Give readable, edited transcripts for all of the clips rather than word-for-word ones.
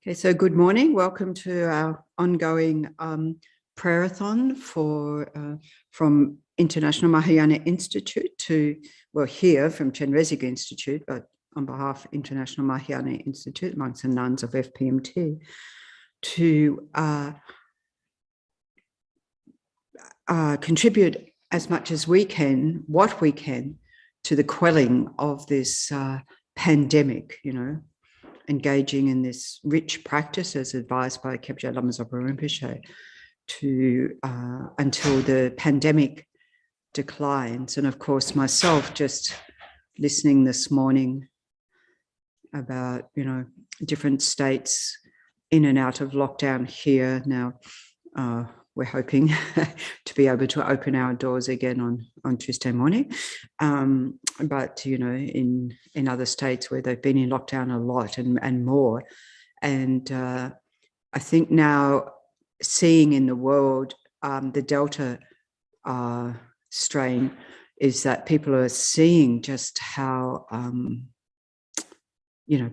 Okay, so good morning. Welcome to our ongoing prayerathon from International Mahayana Institute here from Chenrezig Institute, but on behalf of International Mahayana Institute, monks and nuns of FPMT, to contribute as much as we can, what we can, to the quelling of this pandemic, engaging in this rich practice as advised by Kyabje Lama Zopa Rinpoche until the pandemic declines. And of course, myself just listening this morning about, different states in and out of lockdown here. Now, we're hoping to be able to open our doors again on Tuesday morning. But, in other states where they've been in lockdown a lot and more. And I think now seeing in the world the Delta strain is that people are seeing just how,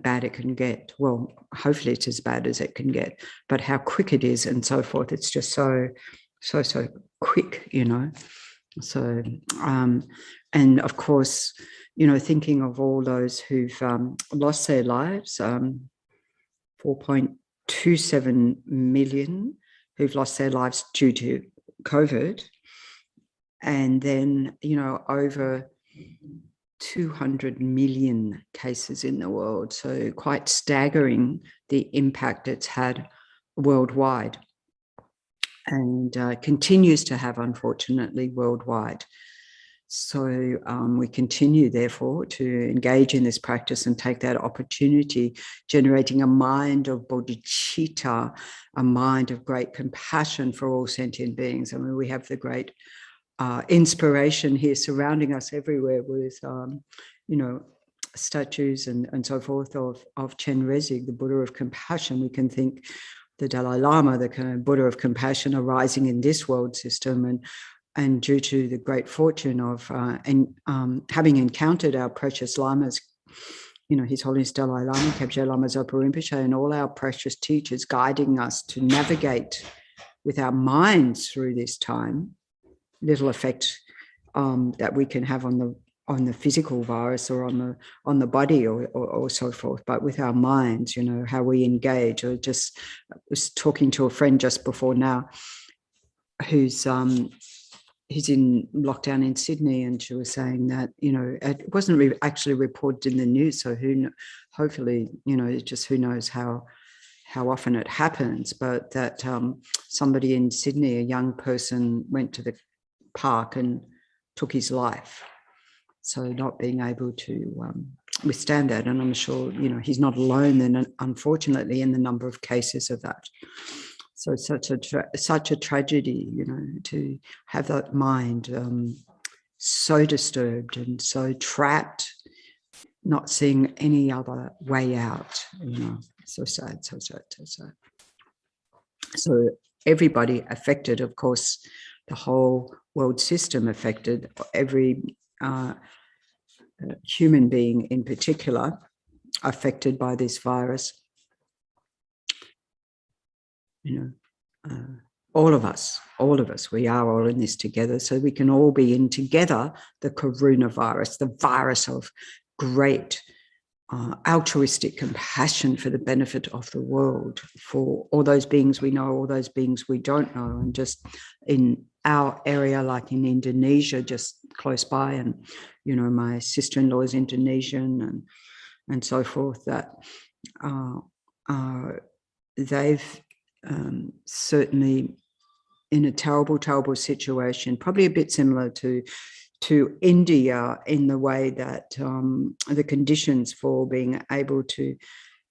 bad it can get. Well, hopefully it's as bad as it can get, but how quick it is and so forth. It's just so quick, So, and of course, thinking of all those who've lost their lives, 4.27 million who've lost their lives due to COVID, and then, over 200 million cases in the world. So quite staggering the impact it's had worldwide and continues to have, unfortunately, worldwide. So we continue, therefore, to engage in this practice and take that opportunity, generating a mind of bodhicitta, a mind of great compassion for all sentient beings. I mean, we have the great inspiration here surrounding us everywhere with, statues and so forth of Chenrezig, the Buddha of compassion. We can think the Dalai Lama, the kind of Buddha of compassion arising in this world system, and due to the great fortune of having encountered our precious lamas, His Holiness Dalai Lama, Kyabje Lama Zopa Rinpoche, and all our precious teachers guiding us to navigate with our minds through this time. Little effect that we can have on the physical virus or on the body or so forth, but with our minds, how we engage. I was talking to a friend just before now who's in lockdown in Sydney, and she was saying that it wasn't actually reported in the news, so hopefully just who knows how often it happens, but that somebody in Sydney, a young person, went to the park and took his life. So not being able to withstand that, and I'm sure he's not alone then, unfortunately, in the number of cases of that. So such a tragedy, to have that mind so disturbed and so trapped, not seeing any other way out. So sad, so sad, so sad. So everybody affected, of course. The whole world system affected, every human being in particular affected by this virus. All of us, we are all in this together, so we can all be in together the coronavirus, the virus of great altruistic compassion for the benefit of the world, for all those beings we know, all those beings we don't know, and just in our area, like in Indonesia, just close by, and my sister-in-law is Indonesian, and so forth. That they've certainly in a terrible situation, probably a bit similar to India in the way that the conditions for being able to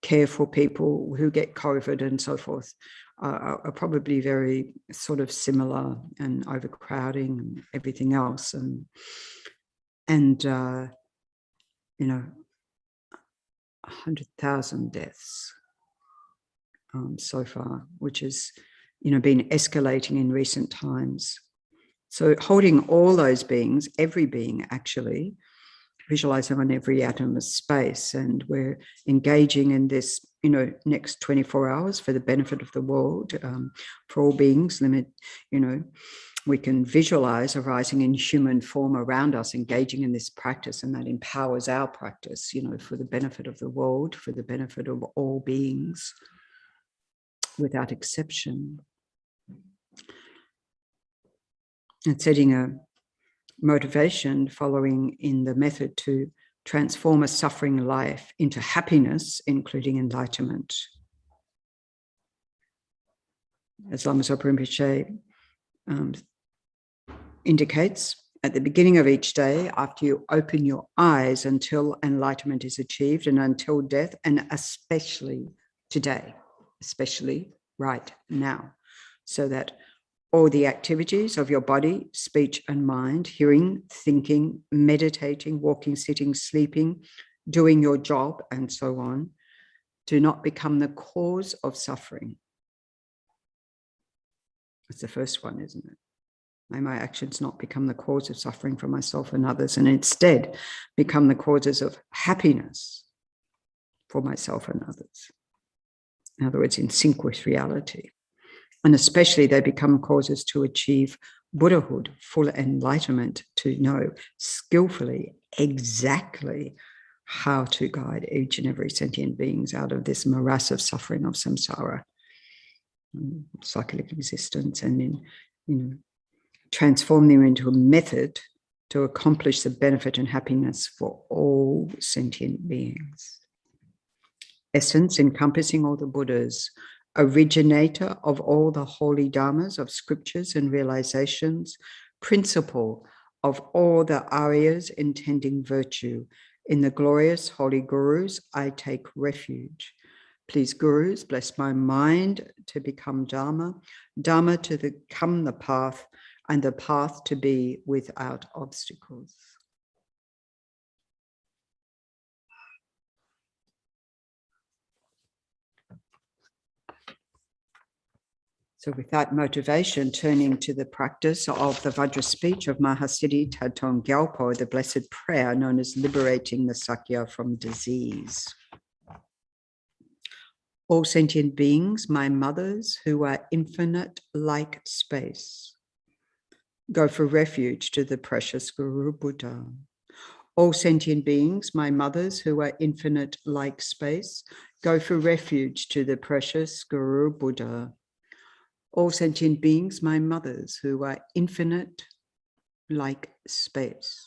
care for people who get COVID and so forth are probably very sort of similar, and overcrowding and everything else. And 100,000 deaths so far, which has, been escalating in recent times. So holding all those beings, every being actually, visualize them on every atom of space, and we're engaging in this next 24 hours for the benefit of the world, for all beings. We can visualize arising in human form around us, engaging in this practice, and that empowers our practice, for the benefit of the world, for the benefit of all beings, without exception. And setting a motivation following in the method to transform a suffering life into happiness, including enlightenment. As Lama Zopa Rinpoche indicates, at the beginning of each day, after you open your eyes until enlightenment is achieved and until death, and especially today, especially right now, so that all the activities of your body, speech and mind, hearing, thinking, meditating, walking, sitting, sleeping, doing your job, and so on, do not become the cause of suffering. It's the first one, isn't it? May my actions not become the cause of suffering for myself and others, and instead become the causes of happiness for myself and others. In other words, in sync with reality. And especially they become causes to achieve Buddhahood, full enlightenment, to know skillfully, exactly how to guide each and every sentient beings out of this morass of suffering of samsara, cyclic existence, and transform them into a method to accomplish the benefit and happiness for all sentient beings. Essence encompassing all the Buddhas, originator of all the holy dharmas of scriptures and realizations, principle of all the aryas intending virtue. In the glorious holy gurus, I take refuge. Please, gurus, bless my mind to become dharma, dharma to become the path, and the path to be without obstacles. So with that motivation, turning to the practice of the Vajra speech of Mahasiddhi Thangtong Gyalpo, the blessed prayer known as liberating the Sakya from disease. All sentient beings, my mothers, who are infinite like space, go for refuge to the precious Guru Buddha. All sentient beings, my mothers, who are infinite like space, go for refuge to the precious Guru Buddha. All sentient beings, my mothers, who are infinite like space,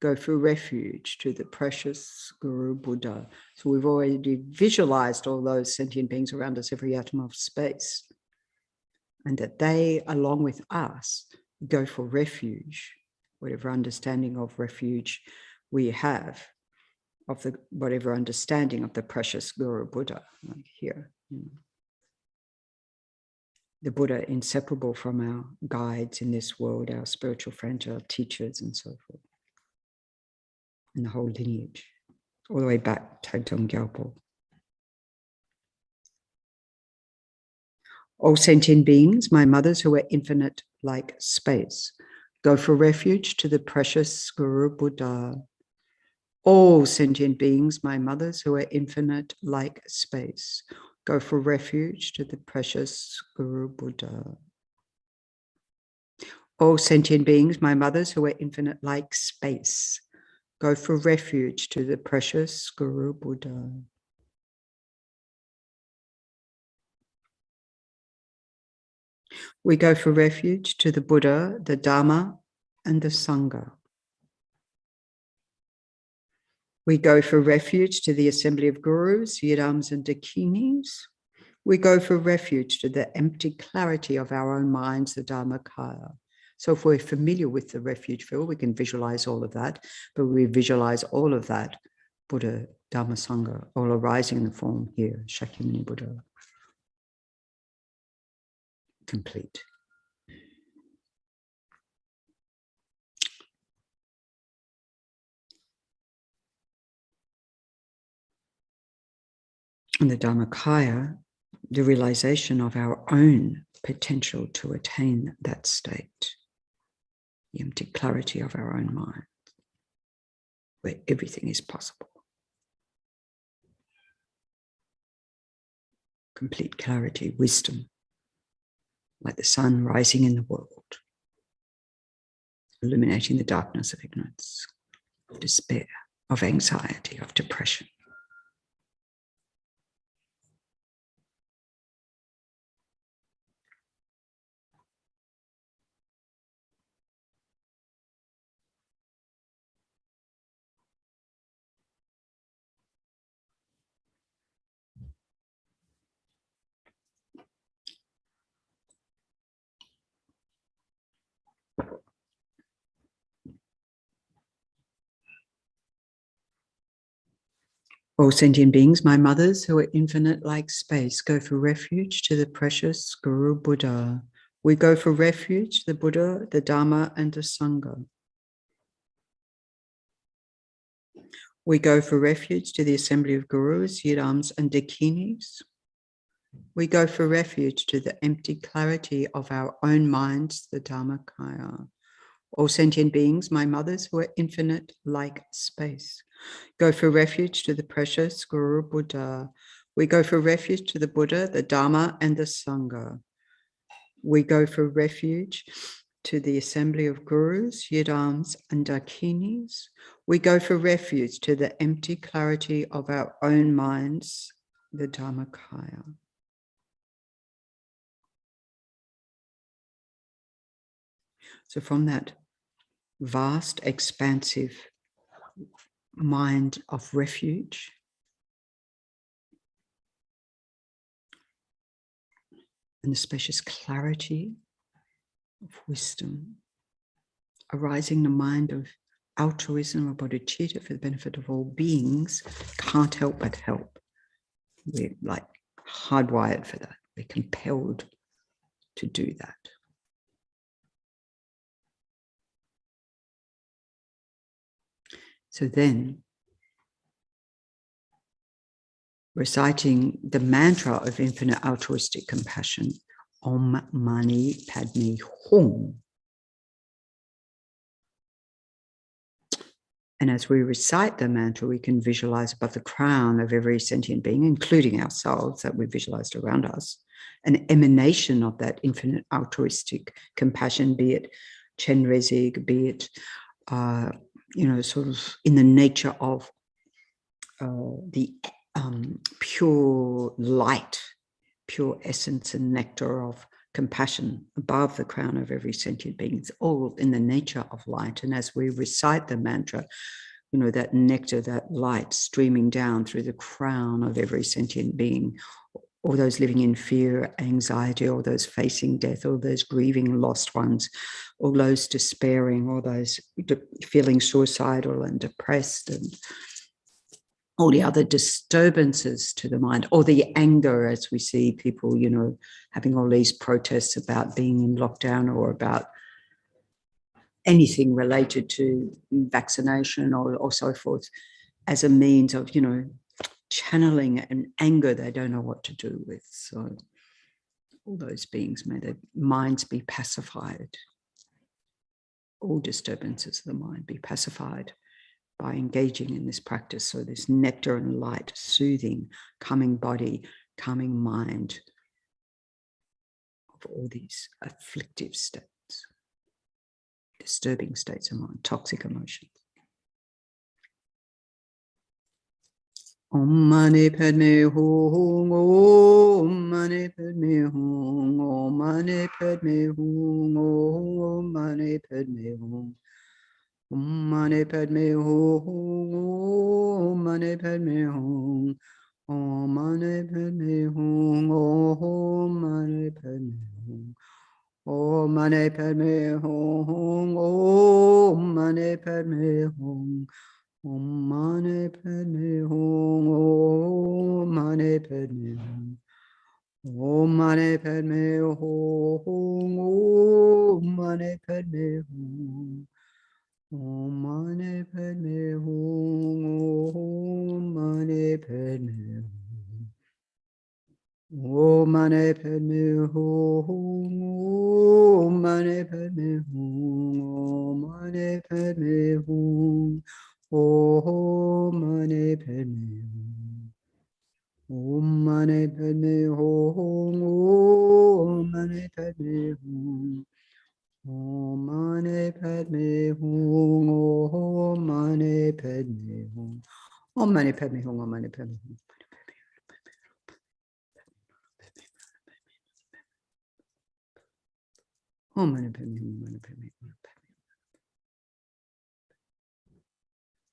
go for refuge to the precious Guru Buddha. So we've already visualized all those sentient beings around us, every atom of space, and that they, along with us, go for refuge, whatever understanding of refuge we have, of the whatever understanding of the precious Guru Buddha, like here. The Buddha, inseparable from our guides in this world, our spiritual friends, our teachers, and so forth. And the whole lineage, all the way back to Thangtong Gyalpo. All sentient beings, my mothers who are infinite like space, go for refuge to the precious Guru Buddha. All sentient beings, my mothers who are infinite like space, go for refuge to the precious Guru Buddha. All sentient beings, my mothers who are infinite like space, go for refuge to the precious Guru Buddha. We go for refuge to the Buddha, the Dharma, and the Sangha. We go for refuge to the assembly of gurus, yidams, and dakinis. We go for refuge to the empty clarity of our own minds, the Dharmakaya. So if we're familiar with the refuge field, we can visualize all of that, but we visualize all of that, Buddha, Dharma, Sangha, all arising in the form here, Shakyamuni Buddha. Complete. And the Dharmakaya, the realization of our own potential to attain that state, the empty clarity of our own mind, where everything is possible. complete clarity, wisdom, like the sun rising in the world, illuminating the darkness of ignorance, of despair, of anxiety, of depression. All sentient beings, my mothers who are infinite like space, go for refuge to the precious Guru Buddha. We go for refuge, the Buddha, the Dharma, and the Sangha. We go for refuge to the assembly of Gurus, Yidams, and Dakinis. We go for refuge to the empty clarity of our own minds, the Dharmakaya. All sentient beings, my mothers who are infinite like space, go for refuge to the precious Guru Buddha. We go for refuge to the Buddha, the Dharma, and the Sangha. We go for refuge to the assembly of Gurus, Yidams, and Dakinis. We go for refuge to the empty clarity of our own minds, the Dharmakaya. So from that vast, expansive mind of refuge, and the spacious clarity of wisdom, arising in the mind of altruism or bodhicitta for the benefit of all beings, can't help but help. We're like hardwired for that. We're compelled to do that. So then, reciting the mantra of infinite altruistic compassion, Om Mani Padme Hum. And as we recite the mantra, we can visualize above the crown of every sentient being, including ourselves that we visualized around us, an emanation of that infinite altruistic compassion, be it Chenrezig, be it, sort of in the nature of the pure light, pure essence and nectar of compassion above the crown of every sentient being. It's all in the nature of light. And as we recite the mantra, that nectar, that light streaming down through the crown of every sentient being, all those living in fear, anxiety, all those facing death, all those grieving lost ones, all those despairing, all those feeling suicidal and depressed, and all the other disturbances to the mind, or the anger as we see people, having all these protests about being in lockdown or about anything related to vaccination or so forth, as a means of, channeling an anger they don't know what to do with. So all those beings, may their minds be pacified. All disturbances of the mind be pacified by engaging in this practice. So this nectar and light, soothing, calming body, calming mind of all these afflictive states, disturbing states of mind, toxic emotions. Om Mani Padme Hum, Om Mani Padme Hum, Om Mani Padme Hum, Om Mani Padme Hum. Om Mani Padme Hum, Om Mani Padme Hum, Om Mani Padme Hum, Om Mani Padme Hum, Om Mani Padme Hum, Om Mani Padme Hum, Om Mani Padme Hum, Om Mani Padme Hum, Om Mani Padme Hum, Om Mani Padme Hum. Om Mani Padme Hum, Om Mani Padme Hum. Om Mani Padme Hum, Om Mani Padme Hum, Om Mani Padme Hum, Om Mani Padme Hum. Om Mani Padme Hum, Om Mani Padme Hum, Om Mani Padme Hum, Om Mani Padme Hum, Om Mani Padme Hum, Om Mani Padme Hum. Om Mani Padme Hum, Om Mani Padme Hum.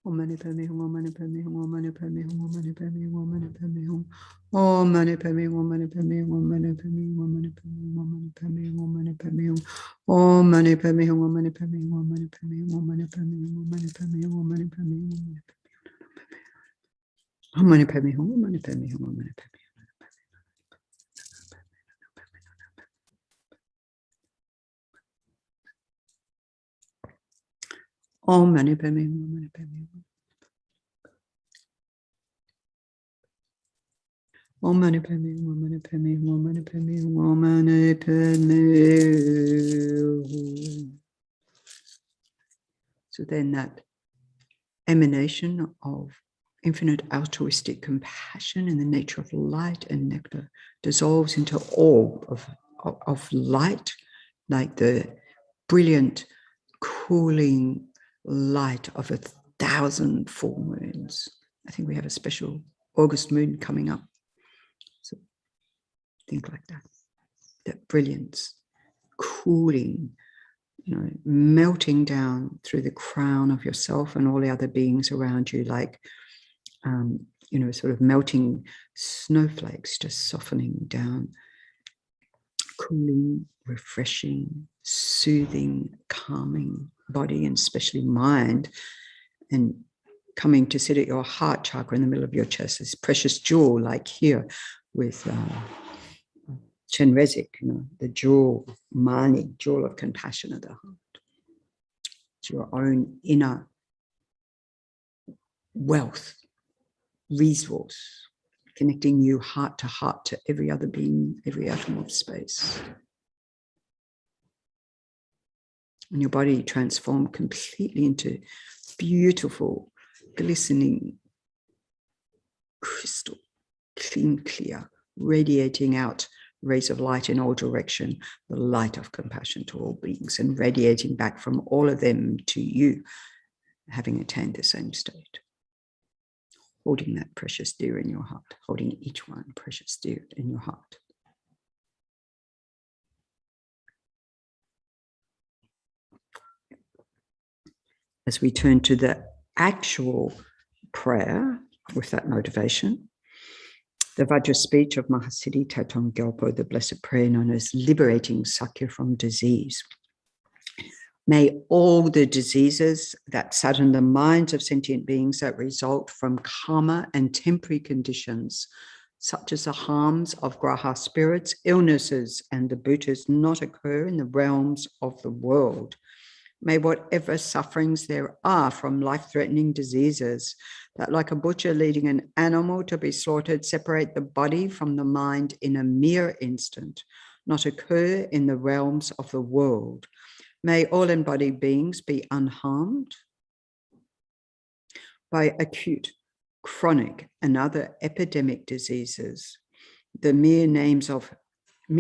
Om Mani Padme Hum, Om Mani Padme Hum, Om Mani Padme Hum, Om Mani Padme Hum, Om Mani Padme Hum. Om Mani Padme Hum, Om Mani Padme Hum, Om Mani Padme Hum, Om Mani Padme Hum, Om Mani Padme Hum, Om Mani Padme Hum. Om Mani Padme Hum, Om Mani Padme Hum, Om Mani Padme Hum, Om Mani Padme Hum, Om Mani Padme Hum, Om Mani Padme Hum, Om Mani Padme Hum, Om Mani Padme Hum, Om Mani Padme Hum. Om Mani Padme Hum, Om Mani Padme Hum. Om Mani Padme Hum, Om Mani Padme Hum, Om Mani Padme Hum, Om Mani Padme Hum. So then that emanation of infinite altruistic compassion in the nature of light and nectar dissolves into orb of light, like the brilliant, cooling light of 1,000 full moons. I think we have a special August moon coming up. So think like that. That brilliance, cooling, melting down through the crown of yourself and all the other beings around you, like, sort of melting snowflakes, just softening down, cooling, refreshing, soothing, calming body and especially mind, and coming to sit at your heart chakra in the middle of your chest, this precious jewel, like here with Chenrezig, the jewel, Mani, jewel of compassion of the heart. It's your own inner wealth, resource, connecting you heart to every other being, every atom of space. And your body transformed completely into beautiful, glistening, crystal, clear, radiating out rays of light in all direction, the light of compassion to all beings, and radiating back from all of them to you, having attained the same state. Holding that precious dear in your heart, holding each one precious dear in your heart. As we turn to the actual prayer with that motivation, the Vajra speech of Mahasiddhi Thangtong Gyalpo, the blessed prayer known as liberating Sakya from disease. May all the diseases that sadden the minds of sentient beings that result from karma and temporary conditions, such as the harms of graha spirits, illnesses, and the bhutas, not occur in the realms of the world. May whatever sufferings there are from life-threatening diseases that, like a butcher leading an animal to be slaughtered, separate the body from the mind in a mere instant, not occur in the realms of the world. May all embodied beings be unharmed by acute, chronic, and other epidemic diseases, the mere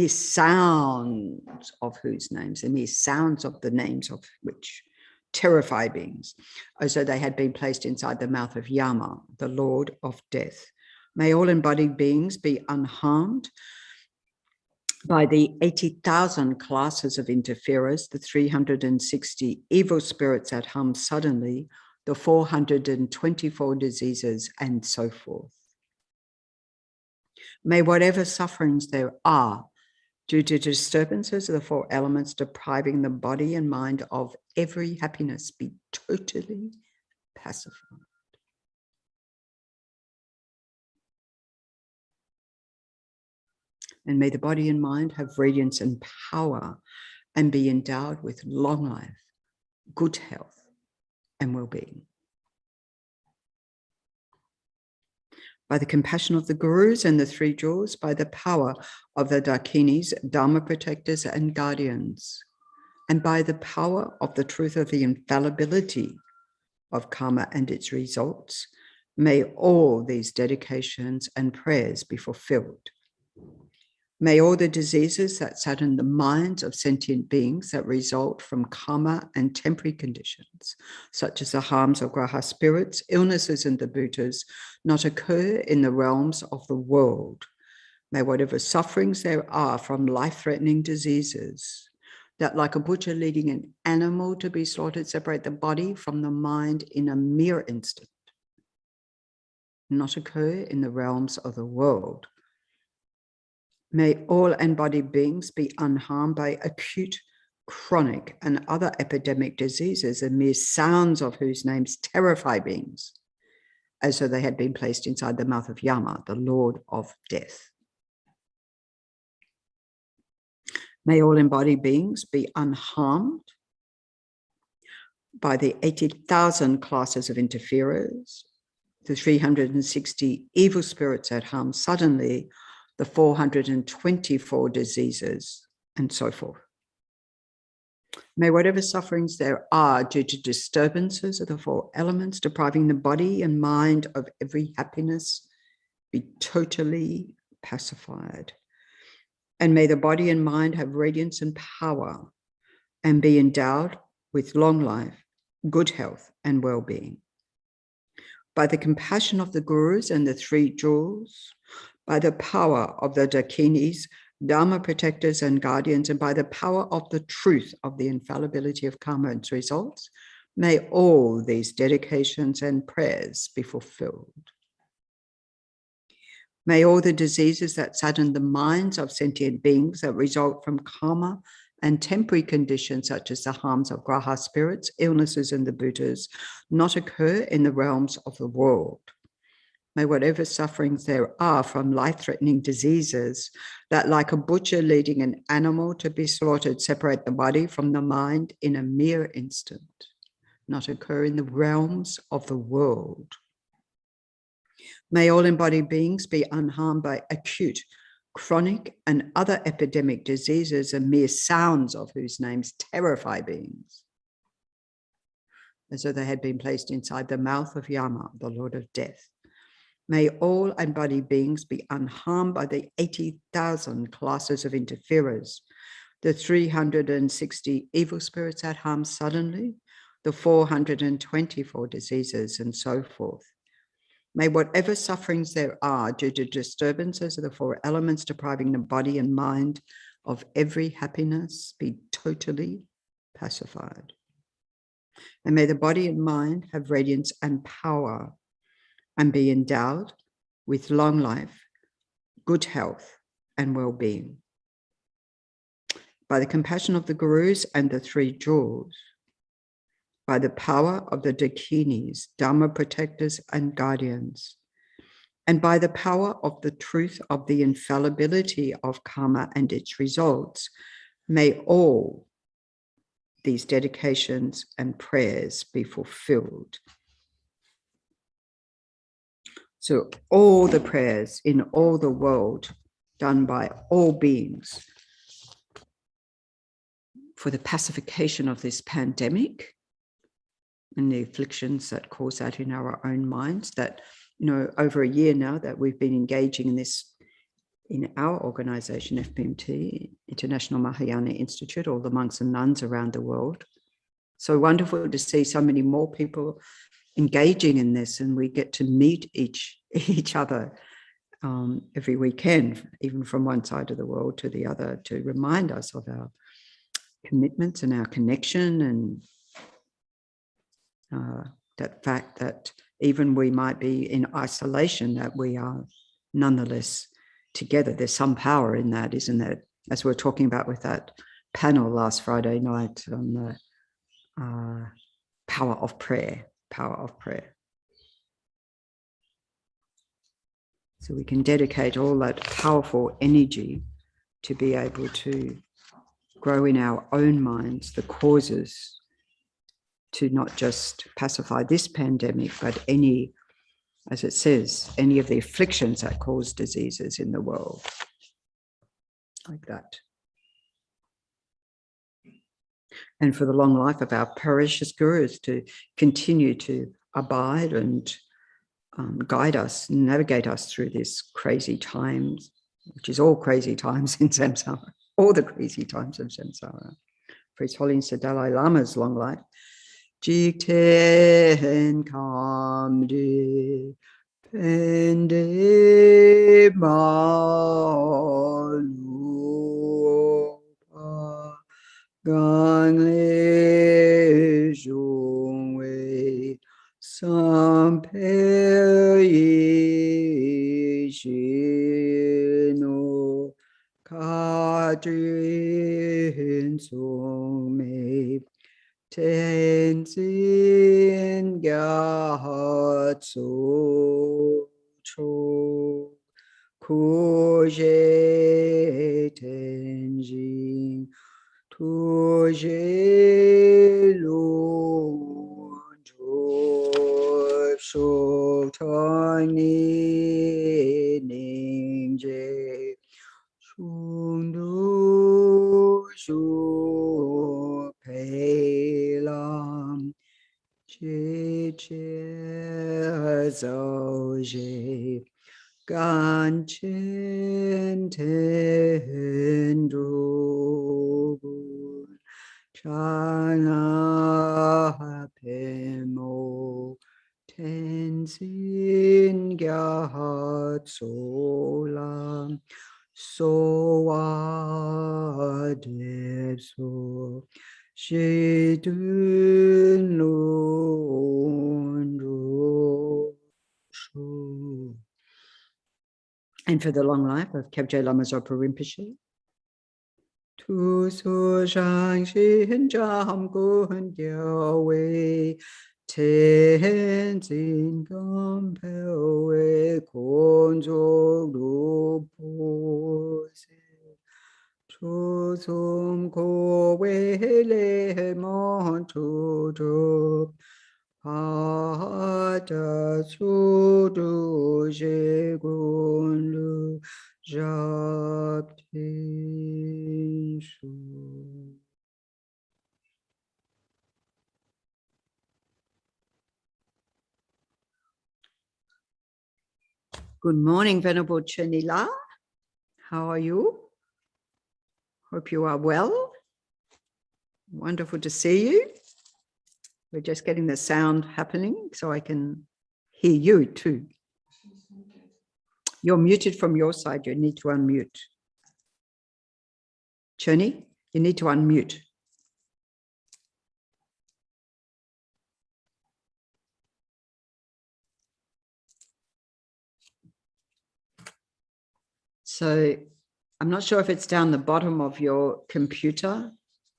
sounds of whose names, the mere sounds of the names of which terrify beings, as though they had been placed inside the mouth of Yama, the Lord of Death. May all embodied beings be unharmed by the 80,000 classes of interferers, the 360 evil spirits that hum suddenly, the 424 diseases, and so forth. May whatever sufferings there are due to disturbances of the four elements depriving the body and mind of every happiness be totally pacified. And may the body and mind have radiance and power and be endowed with long life, good health, and well-being. By the compassion of the gurus and the three jewels, by the power of the dakinis, dharma protectors and guardians, and by the power of the truth of the infallibility of karma and its results, May all these dedications and prayers be fulfilled. May all the diseases that sadden the minds of sentient beings that result from karma and temporary conditions, such as the harms of graha spirits, illnesses, and the bhutas, not occur in the realms of the world. May whatever sufferings there are from life-threatening diseases, that like a butcher leading an animal to be slaughtered, separate the body from the mind in a mere instant, not occur in the realms of the world. May all embodied beings be unharmed by acute, chronic, and other epidemic diseases, the mere sounds of whose names terrify beings, as though they had been placed inside the mouth of Yama, the Lord of Death. May all embodied beings be unharmed by the 80,000 classes of interferers, the 360 evil spirits that harm suddenly, the 424 diseases, and so forth. May whatever sufferings there are due to disturbances of the four elements, depriving the body and mind of every happiness, be totally pacified. And may the body and mind have radiance and power and be endowed with long life, good health, and well-being. By the compassion of the gurus and the three jewels, by the power of the dakinis, dharma protectors and guardians, and by the power of the truth of the infallibility of karma and its results, may all these dedications and prayers be fulfilled. May all the diseases that sadden the minds of sentient beings that result from karma and temporary conditions such as the harms of graha spirits, illnesses, and the bhutas not occur in the realms of the world. May whatever sufferings there are from life-threatening diseases that like a butcher leading an animal to be slaughtered separate the body from the mind in a mere instant, not occur in the realms of the world. May all embodied beings be unharmed by acute, chronic, and other epidemic diseases, and mere sounds of whose names terrify beings, as though they had been placed inside the mouth of Yama, the Lord of Death. May all embodied beings be unharmed by the 80,000 classes of interferers, the 360 evil spirits that harm suddenly, the 424 diseases, and so forth. May whatever sufferings there are due to disturbances of the four elements depriving the body and mind of every happiness be totally pacified. And may the body and mind have radiance and power and be endowed with long life, good health, and well-being. By the compassion of the gurus and the three jewels, by the power of the dakinis, dharma protectors and guardians, and by the power of the truth of the infallibility of karma and its results, may all these dedications and prayers be fulfilled. So all the prayers in all the world done by all beings for the pacification of this pandemic and the afflictions that cause that in our own minds, that, you know, over a year now that we've been engaging in this in our organization, FPMT, International Mahayana Institute, all the monks and nuns around the world. So wonderful to see so many more people engaging in this, and we get to meet each other every weekend, even from one side of the world to the other, to remind us of our commitments and our connection, and that fact that even we might be in isolation, that we are nonetheless together. There's some power in that, isn't there? As we were talking about with that panel last Friday night on the power of prayer. So we can dedicate all that powerful energy to be able to grow in our own minds the causes to not just pacify this pandemic, but any, as it says, any of the afflictions that cause diseases in the world, like that. And for the long life of our precious gurus to continue to abide and guide us, navigate us through this crazy times, which is all crazy times in samsara, all the crazy times of samsara. For His Holiness the Dalai Lama's long life. Jikten kamdi pende malupa gangle jungwei sampeyi shino kadrin sungmei Tenzin Gyatso Cho Kuje Tenjin Tuje Lunjo Shotani Ningje Shundu Shu Peilam Chiche Zoje Ganchen Tendu Chana Pemo Tenzin Gyat Solam Soa Debso Shedun Lundro Shu. And for the long life of Kyabje Lama Zopa Rinpoche. Tu su shang shin jam gun gyao wei ten zin gam peo wei kon zo lu po se tu sum ko wei le mon tu tu ha da su du je gun lu jab tin shu. Good morning, Venerable Chenila. How are you? Hope you are well. Wonderful to see you. We're just getting the sound happening so I can hear you too. You're muted from your side. You need to unmute. Cheni, you need to unmute. So I'm not sure if it's down the bottom of your computer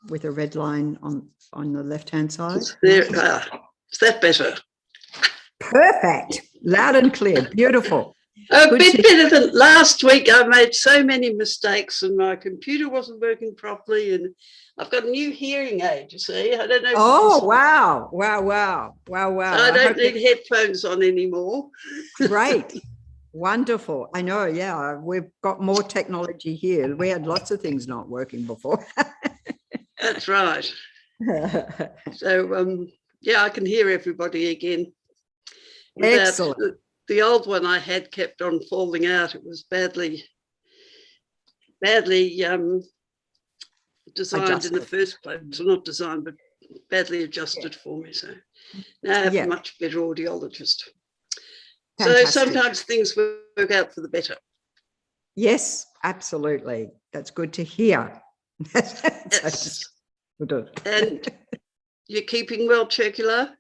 with a red line on the left-hand side. Is that better? Perfect. Loud and clear. Beautiful. A bit better than last week. I made so many mistakes and my computer wasn't working properly, and I've got a new hearing aid, you see. I don't know. Oh, wow. Wow. So I don't need headphones on anymore. Great. Wonderful. I know. Yeah. We've got more technology here. We had lots of things not working before. That's right. So, yeah, I can hear everybody again. Excellent. The old one I had kept on falling out. It was badly designed adjusted in the first place. Well, not designed, but badly adjusted for me. So now I have a much better audiologist. Fantastic. So sometimes things work out for the better. Yes, absolutely. That's good to hear. Yes. And you're keeping well, Chekula?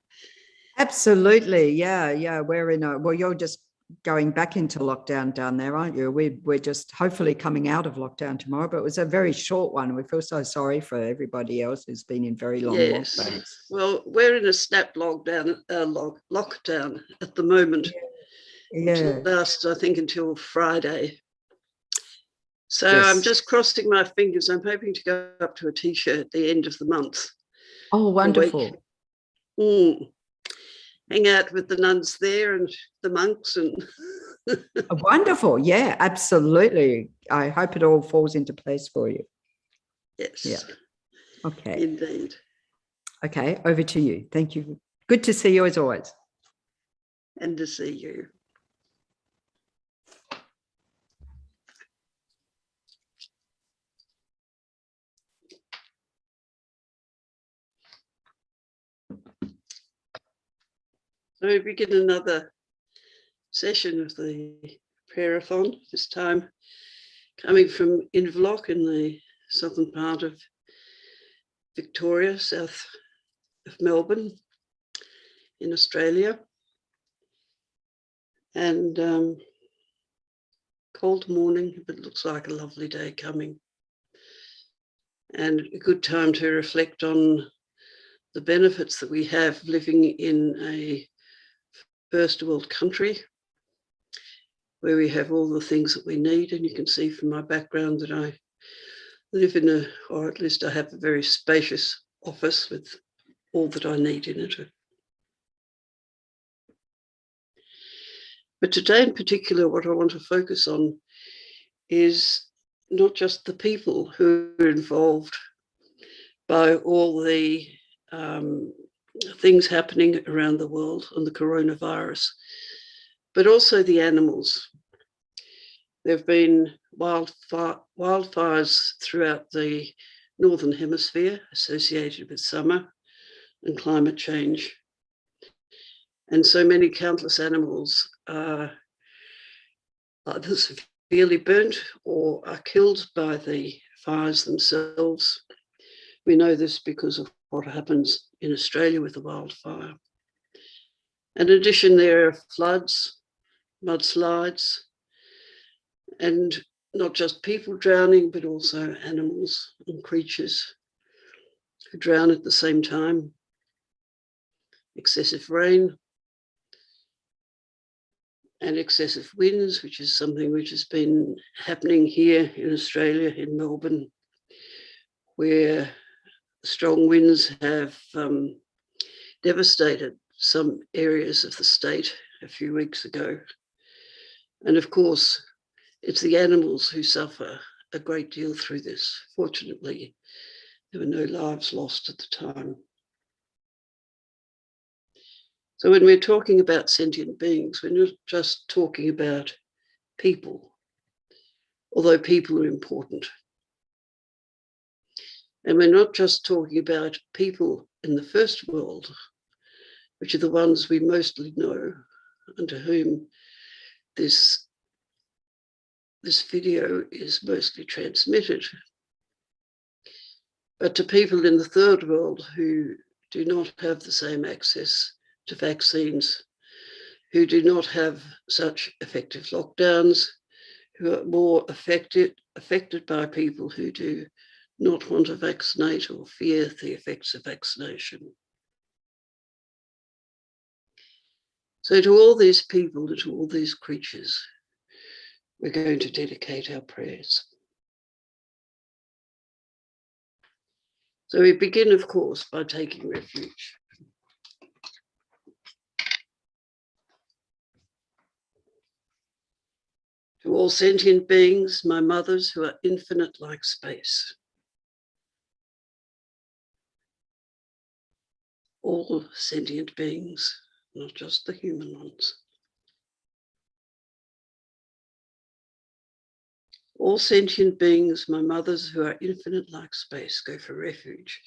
Absolutely. Yeah. We're well, you're just going back into lockdown down there, aren't you? We're just hopefully coming out of lockdown tomorrow, but it was a very short one. We feel so sorry for everybody else who's been in very long lockdowns. Well, we're in a snap lockdown at the moment. Which lasts, I think, until Friday. So I'm just crossing my fingers. I'm hoping to go up to a T-shirt at the end of the month. Oh, wonderful. Hang out with the nuns there and the monks. And wonderful. Yeah, absolutely. I hope it all falls into place for you. Yes. Yeah. Okay. Indeed. Okay, over to you. Thank you. Good to see you as always. and to see you. So we begin another session of the prayerathon, this time coming from Inverloch in the southern part of Victoria, south of Melbourne in Australia. And cold morning, but it looks like a lovely day coming. And a good time to reflect on the benefits that we have living in a first world country where we have all the things that we need. And you can see from my background that I live in or at least I have a very spacious office with all that I need in it. But today in particular, what I want to focus on is not just the people who are involved by all the things happening around the world on the coronavirus, but also the animals. There have been wildfires throughout the Northern Hemisphere associated with summer and climate change. And so many countless animals are either severely burnt or are killed by the fires themselves. We know this because of what happens in Australia with the wildfire. In addition, there are floods, mudslides, and not just people drowning, but also animals and creatures who drown at the same time. Excessive rain and excessive winds, which is something which has been happening here in Australia, in Melbourne, where strong winds have devastated some areas of the state a few weeks ago. And of course, it's the animals who suffer a great deal through this. Fortunately, there were no lives lost at the time. So when we're talking about sentient beings, we're not just talking about people, although people are important. And we're not just talking about people in the first world, which are the ones we mostly know and to whom this video is mostly transmitted, but to people in the third world who do not have the same access to vaccines, who do not have such effective lockdowns, who are more affected by people who do not want to vaccinate or fear the effects of vaccination. So to all these people and to all these creatures, we're going to dedicate our prayers. So we begin, of course, by taking refuge. To all sentient beings, my mothers who are infinite like space. All sentient beings, not just the human ones. All sentient beings, my mothers who are infinite like space, go for refuge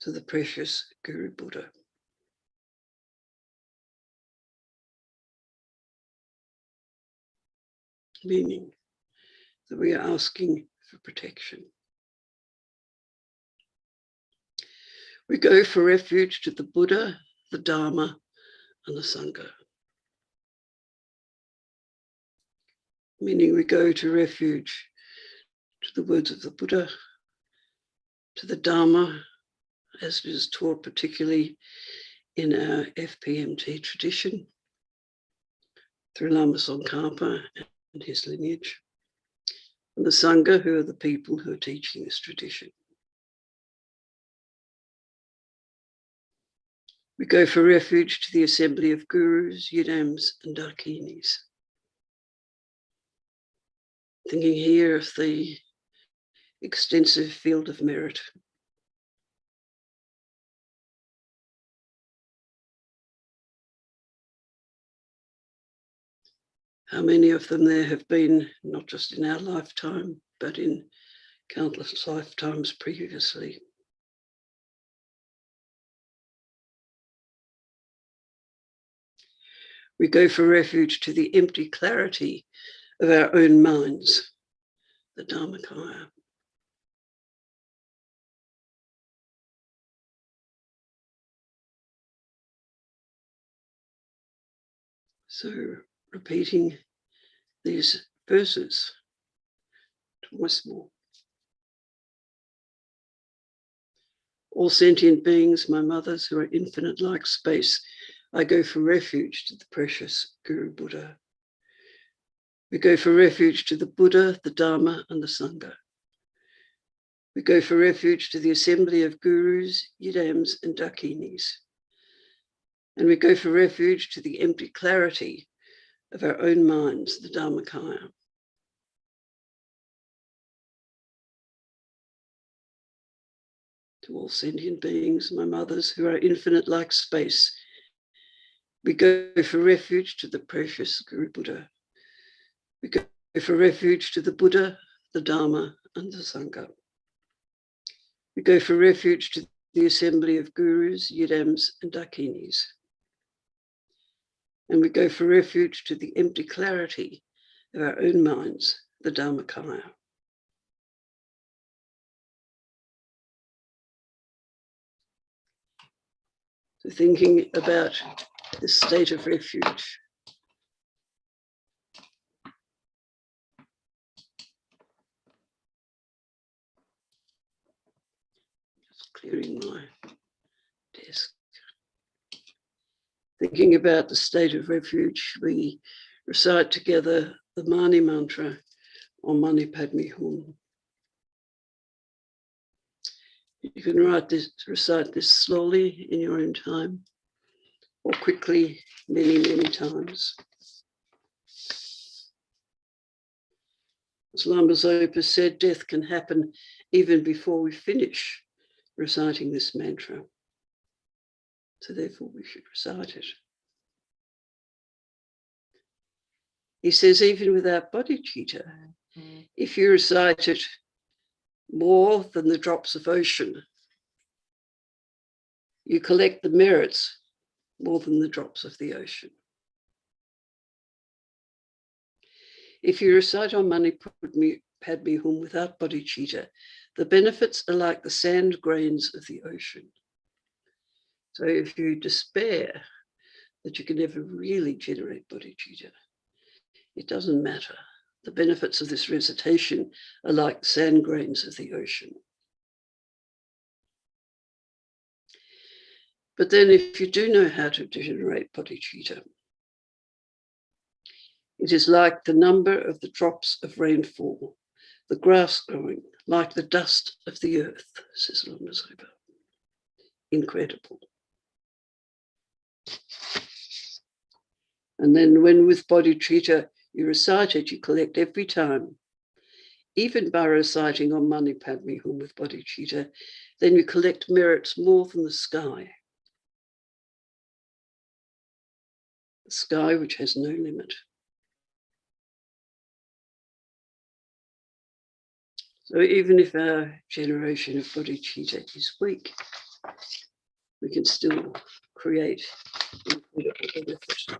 to the precious Guru Buddha. Meaning that we are asking for protection. We go for refuge to the Buddha, the Dharma, and the Sangha. Meaning we go to refuge to the words of the Buddha, to the Dharma, as it is taught particularly in our FPMT tradition, through Lama Tsongkhapa and his lineage, and the Sangha, who are the people who are teaching this tradition. We go for refuge to the assembly of gurus, yidams, and dakinis. Thinking here of the extensive field of merit. how many of them there have been, not just in our lifetime, but in countless lifetimes previously. We go for refuge to the empty clarity of our own minds, the Dharmakaya. So repeating these verses twice more. All sentient beings, my mothers who are infinite like space, I go for refuge to the precious Guru Buddha. We go for refuge to the Buddha, the Dharma, and the Sangha. We go for refuge to the assembly of gurus, yidams, and dakinis. And we go for refuge to the empty clarity of our own minds, the Dharmakaya. To all sentient beings, my mothers who are infinite like space, we go for refuge to the precious Guru Buddha. We go for refuge to the Buddha, the Dharma, and the Sangha. We go for refuge to the assembly of gurus, yidams, and dakinis. And we go for refuge to the empty clarity of our own minds, the Dharmakaya. So thinking about this state of refuge. Just clearing my desk. Thinking about the state of refuge, we recite together the Mani mantra, Om Mani Padme Hum. You can recite this slowly in your own time, or quickly, many, many times. As Lama Zopa said, death can happen even before we finish reciting this mantra. So therefore we should recite it. He says, even without bodhicitta, if you recite it more than the drops of ocean, you collect the merits more than the drops of the ocean. If you recite Om Mani Padme Hum without bodhicitta, the benefits are like the sand grains of the ocean. So if you despair that you can never really generate bodhicitta, it doesn't matter. The benefits of this recitation are like the sand grains of the ocean. But then if you do know how to generate bodhicitta, it is like the number of the drops of rainfall, the grass growing, like the dust of the earth, says Lama Zopa. Incredible. And then when with bodhicitta you recite it, you collect every time. Even by reciting Om Mani Padme Hum with bodhicitta, then you collect merits more than the sky. The sky which has no limit. So even if our generation of bodhicitta is weak, we can still create incredible benefit.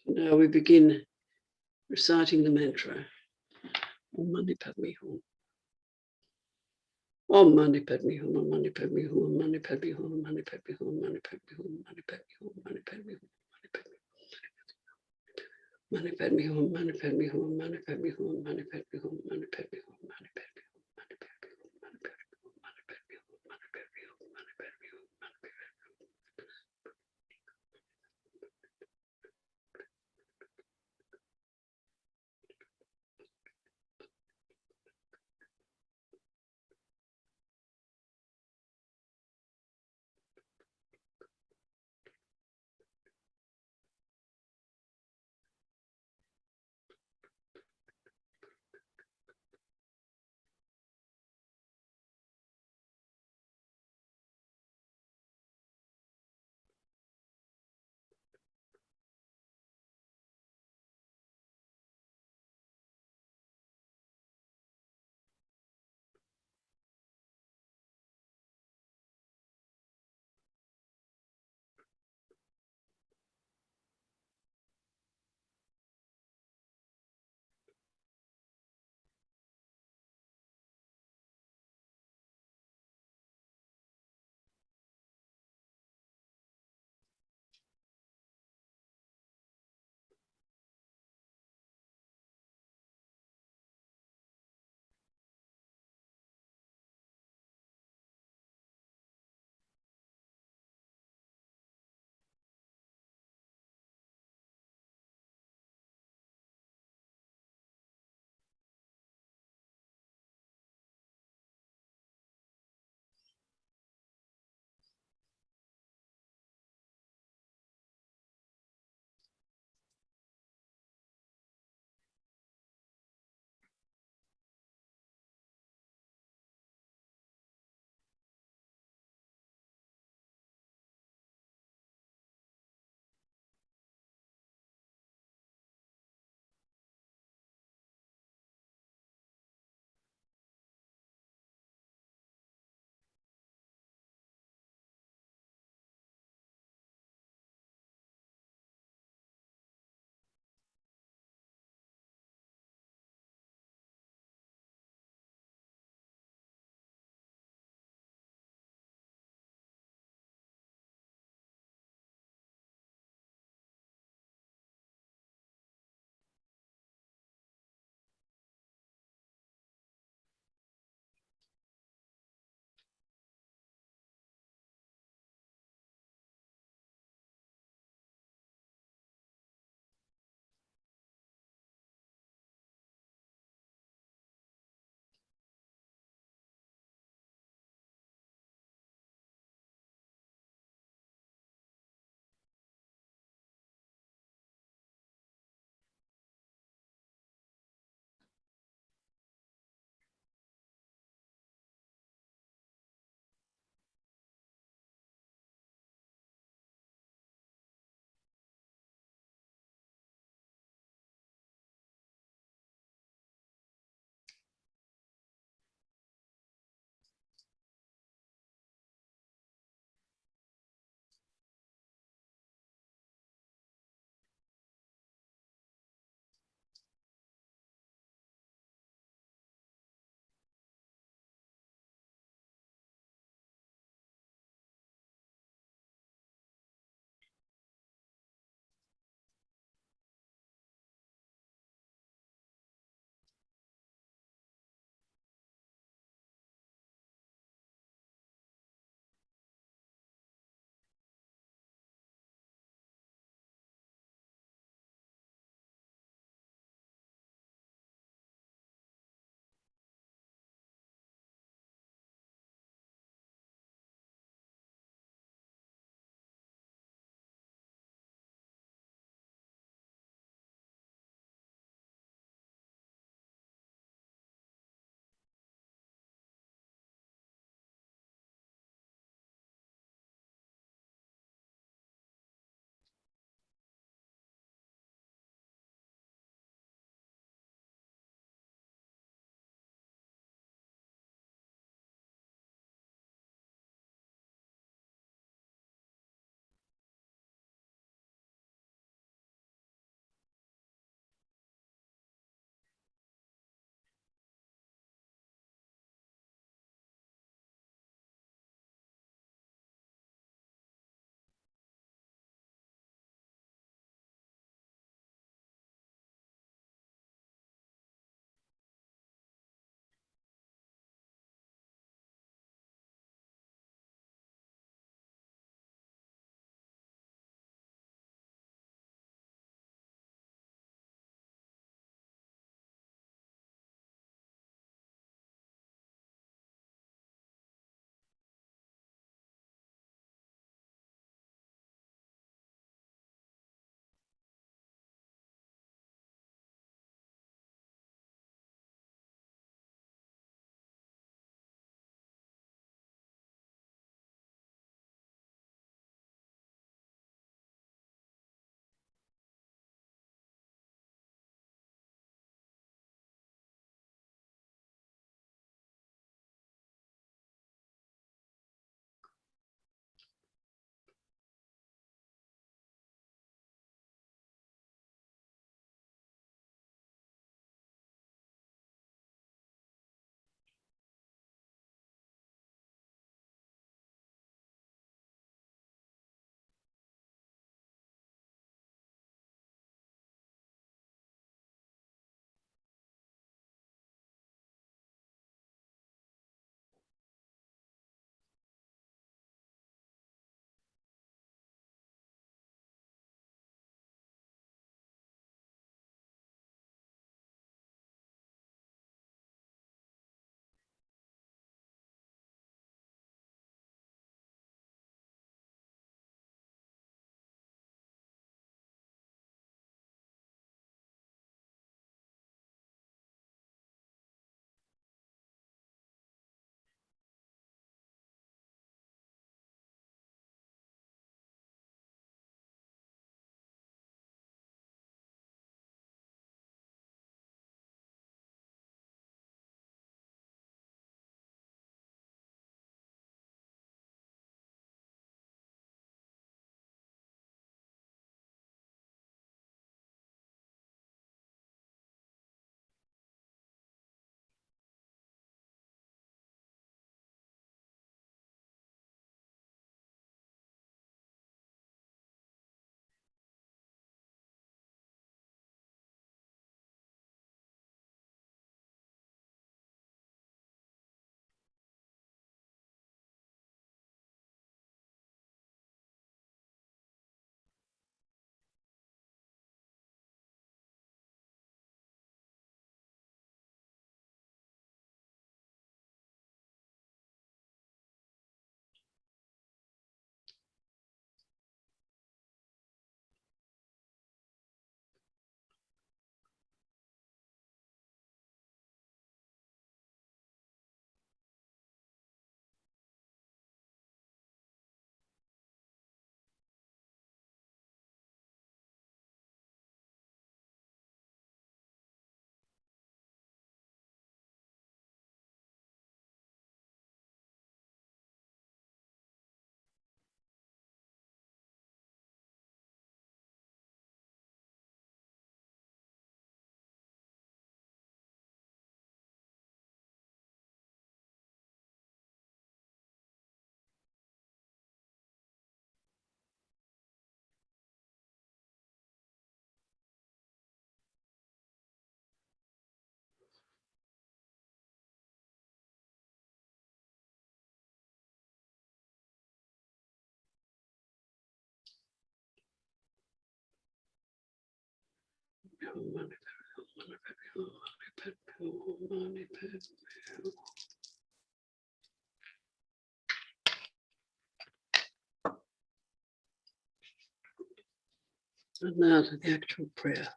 Now we begin reciting the mantra, Om Mani Padme Hum. Om Mani Padme Hum, Om Mani Padme Hum, Om Mani Padme Hum, Om Mani Padme Hum, Om Mani Padme Hum, Om Mani Padme Hum, Om Mani Padme Hum, Mani Padme Hum, Mani Padme Hum, Mani Padme Hum, Mani Padme Hum, Mani Padme Hum, Mani Padme Hum. And now to the actual prayer.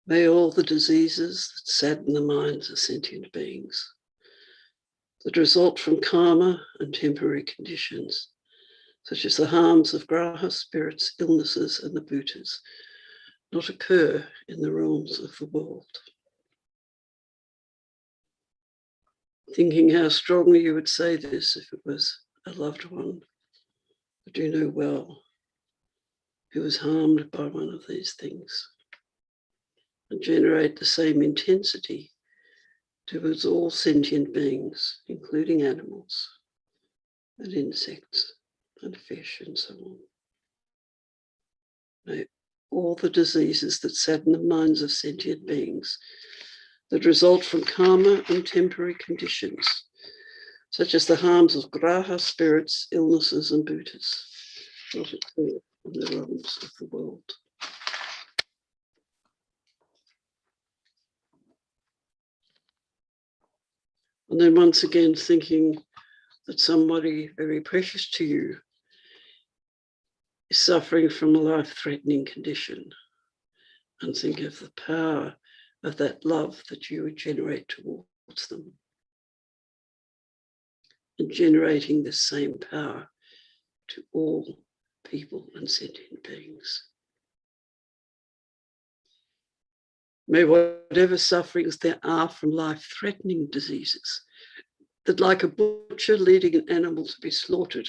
May all the diseases that sadden the minds of sentient beings, that result from karma and temporary conditions, such as the harms of graha spirits, illnesses, and the bhutas, not occur in the realms of the world. Thinking how strongly you would say this if it was a loved one that you know well, who was harmed by one of these things, and generate the same intensity towards all sentient beings, including animals and insects and fish and so on. May all the diseases that sadden the minds of sentient beings, that result from karma and temporary conditions, such as the harms of graha spirits, illnesses, and bhutas, not occur in the realms of the world. And then once again thinking that somebody very precious to you is suffering from a life-threatening condition, and think of the power of that love that you would generate towards them, and generating the same power to all people and sentient beings. May whatever sufferings there are from life-threatening diseases, that like a butcher leading an animal to be slaughtered,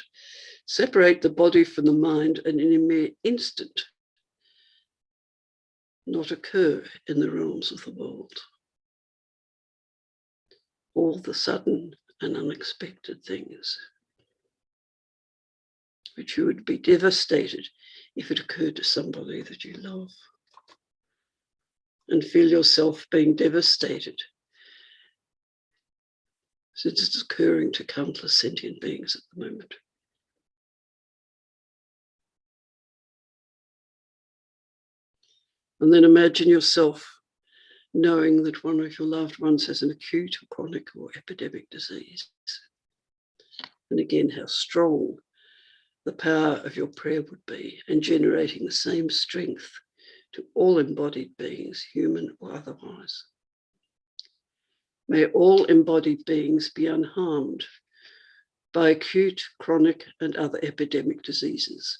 separate the body from the mind and in a mere instant not occur in the realms of the world. All the sudden and unexpected things, which you would be devastated if it occurred to somebody that you love, and feel yourself being devastated since it's occurring to countless sentient beings at the moment. And then imagine yourself knowing that one of your loved ones has an acute or chronic or epidemic disease. And again, how strong the power of your prayer would be, and generating the same strength to all embodied beings, human or otherwise. May all embodied beings be unharmed by acute, chronic, and other epidemic diseases,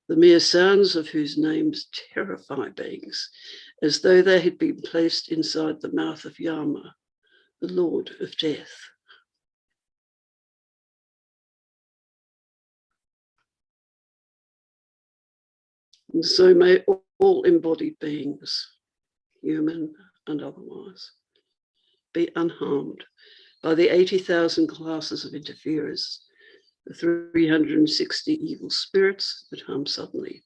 the mere sounds of whose names terrify beings, as though they had been placed inside the mouth of Yama, the Lord of Death. And so may all embodied beings, human and otherwise, be unharmed by the 80,000 classes of interferers, the 360 evil spirits that harm suddenly,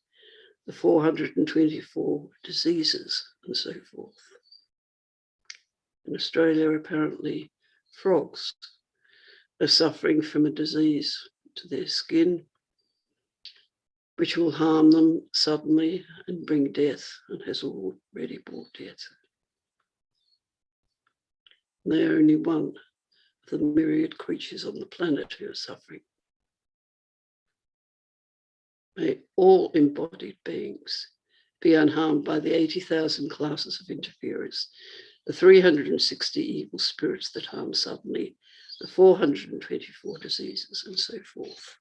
the 424 diseases, and so forth. In Australia, apparently, frogs are suffering from a disease to their skin, which will harm them suddenly and bring death, and has already brought death. And they are only one of the myriad creatures on the planet who are suffering. May all embodied beings be unharmed by the 80,000 classes of interferers, the 360 evil spirits that harm suddenly, the 424 diseases, and so forth.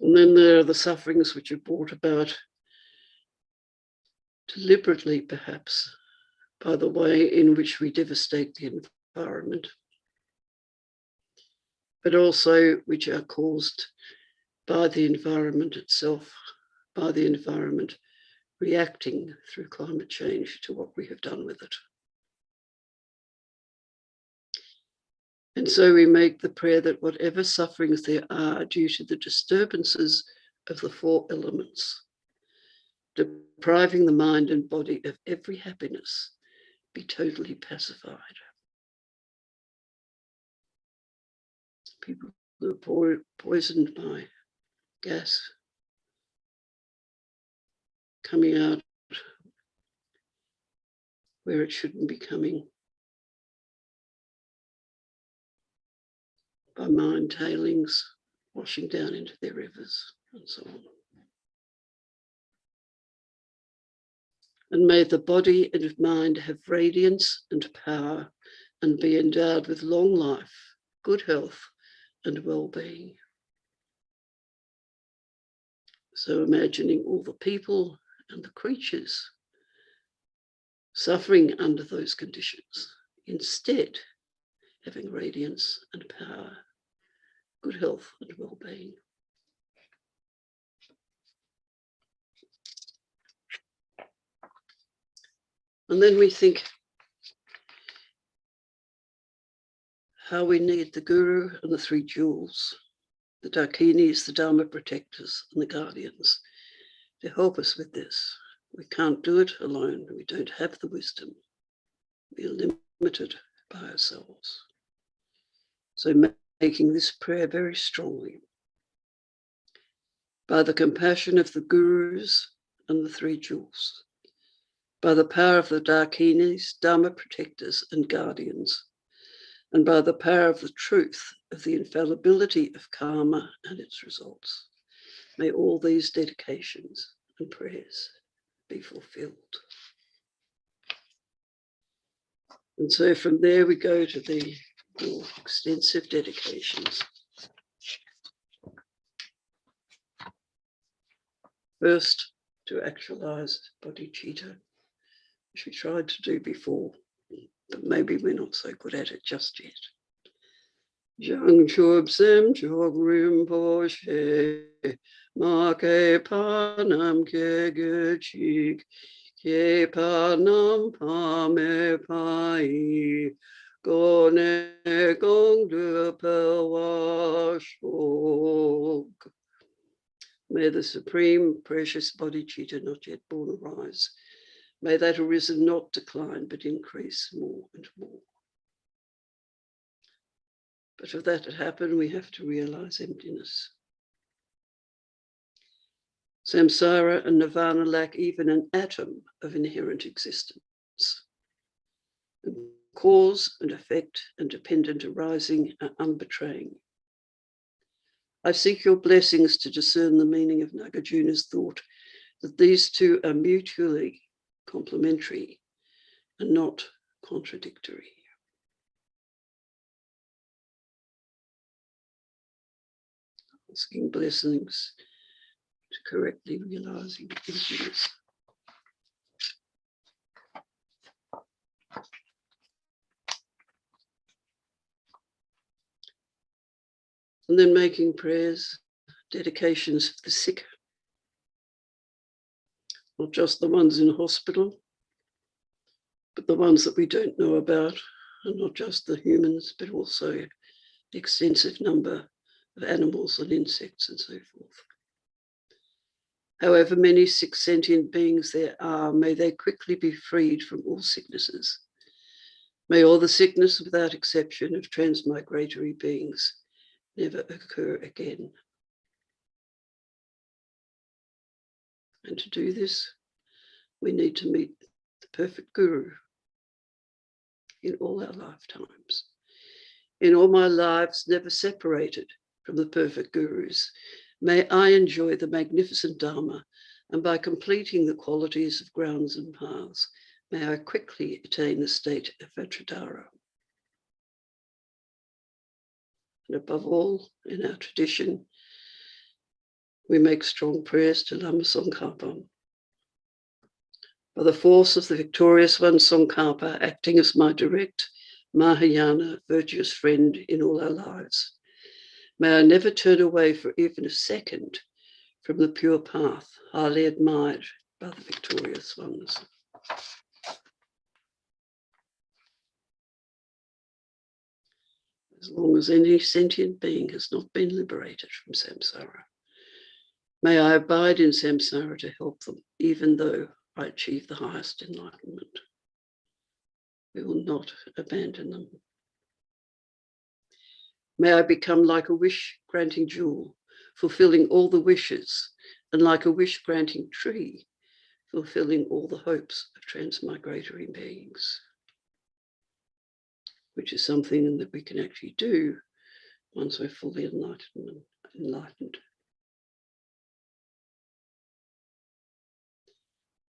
And then there are the sufferings which are brought about deliberately, perhaps, by the way in which we devastate the environment, but also which are caused by the environment itself, by the environment reacting through climate change to what we have done with it. And so we make the prayer that whatever sufferings there are due to the disturbances of the four elements, depriving the mind and body of every happiness, be totally pacified. People They're poisoned by gas coming out where it shouldn't be coming, by mine tailings washing down into their rivers and so on. And may the body and mind have radiance and power and be endowed with long life, good health and well-being. So imagining all the people and the creatures suffering under those conditions, instead having radiance and power, good health and well-being. And then we think how we need the Guru and the three jewels, the Dakinis, the Dharma protectors, and the guardians to help us with this. We can't do it alone. We don't have the wisdom. We are limited by ourselves. So making this prayer very strongly. By the compassion of the Gurus and the three jewels, by the power of the Dakinis, Dharma protectors and guardians, and by the power of the truth of the infallibility of karma and its results, may all these dedications and prayers be fulfilled. And so from there we go to the more extensive dedications. First, to actualize bodhicitta, which we tried to do before, but maybe we're not so good at it just yet. Jang chub sem chog rinpoche, ma ke panam ke gechik, ke panam pa me pai, go ne gong du pe shog. May the supreme precious bodhicitta not yet born arise. May that arisen not decline, but increase more and more. But for that to happen, we have to realize emptiness. Samsara and nirvana lack even an atom of inherent existence. And cause and effect and dependent arising are unbetraying. I seek your blessings to discern the meaning of Nagarjuna's thought that these two are mutually complementary and not contradictory. Asking blessings to correctly realizing emptiness. And then making prayers, dedications for the sick, not just the ones in hospital, but the ones that we don't know about, and not just the humans, but also the extensive number of animals and insects and so forth. However many sick sentient beings there are, may they quickly be freed from all sicknesses. May all the sickness without exception of transmigratory beings never occur again. And to do this, we need to meet the perfect Guru in all our lifetimes. In all my lives, never separated from the perfect Gurus, may I enjoy the magnificent Dharma, and by completing the qualities of grounds and paths, may I quickly attain the state of Vajradhara. And above all, in our tradition, we make strong prayers to Lama Tsongkhapa. By the force of the victorious one, Tsongkhapa, acting as my direct Mahayana virtuous friend in all our lives, may I never turn away for even a second from the pure path, highly admired by the victorious ones. As long as any sentient being has not been liberated from samsara, may I abide in samsara to help them, even though I achieve the highest enlightenment. We will not abandon them. May I become like a wish-granting jewel, fulfilling all the wishes, and like a wish-granting tree, fulfilling all the hopes of transmigratory beings, which is something that we can actually do once we're fully enlightened.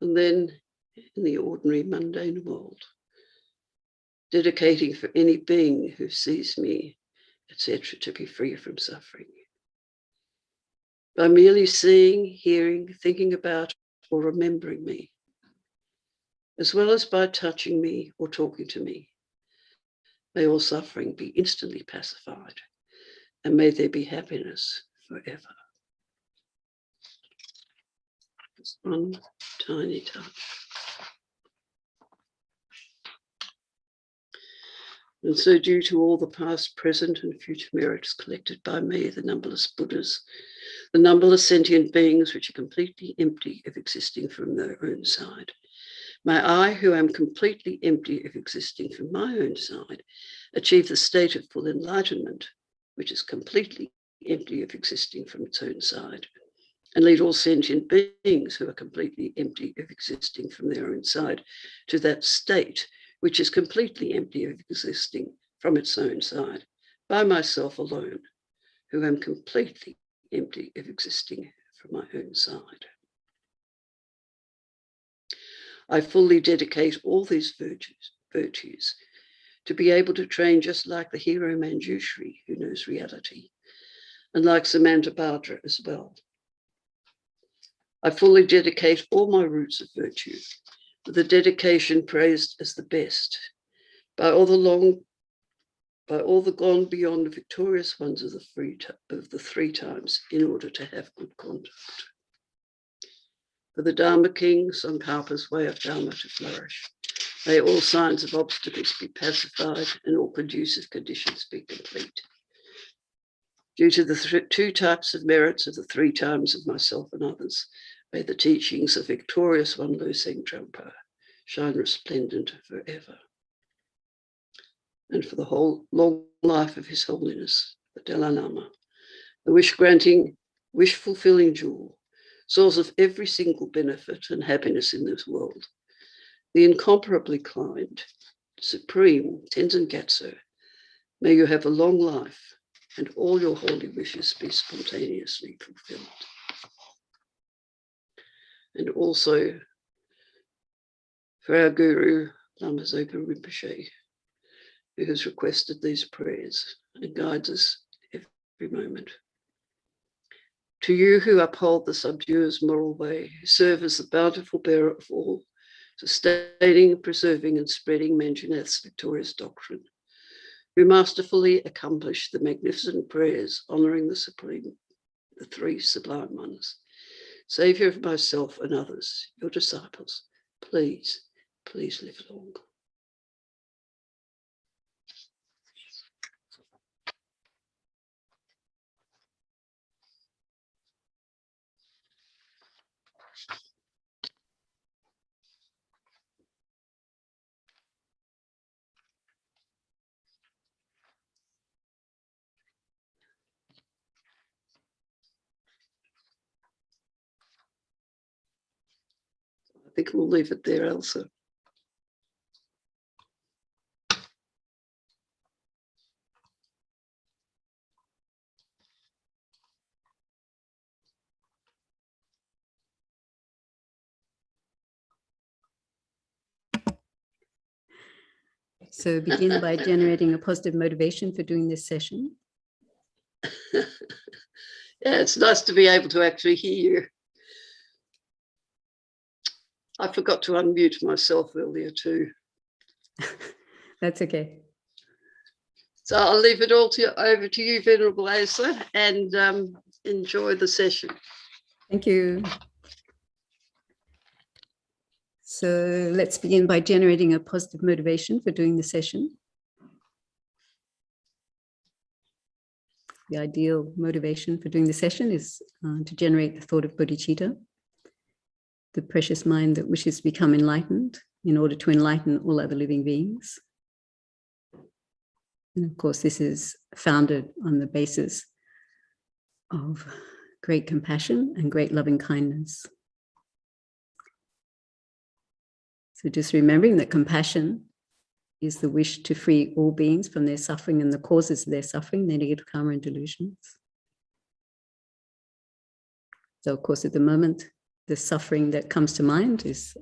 And then in the ordinary mundane world, dedicating for any being who sees me, etc., to be free from suffering. By merely seeing, hearing, thinking about, or remembering me, as well as by touching me or talking to me, may all suffering be instantly pacified, and may there be happiness forever. Just one tiny touch. And so, due to all the past, present, and future merits collected by me, the numberless Buddhas, the numberless sentient beings which are completely empty of existing from their own side, may I, who am completely empty of existing from my own side, achieve the state of full enlightenment, which is completely empty of existing from its own side, and lead all sentient beings who are completely empty of existing from their own side to that state which is completely empty of existing from its own side, by myself alone, who am completely empty of existing from my own side. I fully dedicate all these virtues to be able to train just like the hero Manjushri, who knows reality, and like Samantabhadra as well. I fully dedicate all my roots of virtue, with the dedication praised as the best by all the gone beyond victorious ones of the three times, in order to have good conduct. For the Dharma King, Tsongkhapa's way of Dharma to flourish, may all signs of obstacles be pacified and all conducive conditions be complete. Due to the two types of merits of the three times of myself and others, may the teachings of victorious one Loseng Trungpa shine resplendent forever. And for the whole long life of His Holiness, the Dalai Lama, the wish-granting, wish-fulfilling jewel, source of every single benefit and happiness in this world, the incomparably kind, supreme Tenzin Gyatso, may you have a long life and all your holy wishes be spontaneously fulfilled. And also for our Guru, Lama Zopa Rinpoche, who has requested these prayers and guides us every moment. To you who uphold the subduer's moral way, who serve as the bountiful bearer of all, sustaining, preserving, and spreading Manjunath's victorious doctrine, who masterfully accomplish the magnificent prayers honoring the three sublime ones, Saviour of myself and others, your disciples, please live long. I think we'll leave it there, Elsa. So begin by generating a positive motivation for doing this session. Yeah, it's nice to be able to actually hear you. I forgot to unmute myself earlier too. That's okay. So I'll leave it all over to you, Venerable Asa, and enjoy the session. Thank you. So let's begin by generating a positive motivation for doing the session. The ideal motivation for doing the session is to generate the thought of bodhicitta, the precious mind that wishes to become enlightened in order to enlighten all other living beings. And of course, this is founded on the basis of great compassion and great loving kindness. So just remembering that compassion is the wish to free all beings from their suffering and the causes of their suffering, their negative karma and delusions. So of course, at the moment, the suffering that comes to mind is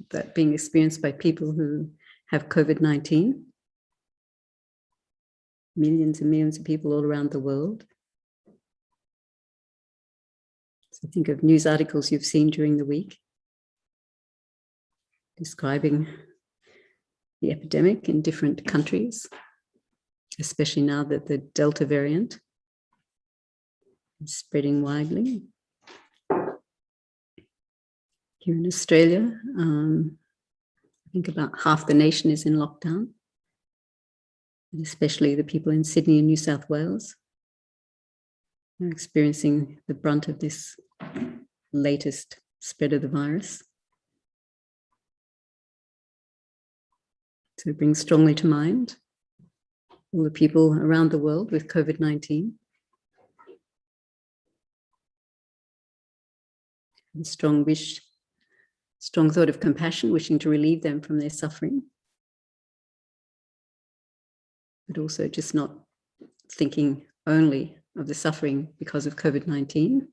that being experienced by people who have COVID-19. Millions and millions of people all around the world. So think of news articles you've seen during the week describing the epidemic in different countries, especially now that the Delta variant is spreading widely. Here in Australia, I think about half the nation is in lockdown, and especially the people in Sydney and New South Wales are experiencing the brunt of this latest spread of the virus. So bring strongly to mind all the people around the world with COVID-19. A strong wish, strong thought of compassion, wishing to relieve them from their suffering. But also just not thinking only of the suffering because of COVID-19,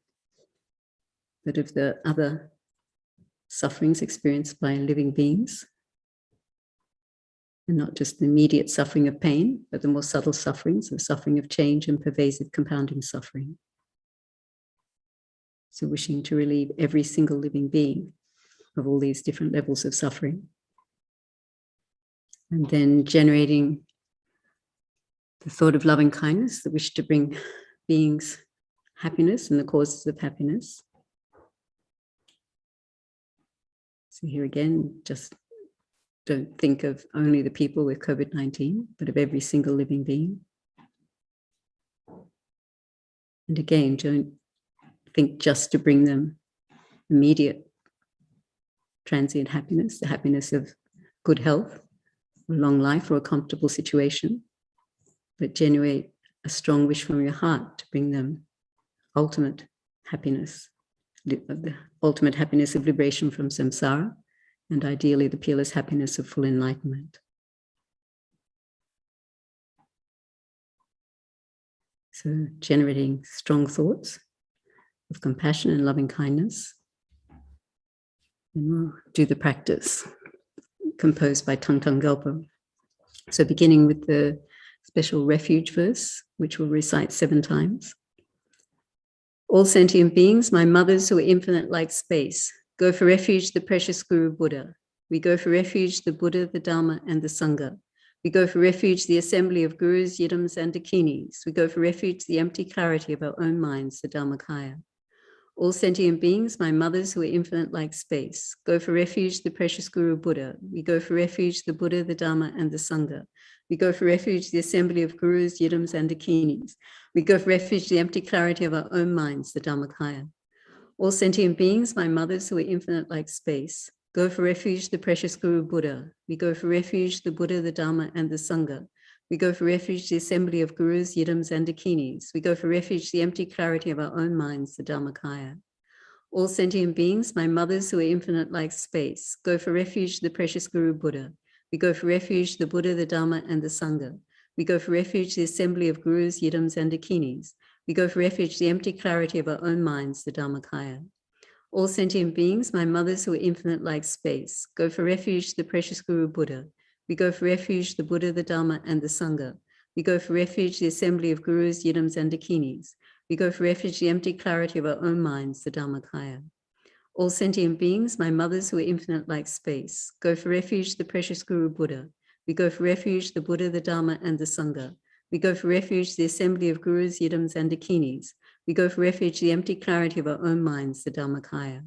but of the other sufferings experienced by living beings. And not just the immediate suffering of pain, but the more subtle sufferings, the suffering of change and pervasive compounding suffering. So wishing to relieve every single living being of all these different levels of suffering. And then generating the thought of loving kindness, the wish to bring beings happiness and the causes of happiness. So here again, just don't think of only the people with COVID-19, but of every single living being. And again, don't think just to bring them immediate transient happiness, the happiness of good health, or long life, or a comfortable situation, but generate a strong wish from your heart to bring them ultimate happiness, the ultimate happiness of liberation from samsara, and ideally the peerless happiness of full enlightenment. So generating strong thoughts of compassion and loving kindness. And we'll do the practice composed by Thangtong Gyalpo. So beginning with the special refuge verse, which we'll recite 7 times. All sentient beings, my mothers who are infinite like space, go for refuge the precious Guru Buddha. We go for refuge the Buddha, the Dharma, and the Sangha. We go for refuge the assembly of Gurus, Yidams, and Dakinis. We go for refuge the empty clarity of our own minds, the Dharmakaya. All sentient beings, my mothers who are infinite like space, go for refuge the precious Guru Buddha. We go for refuge the Buddha, the Dharma, and the Sangha. We go for refuge the assembly of Gurus, Yidams, and Dakinis. We go for refuge the empty clarity of our own minds, the Dharmakaya. All sentient beings, my mothers who are infinite like space, go for refuge the precious Guru Buddha. We go for refuge the Buddha, the Dharma, and the Sangha. We go for refuge the assembly of Gurus, Yidams, and Dakinis. We go for refuge the empty clarity of our own minds, the Dharmakaya. All sentient beings, my mothers who are infinite like space, go for refuge the precious Guru Buddha. We go for refuge the Buddha, the Dharma, and the Sangha. We go for refuge the assembly of Gurus, Yidams, and Dakinis. We go for refuge the empty clarity of our own minds, the Dharmakaya. All sentient beings, my mothers who are infinite like space, go for refuge the precious Guru Buddha. We go for refuge the Buddha, the Dharma, and the Sangha. We go for refuge the assembly of Gurus, Yidams, and Dakinis. We go for refuge the empty clarity of our own minds, the Dharmakaya. All sentient beings, my mothers who are infinite like space, go for refuge the precious Guru Buddha. We go for refuge the Buddha, the Dharma, and the Sangha. We go for refuge the assembly of Gurus, Yidams, and Dakinis. We go for refuge the empty clarity of our own minds, the Dharmakaya.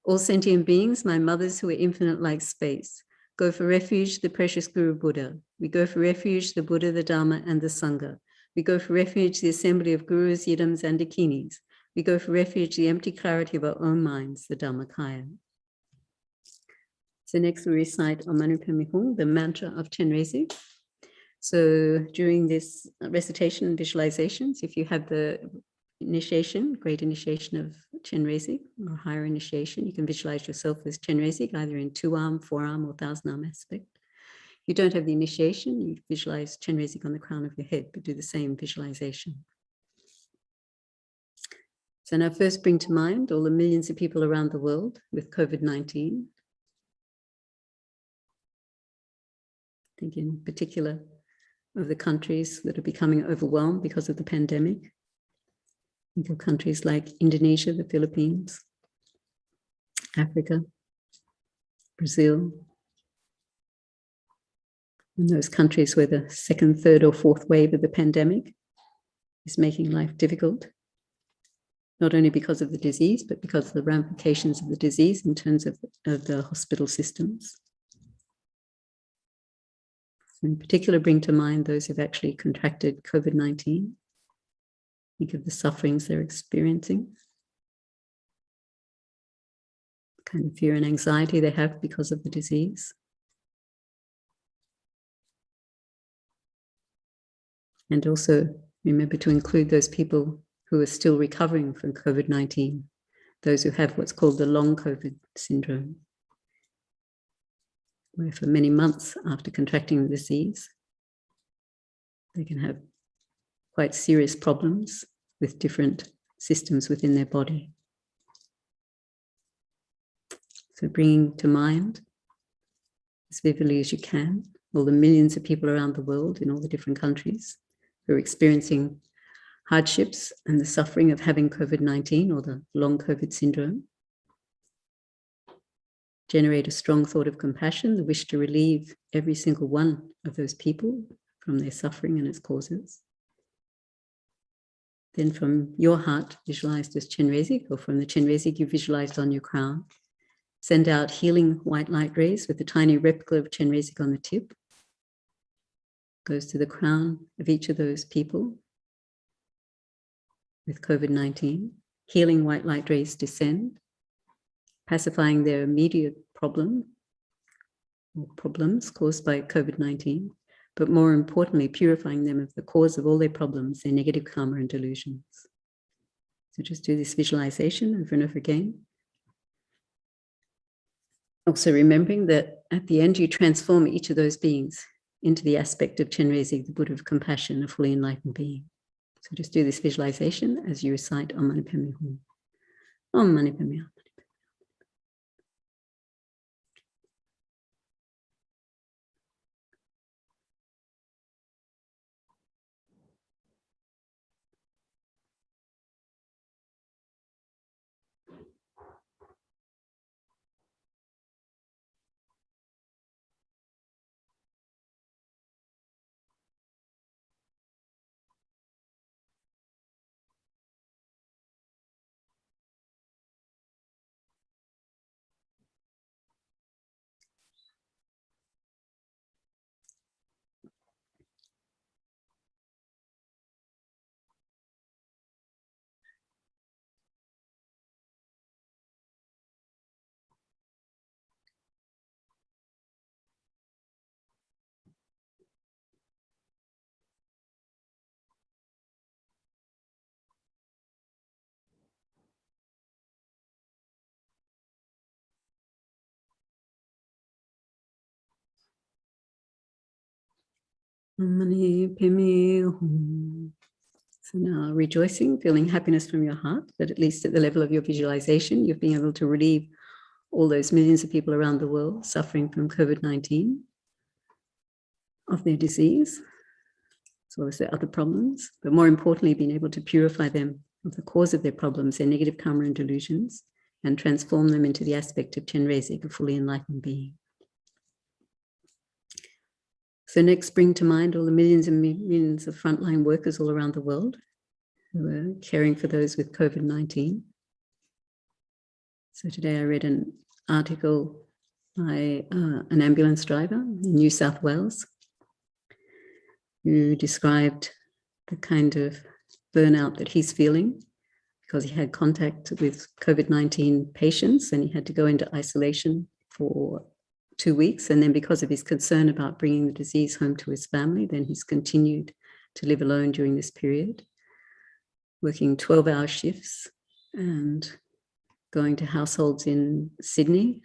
All sentient beings, my mothers who are infinite like space, go for refuge the precious Guru Buddha. We go for refuge the Buddha, the Dharma, and the Sangha. We go for refuge the assembly of Gurus, Yidams, and Dakinis. We go for refuge the empty clarity of our own minds, the Dharmakaya. So next we recite Om Mani Padme Hum, the mantra of Chenrezig. So during this recitation and visualizations, if you have the initiation, great initiation of Chenrezig or higher initiation, you can visualize yourself as Chenrezig, either in 2-arm, 4-arm, or 1,000-arm aspect. If you don't have the initiation, you visualize Chenrezig on the crown of your head, but do the same visualization. So now first bring to mind all the millions of people around the world with COVID-19. Think in particular of the countries that are becoming overwhelmed because of the pandemic. Think of countries like Indonesia, the Philippines, Africa, Brazil, and those countries where the second, third, or fourth wave of the pandemic is making life difficult, not only because of the disease, but because of the ramifications of the disease in terms of the hospital systems. In particular, bring to mind those who've actually contracted COVID-19. Think of the sufferings they're experiencing, the kind of fear and anxiety they have because of the disease. And also remember to include those people who are still recovering from COVID-19, those who have what's called the long COVID syndrome, where for many months after contracting the disease, they can have quite serious problems with different systems within their body. So bringing to mind, as vividly as you can, all the millions of people around the world in all the different countries who are experiencing hardships and the suffering of having COVID-19 or the long COVID syndrome. Generate a strong thought of compassion, the wish to relieve every single one of those people from their suffering and its causes. Then from your heart, visualized as Chenrezig, or from the Chenrezig you visualized on your crown, send out healing white light rays with a tiny replica of Chenrezig on the tip. Goes to the crown of each of those people with COVID-19. Healing white light rays descend, pacifying their immediate problem or problems caused by COVID-19, but more importantly, purifying them of the cause of all their problems, their negative karma and delusions. So just do this visualization over and over again. Also remembering that at the end, you transform each of those beings into the aspect of Chenrezig, the Buddha of compassion, a fully enlightened being. So just do this visualization as you recite Om Mani Padme Hum. Om Mani Padme Hum. Om Mani Padme Hum. So now rejoicing, feeling happiness from your heart, that at least at the level of your visualization, you've been able to relieve all those millions of people around the world suffering from COVID-19 of their disease, as well as their other problems, but more importantly, being able to purify them of the cause of their problems, their negative karma and delusions, and transform them into the aspect of Chenrezig, a fully enlightened being. So next, bring to mind all the millions and millions of frontline workers all around the world who are caring for those with COVID-19. So today I read an article by an ambulance driver in New South Wales who described the kind of burnout that he's feeling because he had contact with COVID-19 patients and he had to go into isolation for 2 weeks. And then because of his concern about bringing the disease home to his family, then he's continued to live alone during this period, working 12-hour shifts and going to households in Sydney,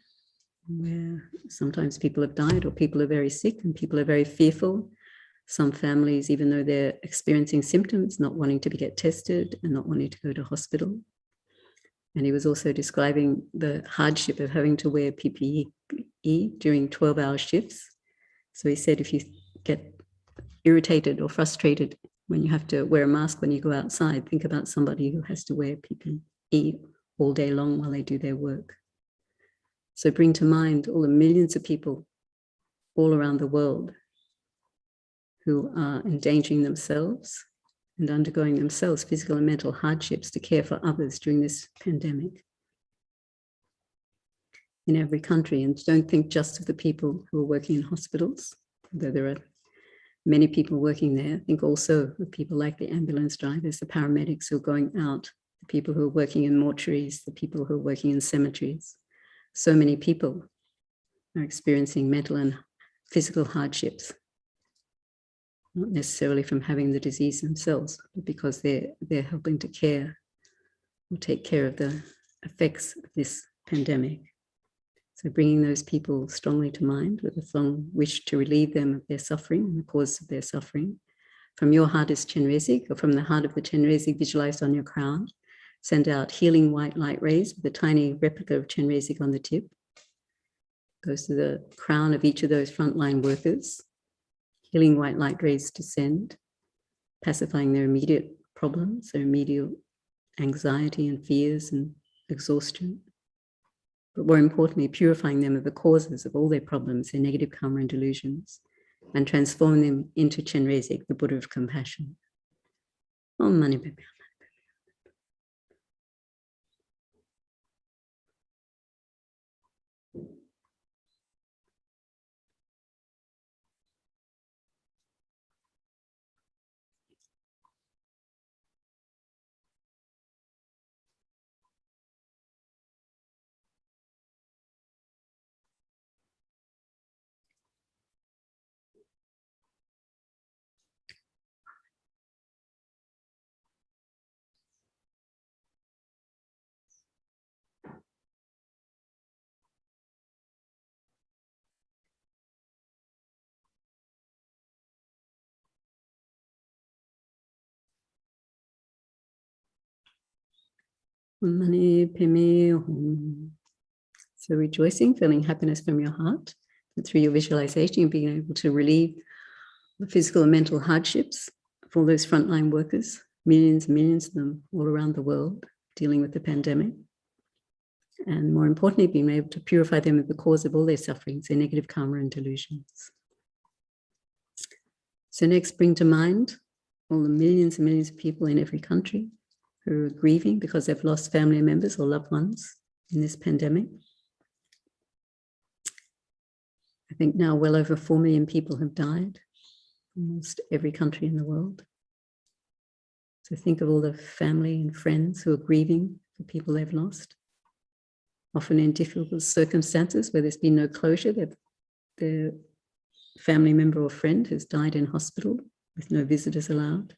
where sometimes people have died or people are very sick and people are very fearful. Some families, even though they're experiencing symptoms, not wanting to get tested and not wanting to go to hospital. And he was also describing the hardship of having to wear PPE during 12-hour shifts. So he said, if you get irritated or frustrated when you have to wear a mask when you go outside, think about somebody who has to wear PPE all day long while they do their work. So bring to mind all the millions of people all around the world who are endangering themselves and undergoing themselves physical and mental hardships to care for others during this pandemic in every country. And don't think just of the people who are working in hospitals, though there are many people working there. Think also of people like the ambulance drivers, the paramedics who are going out, the people who are working in mortuaries, the people who are working in cemeteries. So many people are experiencing mental and physical hardships, not necessarily from having the disease themselves, but because they're helping to care or take care of the effects of this pandemic. So bringing those people strongly to mind with a strong wish to relieve them of their suffering and the cause of their suffering. From your heart is Chenrezig, or from the heart of the Chenrezig visualized on your crown, send out healing white light rays with a tiny replica of Chenrezig on the tip. Goes to the crown of each of those frontline workers. Healing white light rays descend, pacifying their immediate problems, their immediate anxiety and fears and exhaustion. But more importantly, purifying them of the causes of all their problems, their negative karma and delusions, and transforming them into Chenrezig, the Buddha of compassion. Om Mani Padme Hum. Mani Padme Hum. So rejoicing, feeling happiness from your heart, and through your visualization, you're being able to relieve the physical and mental hardships of all those frontline workers, millions and millions of them all around the world, dealing with the pandemic. And more importantly, being able to purify them of the cause of all their sufferings, their negative karma and delusions. So next, bring to mind all the millions and millions of people in every country who are grieving because they've lost family members or loved ones in this pandemic. I think now well over 4 million people have died, almost every country in the world. So think of all the family and friends who are grieving for people they've lost, often in difficult circumstances where there's been no closure. Their family member or friend has died in hospital with no visitors allowed.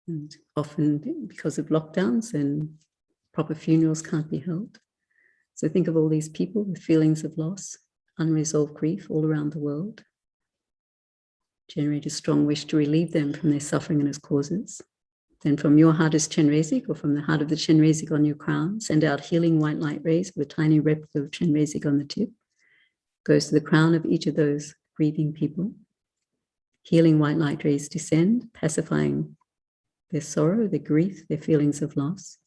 And often because of lockdowns and proper funerals can't be held. So think of all these people with feelings of loss, unresolved grief all around the world. Generate a strong wish to relieve them from their suffering and its causes. Then from your heart is Chenrezig, or from the heart of the Chenrezig on your crown, send out healing white light rays with a tiny replica of Chenrezig on the tip. Goes to the crown of each of those grieving people. Healing white light rays descend, pacifying their sorrow, their grief, their feelings of loss.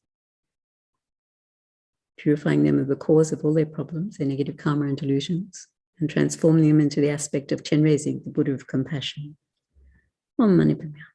Purifying them of the cause of all their problems, their negative karma and delusions, and transforming them into the aspect of Chenrezig, the Buddha of compassion. Om Mani Padme Hum.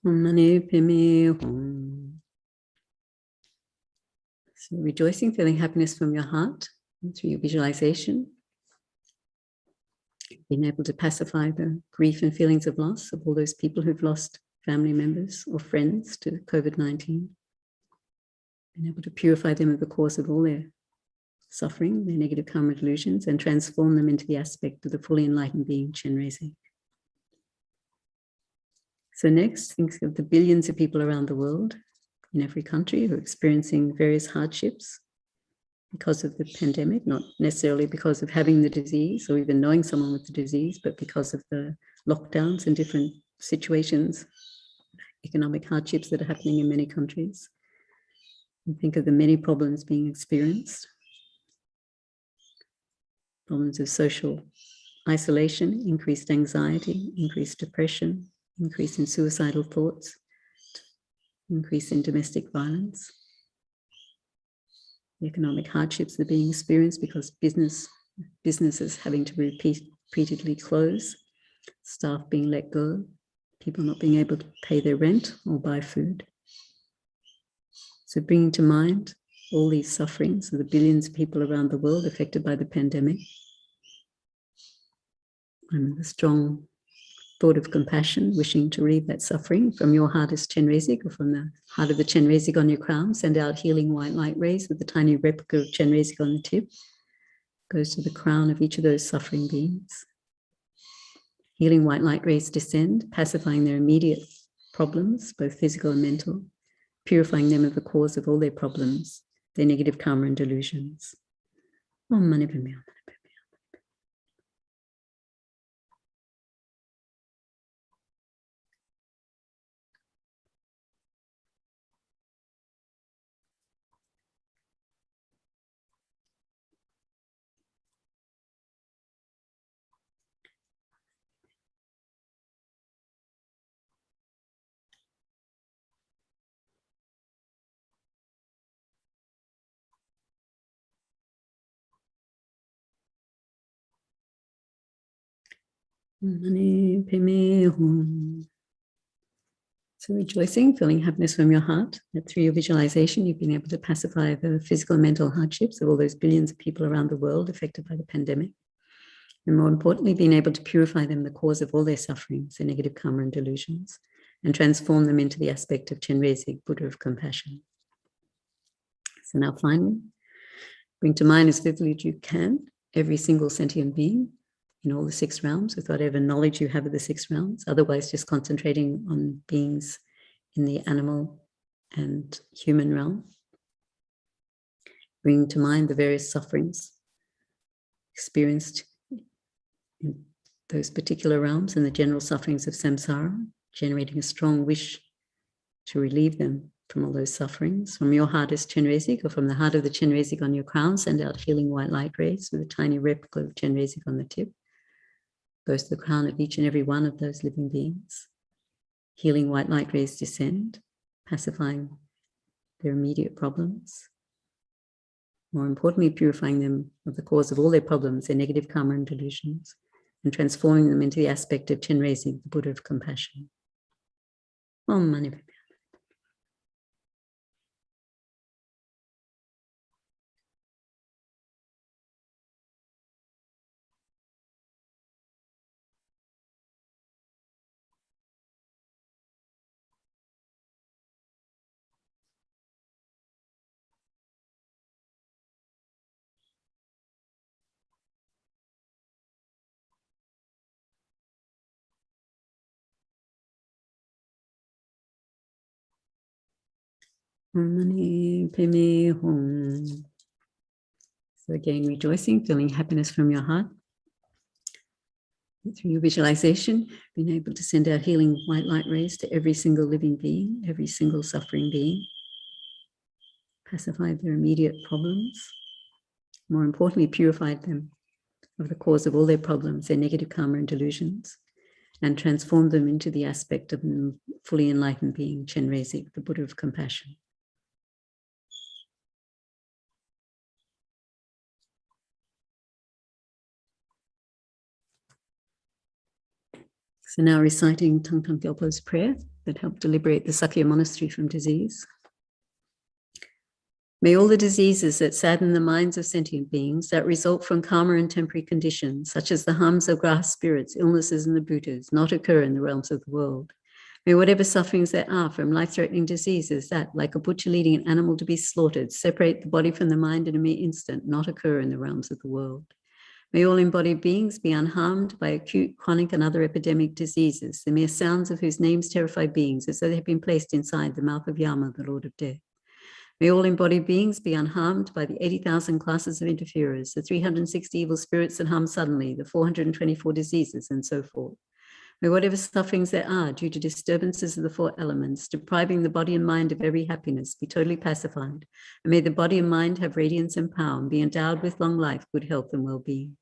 Om Mani Padme Hum. So rejoicing, feeling happiness from your heart through your visualization. Being able to pacify the grief and feelings of loss of all those people who've lost family members or friends to COVID-19. Being able to purify them of the cause of all their suffering, their negative karma delusions, and transform them into the aspect of the fully enlightened being, Chenrezig. So next, think of the billions of people around the world in every country who are experiencing various hardships because of the pandemic, not necessarily because of having the disease or even knowing someone with the disease, but because of the lockdowns and different situations, economic hardships that are happening in many countries. And think of the many problems being experienced. Problems of social isolation, increased anxiety, increased depression, increase in suicidal thoughts, increase in domestic violence. The economic hardships that are being experienced because businesses having to repeatedly close, staff being let go, people not being able to pay their rent or buy food. So bringing to mind all these sufferings of the billions of people around the world affected by the pandemic, and the strong thought of compassion, wishing to relieve that suffering from your heart as Chenrezig, or from the heart of the Chenrezig on your crown, send out healing white light rays with the tiny replica of Chenrezig on the tip, goes to the crown of each of those suffering beings. Healing white light rays descend, pacifying their immediate problems, both physical and mental, purifying them of the cause of all their problems, their negative karma and delusions. Om Mani Padme Hum. Mani Padme Hum. So rejoicing, feeling happiness from your heart, that through your visualization, you've been able to pacify the physical and mental hardships of all those billions of people around the world affected by the pandemic. And more importantly, being able to purify them, the cause of all their sufferings, their negative karma and delusions, and transform them into the aspect of Chenrezig, Buddha of compassion. So now finally, bring to mind as vividly as you can every single sentient being in all the 6 realms, with whatever knowledge you have of the 6 realms, otherwise just concentrating on beings in the animal and human realm. Bring to mind the various sufferings experienced in those particular realms and the general sufferings of samsara, generating a strong wish to relieve them from all those sufferings. From your heart as Chenrezig, or from the heart of the Chenrezig on your crown, send out healing white light rays with a tiny replica of Chenrezig on the tip. Goes to the crown of each and every one of those living beings. Healing white light rays descend, pacifying their immediate problems. More importantly, purifying them of the cause of all their problems, their negative karma and delusions, and transforming them into the aspect of Chenrezig, the Buddha of compassion. Om Mani Padme. Om Mani Padme Hum. So again, rejoicing, feeling happiness from your heart. Through your visualization, being able to send out healing white light rays to every single living being, every single suffering being. Pacify their immediate problems. More importantly, purified them of the cause of all their problems, their negative karma and delusions, and transform them into the aspect of a fully enlightened being, Chenrezig, the Buddha of compassion. So now reciting Thangtong Gyalpo's prayer, that helped to liberate the Sakya monastery from disease. May all the diseases that sadden the minds of sentient beings that result from karma and temporary conditions, such as the harms of grass spirits, illnesses, and the bhutas, not occur in the realms of the world. May whatever sufferings there are from life-threatening diseases that, like a butcher leading an animal to be slaughtered, separate the body from the mind in a mere instant, not occur in the realms of the world. May all embodied beings be unharmed by acute, chronic, and other epidemic diseases, the mere sounds of whose names terrify beings as though they had been placed inside the mouth of Yama, the Lord of Death. May all embodied beings be unharmed by the 80,000 classes of interferers, the 360 evil spirits that harm suddenly, the 424 diseases, and so forth. May whatever sufferings there are due to disturbances of the four elements, depriving the body and mind of every happiness, be totally pacified. And may the body and mind have radiance and power and be endowed with long life, good health, and well-being.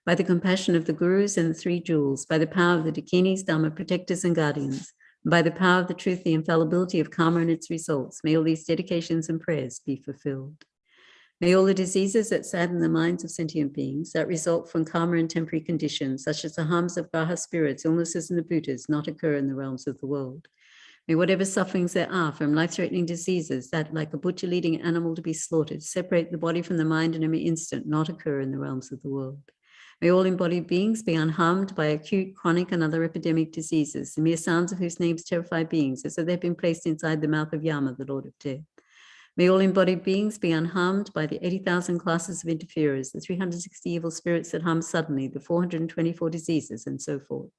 By the compassion of the gurus and the three jewels, by the power of the dakinis, dharma protectors, and guardians, and by the power of the truth, the infallibility of karma and its results, may all these dedications and prayers be fulfilled. May all the diseases that sadden the minds of sentient beings that result from karma and temporary conditions, such as the harms of graha spirits, illnesses, and the bhutas, not occur in the realms of the world. May whatever sufferings there are from life-threatening diseases that, like a butcher leading an animal to be slaughtered, separate the body from the mind in an instant, not occur in the realms of the world. May all embodied beings be unharmed by acute, chronic, and other epidemic diseases, the mere sounds of whose names terrify beings as though they've been placed inside the mouth of Yama, the Lord of Death. May all embodied beings be unharmed by the 80,000 classes of interferers, the 360 evil spirits that harm suddenly, the 424 diseases, and so forth.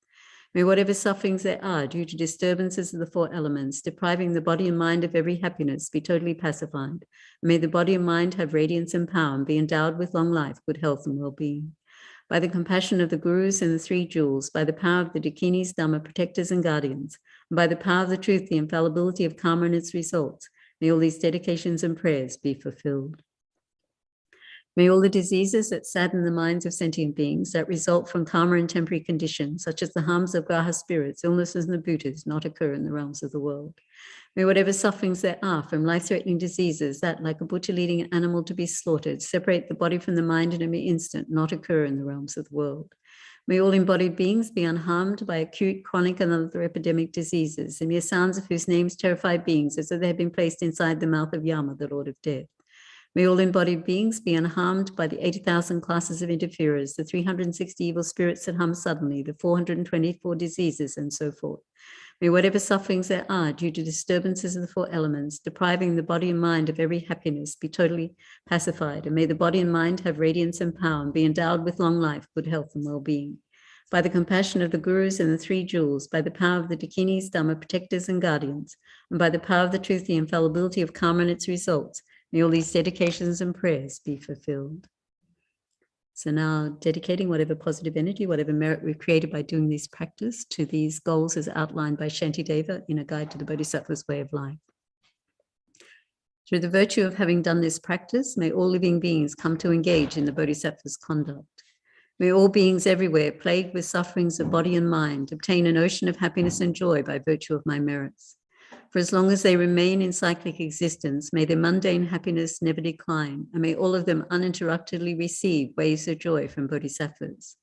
May whatever sufferings there are due to disturbances of the four elements, depriving the body and mind of every happiness, be totally pacified. And may the body and mind have radiance and power and be endowed with long life, good health, and well-being. By the compassion of the gurus and the three jewels, by the power of the dakinis, dharma protectors, and guardians, and by the power of the truth, the infallibility of karma and its results, may all these dedications and prayers be fulfilled. May all the diseases that sadden the minds of sentient beings that result from karma and temporary conditions, such as the harms of graha spirits, illnesses, and the bhutas, not occur in the realms of the world. May whatever sufferings there are from life-threatening diseases that, like a butcher leading an animal to be slaughtered, separate the body from the mind in an instant, not occur in the realms of the world. May all embodied beings be unharmed by acute, chronic, and other epidemic diseases, the mere sounds of whose names terrify beings as though they had been placed inside the mouth of Yama, the Lord of Death. May all embodied beings be unharmed by the 80,000 classes of interferers, the 360 evil spirits that harm suddenly, the 424 diseases, and so forth. May whatever sufferings there are due to disturbances of the four elements, depriving the body and mind of every happiness, be totally pacified. And may the body and mind have radiance and power and be endowed with long life, good health, and well-being. By the compassion of the gurus and the three jewels, by the power of the dakinis, dharma protectors, and guardians, and by the power of the truth, the infallibility of karma and its results, may all these dedications and prayers be fulfilled. So now dedicating whatever positive energy, whatever merit we've created by doing this practice to these goals as outlined by Shantideva in A Guide to the Bodhisattva's Way of Life. Through the virtue of having done this practice, may all living beings come to engage in the Bodhisattva's conduct. May all beings everywhere, plagued with sufferings of body and mind, obtain an ocean of happiness and joy by virtue of my merits. For as long as they remain in cyclic existence, may their mundane happiness never decline, and may all of them uninterruptedly receive waves of joy from bodhisattvas.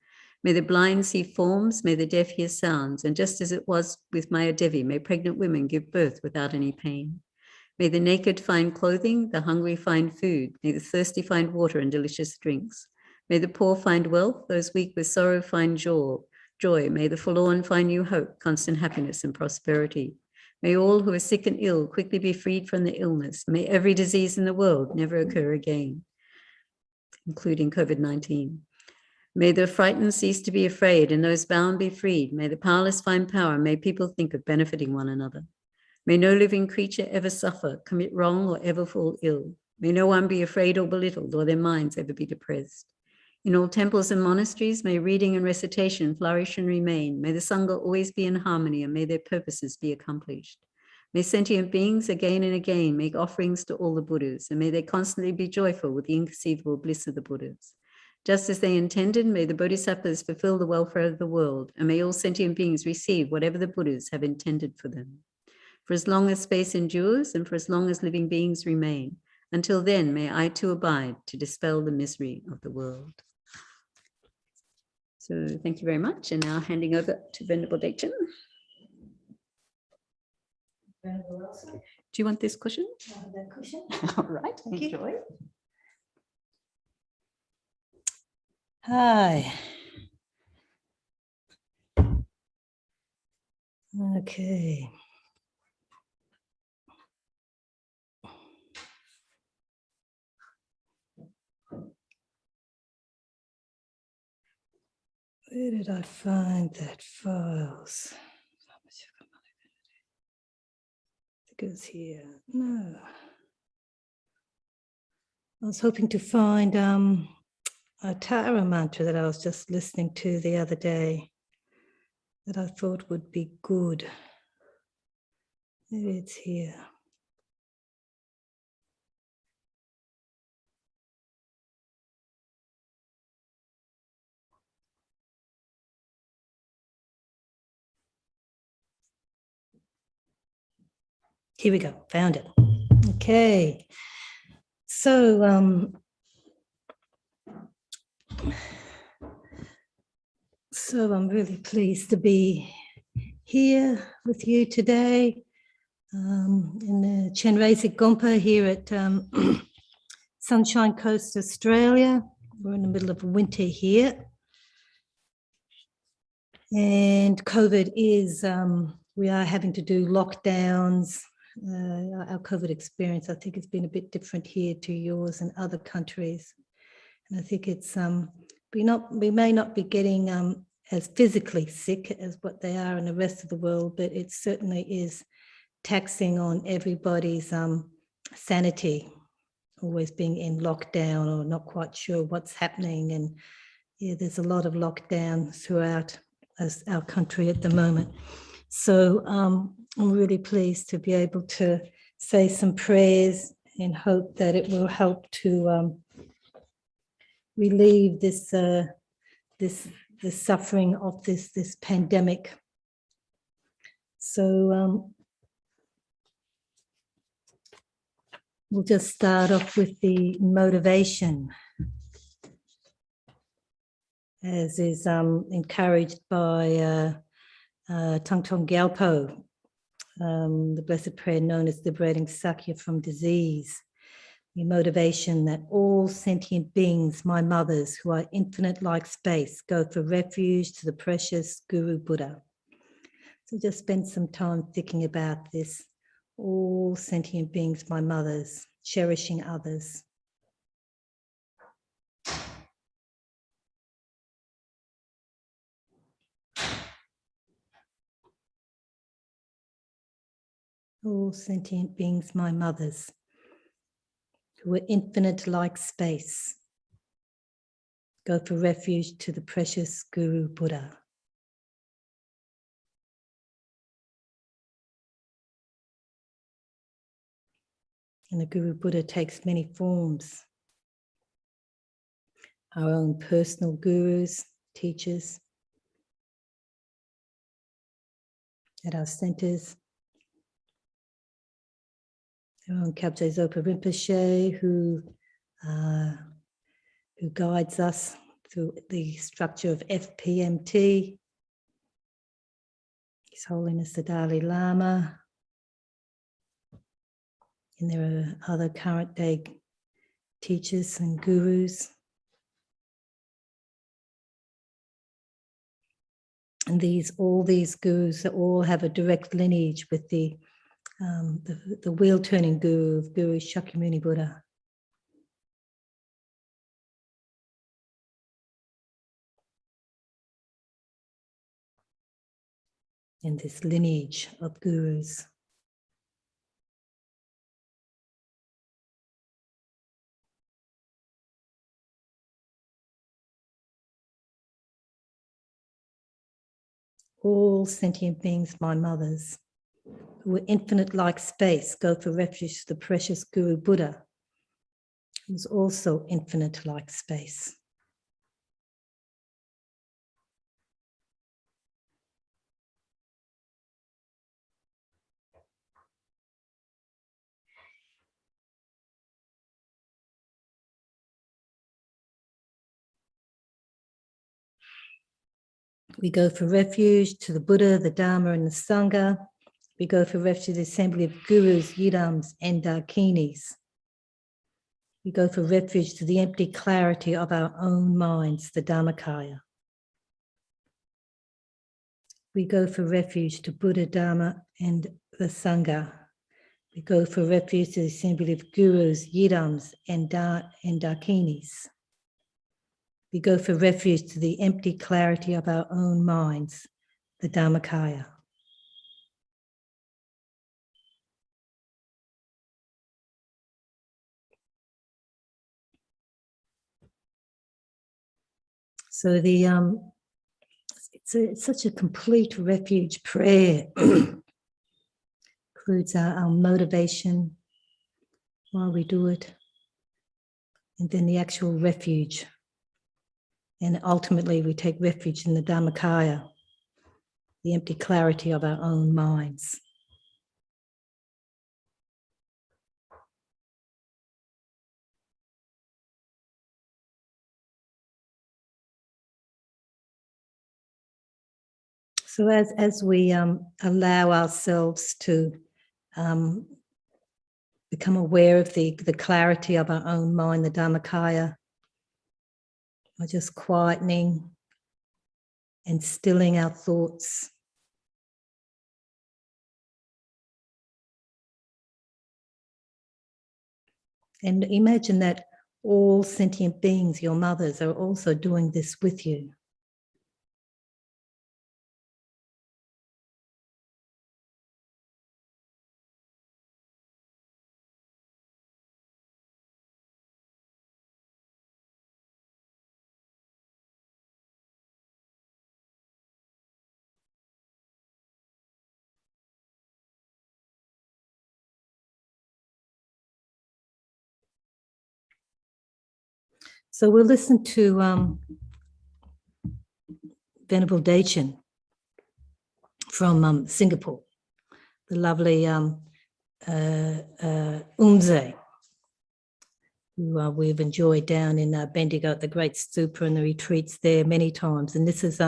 May the blind see forms, may the deaf hear sounds, and just as it was with Maya Devi, may pregnant women give birth without any pain. May the naked find clothing, the hungry find food, may the thirsty find water and delicious drinks. May the poor find wealth, those weak with sorrow find joy. May the forlorn find new hope, constant happiness, and prosperity. May all who are sick and ill quickly be freed from the illness. May every disease in the world never occur again, including COVID-19. May the frightened cease to be afraid and those bound be freed. May the powerless find power. May people think of benefiting one another. May no living creature ever suffer, commit wrong, or ever fall ill. May no one be afraid or belittled, or their minds ever be depressed. In all temples and monasteries, may reading and recitation flourish and remain. May the Sangha always be in harmony, and may their purposes be accomplished. May sentient beings again and again make offerings to all the Buddhas, and may they constantly be joyful with the inconceivable bliss of the Buddhas. Just as they intended, may the Bodhisattvas fulfill the welfare of the world, and may all sentient beings receive whatever the Buddhas have intended for them. For as long as space endures, and for as long as living beings remain, until then may I too abide to dispel the misery of the world. So thank you very much. And now handing over to Venerable Dekchen. Do you want this cushion? That cushion. All right, enjoy. Hi. Okay. Where did I find that files? I think it was here. No. I was hoping to find a Tara mantra that I was just listening to the other day that I thought would be good. Maybe it's here. Here we go, found it. Okay. So I'm really pleased to be here with you today in the Chenrezig Gompa here at Sunshine Coast, Australia. We're in the middle of winter here. And COVID is, we are having to do lockdowns. Our COVID experience, I think, has been a bit different here to yours and other countries. And I think it's, we may not be getting as physically sick as what they are in the rest of the world, but it certainly is taxing on everybody's sanity, always being in lockdown or not quite sure what's happening. And yeah, there's a lot of lockdown throughout our country at the moment. So I'm really pleased to be able to say some prayers and hope that it will help to relieve this the suffering of this pandemic. So we'll just start off with the motivation, as is encouraged by Thangtong Gyalpo, the blessed prayer known as liberating Sakya from disease. The motivation that all sentient beings, my mothers, who are infinite like space, go for refuge to the precious Guru Buddha. So just spend some time thinking about this. All sentient beings, my mothers, cherishing others. All sentient beings, my mothers, who are infinite like space, go for refuge to the precious Guru Buddha. And the Guru Buddha takes many forms. Our own personal gurus, teachers, at our centers. Our own Kyabje Zopa Rinpoche, who guides us through the structure of FPMT. His Holiness the Dalai Lama. And there are other current day teachers and gurus. And all these gurus all have a direct lineage with the wheel-turning guru of Guru Shakyamuni Buddha. In this lineage of gurus. All sentient beings, my mothers, who are infinite like space, go for refuge to the precious Guru Buddha, who is also infinite like space. We go for refuge to the Buddha, the Dharma, and the Sangha, We go for refuge to the assembly of gurus, yidams, and dakinis. We go for refuge to the empty clarity of our own minds, the Dharmakaya. We go for refuge to Buddha, Dharma, and the Sangha. We go for refuge to the assembly of gurus, yidams, and dakinis. We go for refuge to the empty clarity of our own minds, the Dharmakaya. So it's such a complete refuge prayer. Includes our motivation while we do it, and then the actual refuge. And ultimately we take refuge in the Dharmakaya, the empty clarity of our own minds. So as we allow ourselves to become aware of the clarity of our own mind, the Dharmakaya, by just quietening and stilling our thoughts. And imagine that all sentient beings, your mothers, are also doing this with you. So we'll listen to Venerable Dechen from Singapore, the lovely Umze, who we've enjoyed down in Bendigo at the Great Stupa and the retreats there many times. And this is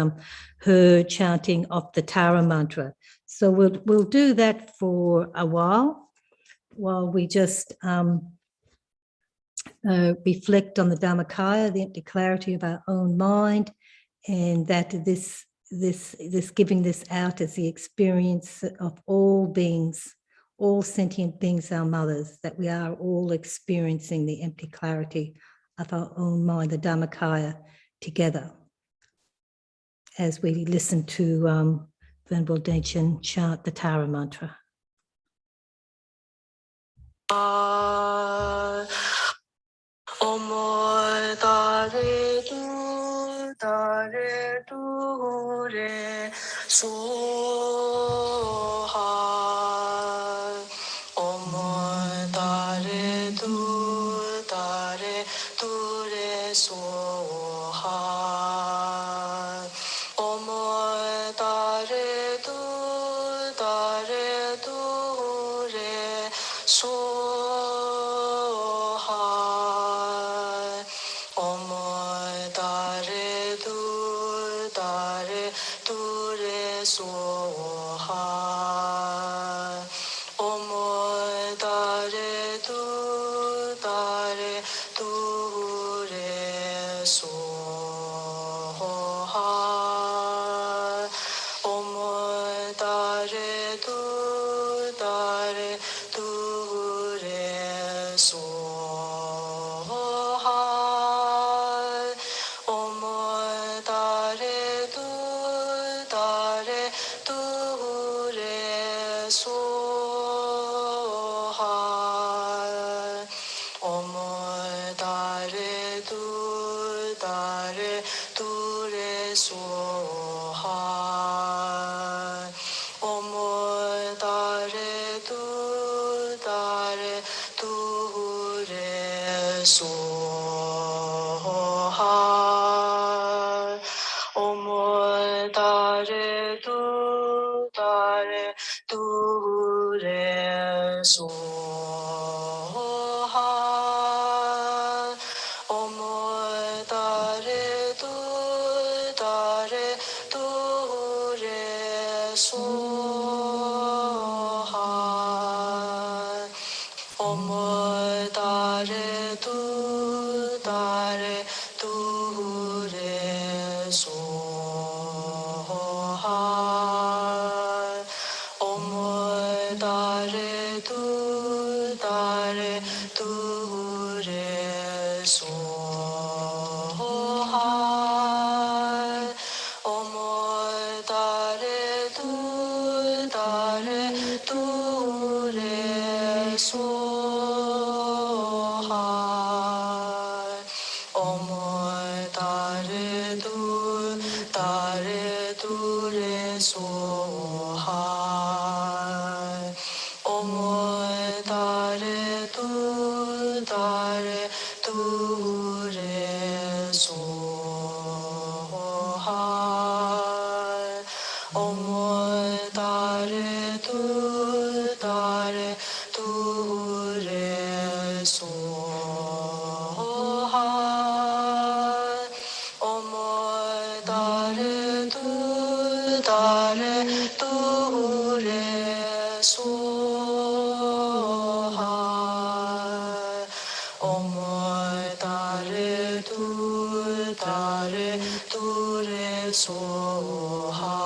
her chanting of the Tara mantra. So we'll do that for a while we just reflect on the Dharmakaya, the empty clarity of our own mind, and that this giving this out as the experience of all beings, all sentient beings, our mothers, that we are all experiencing the empty clarity of our own mind, the Dharmakaya, together, as we listen to Venerable Dechen chant the Tara mantra. Omoy dare du re so ha. Omoy dare du re so ha. Omoy dare du re so. So tare tu re so ha. Omo tare tu re so ha. Omo tare tu re so ha. Omo tare tu re so ha. Omo tare tu re so ha. Omo tare tu re so ha. Omo tare tu re so ha.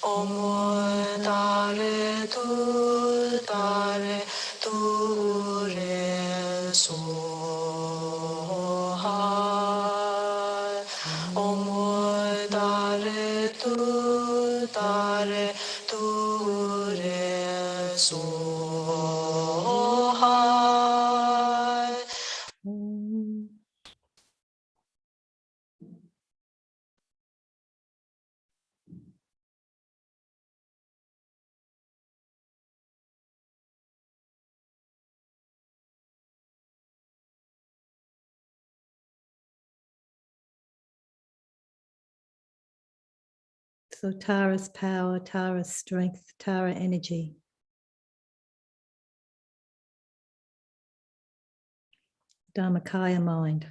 Omo tare tu re so ha. Omo tare tu re so ha. So Tara's power, Tara's strength, Tara energy. Dharmakaya mind.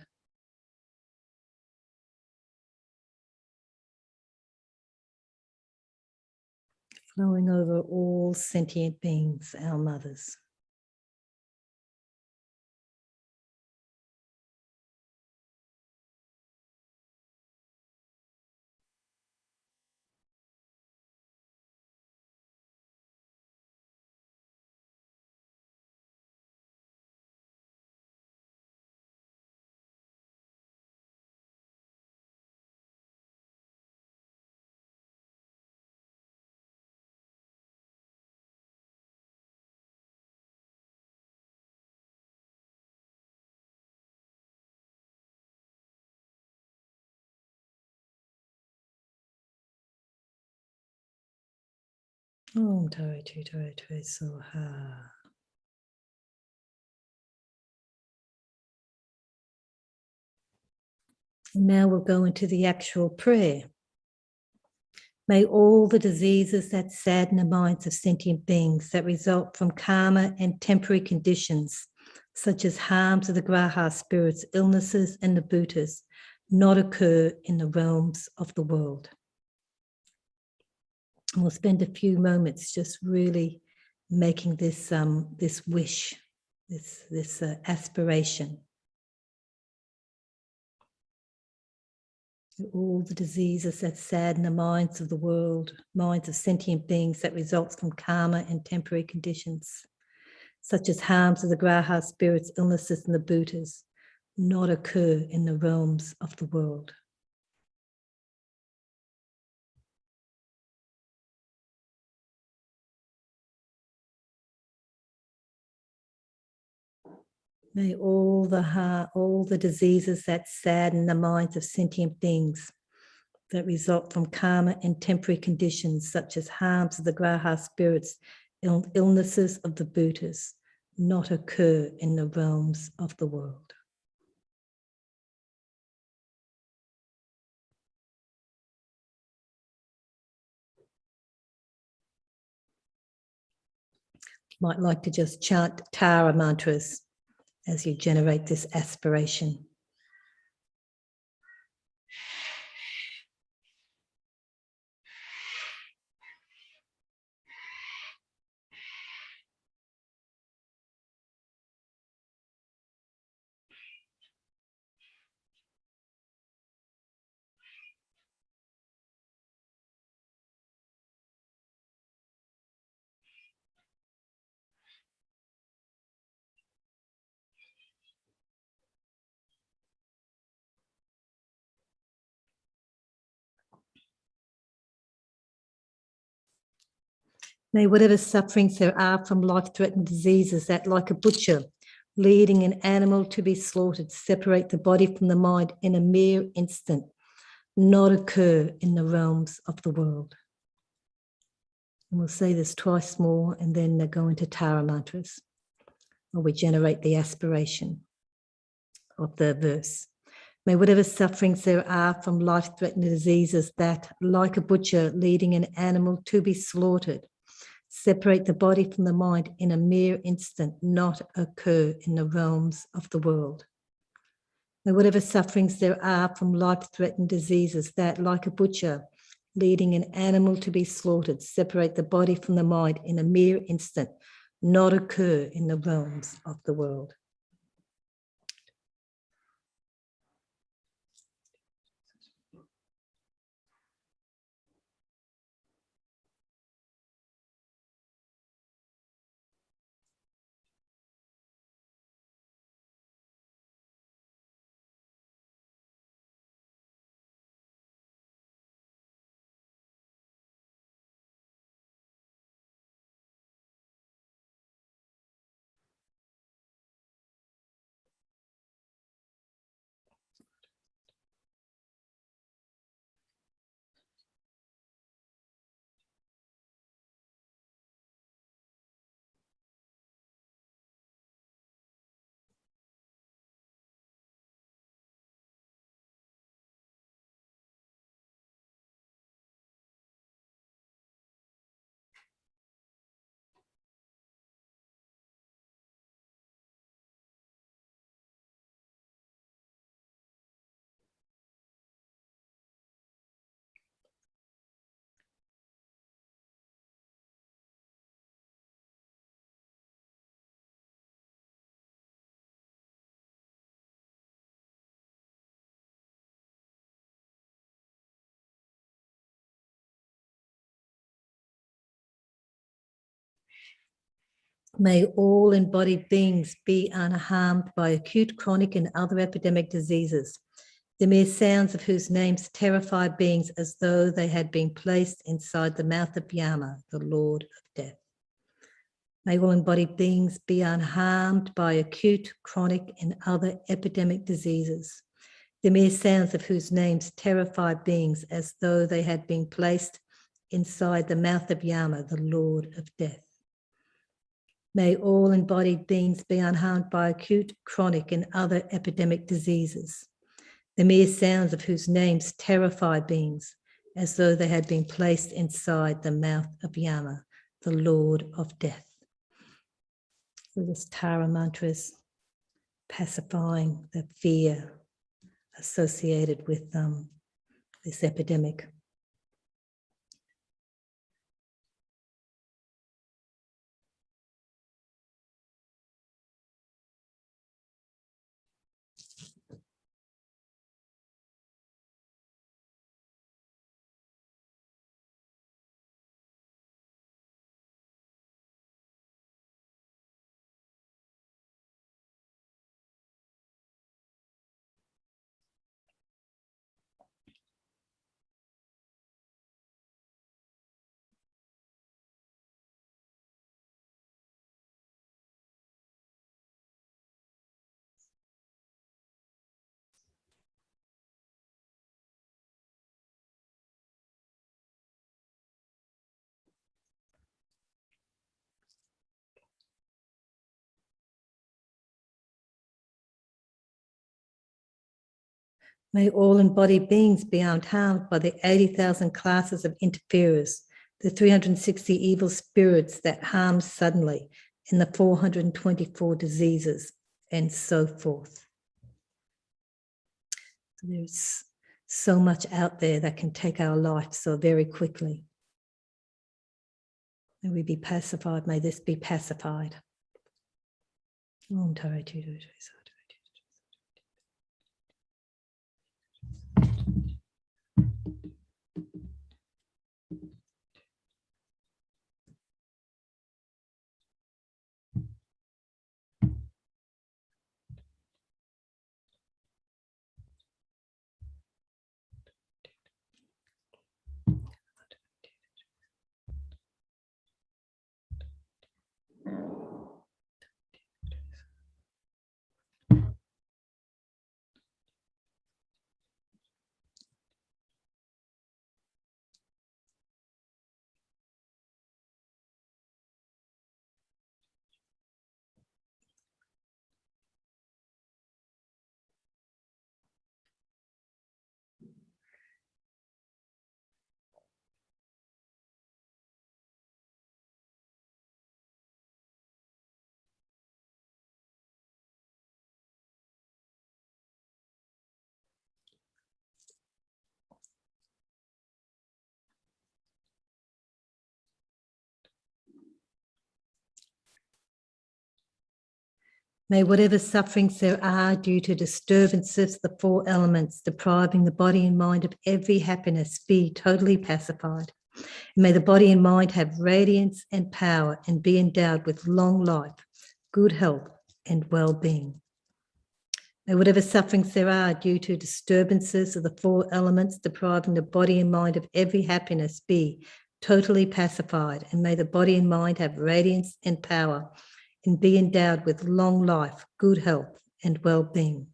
Flowing over all sentient beings, our mothers. Om Tare Tu Tare Tu Soha. Now we'll go into the actual prayer. May all the diseases that sadden the minds of sentient beings that result from karma and temporary conditions, such as harms of the graha spirits, illnesses, and the bhutas, not occur in the realms of the world. And we'll spend a few moments just really making this this wish, this aspiration. All the diseases that sadden the minds of the world, minds of sentient beings that results from karma and temporary conditions, such as harms of the graha spirits, illnesses, and the bhutas, not occur in the realms of the world. May all the diseases that sadden the minds of sentient beings that result from karma and temporary conditions, such as harms of the graha spirits, illnesses of the bhutas, not occur in the realms of the world. You might like to just chant Tara mantras as you generate this aspiration. May whatever sufferings there are from life-threatening diseases that, like a butcher, leading an animal to be slaughtered, separate the body from the mind in a mere instant, not occur in the realms of the world. And we'll say this twice more and then go into Tara mantras, or we generate the aspiration of the verse. May whatever sufferings there are from life-threatening diseases that, like a butcher leading an animal to be slaughtered, separate the body from the mind in a mere instant, not occur in the realms of the world. May whatever sufferings there are from life-threatening diseases that, like a butcher leading an animal to be slaughtered, separate the body from the mind in a mere instant, not occur in the realms of the world. May all embodied beings be unharmed by acute, chronic, and other epidemic diseases, the mere sounds of whose names terrify beings as though they had been placed inside the mouth of Yama, the Lord of Death. May all embodied beings be unharmed by acute, chronic, and other epidemic diseases, the mere sounds of whose names terrify beings as though they had been placed inside the mouth of Yama, the Lord of Death. May all embodied beings be unharmed by acute, chronic, and other epidemic diseases, the mere sounds of whose names terrify beings as though they had been placed inside the mouth of Yama, the Lord of Death. So this Tara mantras pacifying the fear associated with this epidemic. May all embodied beings be unharmed by the 80,000 classes of interferers, the 360 evil spirits that harm suddenly, and the 424 diseases, and so forth. There's so much out there that can take our life so very quickly. May we be pacified. May this be pacified. Om Tara Judo. May whatever sufferings there are due to disturbances of the four elements depriving the body and mind of every happiness be totally pacified. May the body and mind have radiance and power and be endowed with long life, good health and well-being. May whatever sufferings there are due to disturbances of the four elements depriving the body and mind of every happiness be totally pacified, and may the body and mind have radiance and power and be endowed with long life, good health and well-being.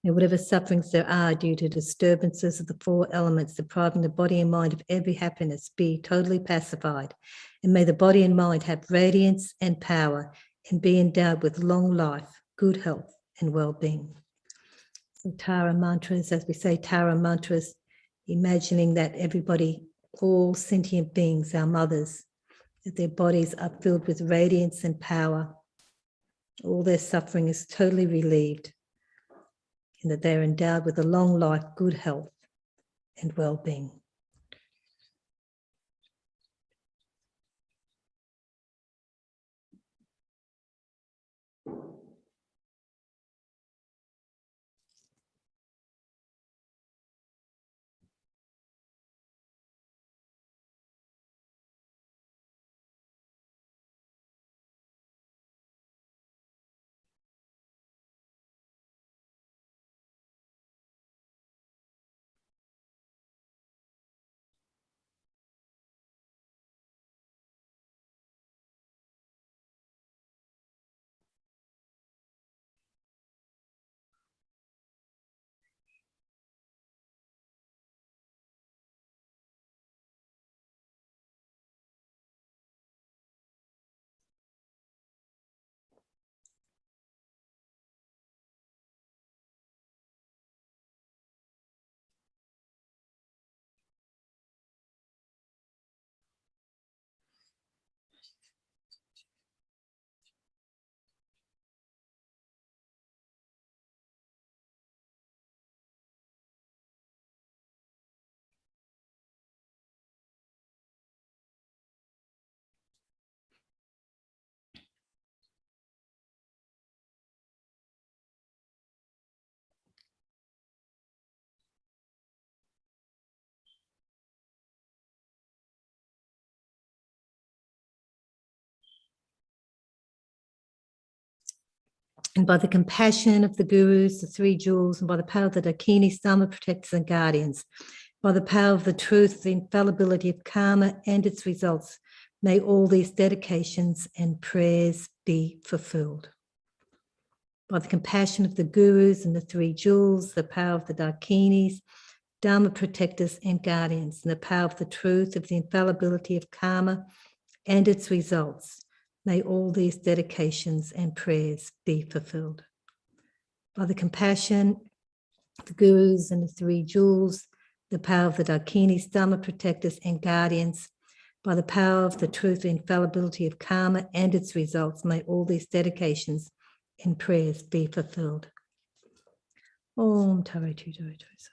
May whatever sufferings there are due to disturbances of the four elements depriving the body and mind of every happiness be totally pacified, and may the body and mind have radiance and power and be endowed with long life, good health and well-being. So Tara mantras, as we say Tara mantras, imagining that everybody, all sentient beings, our mothers, that their bodies are filled with radiance and power. All their suffering is totally relieved, and that they're endowed with a long life, good health and well-being. And by the compassion of the gurus, the three jewels, and by the power of the dakinis, dharma protectors and guardians, by the power of the truth, the infallibility of karma and its results, may all these dedications and prayers be fulfilled. By the compassion of the gurus and the three jewels, the power of the dakinis, dharma protectors and guardians, and the power of the truth, of the infallibility of karma and its results, may all these dedications and prayers be fulfilled. By the compassion of the gurus and the three jewels, the power of the dakinis, dharma protectors and guardians, by the power of the truth and infallibility of karma and its results, may all these dedications and prayers be fulfilled. Om Tare Tu Tare Tu Sa.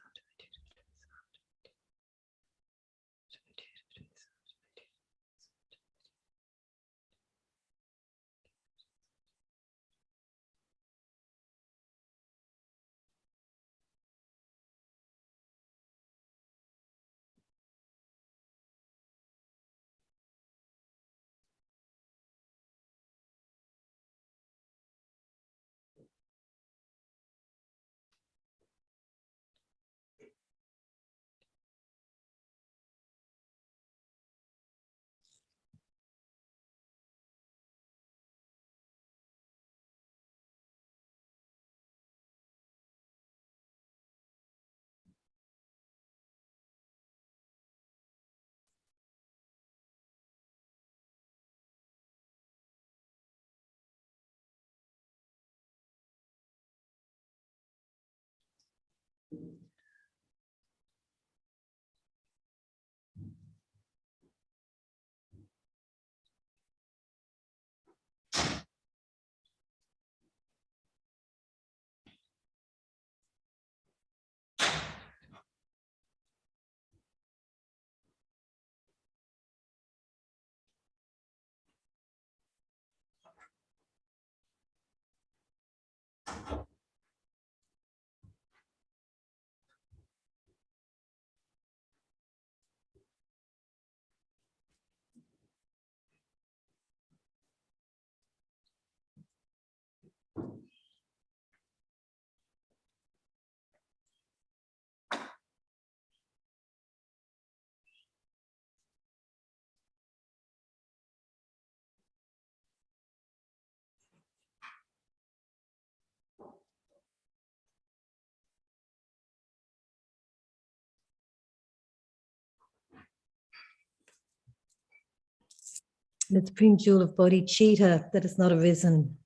The supreme jewel of bodhicitta that has not arisen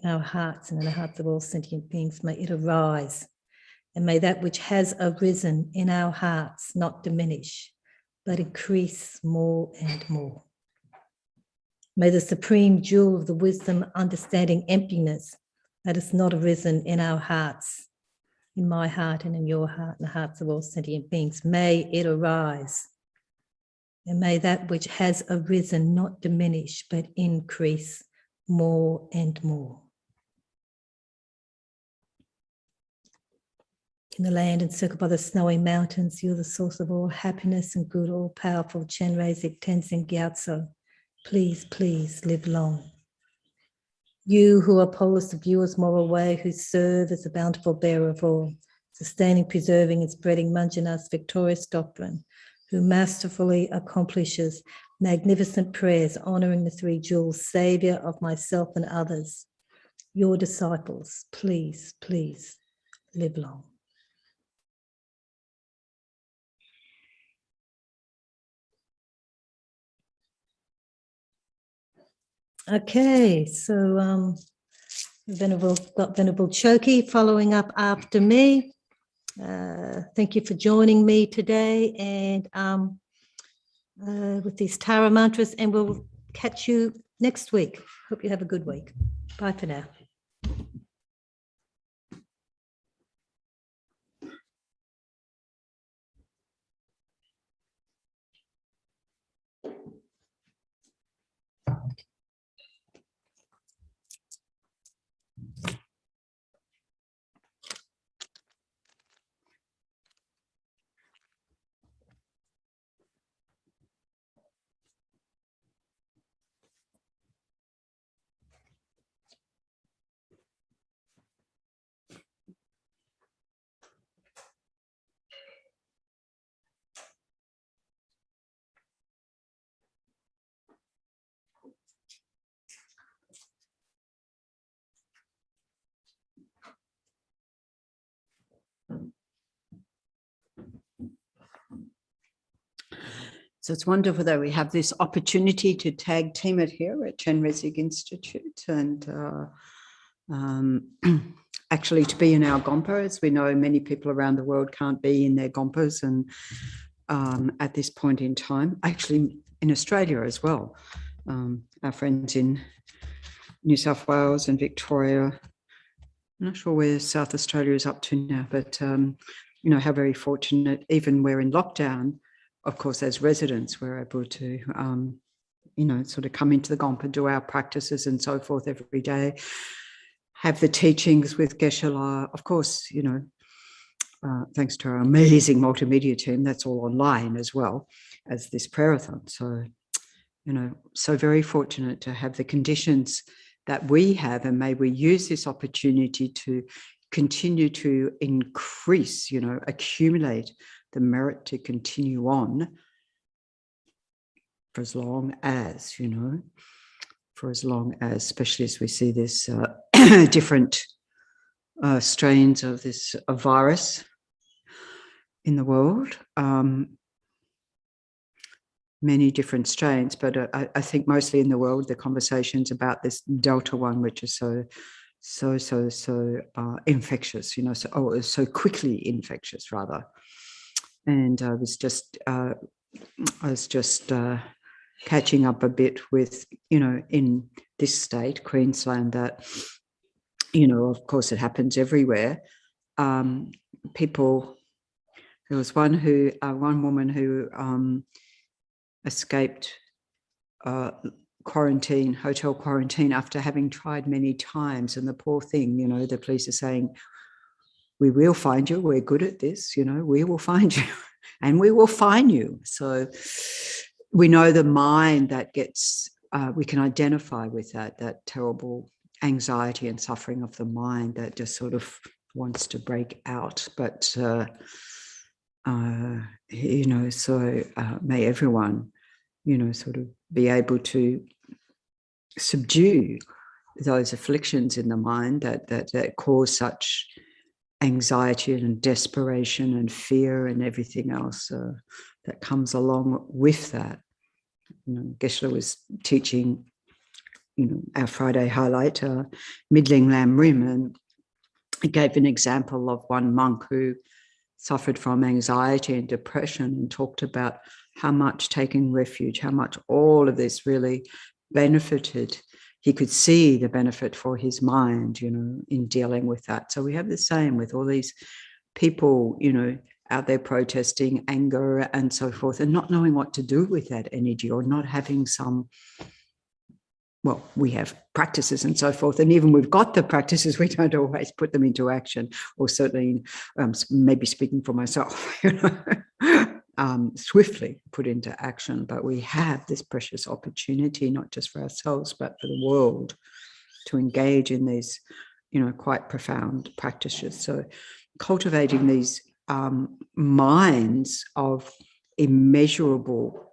in our hearts and in the hearts of all sentient beings, may it arise. And may that which has arisen in our hearts not diminish, but increase more and more. May the supreme jewel of the wisdom, understanding emptiness that has not arisen in our hearts, in my heart and in your heart, and the hearts of all sentient beings, may it arise. And may that which has arisen not diminish, but increase more and more. In the land encircled by the snowy mountains, you're the source of all happiness and good, all powerful Chenrezig Tenzin Gyatso. Please, please live long. You who are polis of viewers moral way, who serve as the bountiful bearer of all, sustaining, preserving and spreading Manjana's victorious doctrine, who masterfully accomplishes magnificent prayers, honoring the three jewels, savior of myself and others. Your disciples, please, please live long. Okay, so Venerable Choki following up after me. Thank you for joining me today and with these Tara mantras, and we'll catch you next week. Hope you have a good week. Bye for now. So it's wonderful that we have this opportunity to tag team it here at Chenrezig Institute and actually to be in our Gompa. As we know, many people around the world can't be in their Gompas and at this point in time, actually in Australia as well. Our friends in New South Wales and Victoria, I'm not sure where South Australia is up to now, but you know, how very fortunate, even we're in lockdown, of course, as residents, we're able to, you know, sort of come into the Gompa, do our practices and so forth every day, have the teachings with Geshe-la. Of course, you know, thanks to our amazing multimedia team, that's all online as well as this prayer-a-thon. So, you know, so very fortunate to have the conditions that we have, and may we use this opportunity to continue to increase, you know, accumulate the merit to continue on for as long as, you know, for as long as, especially as we see this different strains of this virus in the world, many different strains, but I think mostly in the world, the conversations about this Delta one, which is so infectious, you know, so quickly infectious rather. And I was just catching up a bit with, you know, in this state, Queensland, that, you know, of course it happens everywhere. People, there was one woman who escaped quarantine, hotel quarantine, after having tried many times. And the poor thing, you know, the police are saying, we will find you. We're good at this, you know, we will find you and we will find you. So we know the mind that gets, we can identify with that terrible anxiety and suffering of the mind that just sort of wants to break out. But, you know, so may everyone, you know, sort of be able to subdue those afflictions in the mind that cause such anxiety and desperation and fear and everything else that comes along with that. Geshe was teaching, our Friday highlight, Middling Lam Rim, and he gave an example of one monk who suffered from anxiety and depression and talked about how much taking refuge, how much all of this really benefited. He could see the benefit for his mind, in dealing with that. So we have the same with all these people, out there protesting, anger and so forth, and not knowing what to do with that energy, or not having some, well, we have practices and so forth, and even we've got the practices, we don't always put them into action, or certainly, maybe speaking for myself, swiftly put into action. But we have this precious opportunity, not just for ourselves, but for the world, to engage in these, quite profound practices. So cultivating these minds of immeasurable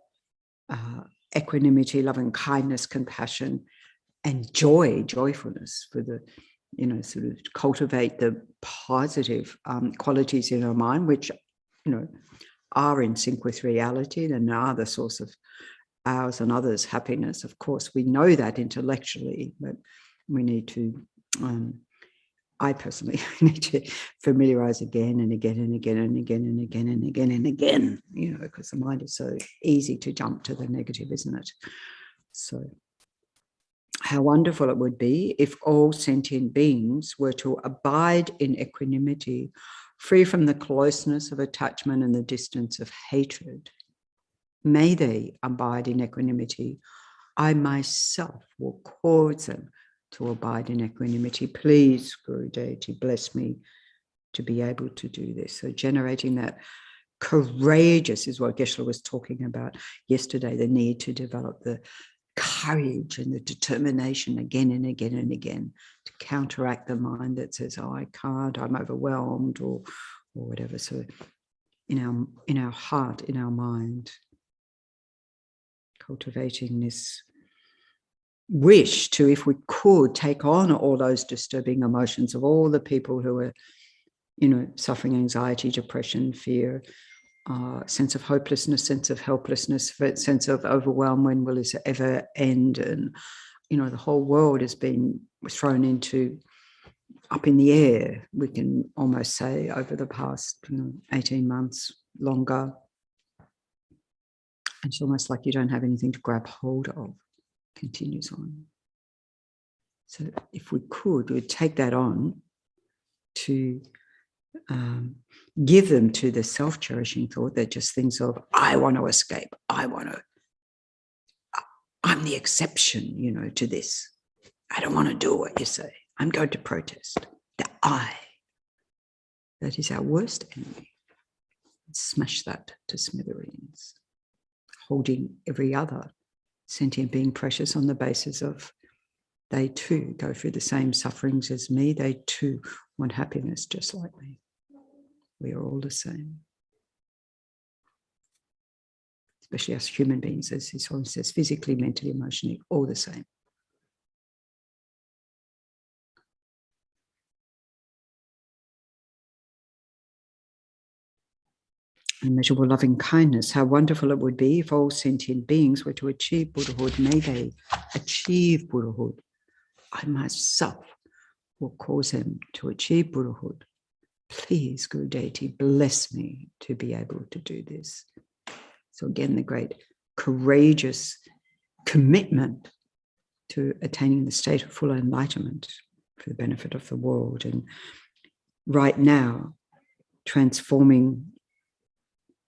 equanimity, loving kindness, compassion, and joyfulness, for the, sort of cultivate the positive qualities in our mind, which, are in sync with reality and are the source of ours and others' happiness. Of course, we know that intellectually, but we need to, I personally need to familiarize again and again and again and again and again and again and again, because the mind is so easy to jump to the negative, isn't it? So how wonderful it would be if all sentient beings were to abide in equanimity, free from the closeness of attachment and the distance of hatred. May they abide in equanimity. I myself will cause them to abide in equanimity. Please, Guru Deity, bless me to be able to do this. So generating that courageous is what Geshe was talking about yesterday, the need to develop the courage and the determination again and again and again to counteract the mind that says, oh, I can't, I'm overwhelmed, or whatever. So in our heart, in our mind, cultivating this wish to, if we could, take on all those disturbing emotions of all the people who are, suffering anxiety, depression, fear, sense of hopelessness, sense of helplessness, sense of overwhelm, when will this ever end? And, the whole world has been thrown into, up in the air, we can almost say, over the past 18 months, longer. It's almost like you don't have anything to grab hold of. Continues on. So if we could, we'd take that on to give them to the self-cherishing thought that just thinks of, I want to escape, I'm the exception, to this. I don't want to do what you say. I'm going to protest. The I. That is our worst enemy. Smash that to smithereens. Holding every other sentient being precious on the basis of they too go through the same sufferings as me. They too want happiness just like me. We are all the same. Especially us human beings, as this one says, physically, mentally, emotionally, all the same. Immeasurable loving kindness. How wonderful it would be if all sentient beings were to achieve Buddhahood. May they achieve Buddhahood. I myself will cause them to achieve Buddhahood. Please, Guru Deity, bless me to be able to do this. So again, the great courageous commitment to attaining the state of full enlightenment for the benefit of the world. And right now, transforming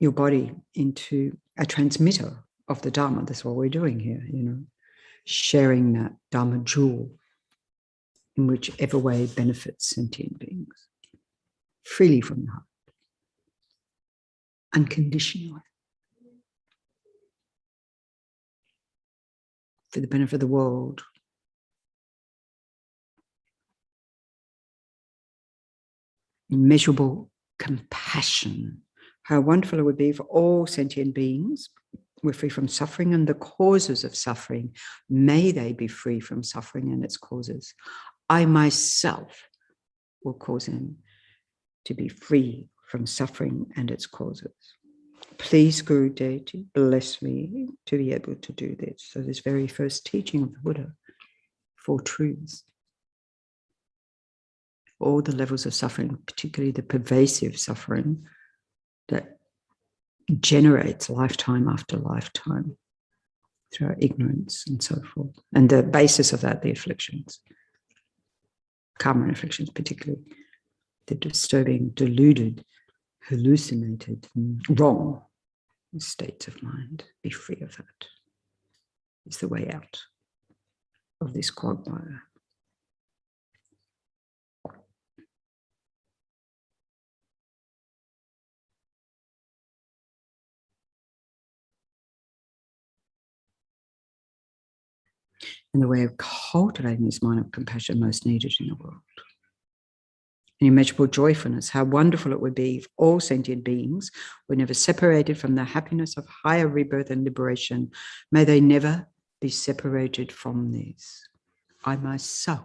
your body into a transmitter of the Dharma. That's what we're doing here, sharing that Dharma jewel in whichever way benefits sentient beings, freely from the heart, unconditionally, for the benefit of the world. Immeasurable compassion. How wonderful it would be for all sentient beings were free from suffering and the causes of suffering. May they be free from suffering and its causes. I myself will cause them to be free from suffering and its causes. Please, Guru Deity, bless me to be able to do this. So this very first teaching of the Buddha, Four Truths. All the levels of suffering, particularly the pervasive suffering that generates lifetime after lifetime through our ignorance and so forth. And the basis of that, the afflictions, karma afflictions, particularly the disturbing, deluded, hallucinated, wrong states of mind. Be free of that. It's the way out of this quagmire. And the way of cultivating this mind of compassion most needed in the world. An immeasurable joyfulness, how wonderful it would be if all sentient beings were never separated from the happiness of higher rebirth and liberation. May they never be separated from these. I myself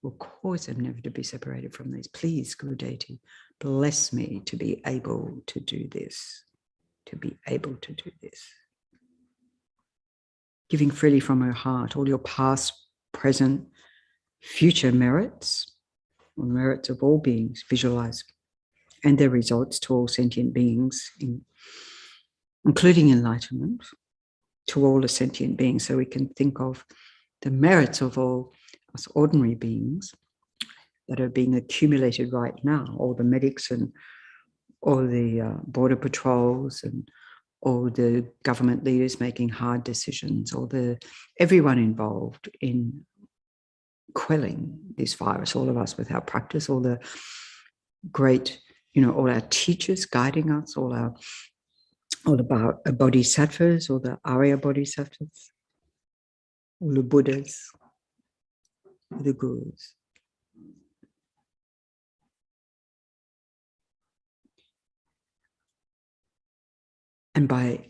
will cause them never to be separated from these. Please, Guru Deity, bless me to be able to do this, to be able to do this. Giving freely from her heart all your past, present, future merits, or merits of all beings, visualize, and their results to all sentient beings, including enlightenment, to all the sentient beings. So we can think of the merits of all us ordinary beings that are being accumulated right now, all the medics and all the border patrols and all the government leaders making hard decisions, all everyone involved in quelling this virus, all of us with our practice, all the great, all our teachers guiding us, all the bodhisattvas, all the Arya bodhisattvas, all the Buddhas, the gurus. And by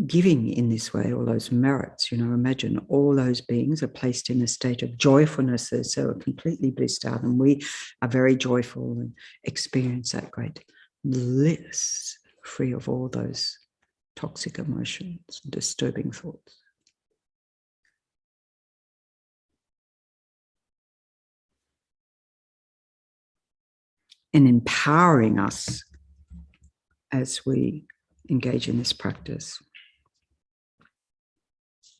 giving in this way all those merits, imagine all those beings are placed in a state of joyfulness, so completely blissed out, and we are very joyful and experience that great bliss, free of all those toxic emotions, disturbing thoughts. And empowering us as we engage in this practice.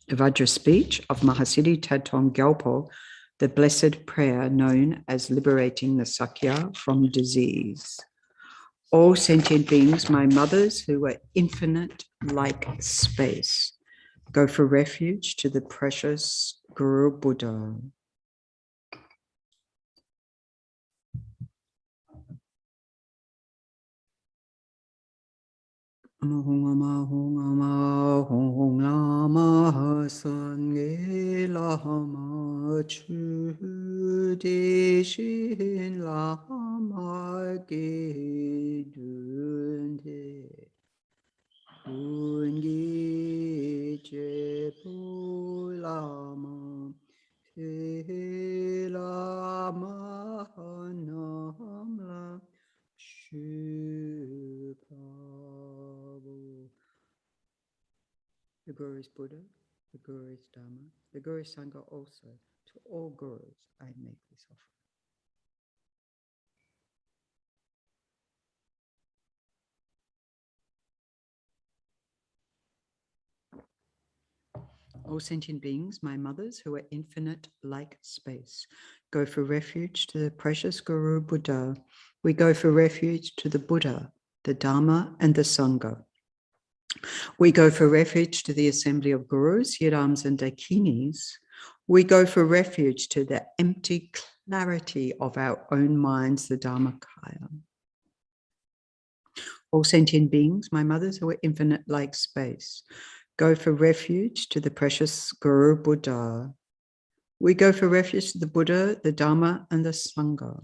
The Vajra speech of Mahasiddhi Thangtong Gyalpo, the blessed prayer known as liberating the Sakya from disease. All sentient beings, my mothers who are infinite like space, go for refuge to the precious Guru Buddha. Hong lama sange lama chu de shin lama ge dunde ungi je pu lama he lama nam la shu prabhu. The Guru is Buddha, the Guru is Dharma, the Guru is Sangha also. To all Gurus, I make this offering. All sentient beings, my mothers who are infinite like space, go for refuge to the precious Guru Buddha. We go for refuge to the Buddha, the Dharma, and the Sangha. We go for refuge to the assembly of gurus, yidams, and dakinis. We go for refuge to the empty clarity of our own minds, the Dharmakaya. All sentient beings, my mothers who are infinite like space, go for refuge to the precious Guru Buddha. We go for refuge to the Buddha, the Dharma, and the Sangha.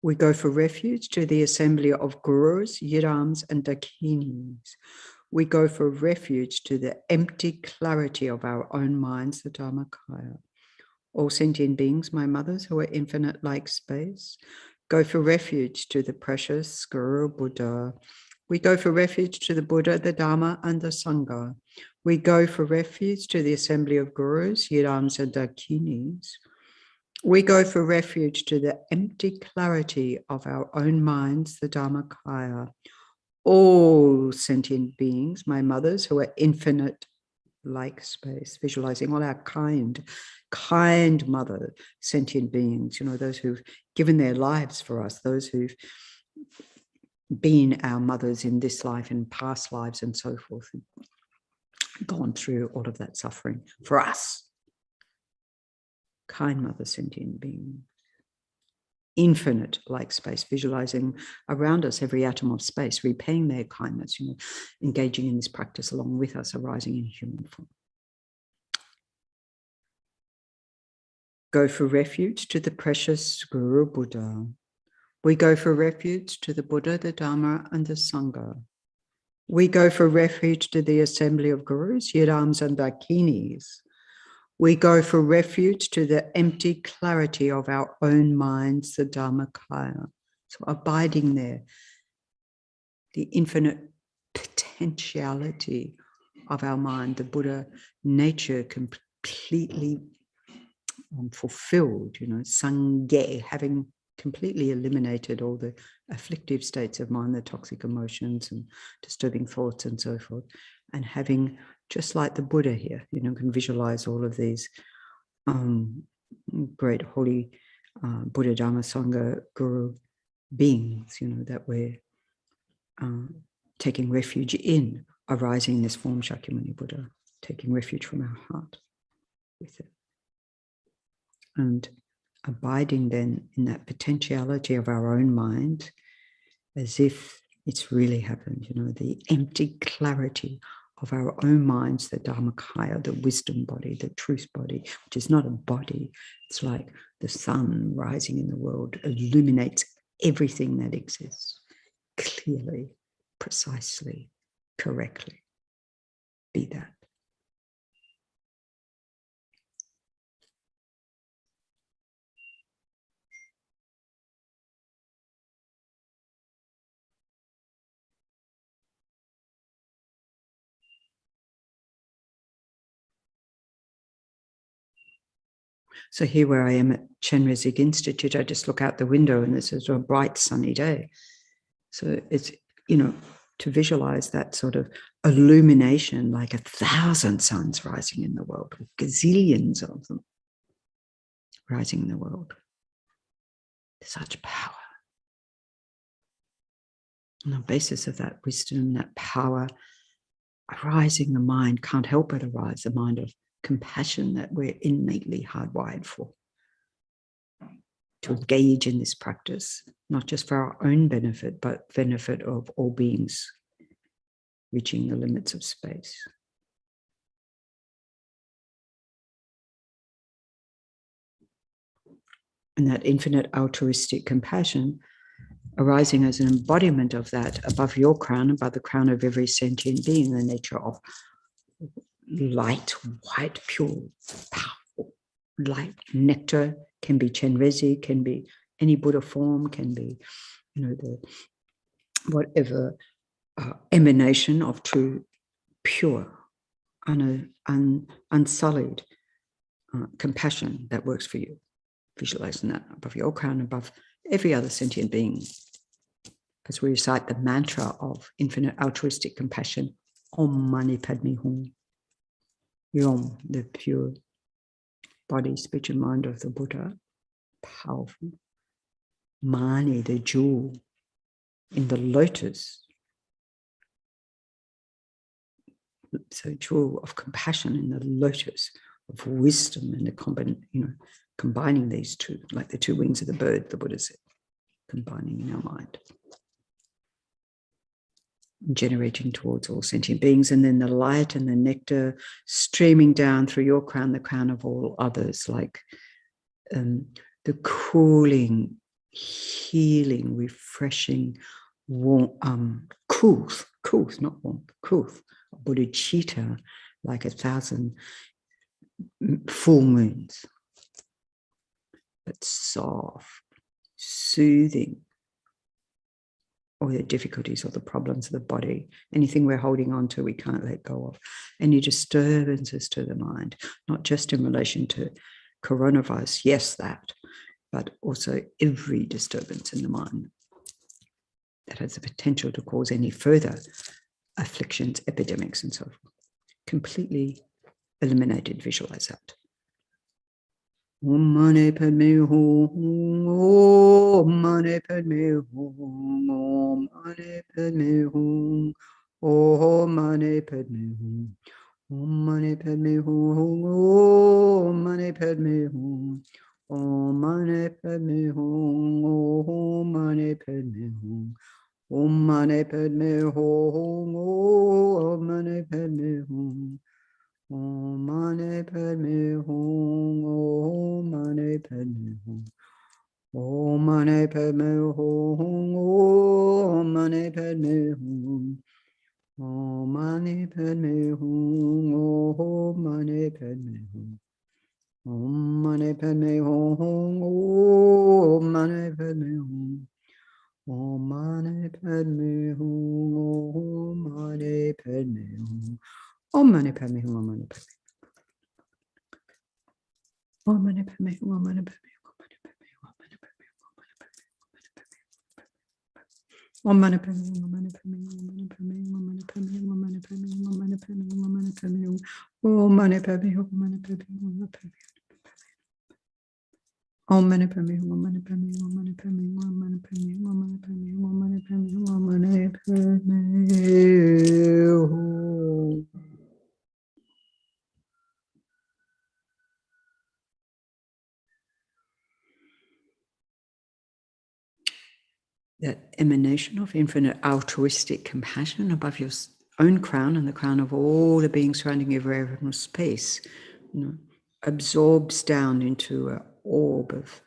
We go for refuge to the assembly of gurus, yidams, and dakinis. We go for refuge to the empty clarity of our own minds, the Dharmakaya. All sentient beings, my mothers who are infinite like space, go for refuge to the precious Guru Buddha. We go for refuge to the Buddha, the Dharma, and the Sangha. We go for refuge to the assembly of gurus, yidams, and dakinis. We go for refuge to the empty clarity of our own minds, the Dharmakaya. All sentient beings, my mothers, who are infinite like space, visualizing all our kind mother sentient beings, those who've given their lives for us, those who've been our mothers in this life and past lives and so forth, and gone through all of that suffering for us. Kind mother sentient being, infinite like space, visualizing around us every atom of space, repaying their kindness, engaging in this practice along with us, arising in human form. Go for refuge to the precious Guru Buddha. We go for refuge to the Buddha, the Dharma, and the Sangha. We go for refuge to the assembly of gurus, yidams, and dakinis. We go for refuge to the empty clarity of our own minds, the Dharmakaya. So abiding there, the infinite potentiality of our mind, the Buddha nature completely fulfilled, Sangha, having completely eliminated all the afflictive states of mind, the toxic emotions and disturbing thoughts and so forth, and having, just like the Buddha here, can visualize all of these great holy Buddha, Dharma, Sangha, Guru beings, that we're taking refuge in, arising in this form, Shakyamuni Buddha, taking refuge from our heart with it. And abiding then in that potentiality of our own mind as if it's really happened, the empty clarity of our own minds, the Dharmakaya, the wisdom body, the truth body, which is not a body. It's like the sun rising in the world, illuminates everything that exists clearly, precisely, correctly. Be that. So here where I am at Chenrezig Institute, I just look out the window and this is a bright sunny day. So it's, to visualize that sort of illumination, like 1,000 suns rising in the world, with gazillions of them rising in the world. Such power. On the basis of that wisdom, that power, arising the mind can't help but arise, the mind of compassion that we're innately hardwired for. To engage in this practice, not just for our own benefit, but benefit of all beings reaching the limits of space. And that infinite altruistic compassion arising as an embodiment of that above your crown, above the crown of every sentient being, the nature of light, white, pure, powerful light. Nectar can be Chenrezig, can be any Buddha form, can be, the whatever emanation of true, pure, unsullied compassion that works for you. Visualizing that above your crown, above every other sentient being. As we recite the mantra of infinite altruistic compassion, Om Mani Padme Hum. Yom, the pure body, speech and mind of the Buddha, powerful. Mani, the jewel in the lotus. So jewel of compassion in the lotus of wisdom and the combining these two, like the two wings of the bird, the Buddha said, combining in our mind. Generating towards all sentient beings, and then the light and the nectar streaming down through your crown, the crown of all others, like the cooling, healing, refreshing, warm, cool, not warm, cool, bodhicitta, like 1,000 full moons, but soft, soothing all the difficulties or the problems of the body, anything we're holding on to, we can't let go of, any disturbances to the mind, not just in relation to coronavirus, yes, that, but also every disturbance in the mind that has the potential to cause any further afflictions, epidemics, and so forth. Completely eliminated, visualize that. Om Mani Padme Hum, Om Mani Padme Hum, Om Mani Padme Hum, Om Mani Padme Hum, Om Mani Padme Hum, Om Mani Padme Hum, Om Mani Padme Hum, Om Mani Padme Hum, Om Mani Padme Hum, Om Mani Padme Hum. Om Mani Padme Hum, Om Mani Padme Hum, Om Mani Padme Hum, Om Mani Padme Hum, Om Mani Padme Hum, Om Mani Padme Hum, Om Mani Padme Hum, Om Mani Padme Hum, Om Mani Padme Hum, Om Mani Padme Hum, Om Mani Padme Hum, Om Mani Padme Hum. Om Mani Padme Hum, Om Mani Padme Hum, Om Mani Padme Hum, Om Mani Padme Hum, Om Mani Padme Hum, Om Mani Padme Hum, Om Mani Padme Hum, Om Mani Padme Hum, Om Mani Padme Hum, Om Mani Padme Hum, Om Mani Padme Hum, Om Mani Padme Hum, Om Mani Padme Hum, Om Mani Padme Hum, Om Mani Padme Hum, Om Mani Padme Hum, Om Mani Padme Hum, Om Mani Padme Hum. That emanation of infinite altruistic compassion above your own crown and the crown of all the beings surrounding you everywhere in space, absorbs down into an orb of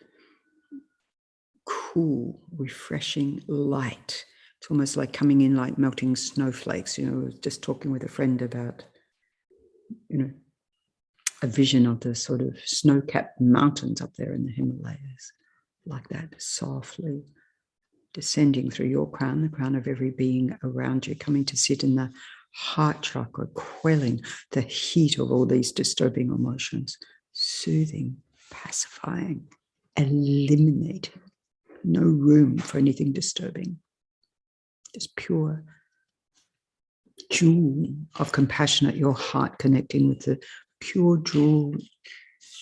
cool, refreshing light. It's almost like coming in like melting snowflakes. I was just talking with a friend about, a vision of the sort of snow-capped mountains up there in the Himalayas, like that, softly descending through your crown, the crown of every being around you, coming to sit in the heart chakra, quelling the heat of all these disturbing emotions, soothing, pacifying, eliminating. No room for anything disturbing. Just pure jewel of compassion at your heart, connecting with the pure jewel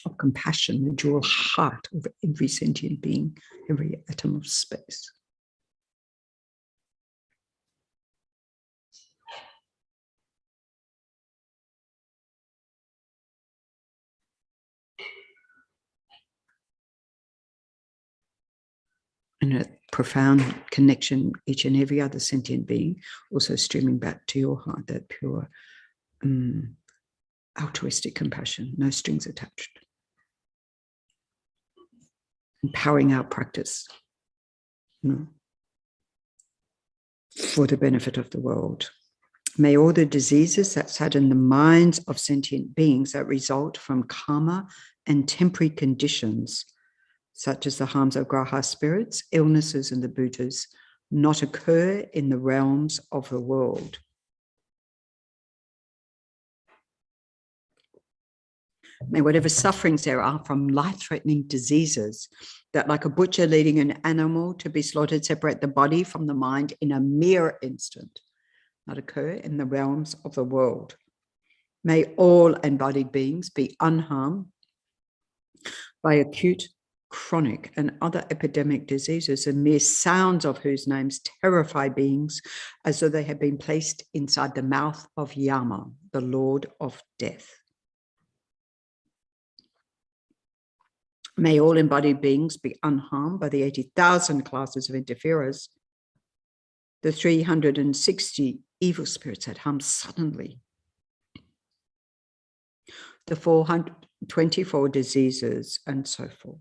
of compassion, the jewel heart of every sentient being, every atom of space. And a profound connection, each and every other sentient being, also streaming back to your heart, that pure altruistic compassion, no strings attached. Empowering our practice, for the benefit of the world. May all the diseases that sadden the minds of sentient beings that result from karma and temporary conditions, such as the harms of graha spirits, illnesses, and the bhutas, not occur in the realms of the world. May whatever sufferings there are from life-threatening diseases that, like a butcher leading an animal to be slaughtered, separate the body from the mind in a mere instant, not occur in the realms of the world. May all embodied beings be unharmed by acute, chronic, and other epidemic diseases, and mere sounds of whose names terrify beings as though they had been placed inside the mouth of Yama, the Lord of Death. May all embodied beings be unharmed by the 80,000 classes of interferers, the 360 evil spirits that harm suddenly, the 424 diseases, and so forth.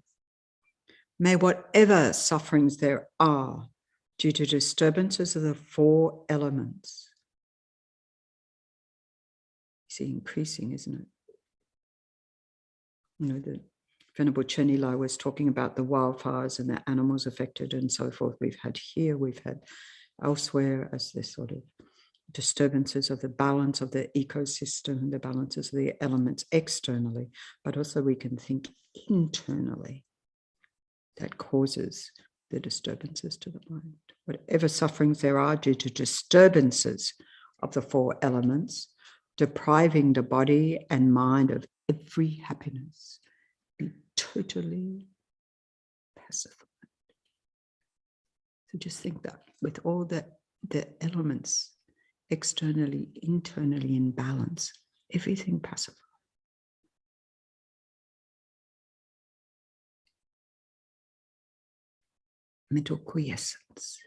May whatever sufferings there are due to disturbances of the four elements, you see, increasing, isn't it? The Venerable Chenila was talking about the wildfires and the animals affected and so forth. We've had here, we've had elsewhere as this sort of disturbances of the balance of the ecosystem, the balances of the elements externally, but also we can think internally that causes the disturbances to the mind. Whatever sufferings there are due to disturbances of the four elements, depriving the body and mind of every happiness, be totally pacified. So just think that with all the elements externally, internally in balance, everything pacified. Mental quiescence,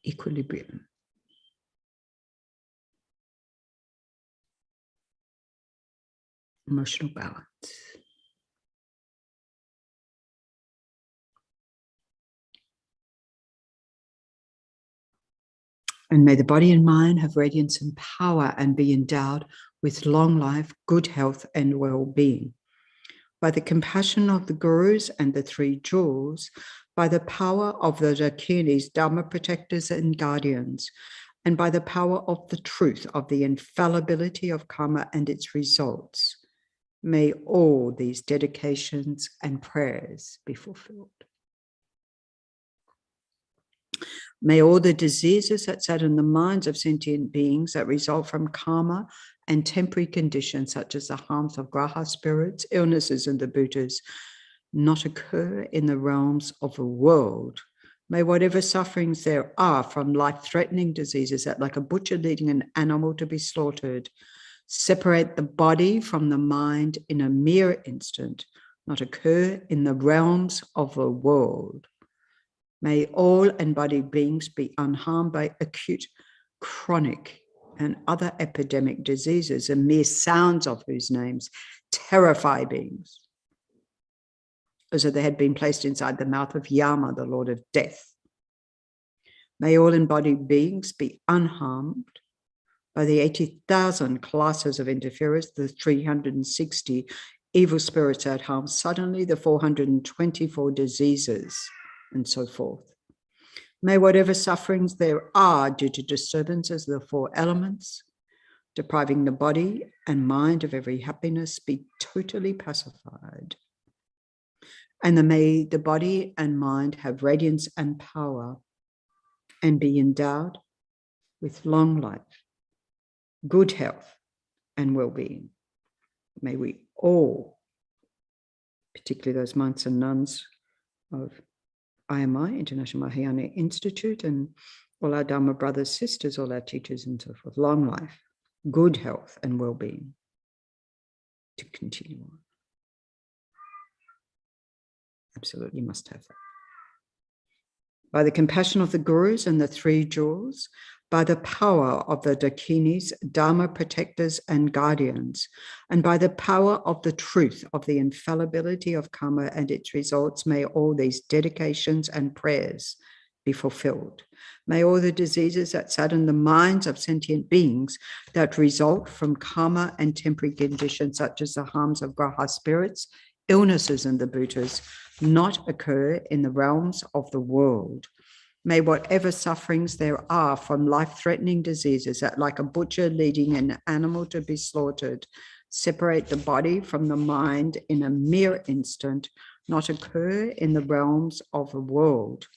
equilibrium. Emotional balance. And may the body and mind have radiance and power and be endowed with long life, good health and well-being. By the compassion of the gurus and the three jewels, by the power of the dakinis, dharma protectors and guardians, and by the power of the truth of the infallibility of karma and its results, may all these dedications and prayers be fulfilled. May all the diseases that sadden the minds of sentient beings that result from karma and temporary conditions such as the harms of graha spirits, illnesses and the bhutas not occur in the realms of the world. May whatever sufferings there are from life-threatening diseases that like a butcher leading an animal to be slaughtered, separate the body from the mind in a mere instant, not occur in the realms of the world. May all embodied beings be unharmed by acute, chronic, and other epidemic diseases, and mere sounds of whose names terrify beings, as though they had been placed inside the mouth of Yama, the Lord of Death. May all embodied beings be unharmed by the 80,000 classes of interferers, the 360 evil spirits that harm suddenly, the 424 diseases, and so forth. May whatever sufferings there are due to disturbances of the four elements, depriving the body and mind of every happiness, be totally pacified. And may the body and mind have radiance and power and be endowed with long life, good health and well-being. May we all, particularly those monks and nuns of IMI, International Mahayana Institute, and all our Dharma brothers, sisters, all our teachers and so forth, long life, good health and well-being to continue on. Absolutely must have that. By the compassion of the gurus and the three jewels, by the power of the dakinis, dharma protectors and guardians, and by the power of the truth of the infallibility of karma and its results, may all these dedications and prayers be fulfilled. May all the diseases that sadden the minds of sentient beings that result from karma and temporary conditions, such as the harms of graha spirits, illnesses and the bhutas, not occur in the realms of the world. May whatever sufferings there are from life-threatening diseases that, like a butcher leading an animal to be slaughtered, separate the body from the mind in a mere instant, not occur in the realms of the world.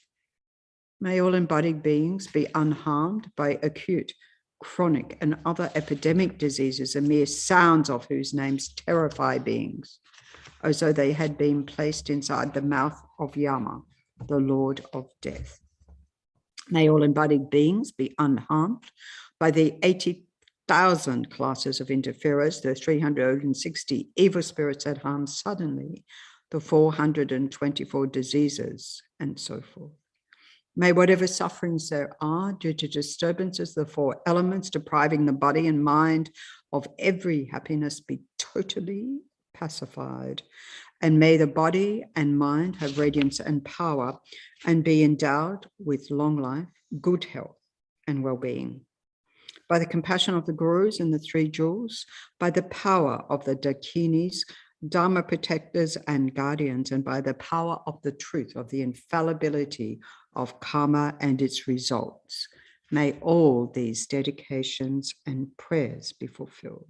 May all embodied beings be unharmed by acute, chronic, and other epidemic diseases, and mere sounds of whose names terrify beings, as though they had been placed inside the mouth of Yama, the Lord of Death. May all embodied beings be unharmed by the 80,000 classes of interferers, the 360 evil spirits that harm suddenly, the 424 diseases, and so forth. May whatever sufferings there are due to disturbances of the four elements, depriving the body and mind of every happiness, be totally pacified. And may the body and mind have radiance and power and be endowed with long life, good health and well-being. By the compassion of the gurus and the three jewels, by the power of the dakinis, Dharma protectors and guardians, and by the power of the truth of the infallibility of karma and its results, may all these dedications and prayers be fulfilled.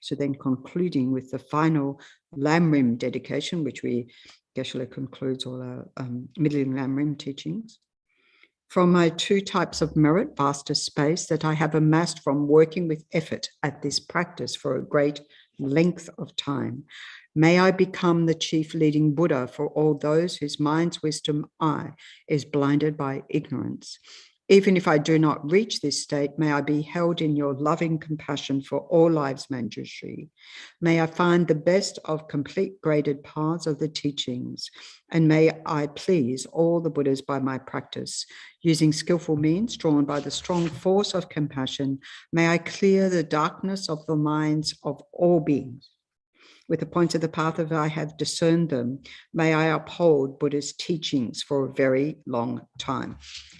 So then concluding with the final Lamrim dedication, which Geshe-la concludes all our middling Lamrim teachings. From my 2 types of merit, vaster space that I have amassed from working with effort at this practice for a great length of time, may I become the chief leading Buddha for all those whose mind's wisdom eye is blinded by ignorance. Even if I do not reach this state, may I be held in your loving compassion for all lives, Manjushri. May I find the best of complete graded paths of the teachings, and may I please all the Buddhas by my practice. Using skillful means drawn by the strong force of compassion, may I clear the darkness of the minds of all beings. With the points of the path as I have discerned them, may I uphold Buddha's teachings for a very long time.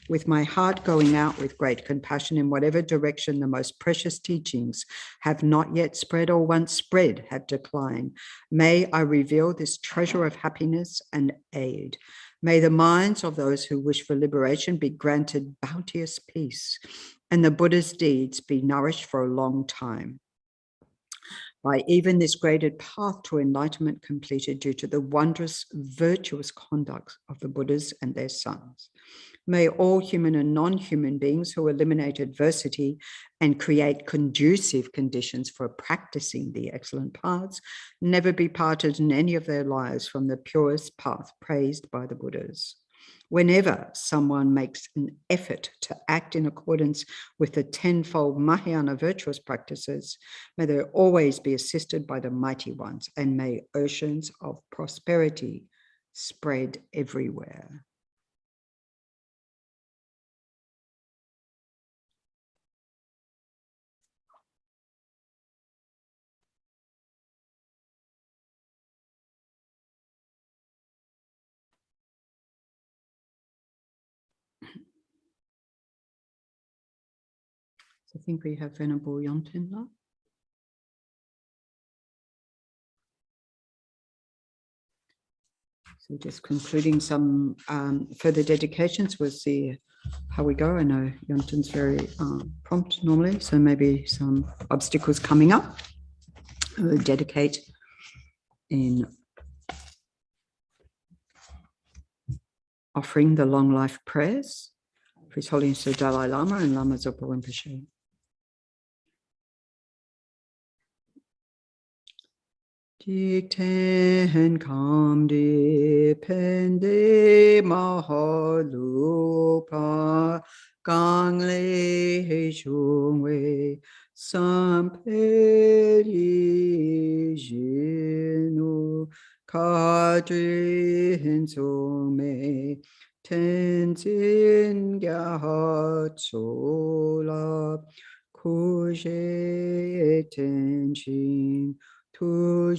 With my heart going out with great compassion in whatever direction the most precious teachings have not yet spread or once spread have declined, may I reveal this treasure of happiness and aid. May the minds of those who wish for liberation be granted bounteous peace, and the Buddha's deeds be nourished for a long time. By even this graded path to enlightenment completed due to the wondrous, virtuous conduct of the Buddhas and their sons. May all human and non-human beings who eliminate adversity and create conducive conditions for practicing the excellent paths never be parted in any of their lives from the purest path praised by the Buddhas. Whenever someone makes an effort to act in accordance with the 10-fold Mahayana virtuous practices, may they always be assisted by the mighty ones, and may oceans of prosperity spread everywhere. I think we have Venerable Yonten now. So just concluding some further dedications. We'll see how we go. I know Yonten's very prompt normally, so maybe some obstacles coming up. We'll dedicate in offering the long life prayers for His Holiness the Dalai Lama and Lama Zopa Rinpoche. Jikten kam dipende mahalupa gangle shungwe samperi jinu kadrin sume tenzin gyahat sola kuje tenchin and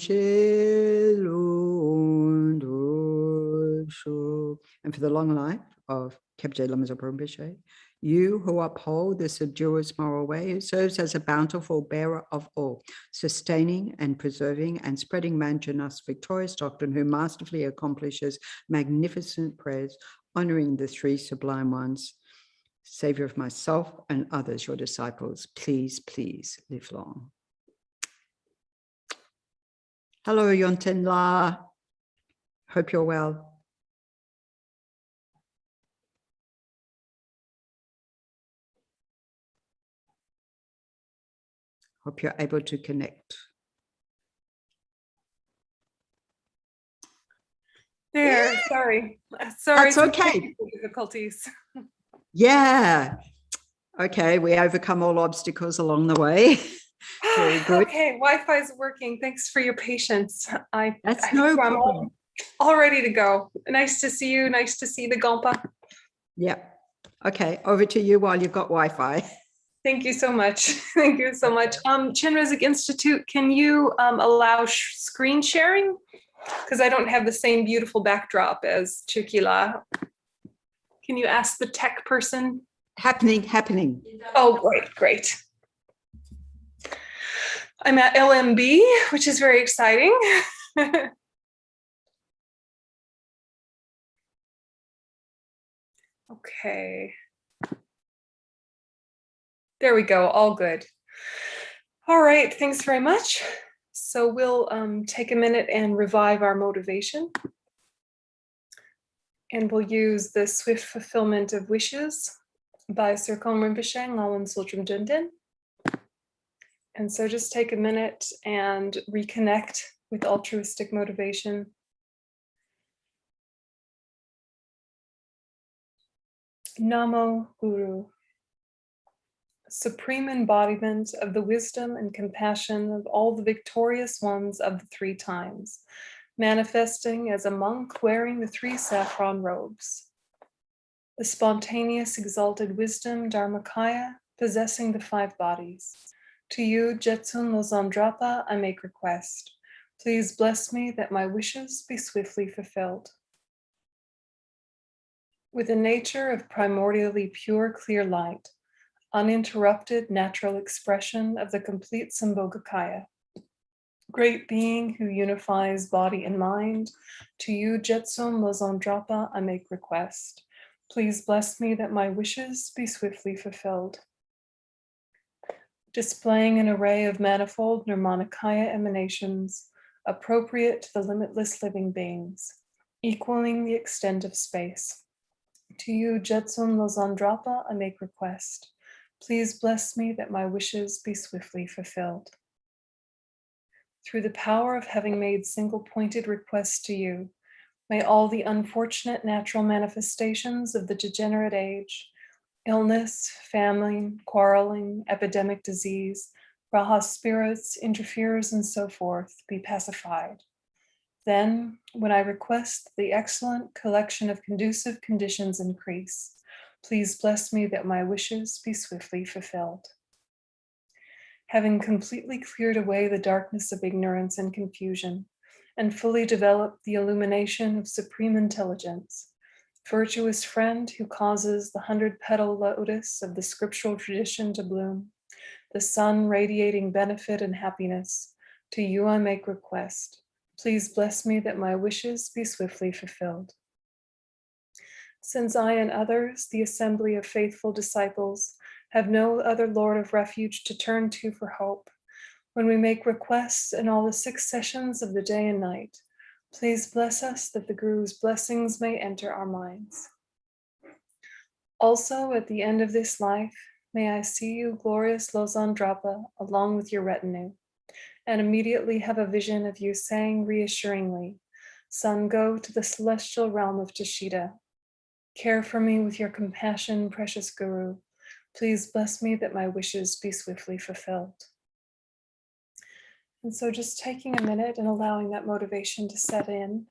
for the long life of Kyabje Lama Zopa Rinpoche, you who uphold the subduer's moral way, who serves as a bountiful bearer of all, sustaining and preserving and spreading Manjunath's victorious doctrine, who masterfully accomplishes magnificent prayers, honoring the 3 sublime ones, Savior of myself and others, your disciples, please, please live long. Hello, Yonten La. Hope you're well. Hope you're able to connect. There, sorry. That's okay. Difficulties. Yeah. Okay, we overcome all obstacles along the way. Very good. Okay, Wi-Fi is working. Thanks for your patience. That's no problem. All ready to go. Nice to see you. Nice to see the Gyalpa. Yeah. Okay, over to you while you've got Wi-Fi. Thank you so much. Thank you so much. Chenrezig Institute, can you allow screen sharing? Because I don't have the same beautiful backdrop as Chukila. Can you ask the tech person? Happening. Oh, great. I'm at LMB, which is very exciting. Okay. There we go, all good. All right, thanks very much. So we'll take a minute and revive our motivation. And we'll use the Swift Fulfillment of Wishes by Serkong Rinpoche, Ngawon Sultram Dundin. And so just take a minute and reconnect with altruistic motivation. Namo Guru, supreme embodiment of the wisdom and compassion of all the victorious ones of the three times, manifesting as a monk wearing the three saffron robes. The spontaneous exalted wisdom Dharmakaya possessing the five bodies. To you, Jetsun Losang Drapa, I make request. Please bless me that my wishes be swiftly fulfilled. With a nature of primordially pure, clear light, uninterrupted natural expression of the complete Sambhogakaya, great being who unifies body and mind, to you, Jetsun Losang Drapa, I make request. Please bless me that my wishes be swiftly fulfilled. Displaying an array of manifold Nirmanakaya emanations, appropriate to the limitless living beings, equaling the extent of space. To you, Jetsun Losang Drapa, I make request. Please bless me that my wishes be swiftly fulfilled. Through the power of having made single-pointed requests to you, may all the unfortunate natural manifestations of the degenerate age, illness, famine, quarreling, epidemic disease, Raha spirits, interferers, and so forth, be pacified. Then, when I request the excellent collection of conducive conditions increase, please bless me that my wishes be swiftly fulfilled. Having completely cleared away the darkness of ignorance and confusion, and fully developed the illumination of supreme intelligence, virtuous friend who causes the 100-petal lotus of the scriptural tradition to bloom, the sun radiating benefit and happiness, to you I make request. Please bless me that my wishes be swiftly fulfilled. Since I and others, the assembly of faithful disciples, have no other Lord of refuge to turn to for hope, when we make requests in all the 6 sessions of the day and night, please bless us that the Guru's blessings may enter our minds. Also, at the end of this life, may I see you, glorious Losang Drapa, along with your retinue, and immediately have a vision of you saying reassuringly, Son, go to the celestial realm of Tashida. Care for me with your compassion, precious Guru. Please bless me that my wishes be swiftly fulfilled. And so just taking a minute and allowing that motivation to set in.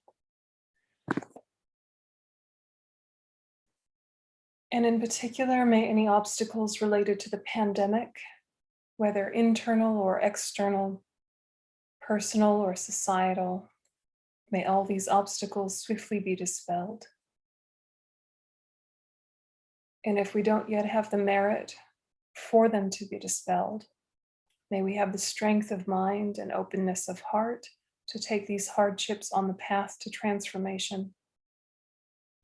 And in particular, may any obstacles related to the pandemic, whether internal or external, personal or societal, may all these obstacles swiftly be dispelled. And if we don't yet have the merit for them to be dispelled, may we have the strength of mind and openness of heart to take these hardships on the path to transformation,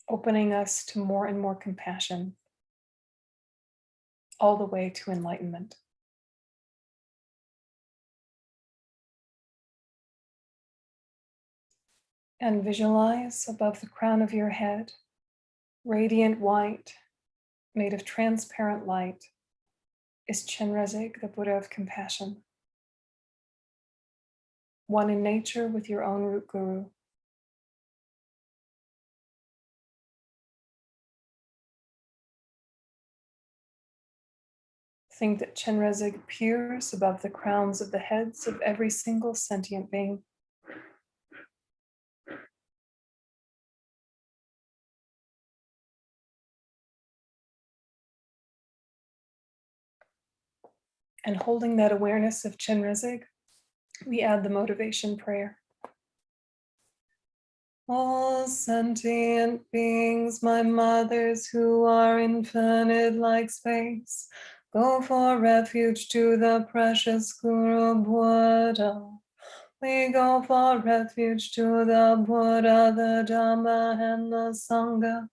opening us to more and more compassion, all the way to enlightenment. And visualize above the crown of your head, radiant white, made of transparent light, is Chenrezig, the Buddha of compassion. One in nature with your own root guru. Think that Chenrezig appears above the crowns of the heads of every single sentient being. And holding that awareness of Chenrezig, we add the motivation prayer. All sentient beings, my mothers who are infinite like space, Go for refuge to the precious Guru Buddha. We go for refuge to the Buddha, the Dhamma, and the Sangha.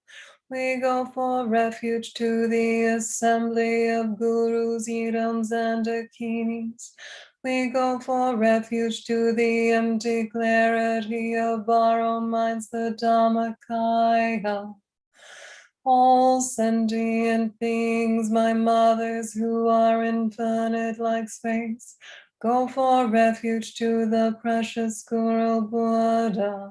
We go for refuge to the assembly of gurus, idams, and dakinis. We go for refuge to the empty clarity of our own minds, the Dhammakaya. All sentient beings, my mothers who are infinite like space, go for refuge to the precious Guru Buddha.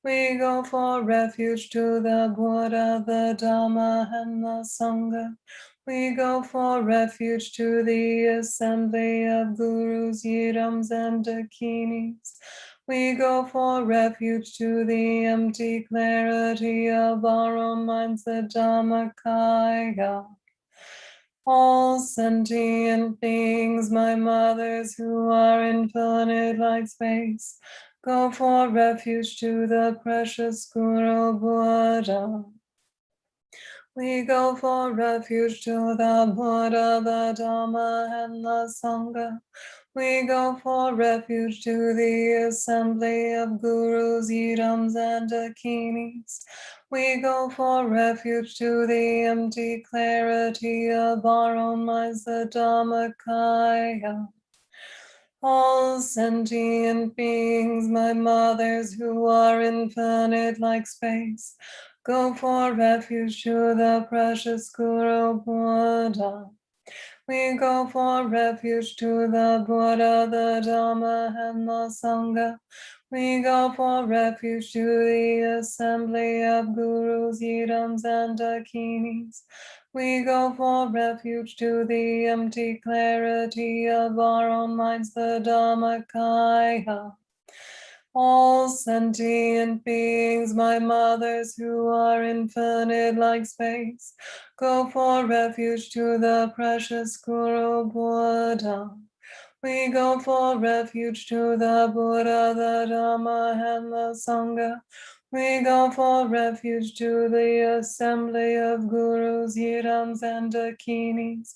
We go for refuge to the Buddha, the Dhamma, and the Sangha. We go for refuge to the assembly of gurus, idams, and dakinis. We go for refuge to the empty clarity of our own minds, the Dhammakaya. All sentient beings, my mothers who are infinite like space, go for refuge to the precious Guru Buddha. We go for refuge to the Buddha, the Dhamma, and the Sangha. We go for refuge to the assembly of gurus, idams, and dakinis. We go for refuge to the empty clarity of our own minds, the Dhammakaya. All sentient beings, my mothers who are infinite like space, go for refuge to the precious Guru Buddha. We go for refuge to the Buddha, the Dhamma, and the Sangha. We go for refuge to the assembly of gurus, idams, and dakinis. We go for refuge to the empty clarity of our own minds, the Dhammakaya. All sentient beings, my mothers who are infinite like space, go for refuge to the precious Guru Buddha. We go for refuge to the Buddha, the Dhamma, and the Sangha. We go for refuge to the assembly of gurus, idams, and dakinis.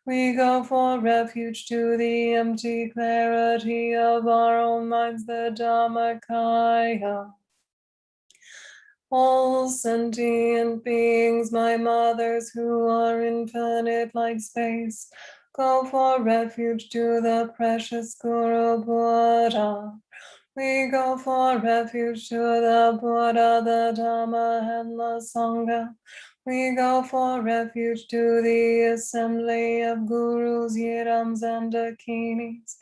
We go for refuge to the empty clarity of our own minds, the Dhammakaya. All sentient beings, my mothers who are infinite like space, go for refuge to the precious Guru Buddha. We go for refuge to the Buddha, the Dhamma, and the Sangha. We go for refuge to the assembly of gurus, idams, and dakinis.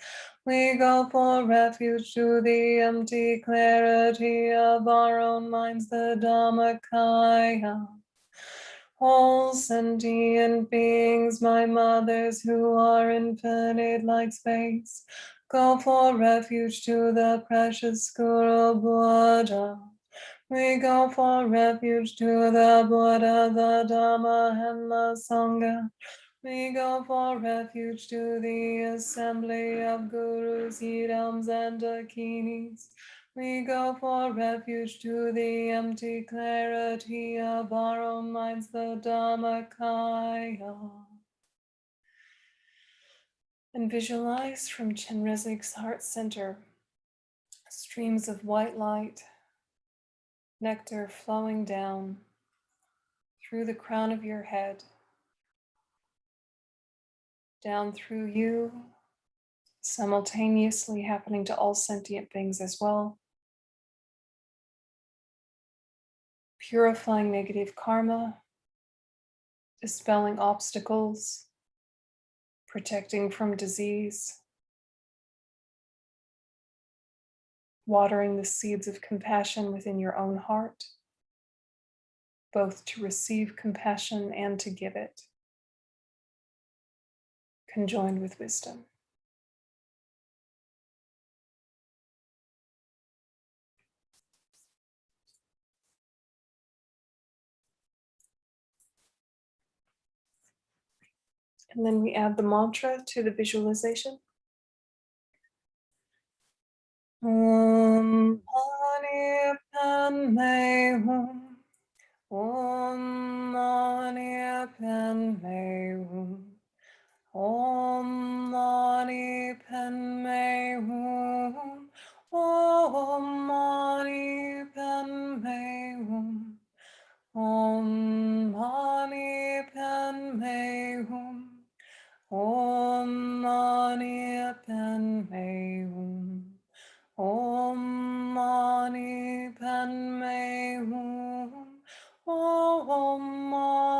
We go for refuge to the empty clarity of our own minds, the Dhammakaya. All sentient beings, my mothers who are infinite like space, go for refuge to the precious Guru Buddha. We go for refuge to the Buddha, the Dhamma, and the Sangha. We go for refuge to the assembly of gurus, idams, and dakinis. We go for refuge to the empty clarity of our own minds, the Dhammakaya. And visualize from Chenrezig's heart center streams of white light, nectar flowing down through the crown of your head, down through you, simultaneously happening to all sentient beings as well, purifying negative karma, dispelling obstacles, protecting from disease, watering the seeds of compassion within your own heart, both to receive compassion and to give it, conjoined with wisdom. And then we add the mantra to the visualization. Om Mani Padme Hum. Om Mani Padme Hum.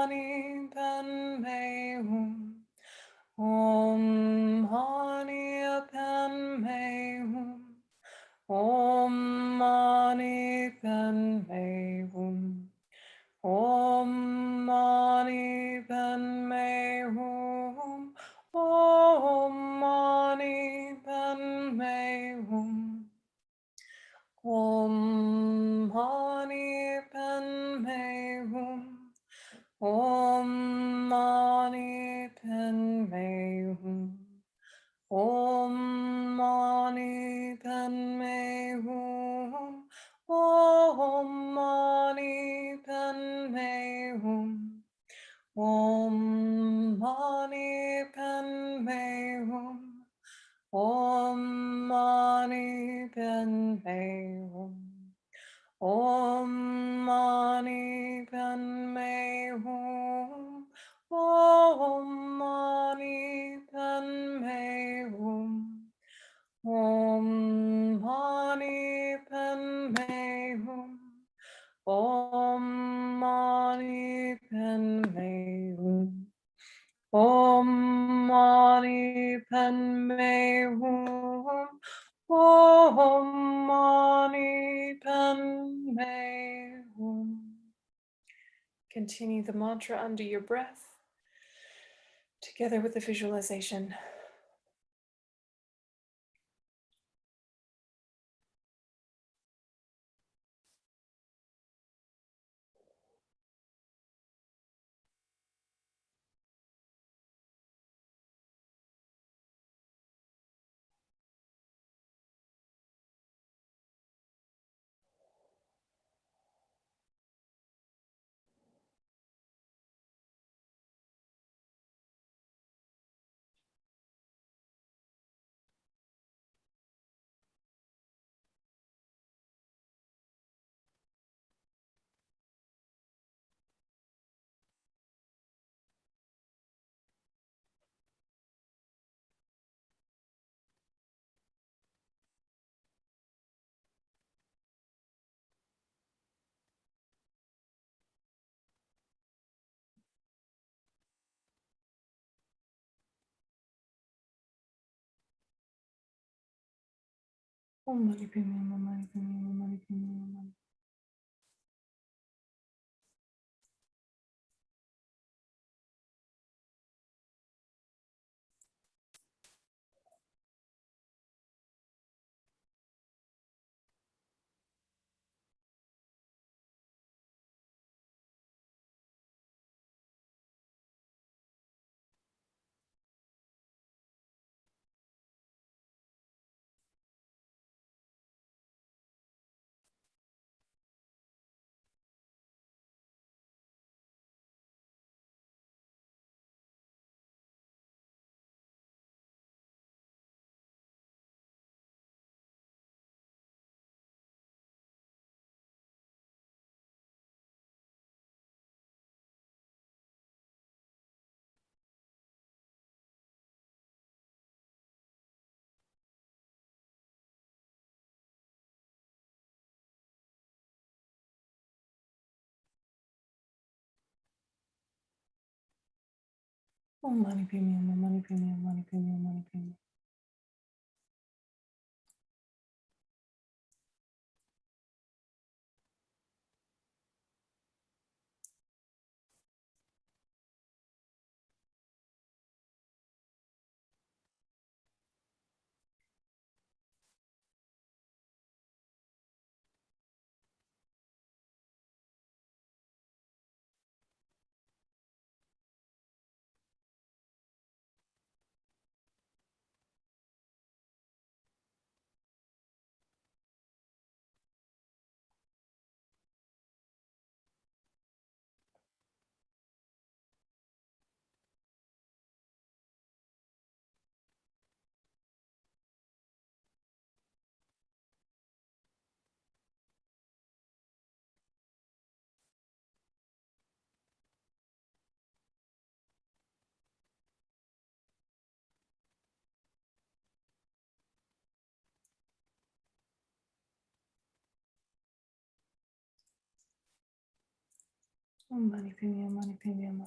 Mani Padme Hum. Om Mani Padme Hum. Om Mani Padme Hum. Om Mani Padme Hum. Om Mani Padme Hum. Om Mani Padme Hum. Om Mani Padme Hum. Om Mani Padme Hum. Om Mani Padme Hum. Om Mani Padme Hum. Om Mani Padme Hum. Om Mani Padme Hum. Om Mani Padme Hum. Om Mani Padme Hum. Om Mani Padme Hum. Om Mani Padme Hum. Om Mani Padme Hum. Continue the mantra under your breath, together with the visualization. Om Mani Padme Hum. Om Mani Padme Hum. Om Mani Padme Hum. Om Mani Padme Hum. Om Mani Padme Hum. Om Mani Padme Hum. Om Mani Padme Hum. Om Mani Padme Hum. Om Mani Padme Hum.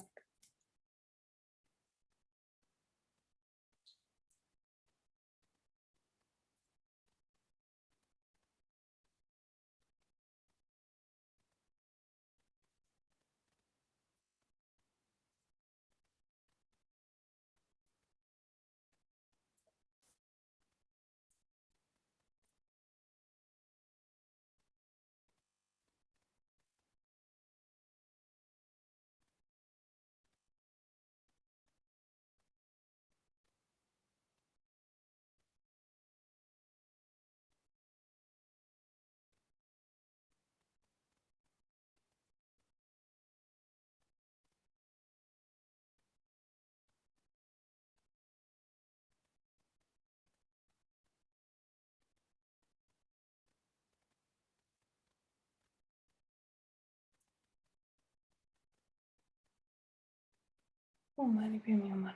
Om Mani Padme Hum.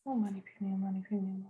Om Mani Padme Hum. Mani Padme Hum.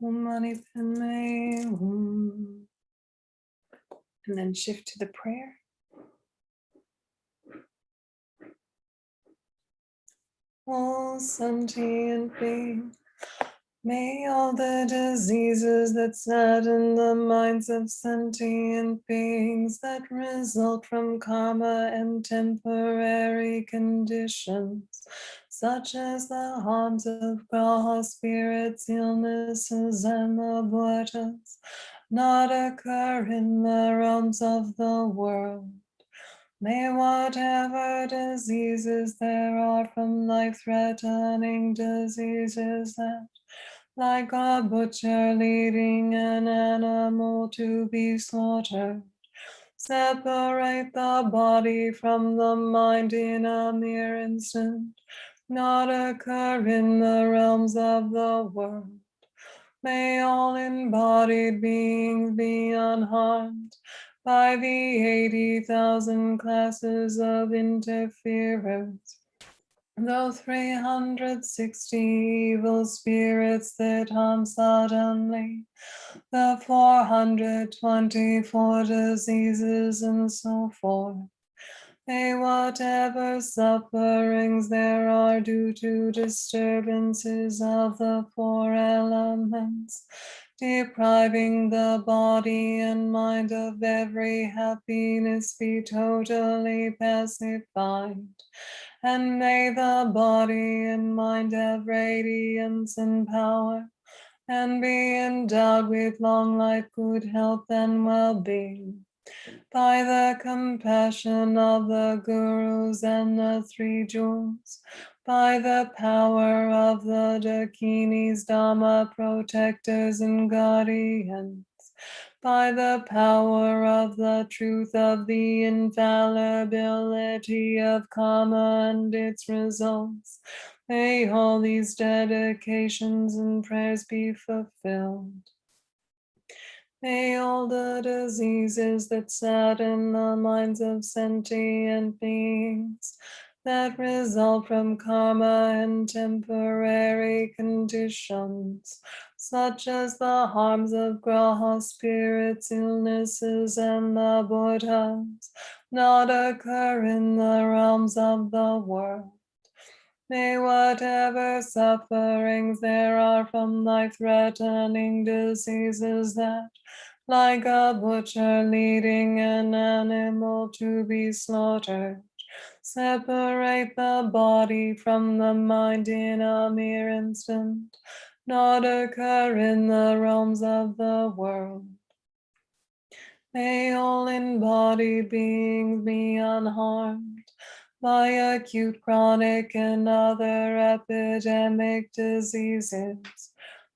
Om Mani Padme Hum. And then shift to the prayer. All sentient beings, may all the diseases that sadden the minds of sentient beings that result from karma and temporary conditions, such as the harms of graha spirits, illnesses, and abortus, not occur in the realms of the world. May whatever diseases there are from life-threatening diseases that, like a butcher leading an animal to be slaughtered, separate the body from the mind in a mere instant, not occur in the realms of the world. May all embodied beings be unharmed by the 80,000 classes of interference, though 360 evil spirits that harm suddenly, the 424 diseases and so forth. May whatever sufferings there are due to disturbances of the four elements, depriving the body and mind of every happiness, be totally pacified. And may the body and mind have radiance and power, and be endowed with long life, good health, and well-being. By the compassion of the Gurus and the Three Jewels, by the power of the Dakinis, Dhamma protectors and guardians, by the power of the truth of the infallibility of karma and its results, may all these dedications and prayers be fulfilled. May all the diseases that sadden the minds of sentient beings, that result from karma and temporary conditions, such as the harms of graha spirits, illnesses, and the buddhas, not occur in the realms of the world. May whatever sufferings there are from life-threatening diseases that, like a butcher leading an animal to be slaughtered, Separate the body from the mind in a mere instant, not occur in the realms of the world. May all embodied beings be unharmed by acute, chronic, and other epidemic diseases,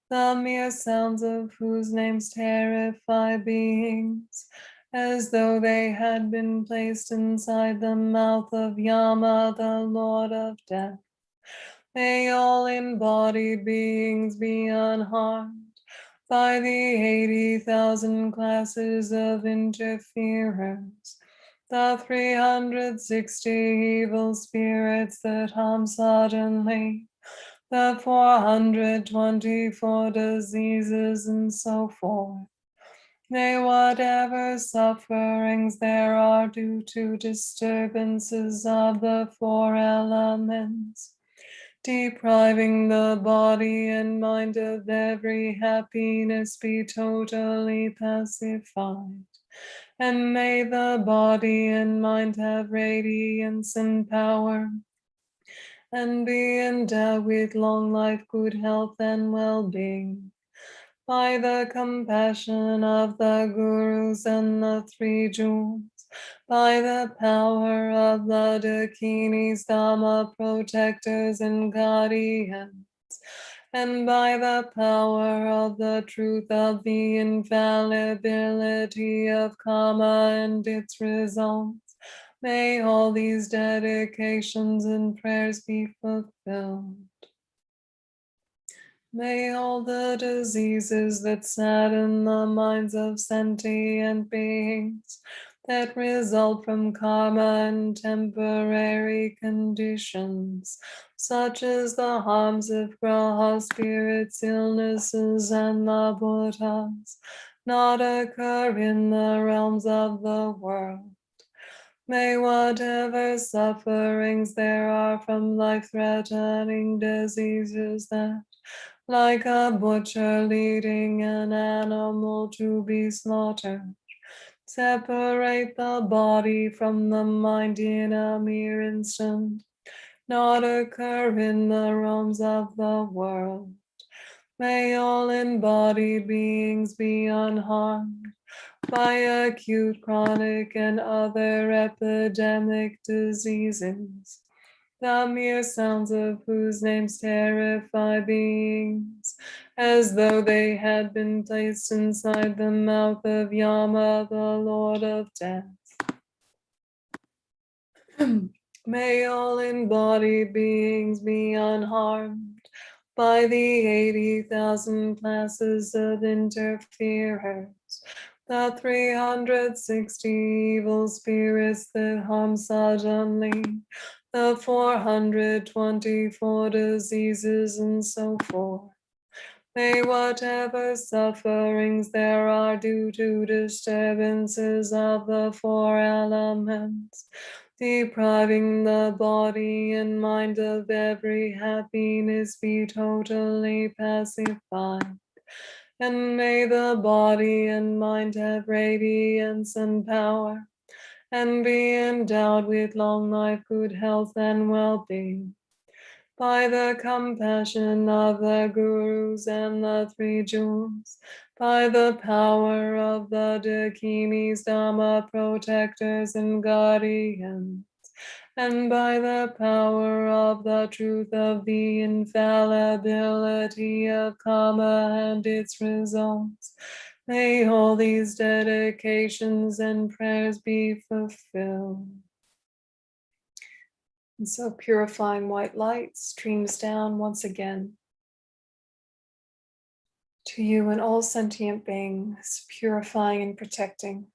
the mere sounds of whose names terrify beings, as though they had been placed inside the mouth of Yama, the Lord of Death. May all embodied beings be unharmed by the 80,000 classes of interferers, the 360 evil spirits that harm suddenly, the 424 diseases, and so forth. May whatever sufferings there are due to disturbances of the four elements, depriving the body and mind of every happiness, be totally pacified. And may the body and mind have radiance and power, and be endowed with long life, good health, and well-being, by the compassion of the gurus and the three jewels, by the power of the Dakinis, Dhamma protectors and guardians, and by the power of the truth of the infallibility of karma and its results, may all these dedications and prayers be fulfilled. May all the diseases that sadden the minds of sentient beings, that result from karma and temporary conditions, such as the harms of graha spirits, illnesses, and the Buddhas, not occur in the realms of the world. May whatever sufferings there are from life-threatening diseases that, like a butcher leading an animal to be slaughtered, separate the body from the mind in a mere instant, not occur in the realms of the world. May all embodied beings be unharmed by acute, chronic, and other epidemic diseases, the mere sounds of whose names terrify beings, as though they had been placed inside the mouth of Yama, the Lord of Death. May all embodied beings be unharmed by the 80,000 classes of interferers, the 360 evil spirits that harm suddenly, the 424 diseases, and so forth. May whatever sufferings there are due to disturbances of the four elements, depriving the body and mind of every happiness, be totally pacified. And may the body and mind have radiance and power, and be endowed with long life, good health, and well-being, by the compassion of the gurus and the three jewels, by the power of the Dakinis, Dhamma protectors and guardians, and by the power of the truth of the infallibility of karma and its results, may all these dedications and prayers be fulfilled. And so purifying white light streams down once again to you and all sentient beings, purifying and protecting.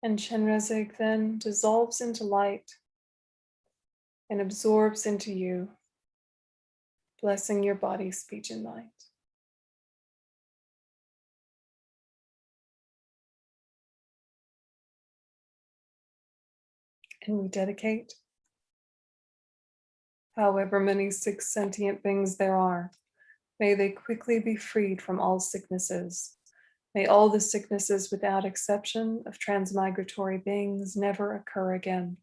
And Chenrezig then dissolves into light and absorbs into you, blessing your body, speech, and mind. And we dedicate however many sick sentient beings there are, may they quickly be freed from all sicknesses, May all the sicknesses without exception of transmigratory beings never occur again.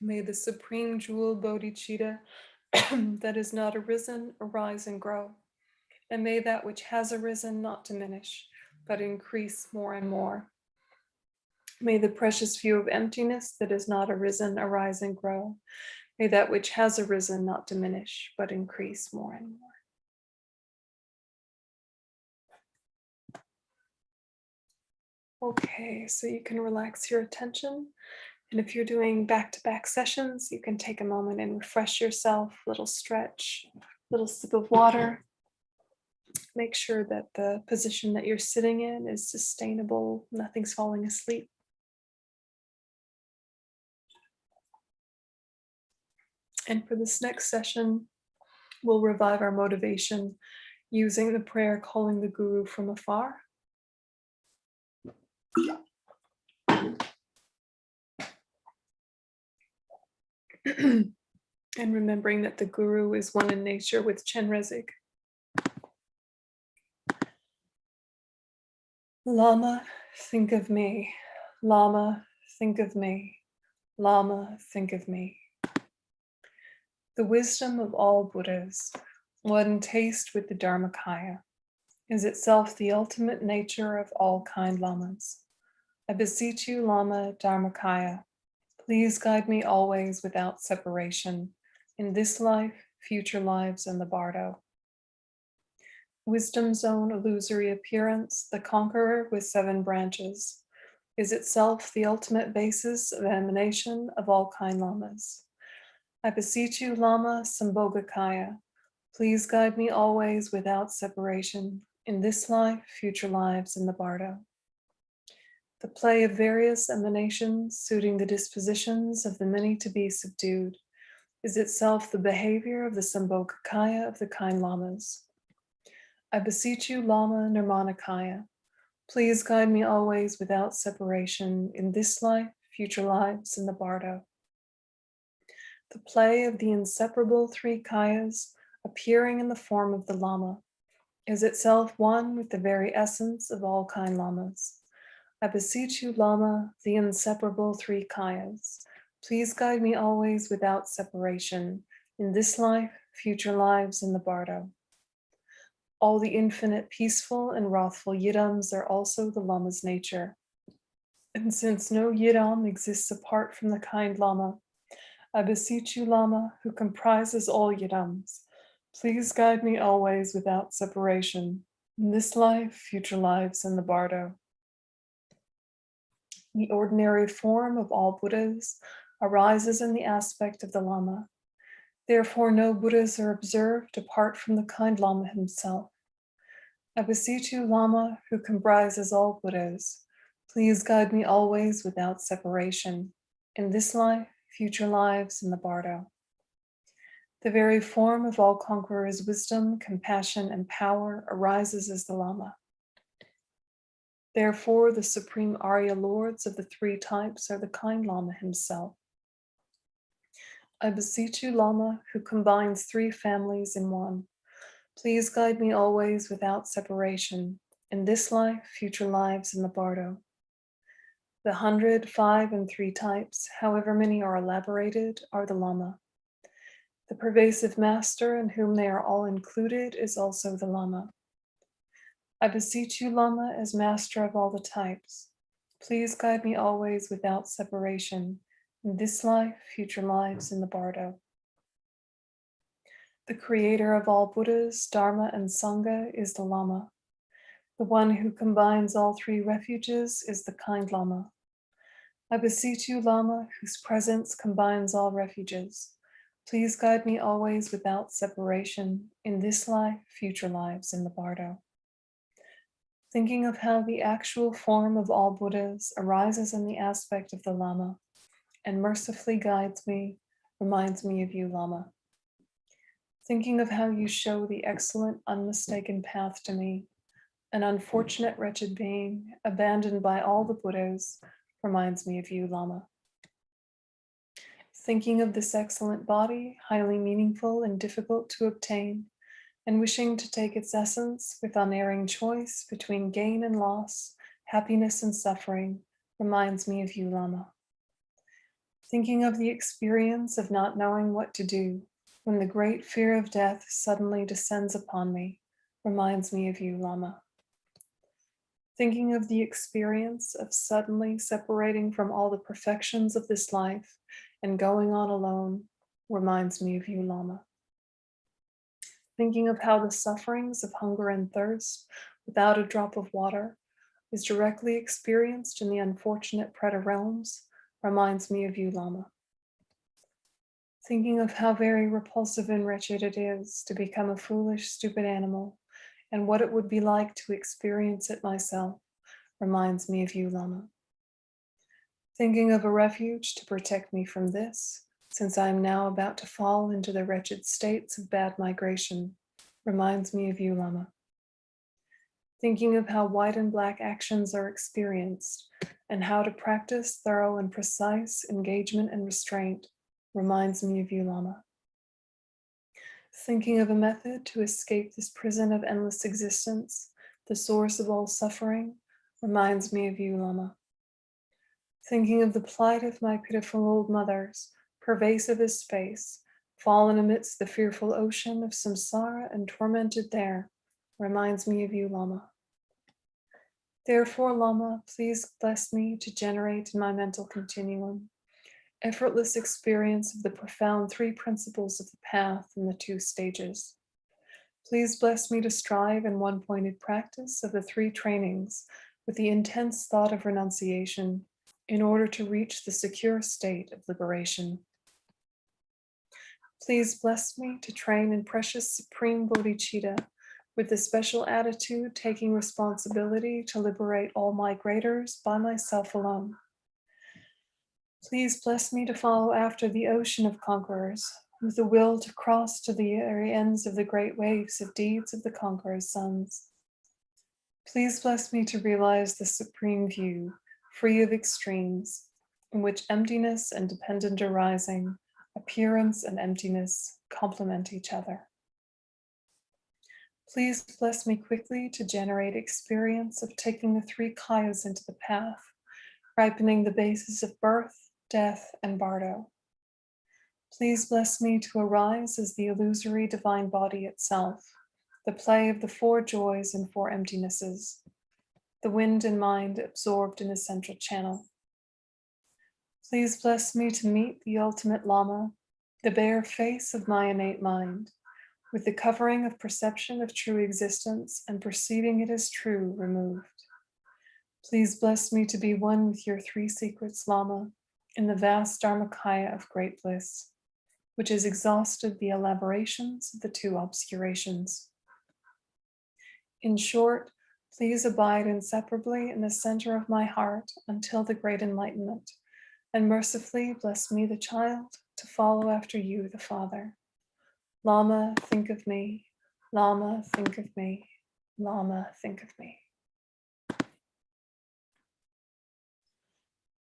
May the supreme jewel bodhicitta that is not arisen arise and grow, and may that which has arisen not diminish, but increase more and more. May the precious view of emptiness that is not arisen arise and grow. May that which has arisen not diminish, but increase more and more. Okay, so you can relax your attention. And if you're doing back-to-back sessions, you can take a moment and refresh yourself, little stretch, little sip of water. Make sure that the position that you're sitting in is sustainable, nothing's falling asleep. And for this next session, we'll revive our motivation using the prayer calling the Guru from afar. And remembering that the Guru is one in nature with Chenrezig. Lama, think of me. Lama, think of me. Lama, think of me. The wisdom of all Buddhas, one taste with the Dharmakaya, is itself the ultimate nature of all kind lamas. I beseech you, Lama Dharmakaya, please guide me always without separation, in this life, future lives, and the bardo. Wisdom's own illusory appearance, the conqueror with 7 branches, is itself the ultimate basis of emanation of all kind lamas. I beseech you, Lama Sambhogakaya, please guide me always without separation, in this life, future lives, and the bardo. The play of various emanations suiting the dispositions of the many to be subdued is itself the behavior of the Sambhogakaya of the kind lamas. I beseech you, Lama Nirmanakaya, please guide me always without separation in this life, future lives, and the bardo. The play of the inseparable 3 kayas appearing in the form of the Lama is itself one with the very essence of all kind lamas. I beseech you, Lama, the inseparable 3 kayas, please guide me always without separation in this life, future lives, and the bardo. All the infinite peaceful and wrathful yidams are also the Lama's nature. And since no yidam exists apart from the kind Lama, I beseech you, Lama, who comprises all yidams, please guide me always without separation in this life, future lives, and the bardo. The ordinary form of all Buddhas arises in the aspect of the Lama. Therefore, no Buddhas are observed apart from the kind Lama himself. I beseech you, Lama, who comprises all Buddhas, please guide me always without separation in this life, future lives, and the bardo. The very form of all conquerors' wisdom, compassion, and power arises as the Lama. Therefore, the supreme Arya lords of the 3 types are the kind Lama himself. I beseech you, Lama, who combines 3 families in one, please guide me always without separation in this life, future lives, and the bardo. The 100, 5, and 3 types, however many are elaborated, are the Lama. The pervasive master in whom they are all included is also the Lama. I beseech you, Lama, as master of all the types, please guide me always without separation in this life, future lives, and the bardo. The creator of all Buddhas, Dharma, and Sangha is the Lama. The one who combines all 3 refuges is the kind Lama. I beseech you, Lama, whose presence combines all refuges. Please guide me always without separation in this life, future lives in the Bardo. Thinking of how the actual form of all Buddhas arises in the aspect of the Lama and mercifully guides me, reminds me of you, Lama. Thinking of how you show the excellent, unmistaken path to me, an unfortunate, wretched being, abandoned by all the Buddhas, reminds me of you, Lama. Thinking of this excellent body, highly meaningful and difficult to obtain, and wishing to take its essence with unerring choice between gain and loss, happiness and suffering, reminds me of you, Lama. Thinking of the experience of not knowing what to do when the great fear of death suddenly descends upon me, reminds me of you, Lama. Thinking of the experience of suddenly separating from all the perfections of this life and going on alone, reminds me of you, Lama. Thinking of how the sufferings of hunger and thirst without a drop of water is directly experienced in the unfortunate Preta realms, reminds me of you, Lama. Thinking of how very repulsive and wretched it is to become a foolish, stupid animal, and what it would be like to experience it myself, reminds me of you, Lama. Thinking of a refuge to protect me from this, since I am now about to fall into the wretched states of bad migration, reminds me of you, Lama. Thinking of how white and black actions are experienced, and how to practice thorough and precise engagement and restraint, reminds me of you, Lama. Thinking of a method to escape this prison of endless existence, the source of all suffering, reminds me of you, Lama. Thinking of the plight of my pitiful old mothers, pervasive as space, fallen amidst the fearful ocean of samsara and tormented there, reminds me of you, Lama. Therefore, Lama, please bless me to generate in my mental continuum effortless experience of the profound three principles of the path in the two stages. Please bless me to strive in one pointed practice of the three trainings with the intense thought of renunciation in order to reach the secure state of liberation. Please bless me to train in precious supreme bodhicitta with the special attitude taking responsibility to liberate all migrators by myself alone. Please bless me to follow after the ocean of conquerors with the will to cross to the very ends of the great waves of deeds of the conqueror's sons. Please bless me to realize the supreme view, free of extremes, in which emptiness and dependent arising, appearance and emptiness complement each other. Please bless me quickly to generate experience of taking the three kayas into the path, ripening the basis of birth, death, and bardo. Please bless me to arise as the illusory divine body itself, the play of the four joys and four emptinesses, the wind and mind absorbed in a central channel. Please bless me to meet the ultimate Lama, the bare face of my innate mind, with the covering of perception of true existence and perceiving it as true removed. Please bless me to be one with your three secrets, Lama, in the vast Dharmakaya of great bliss, which has exhausted the elaborations of the two obscurations. In short, please abide inseparably in the center of my heart until the great enlightenment, and mercifully bless me, the child, to follow after you, the Father. Lama, think of me. Lama, think of me. Lama, think of me.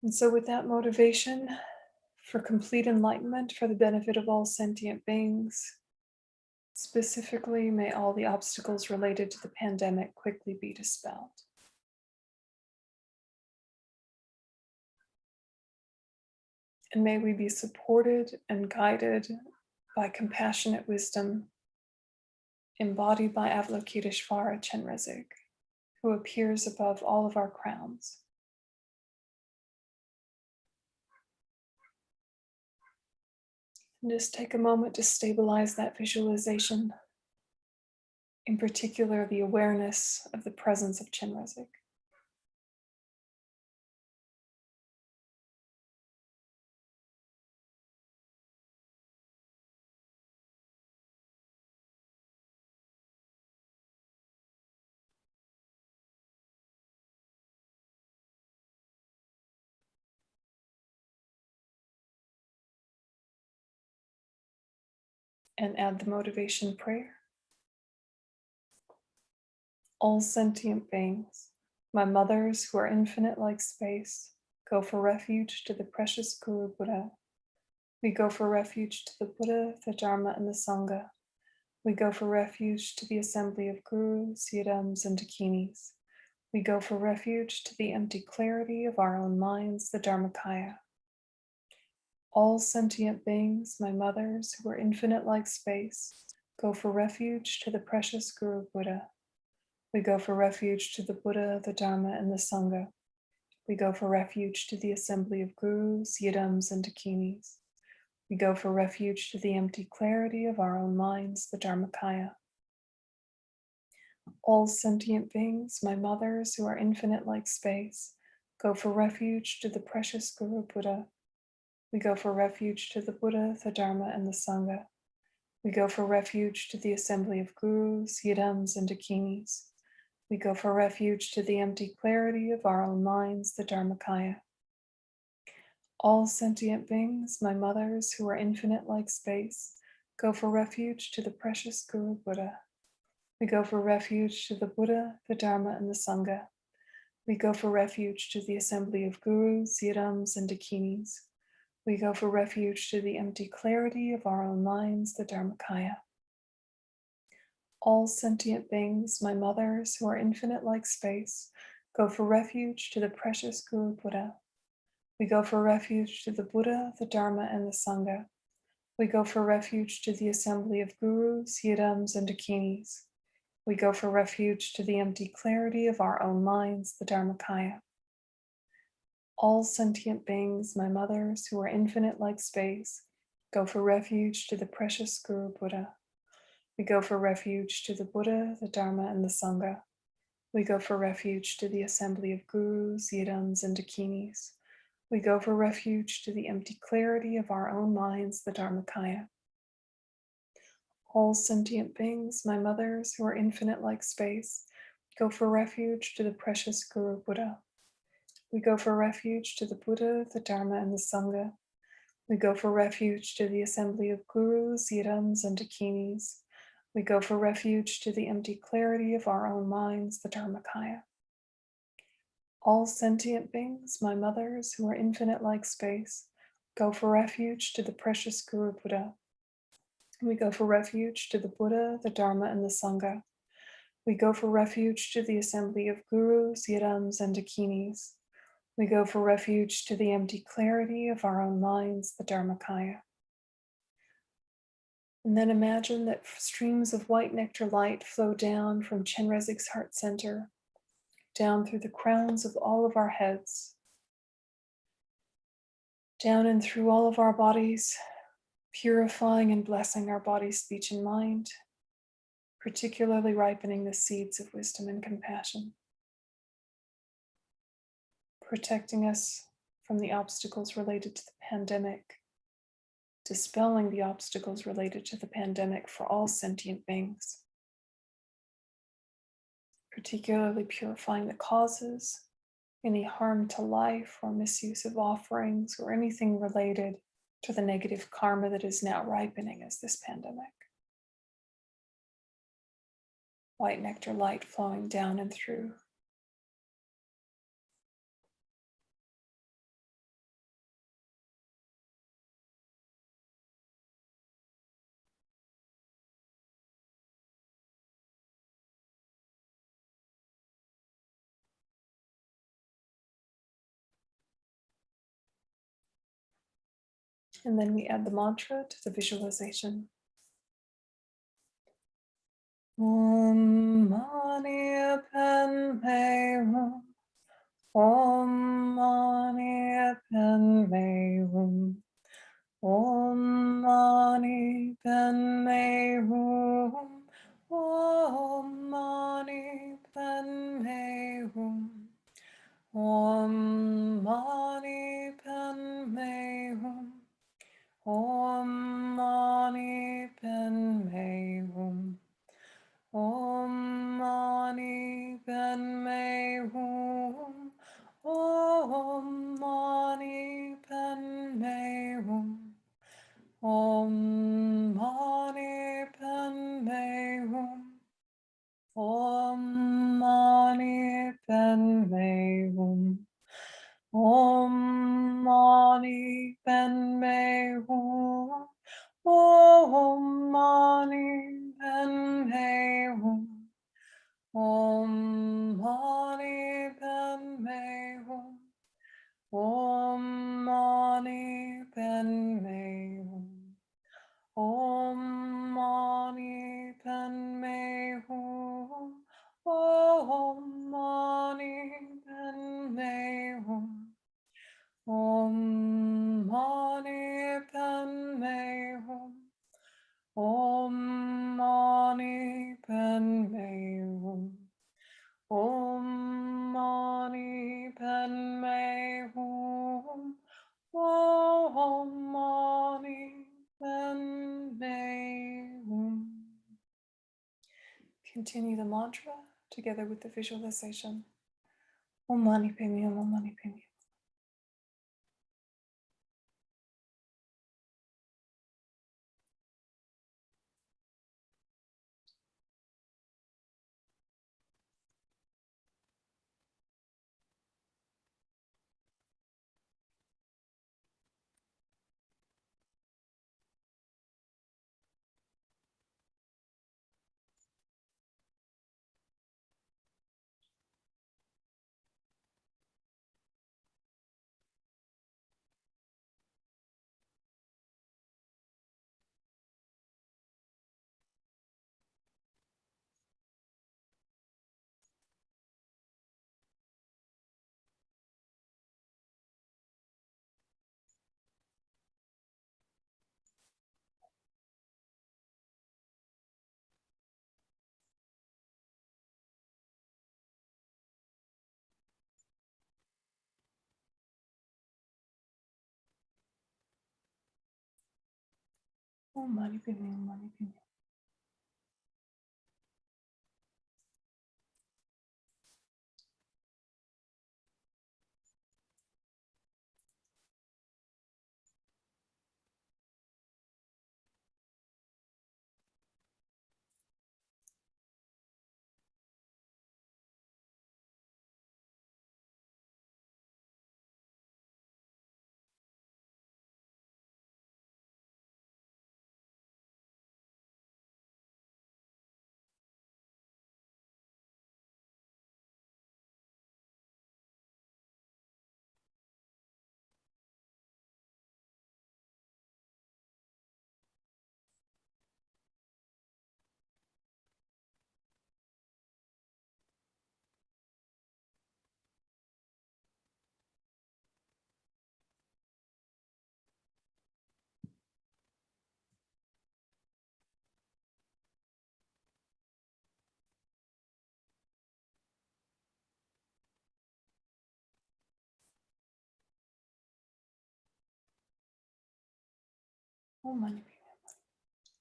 And so with that motivation for complete enlightenment for the benefit of all sentient beings, specifically, may all the obstacles related to the pandemic quickly be dispelled. And may we be supported and guided by compassionate wisdom embodied by Avalokiteshvara Chenrezig, who appears above all of our crowns. And just take a moment to stabilize that visualization, in particular the awareness of the presence of Chenrezig. and add the motivation prayer. All sentient beings, my mothers who are infinite like space, go for refuge to the precious Guru Buddha. We go for refuge to the Buddha, the Dharma, and the Sangha. We go for refuge to the assembly of gurus, yidams, and dakinis. We go for refuge to the empty clarity of our own minds, the Dharmakaya. All sentient beings, my mothers who are infinite like space, go for refuge to the precious Guru Buddha. We go for refuge to the Buddha, the Dharma, and the Sangha. We go for refuge to the assembly of gurus, yidams, and dakinis. We go for refuge to the empty clarity of our own minds, the Dharmakaya. All sentient beings, my mothers who are infinite like space, go for refuge to the precious Guru Buddha. We go for refuge to the Buddha, the Dharma, and the Sangha. We go for refuge to the assembly of gurus, yidams, and dakinis. We go for refuge to the empty clarity of our own minds, the Dharmakaya. All sentient beings, my mothers who are infinite like space, go for refuge to the precious Guru Buddha. We go for refuge to the Buddha, the Dharma, and the Sangha. We go for refuge to the assembly of gurus, yidams, and dakinis. We go for refuge to the empty clarity of our own minds, the Dharmakaya. All sentient beings, my mothers who are infinite like space, go for refuge to the precious Guru Buddha. We go for refuge to the Buddha, the Dharma, and the Sangha. We go for refuge to the assembly of gurus, yidams, and dakinis. We go for refuge to the empty clarity of our own minds, the Dharmakaya. All sentient beings, my mothers who are infinite like space, go for refuge to the precious Guru Buddha. We go for refuge to the Buddha, the Dharma, and the Sangha. We go for refuge to the assembly of gurus, yidams, and dakinis. We go for refuge to the empty clarity of our own minds, the Dharmakaya. All sentient beings, my mothers who are infinite like space, go for refuge to the precious Guru Buddha. We go for refuge to the Buddha, the Dharma, and the Sangha. We go for refuge to the assembly of gurus, yidams, and dakinis. We go for refuge to the empty clarity of our own minds, the Dharmakaya. All sentient beings, my mothers who are infinite like space, go for refuge to the precious Guru Buddha. We go for refuge to the Buddha, the Dharma, and the Sangha. We go for refuge to the assembly of gurus, yidams, and dakinis. We go for refuge to the empty clarity of our own minds, the Dharmakaya. And then imagine that streams of white nectar light flow down from Chenrezig's heart center, down through the crowns of all of our heads, down and through all of our bodies, purifying and blessing our body, speech, and mind, particularly ripening the seeds of wisdom and compassion, protecting us from the obstacles related to the pandemic, dispelling the obstacles related to the pandemic for all sentient beings, particularly purifying the causes, any harm to life or misuse of offerings or anything related to the negative karma that is now ripening as this pandemic. White nectar light flowing down and through. And then we add the mantra to the visualization. Om Mani Padme Hum. Om Mani Padme Hum. Om Mani Padme Hum. Om Mani Padme Hum. Om Mani Padme Hum. Om Mani Padme Hum. Om Mani Padme Hum. Om Mani Padme Hum. Om Mani Om Mani Padme Hum. Om Mani Padme Hum. Om Mani Padme Hum. Om Mani Padme Hum. Om Mani Padme Hum. Om Mani Padme Hum. Om Mani Padme Hum. Om Mani Padme Hum. Om Mani Padme Hum. Continue the mantra together with the visualization. Om Mani Padme Hum. Om Mani Padme Hum. Om Mani Padme Hum. Om Mani Padme Hum.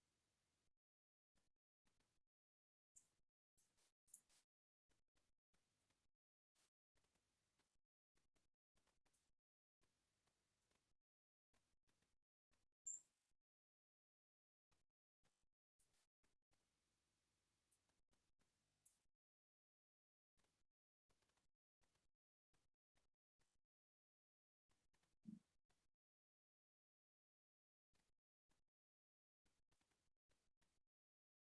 Om Mani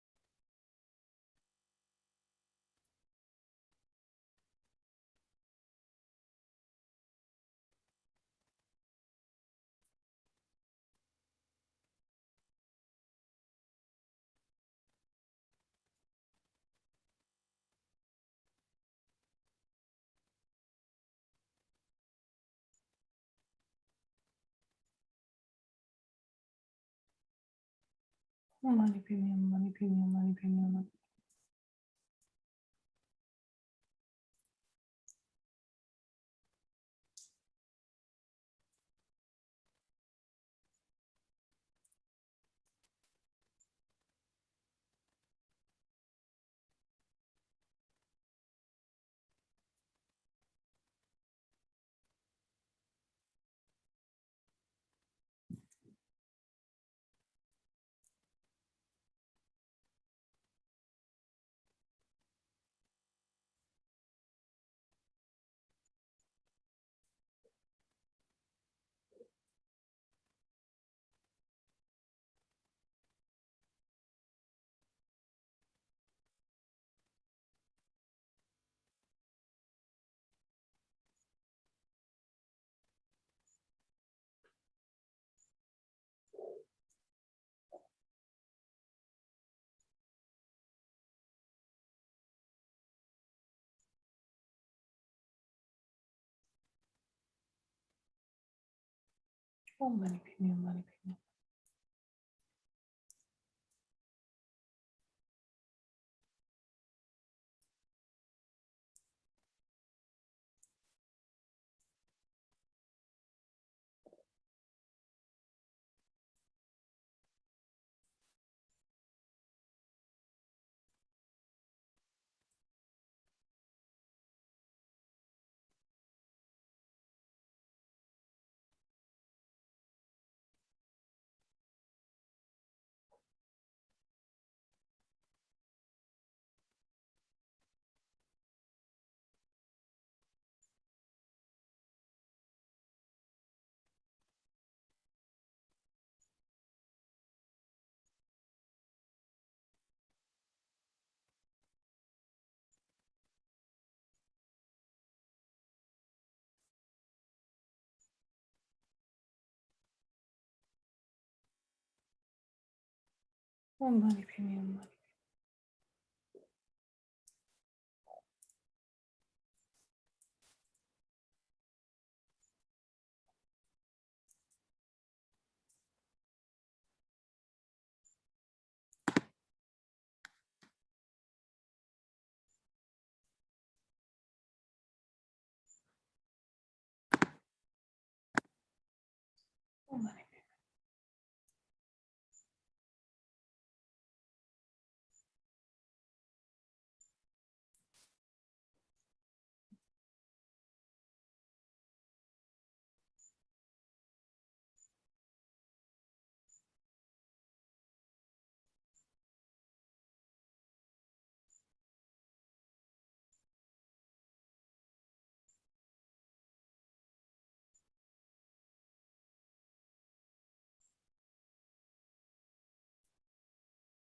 Padme Hum. Om Mani Padme Hum. Om Mani Padme Hum. Om Mani Padme Hum. Om Mani Padme Hum, Mani Padme. Om Mani Padme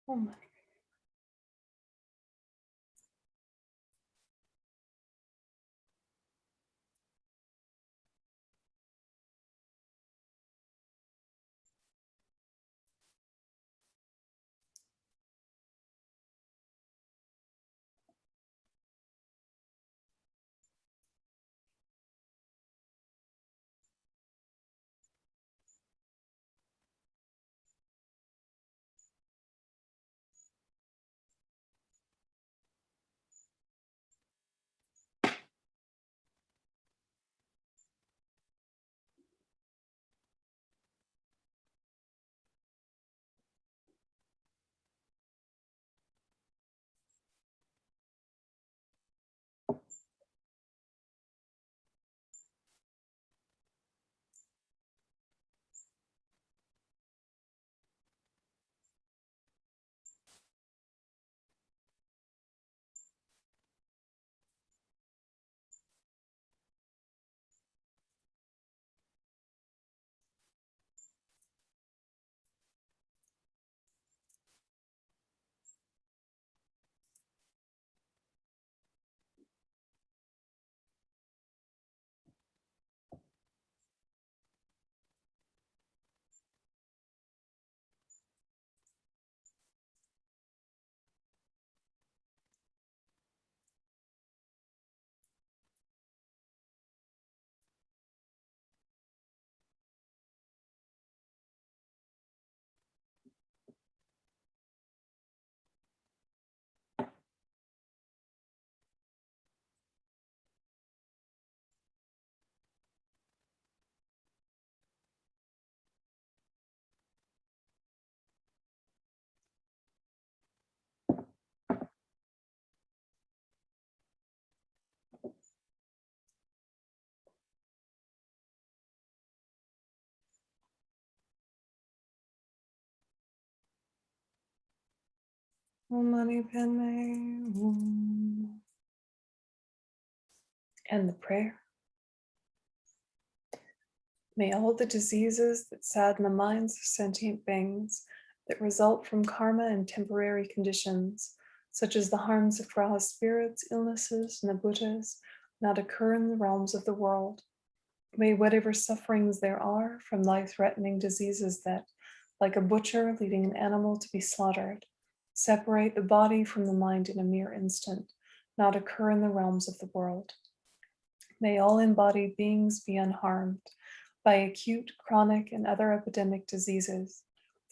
Hum, Mani. Om Mani Padme. Om Mani. Om Mani Padme Hum. And the prayer. May all the diseases that sadden the minds of sentient beings that result from karma and temporary conditions, such as the harms of raw spirits, illnesses, nabutas, not occur in the realms of the world. May whatever sufferings there are from life-threatening diseases that, like a butcher leading an animal to be slaughtered, separate the body from the mind in a mere instant, not occur in the realms of the world. May all embodied beings be unharmed. by acute, chronic, and other epidemic diseases,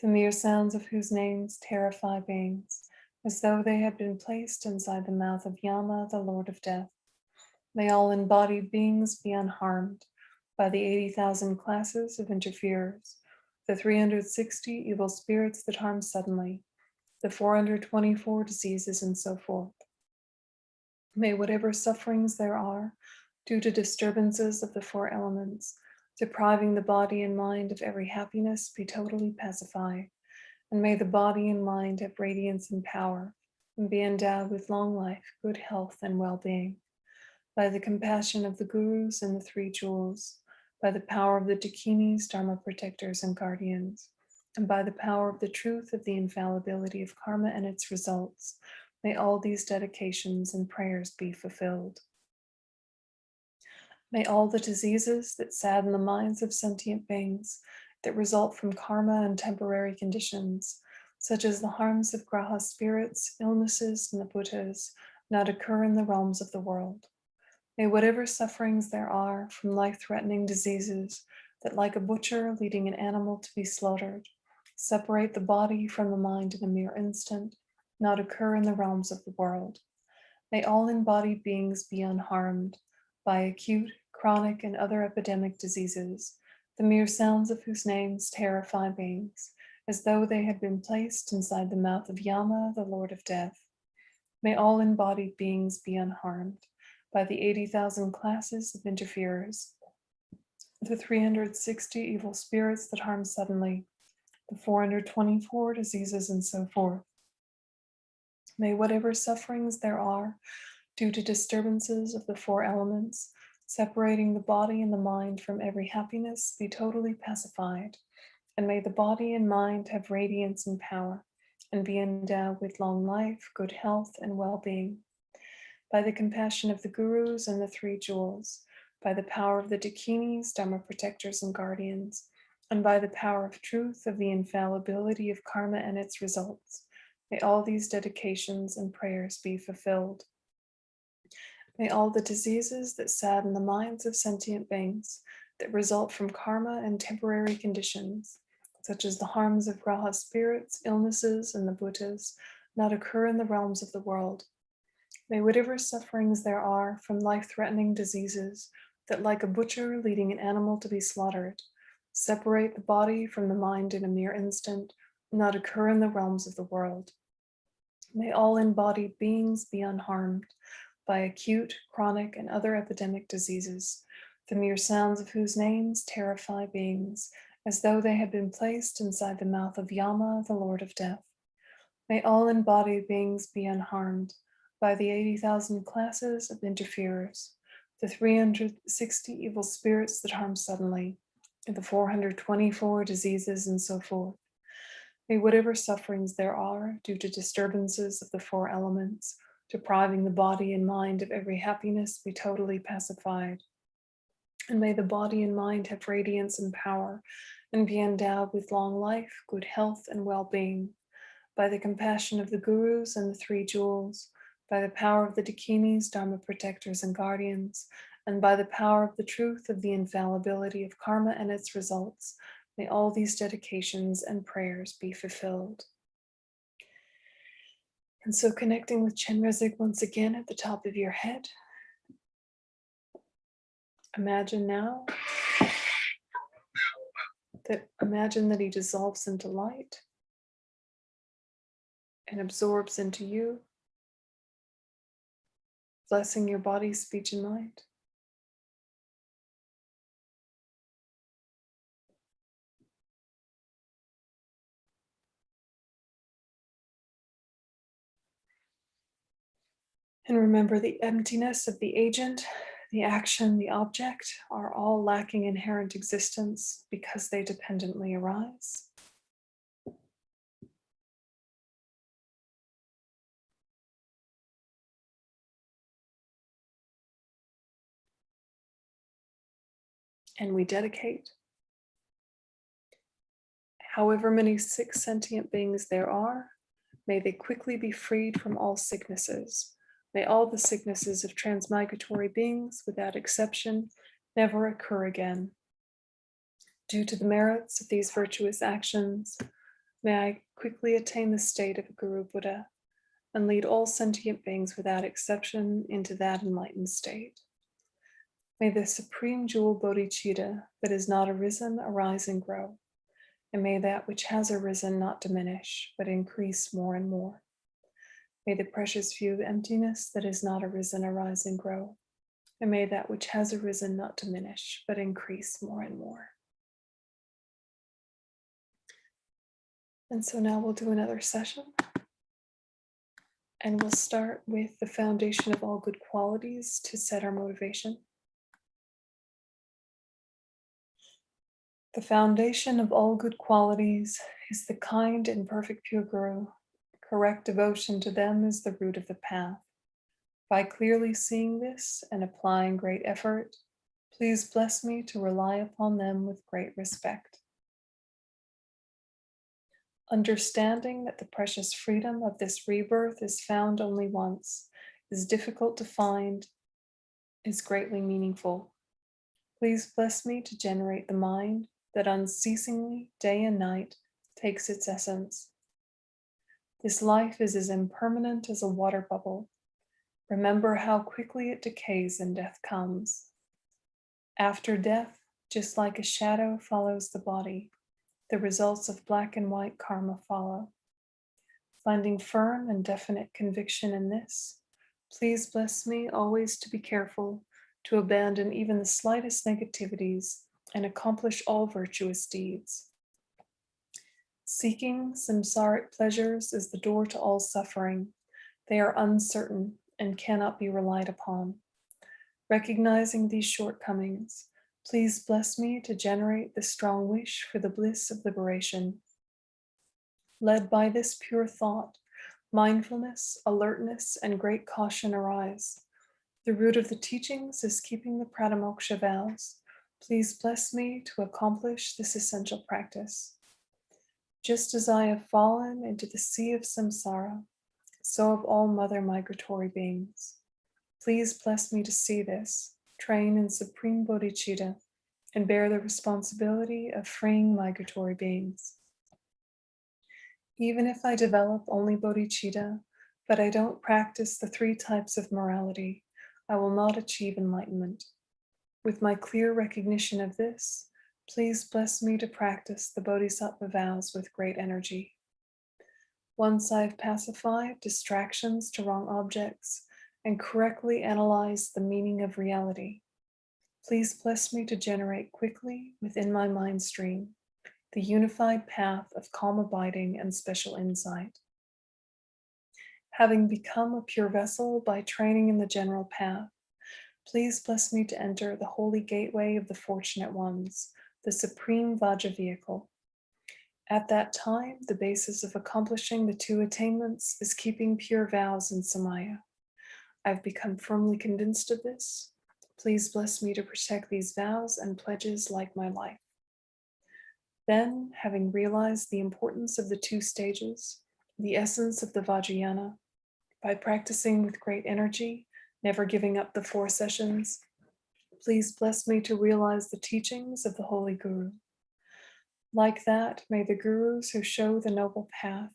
the mere sounds of whose names terrify beings, as though they had been placed inside the mouth of Yama, the Lord of Death. May all embodied beings be unharmed by the 80,000 classes of interferers, the 360 evil spirits that harm suddenly, the 424 diseases, and so forth. May whatever sufferings there are due to disturbances of the four elements, depriving the body and mind of every happiness, be totally pacified, and may the body and mind have radiance and power, and be endowed with long life, good health, and well-being. By the compassion of the gurus and the three jewels, by the power of the dakinis, dharma protectors, and guardians, and by the power of the truth of the infallibility of karma and its results, may all these dedications and prayers be fulfilled. May all the diseases that sadden the minds of sentient beings, that result from karma and temporary conditions, such as the harms of graha spirits, illnesses, and the Buddhas, not occur in the realms of the world. May whatever sufferings there are from life-threatening diseases that, like a butcher leading an animal to be slaughtered, separate the body from the mind in a mere instant, not occur in the realms of the world. May all embodied beings be unharmed by acute, chronic, and other epidemic diseases, the mere sounds of whose names terrify beings, as though they had been placed inside the mouth of Yama, the Lord of Death. May all embodied beings be unharmed by the 80,000 classes of interferers, the 360 evil spirits that harm suddenly, the 424 diseases, and so forth. May whatever sufferings there are due to disturbances of the four elements, separating the body and the mind from every happiness, be totally pacified, and may the body and mind have radiance and power, and be endowed with long life, good health, and well-being. By the compassion of the gurus and the three jewels, by the power of the dakinis, dharma protectors, and guardians, and by the power of truth of the infallibility of karma and its results, may all these dedications and prayers be fulfilled. May all the diseases that sadden the minds of sentient beings, that result from karma and temporary conditions, such as the harms of graha spirits, illnesses, and the Buddhas, not occur in the realms of the world. May whatever sufferings there are from life-threatening diseases that, like a butcher leading an animal to be slaughtered, separate the body from the mind in a mere instant, not occur in the realms of the world. May all embodied beings be unharmed by acute, chronic, and other epidemic diseases, the mere sounds of whose names terrify beings, as though they had been placed inside the mouth of Yama, the Lord of Death. May all embodied beings be unharmed by the 80,000 classes of interferers, the 360 evil spirits that harm suddenly, and the 424 diseases, and so forth. May whatever sufferings there are due to disturbances of the four elements, depriving the body and mind of every happiness, be totally pacified. And may the body and mind have radiance and power, and be endowed with long life, good health, and well-being. By the compassion of the gurus and the three jewels, by the power of the dakinis, dharma protectors, and guardians, and by the power of the truth of the infallibility of karma and its results, may all these dedications and prayers be fulfilled. And so, connecting with Chenrezig once again at the top of your head, imagine that he dissolves into light and absorbs into you, blessing your body, speech, and mind. And remember, the emptiness of the agent, the action, the object are all lacking inherent existence because they dependently arise. And we dedicate, however many sick sentient beings there are, may they quickly be freed from all sicknesses. May all the sicknesses of transmigratory beings, without exception, never occur again. Due to the merits of these virtuous actions, may I quickly attain the state of a Guru Buddha and lead all sentient beings without exception into that enlightened state. May the supreme jewel bodhicitta that is not arisen arise and grow, and may that which has arisen not diminish, but increase more and more. May the precious view of emptiness that is not arisen arise and grow, and may that which has arisen not diminish, but increase more and more. And so now we'll do another session. And we'll start with the foundation of all good qualities to set our motivation. The foundation of all good qualities is the kind and perfect pure Guru. Correct devotion to them is the root of the path. By clearly seeing this and applying great effort, please bless me to rely upon them with great respect. Understanding that the precious freedom of this rebirth is found only once, is difficult to find, is greatly meaningful. Please bless me to generate the mind that unceasingly, day and night, takes its essence. This life is as impermanent as a water bubble. Remember how quickly it decays and death comes. After death, just like a shadow follows the body, the results of black and white karma follow. Finding firm and definite conviction in this, please bless me always to be careful to abandon even the slightest negativities and accomplish all virtuous deeds. Seeking samsaric pleasures is the door to all suffering. They are uncertain and cannot be relied upon. Recognizing these shortcomings, please bless me to generate the strong wish for the bliss of liberation. Led by this pure thought, mindfulness, alertness, and great caution arise. The root of the teachings is keeping the Pratamoksha vows. Please bless me to accomplish this essential practice. Just as I have fallen into the sea of samsara, so have all mother migratory beings. Please bless me to see this, train in supreme bodhicitta, and bear the responsibility of freeing migratory beings. Even if I develop only bodhicitta, but I don't practice the 3 types of morality, I will not achieve enlightenment. With my clear recognition of this, please bless me to practice the bodhisattva vows with great energy. Once I've pacified distractions to wrong objects and correctly analyzed the meaning of reality, please bless me to generate quickly within my mind stream the unified path of calm abiding and special insight. Having become a pure vessel by training in the general path, please bless me to enter the holy gateway of the fortunate ones, the supreme Vajra vehicle. At that time, the basis of accomplishing the 2 attainments is keeping pure vows in Samaya. I've become firmly convinced of this. Please bless me to protect these vows and pledges like my life. Then, having realized the importance of the 2 stages, the essence of the Vajrayana, by practicing with great energy, never giving up the 4 sessions, please bless me to realize the teachings of the Holy Guru. Like that, may the Gurus who show the noble path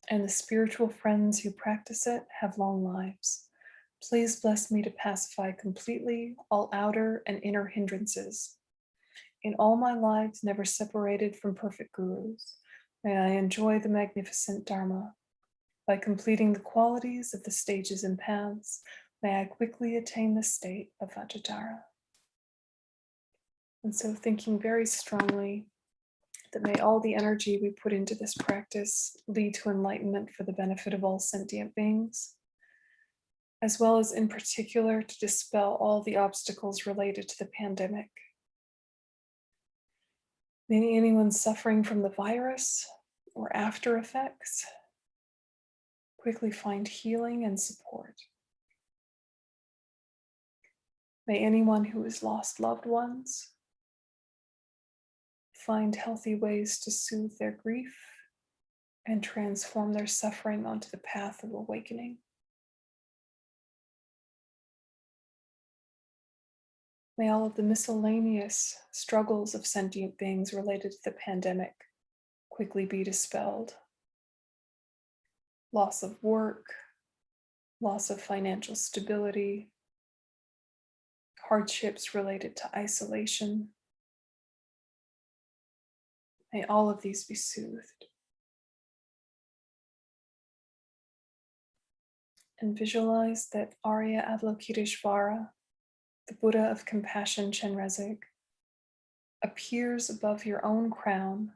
and the spiritual friends who practice it have long lives. Please bless me to pacify completely all outer and inner hindrances. In all my lives never separated from perfect Gurus, may I enjoy the magnificent Dharma. By completing the qualities of the stages and paths, may I quickly attain the state of Vajradhara. And so thinking very strongly that may all the energy we put into this practice lead to enlightenment for the benefit of all sentient beings, as well as in particular to dispel all the obstacles related to the pandemic. May anyone suffering from the virus or after effects quickly find healing and support. May anyone who has lost loved ones find healthy ways to soothe their grief and transform their suffering onto the path of awakening. May all of the miscellaneous struggles of sentient beings related to the pandemic quickly be dispelled. Loss of work, loss of financial stability, hardships related to isolation. May all of these be soothed. And visualize that Arya Avalokiteshvara, the Buddha of compassion, Chenrezig, appears above your own crown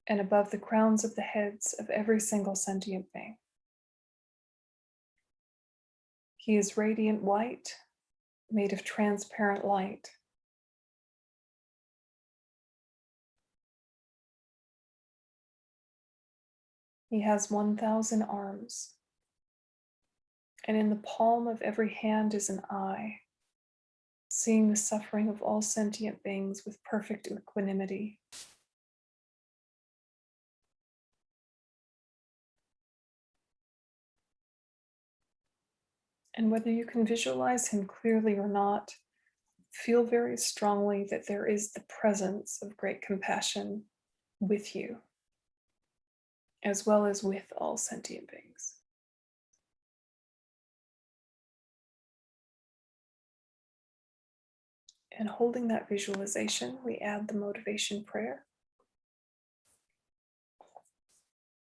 and above the crowns of the heads of every single sentient being. He is radiant white, made of transparent light. He has 1,000 arms, and in the palm of every hand is an eye, seeing the suffering of all sentient beings with perfect equanimity. And whether you can visualize him clearly or not, feel very strongly that there is the presence of great compassion with you, as well as with all sentient beings. And holding that visualization, we add the motivation prayer.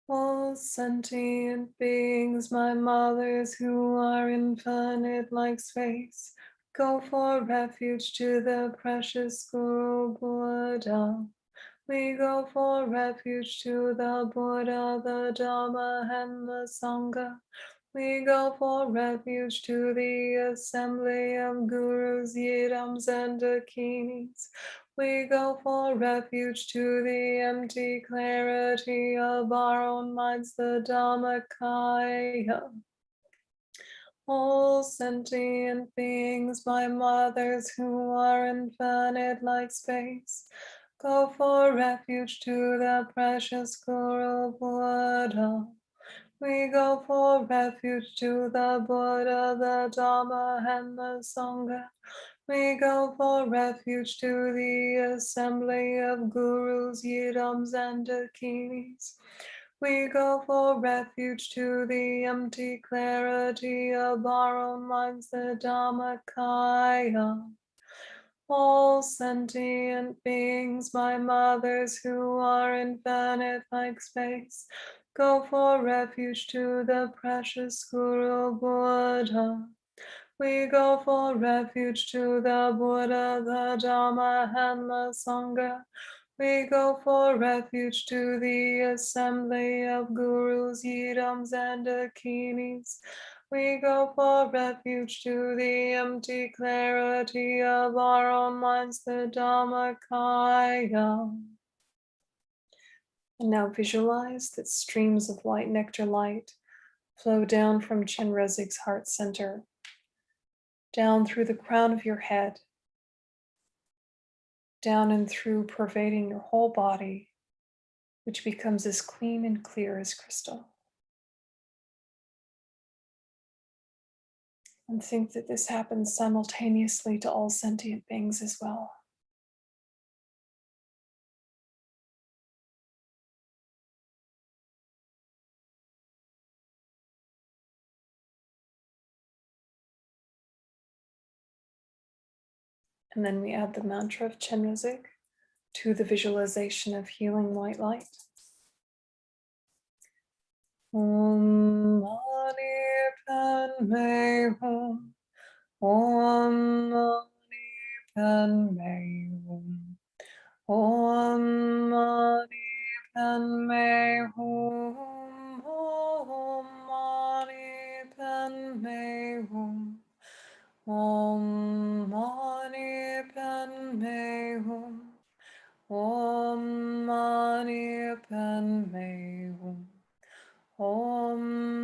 All sentient beings, my mothers who are infinite like space, go for refuge to the precious Guru Buddha. We go for refuge to the Buddha, the Dhamma, and the Sangha. We go for refuge to the assembly of gurus, yidams, and dakinis. We go for refuge to the empty clarity of our own minds, the Dhammakaya. All sentient beings, my mothers who are infinite like space, go for refuge to the precious Guru Buddha. We go for refuge to the Buddha, the Dhamma, and the Sangha. We go for refuge to the assembly of gurus, yidams, and dakinis. We go for refuge to the empty clarity of our own minds, the Dhammakaya. All sentient beings, my mothers who are infinite like space, go for refuge to the precious Guru Buddha. We go for refuge to the Buddha, the Dhamma, and the Sangha. We go for refuge to the assembly of gurus, yidams, and dakinis. We go for refuge to the empty clarity of our own minds, the Dhammakaya. And now visualize that streams of white nectar light flow down from Chenrezig's heart center, down through the crown of your head, down and through, pervading your whole body, which becomes as clean and clear as crystal. And think that this happens simultaneously to all sentient beings as well. And then we add the mantra of Chenrezig to the visualization of healing white light. Om Mani Padme Hum. Om Mani Padme Hum. Om Mani Padme Hum. Om Mani Padme Hum. Om Mani Padme Hum. Om Mani Padme Hum. Om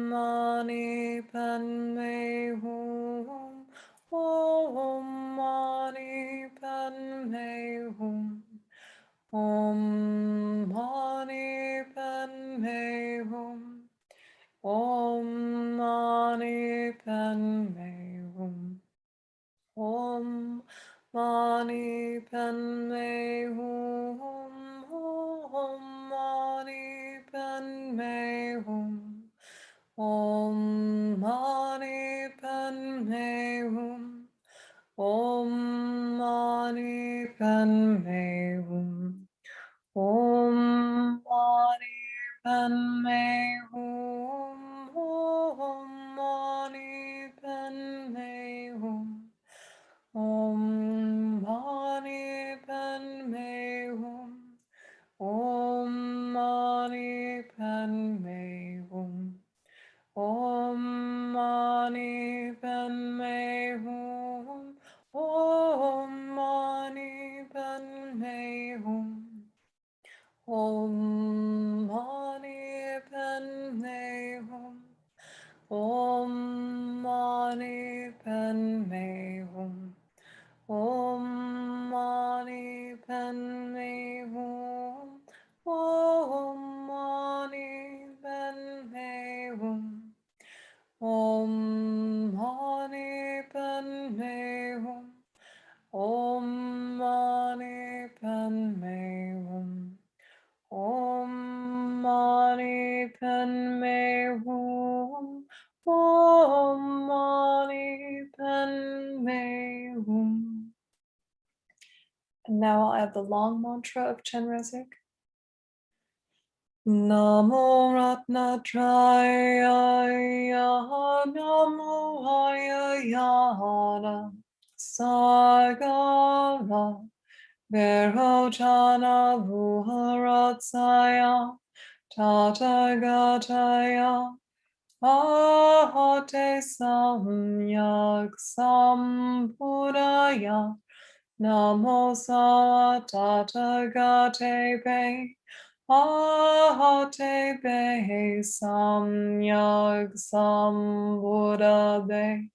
Mani Padme Hum. Om Mani Padme Hum. Om Mani Padme Hum. Om Mani Padme Hum. Om Mani Padme Hum. Om Mani Padme Hum. Om Mani Padme Hum. Om Mani Padme Hum. Om Mani Padme Hum. Om Mani Padme Hum. Om Mani Padme Hum. Om Mani Padme Hum. Om Mani Padme Hum. Om Mani Padme Hum. Om Mani Padme Hum. Om Mani Padme Hum. Om Mani Padme Hum. Om Mani Padme Hum. And now I'll add the long mantra of Chenrezig. Namo Ratnatraya, Namo Hayayana, Sagara, Verojana Vuharatsaya, Tathagataya, Ahate Samyak Sambuddhaya, Namo Sa Tathagate Be, Ahate Be Samyak Sambuddha Be,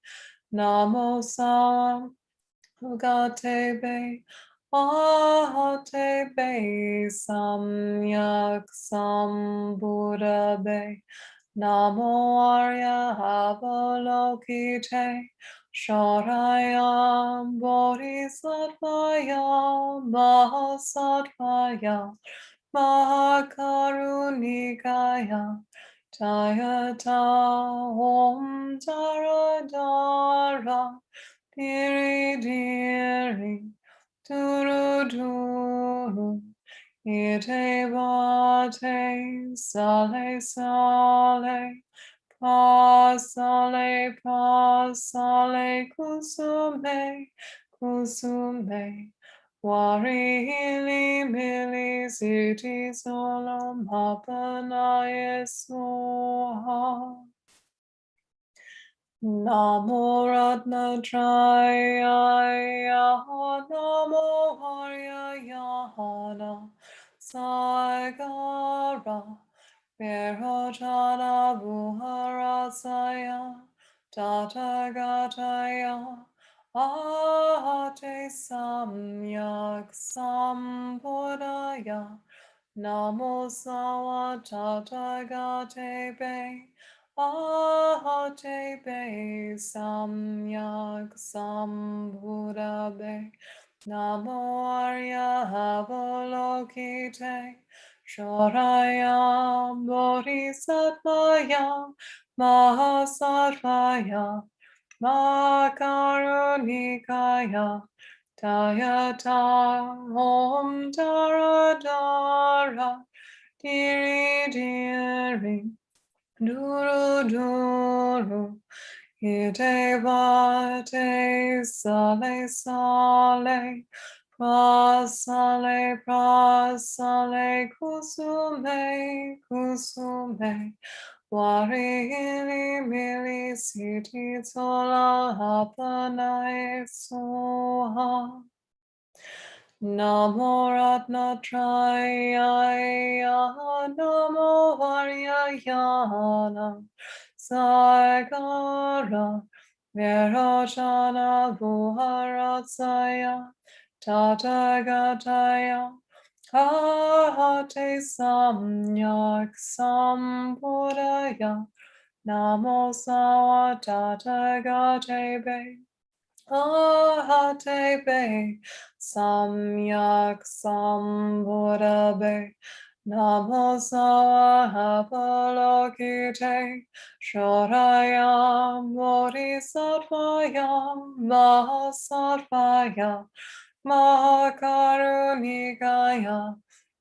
Namo Sa Tathagate Be, Ahate Be Samyak Sambuddha Be, Namo Arya Avalokite, Sharaya Bodhisattvaya, Mahasattvaya, Mahakarunikaya, Jayata Om Taradara, Diri Diri, Duru Duru, Ite Bate, Sale Sale, Pasale Pasale, Kusume Kusume, Wari Hili Mili Siti Solam Hapanaye Soha. Namo Ratnatraya, Namo Haryayana, Sagara, Verojana Vuharatsaya, Tathagataya, Ahate Samyak Sambuddhaya, Namo Sawa Tathagate Be, Ahate Be Samyak Sambuddha Be, Namo Arya Avalokite, Shoraya Bodhisattvaya, Mahasattvaya, Makarunikaya, Tayata Om Taradara, Diri Diri, Duru Duru, Ite Bate, Sale Sale, Prasale Prasale, Kusume Kusume, Wari Hili Mili Siti Tola Hapanaye Soha. Namo Ratnatraya, Namo Haryayana, Sagara, Verojana Vuharatsaya, Tathagataya, Ahate Samyak Sambuddhaya, Namo Sawa Tathagate Be, Ahate Be Samyak Sambuddha Be, Namo Savalokite, Shoraya Bodhisattvaya, Mahasattvaya, Mahakarunikaya,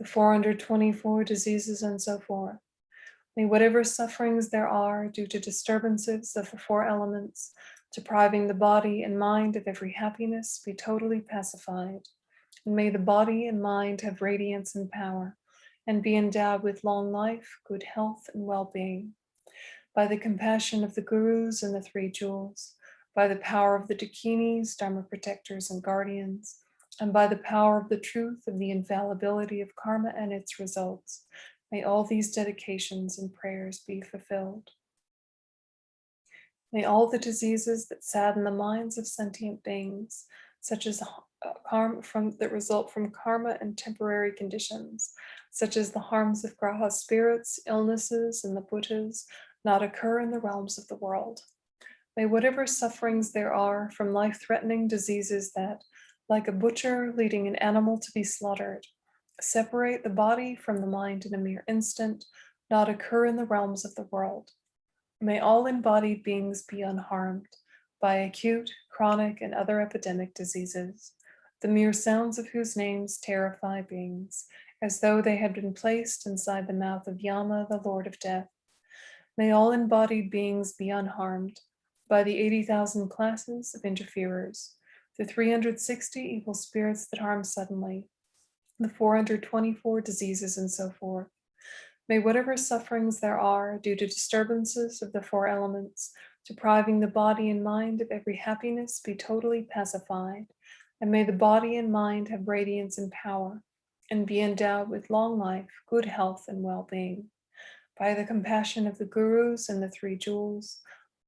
the 424 diseases and so forth. May whatever sufferings there are due to disturbances of the 4 elements, depriving the body and mind of every happiness, be totally pacified. And may the body and mind have radiance and power, and be endowed with long life, good health, and well-being. By the compassion of the gurus and the 3 jewels, by the power of the dakinis, dharma protectors and guardians, and by the power of the truth of the infallibility of karma and its results, may all these dedications and prayers be fulfilled. May all the diseases that sadden the minds of sentient beings, such as that result from karma and temporary conditions, such as the harms of graha spirits, illnesses, and the Buddhas, not occur in the realms of the world. May whatever sufferings there are from life-threatening diseases that, like a butcher leading an animal to be slaughtered, separate the body from the mind in a mere instant, not occur in the realms of the world. May all embodied beings be unharmed by acute, chronic, and other epidemic diseases, the mere sounds of whose names terrify beings, as though they had been placed inside the mouth of Yama, the Lord of Death. May all embodied beings be unharmed by the 80,000 classes of interferers, the 360 evil spirits that harm suddenly, the 424 diseases and so forth. May whatever sufferings there are due to disturbances of the 4 elements, depriving the body and mind of every happiness, be totally pacified, and may the body and mind have radiance and power, and be endowed with long life, good health, and well-being. By the compassion of the gurus and the 3 jewels,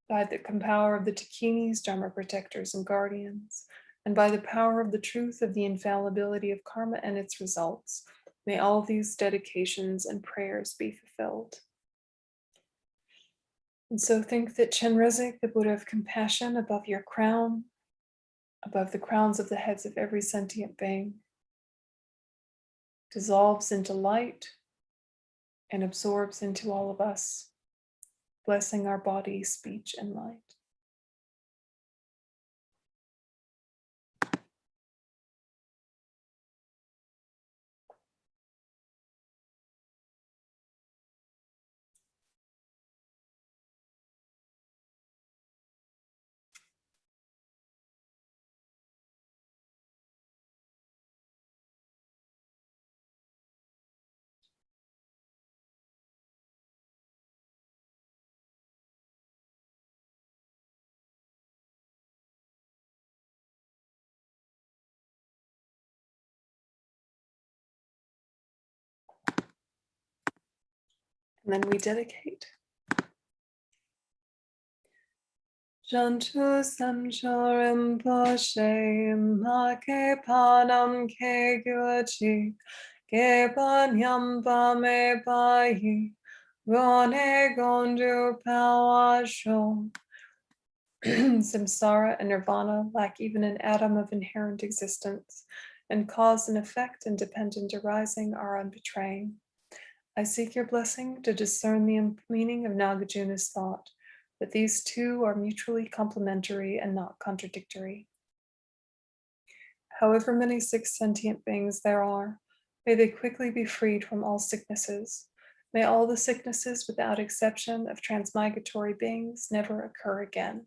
by the power of the dakinis, dharma protectors and guardians, and by the power of the truth of the infallibility of karma and its results, may all these dedications and prayers be fulfilled. And so think that Chenrezig, the Buddha of compassion, above your crown, above the crowns of the heads of every sentient being, dissolves into light and absorbs into all of us, blessing our body, speech, and mind. And then we dedicate. Jantu samcho rinpoche ma ke panam ke gyuchi ke panyam pa me pahi gone gondu pawasho. Samsara and nirvana lack even an atom of inherent existence, and cause and effect and dependent arising are unbetraying. I seek your blessing to discern the meaning of Nagarjuna's thought, that these two are mutually complementary and not contradictory. However many sick sentient beings there are, may they quickly be freed from all sicknesses. May all the sicknesses, without exception, of transmigratory beings never occur again.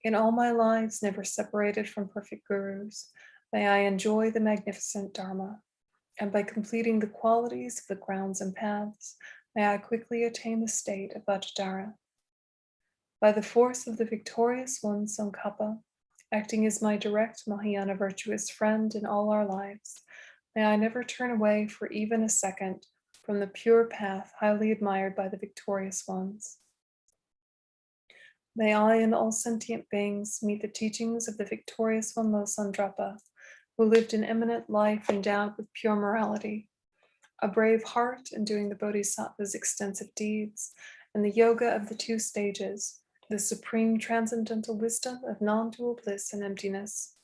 In all my lives, never separated from perfect gurus, may I enjoy the magnificent Dharma. And by completing the qualities of the grounds and paths, may I quickly attain the state of Vajradhara. By the force of the victorious one, Tsongkhapa, acting as my direct Mahayana virtuous friend in all our lives, may I never turn away for even a second from the pure path highly admired by the victorious ones. May I and all sentient beings meet the teachings of the victorious one, Losandrapa, who lived an eminent life endowed with pure morality, a brave heart in doing the Bodhisattva's extensive deeds, and the yoga of the 2 stages, the supreme transcendental wisdom of non-dual bliss and emptiness.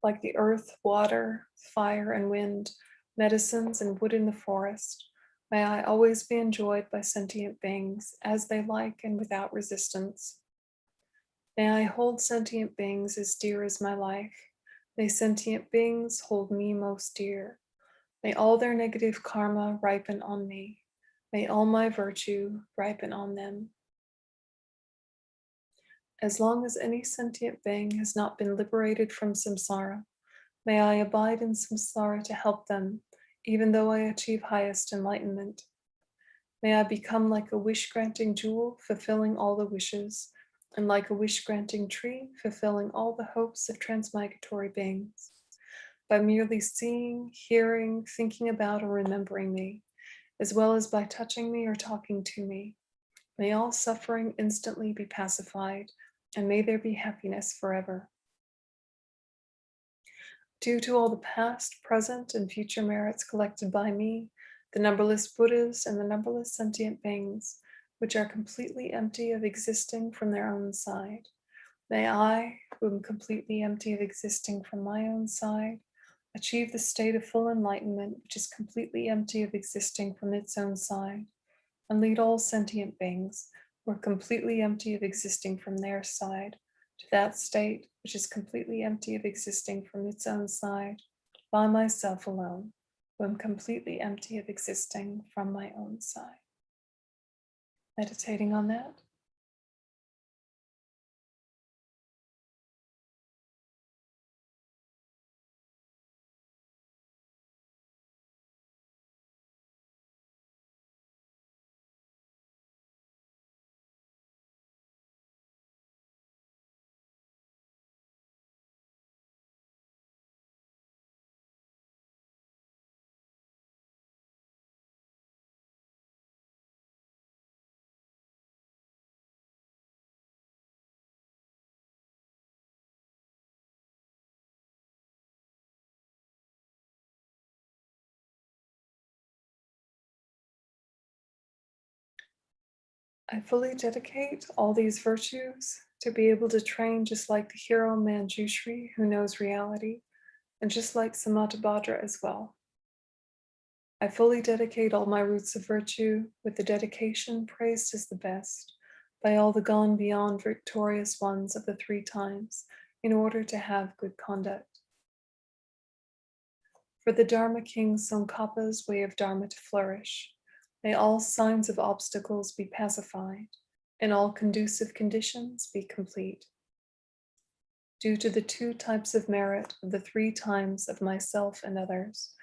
Like the earth, water, fire, and wind, medicines, and wood in the forest, may I always be enjoyed by sentient beings as they like and without resistance. May I hold sentient beings as dear as my life. May sentient beings hold me most dear. May all their negative karma ripen on me. May all my virtue ripen on them. As long as any sentient being has not been liberated from samsara, may I abide in samsara to help them, even though I achieve highest enlightenment. May I become like a wish-granting jewel, fulfilling all the wishes, and like a wish-granting tree, fulfilling all the hopes of transmigratory beings. By merely seeing, hearing, thinking about, or remembering me, as well as by touching me or talking to me, may all suffering instantly be pacified, and may there be happiness forever. Due to all the past, present, and future merits collected by me, the numberless Buddhas and the numberless sentient beings, which are completely empty of existing from their own side, may I, who am completely empty of existing from my own side, achieve the state of full enlightenment, which is completely empty of existing from its own side, and lead all sentient beings, who are completely empty of existing from their side, to that state which is completely empty of existing from its own side, by myself alone, who am completely empty of existing from my own side. Meditating on that. I fully dedicate all these virtues to be able to train just like the hero Manjushri who knows reality, and just like Samattabhadra as well. I fully dedicate all my roots of virtue with the dedication praised as the best by all the gone beyond victorious ones of the 3 times in order to have good conduct. For the Dharma King Tsongkhapa's way of Dharma to flourish, may all signs of obstacles be pacified and all conducive conditions be complete. Due to the 2 types of merit of the 3 times of myself and others,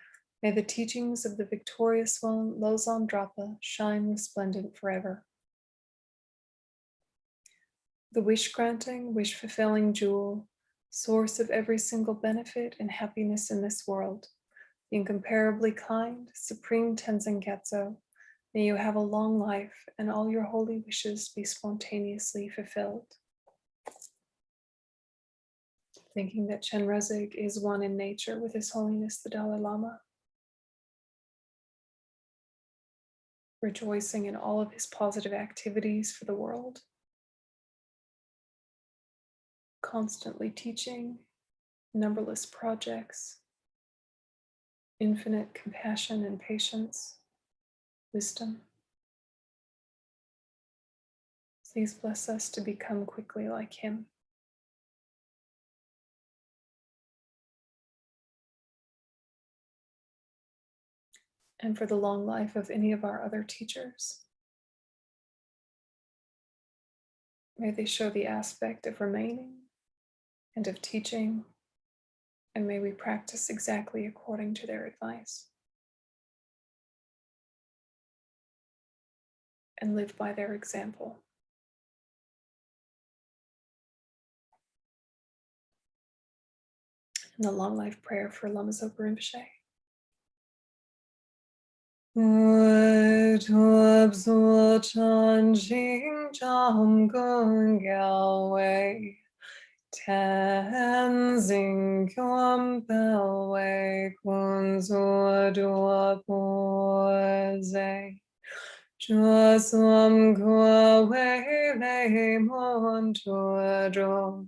may the teachings of the victorious one Losang Drapa shine resplendent forever. The wish-granting, wish-fulfilling jewel, source of every single benefit and happiness in this world, the incomparably kind, supreme Tenzin Gyatso, may you have a long life and all your holy wishes be spontaneously fulfilled. Thinking that Chenrezig is one in nature with His Holiness the Dalai Lama. Rejoicing in all of his positive activities for the world. Constantly teaching, numberless projects, infinite compassion and patience, wisdom. Please bless us to become quickly like him. And for the long life of any of our other teachers. May they show the aspect of remaining and of teaching, and may we practice exactly according to their advice and live by their example. And the long life prayer for Lama Zopa Rinpoche. Thangtong Gyalpo Tenzin Gyalpo Prayer. Josam Gwe Le Monturo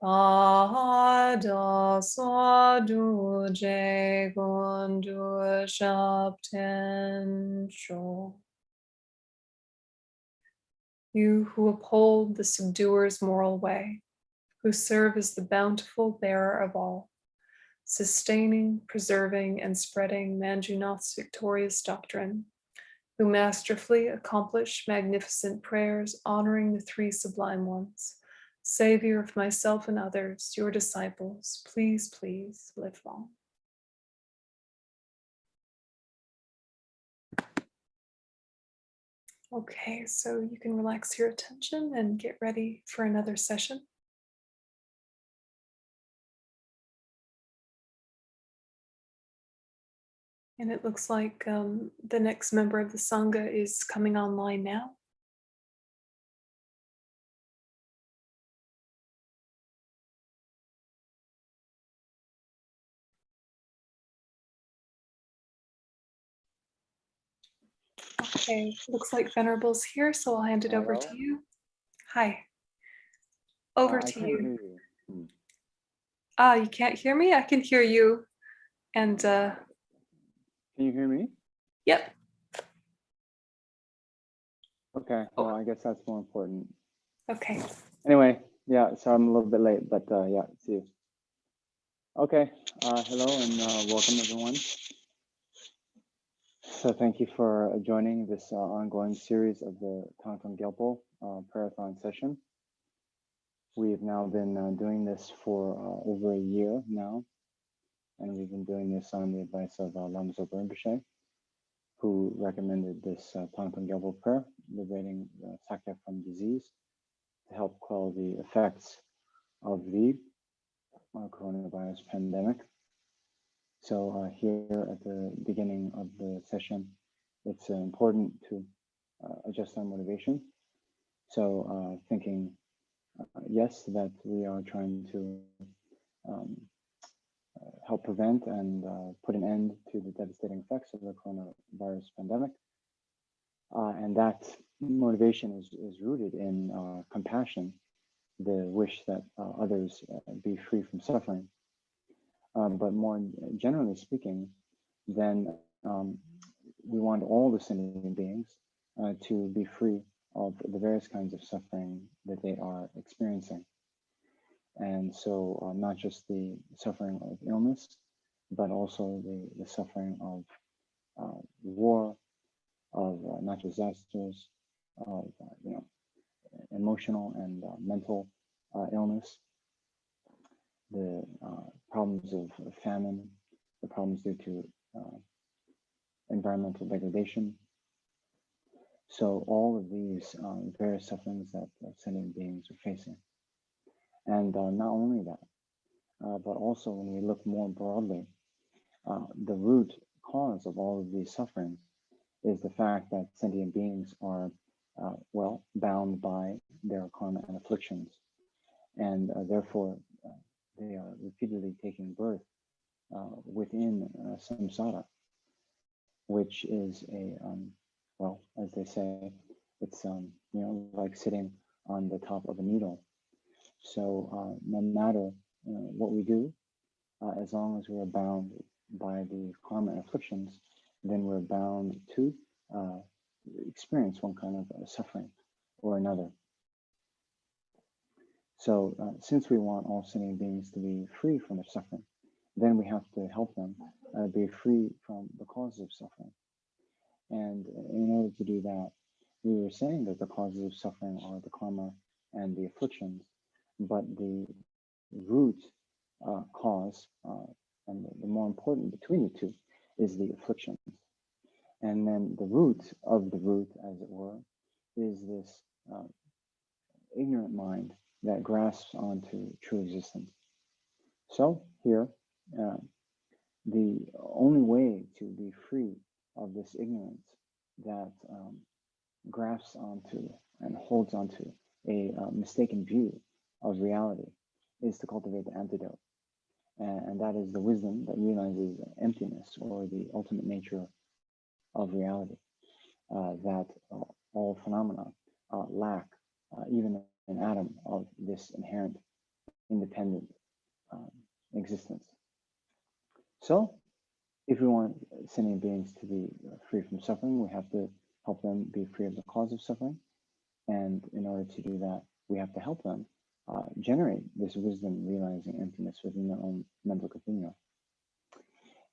Ada Sadu Je Gondu Shapten Sho. You who uphold the subduer's moral way, who serve as the bountiful bearer of all, sustaining, preserving, and spreading Manjunath's victorious doctrine, who masterfully accomplish magnificent prayers honoring the three sublime ones. Savior of myself and others, your disciples, please, please live long. Okay, so you can relax your attention and get ready for another session. And it looks like the next member of the Sangha is coming online now. Okay, looks like Venerable's here, so I'll hand it over to you. Hi. Over to you. You can't hear me? I can hear you. And can you hear me? Yep. Okay, well, I guess that's more important. Okay. Anyway, yeah, so I'm a little bit late, but yeah, see you. Okay, hello and welcome everyone. So thank you for joining this ongoing series of the Thangtong Gyalpo Prayer-a-thon session. We've now been doing this for over a year now, and we've been doing this on the advice of Lama Zopa Rinpoche, who recommended this Thangtong Gyalpo Prayer, liberating Sakya from disease, to help quell the effects of the coronavirus pandemic. So here at the beginning of the session, it's important to adjust our motivation. So thinking, yes, that we are trying to help prevent and put an end to the devastating effects of the coronavirus pandemic. And that motivation is rooted in compassion, the wish that others be free from suffering. But more generally speaking, then we want all the sentient beings to be free of the various kinds of suffering that they are experiencing. And so not just the suffering of illness, but also the suffering of war, of natural disasters, of emotional and mental illness, the problems of famine, the problems due to environmental degradation. So all of these various sufferings that sentient beings are facing. And not only that, but also when we look more broadly, the root cause of all of these sufferings is the fact that sentient beings are, well, bound by their karma and afflictions. And therefore, they are repeatedly taking birth within samsara, which is a, well, as they say, it's, like sitting on the top of a needle. So no matter what we do, as long as we're bound by the karma and afflictions, then we're bound to experience one kind of suffering or another. So since we want all sentient beings to be free from their suffering, then we have to help them be free from the causes of suffering. And in order to do that, we were saying that the causes of suffering are the karma and the afflictions, but the root cause, and the more important between the two, is the afflictions. And then the root of the root, as it were, is this ignorant mind that grasps onto true existence. So here, the only way to be free of this ignorance that grasps onto and holds onto a mistaken view of reality is to cultivate the antidote. And that is the wisdom that realizes emptiness, or the ultimate nature of reality, that all phenomena lack even an atom of this inherent independent existence. So if we want sentient beings to be free from suffering, we have to help them be free of the cause of suffering. And in order to do that, we have to help them generate this wisdom, realizing emptiness within their own mental continuum.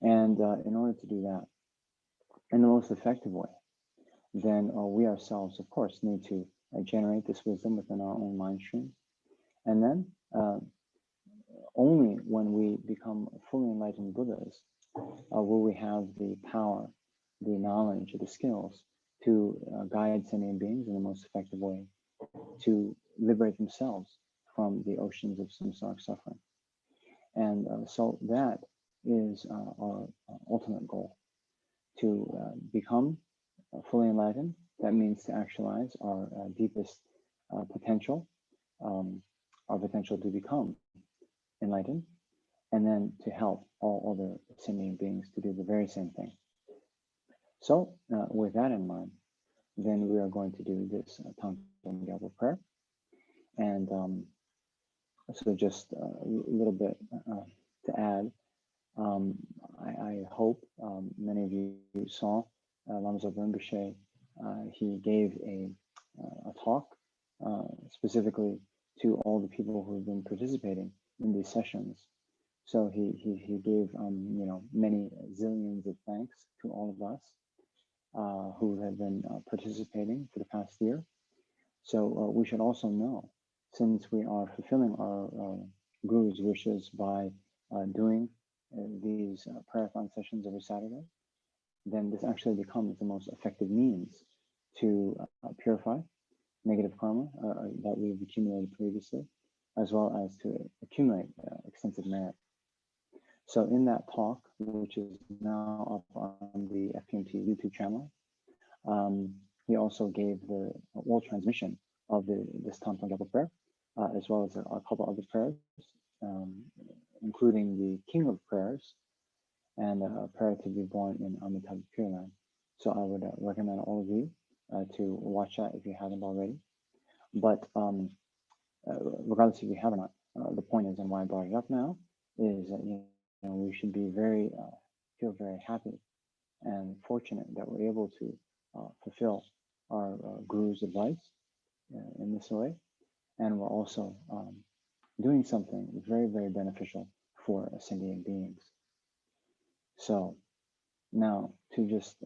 And in order to do that in the most effective way, then we ourselves, of course, need to generate this wisdom within our own mind stream. And then only when we become fully enlightened Buddhas will we have the power, the knowledge, the skills to guide sentient beings in the most effective way to liberate themselves from the oceans of samsaric suffering. And so that is our ultimate goal, to become fully enlightened. That means to actualize our deepest potential, our potential to become enlightened, and then to help all other sentient beings to do the very same thing. So with that in mind, then we are going to do this Thangtong Gyalpo Prayer. And so just a little bit to add, I hope many of you saw Lama Zopa Rinpoche. He gave a talk specifically to all the people who have been participating in these sessions. So he gave many zillions of thanks to all of us who have been participating for the past year. So we should also know, since we are fulfilling our Guru's wishes by doing these prayerathon sessions every Saturday, then this actually becomes the most effective means to purify negative karma that we've accumulated previously, as well as to accumulate extensive merit. So in that talk, which is now up on the FPMT YouTube channel, he also gave the world transmission of this Thangtong Gyalpo Prayer, as well as a couple other prayers, including the King of Prayers and a prayer to be born in Amitabha Pure Land. So I would recommend all of you to watch that if you haven't already. But regardless if you have or not, the point is, and why I brought it up now, is that we should be feel very happy and fortunate that we're able to fulfill our Guru's advice in this way, and we're also doing something very, very beneficial for sentient beings. So now to just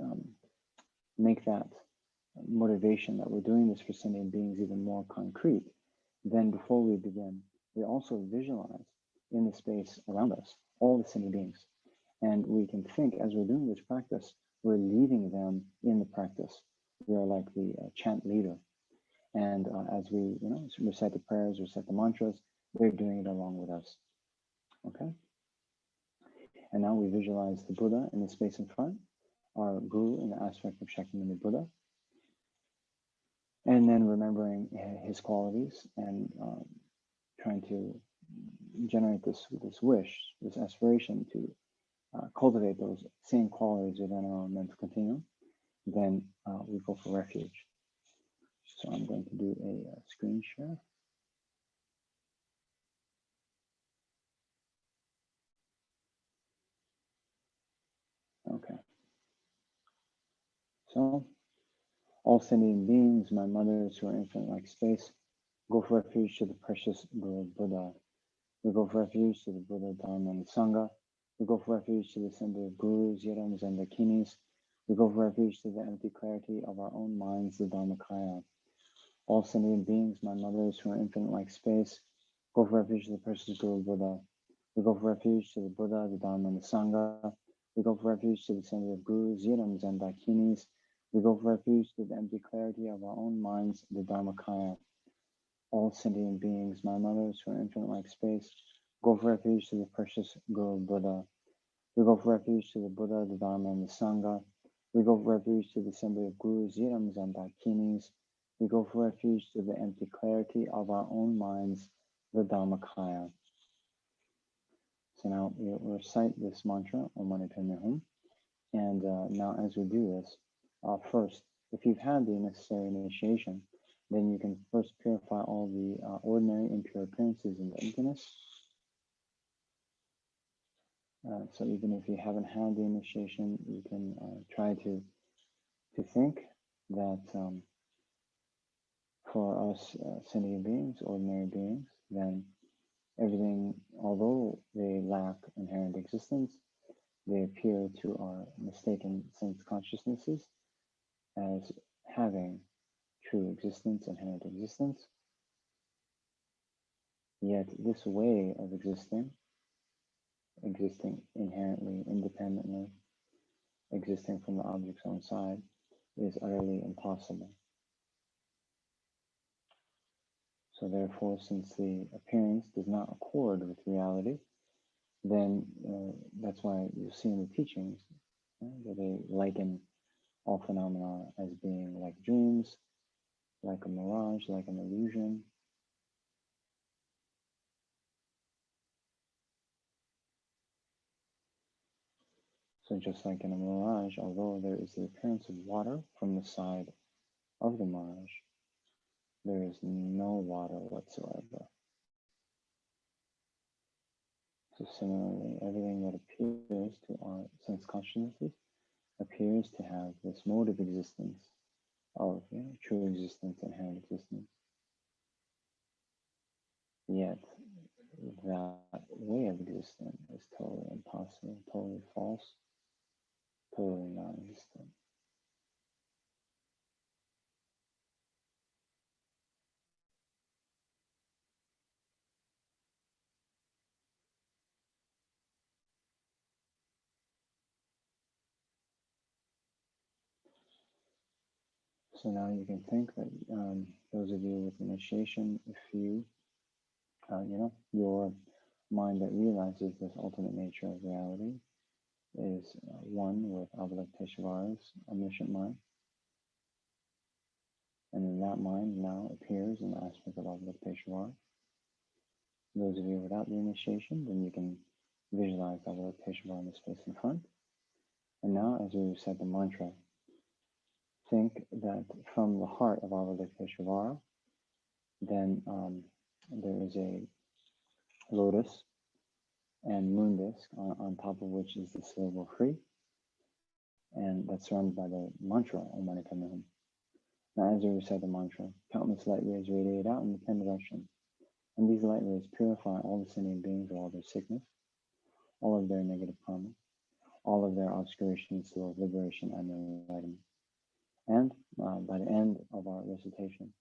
make that motivation that we're doing this for sentient beings even more concrete, then before we begin, we also visualize in the space around us all the sentient beings. And we can think, as we're doing this practice, we're leading them in the practice. We are like the chant leader. And as we recite the prayers, recite the mantras, they're doing it along with us. Okay? And now we visualize the Buddha in the space in front, our Guru in the aspect of Shakyamuni Buddha, and then remembering his qualities and trying to generate this wish, this aspiration to cultivate those same qualities within our own mental continuum. Then we go for refuge. So I'm going to do a screen share. Okay. So, all sentient beings, my mothers who are infinite like space, go for refuge to the precious Guru Buddha. We go for refuge to the Buddha, Dharma, and Sangha. We go for refuge to the assembly of Gurus, Yidams, and Dakinis. We go for refuge to the empty clarity of our own minds, the Dharmakaya. All sentient beings, my mothers who are infinite like space, go for refuge to the precious Guru Buddha. We go for refuge to the Buddha, the Dharma, and the Sangha. We go for refuge to the assembly of Gurus, Yidams, and Dakinis. We go for refuge to the empty clarity of our own minds, the Dharmakaya. All sentient beings, my mothers who are infinite like space, go for refuge to the precious Guru Buddha. We go for refuge to the Buddha, the Dharma, and the Sangha. We go for refuge to the assembly of Gurus, Yidams, and Dakinis. We go for refuge to the empty clarity of our own minds, the Dharmakaya. So now we recite this mantra, Om Mani Padme Hum. And now as we do this, first, if you've had the necessary initiation, then you can first purify all the ordinary impure appearances in the emptiness. So even if you haven't had the initiation, you can try to think that for us sentient beings, ordinary beings, then everything, although they lack inherent existence, they appear to our mistaken sense consciousnesses as having true existence, inherent existence. Yet this way of existing inherently, independently, existing from the object's own side, is utterly impossible. So therefore, since the appearance does not accord with reality, then that's why you see in the teachings that they liken all phenomena as being like dreams, like a mirage, like an illusion. So just like in a mirage, although there is the appearance of water from the side of the mirage, there is no water whatsoever. So similarly, everything that appears to our sense consciousnesses appears to have this mode of existence, of true existence, inherent existence. Yet that way of existence is totally impossible, totally false, totally non-existent. So now you can think that those of you with initiation, if you, your mind that realizes this ultimate nature of reality is one with Avalokiteshvara's omniscient mind. And then that mind now appears in the aspect of Avalokiteshvara. Those of you without the initiation, then you can visualize Avalokiteshvara in the space in front. And now as we recite the mantra, think that from the heart of Avalokiteshvara, then there is a lotus and moon disk on top of which is the syllable free, and that's surrounded by the mantra Om Mani Padme Hum. Now as we recite the mantra, countless light rays radiate out in the 10 directions, and these light rays purify all the sentient beings of all their sickness, all of their negative karma, all of their obscurations to liberation and enlightenment. And by the end of our recitation,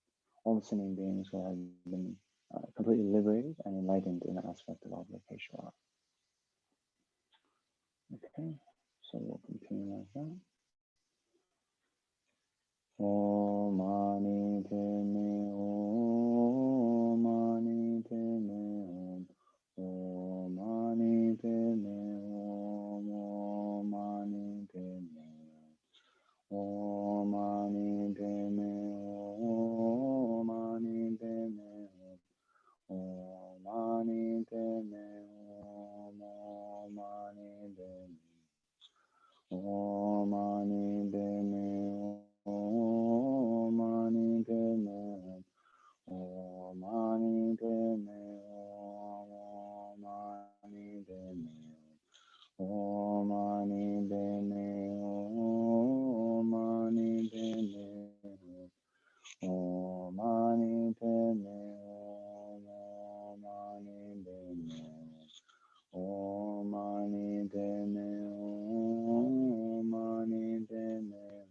all the sentient beings will have been completely liberated and enlightened in the aspect of Avalokiteshvara. Okay, so we'll continue like that. Om Mani Padme Hum, Mani Padme Hum, Om Mani Padme Hum, Om Mani Padme Hum, Om Mani Padme Hum, Mani Padme Hum, Om Mani Padme Hum, Om Mani Padme Hum. Om Mani Padme Hum, Mani Padme Hum, Om Mani Padme Hum, Mani Padme Hum, Om Mani Padme Hum, Mani Padme Hum, Om Mani Padme Hum, Mani Padme Hum, Om Mani Padme Hum, Mani Padme Hum,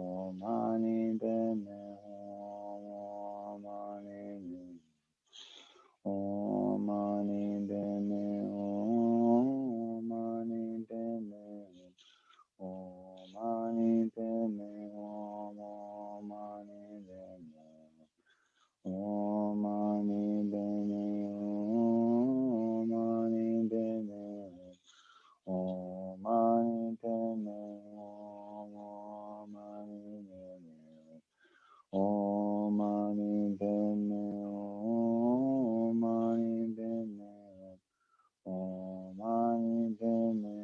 Om Mani Padme Hum, Mani Padme Hum, Mani Padme Hum, Om Mani Padme Hum, Om Mani Padme Hum, Mani Padme Hum, Om Mani Padme Hum, Om Mani Padme Hum, Mani Padme Hum, Om Mani Padme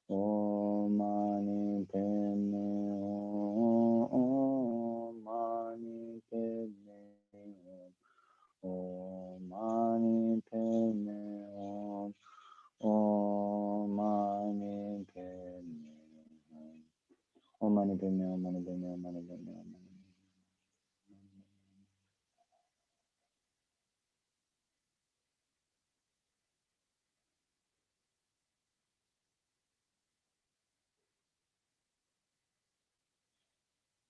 Hum, Mani Padme Hum, Om Mani Padme Hum, Mani Padme Hum, Om Mani Padme Hum, Om Mani Padme Hum, Om Mani Padme Hum, Mani Padme Hum, Mani Padme Hum.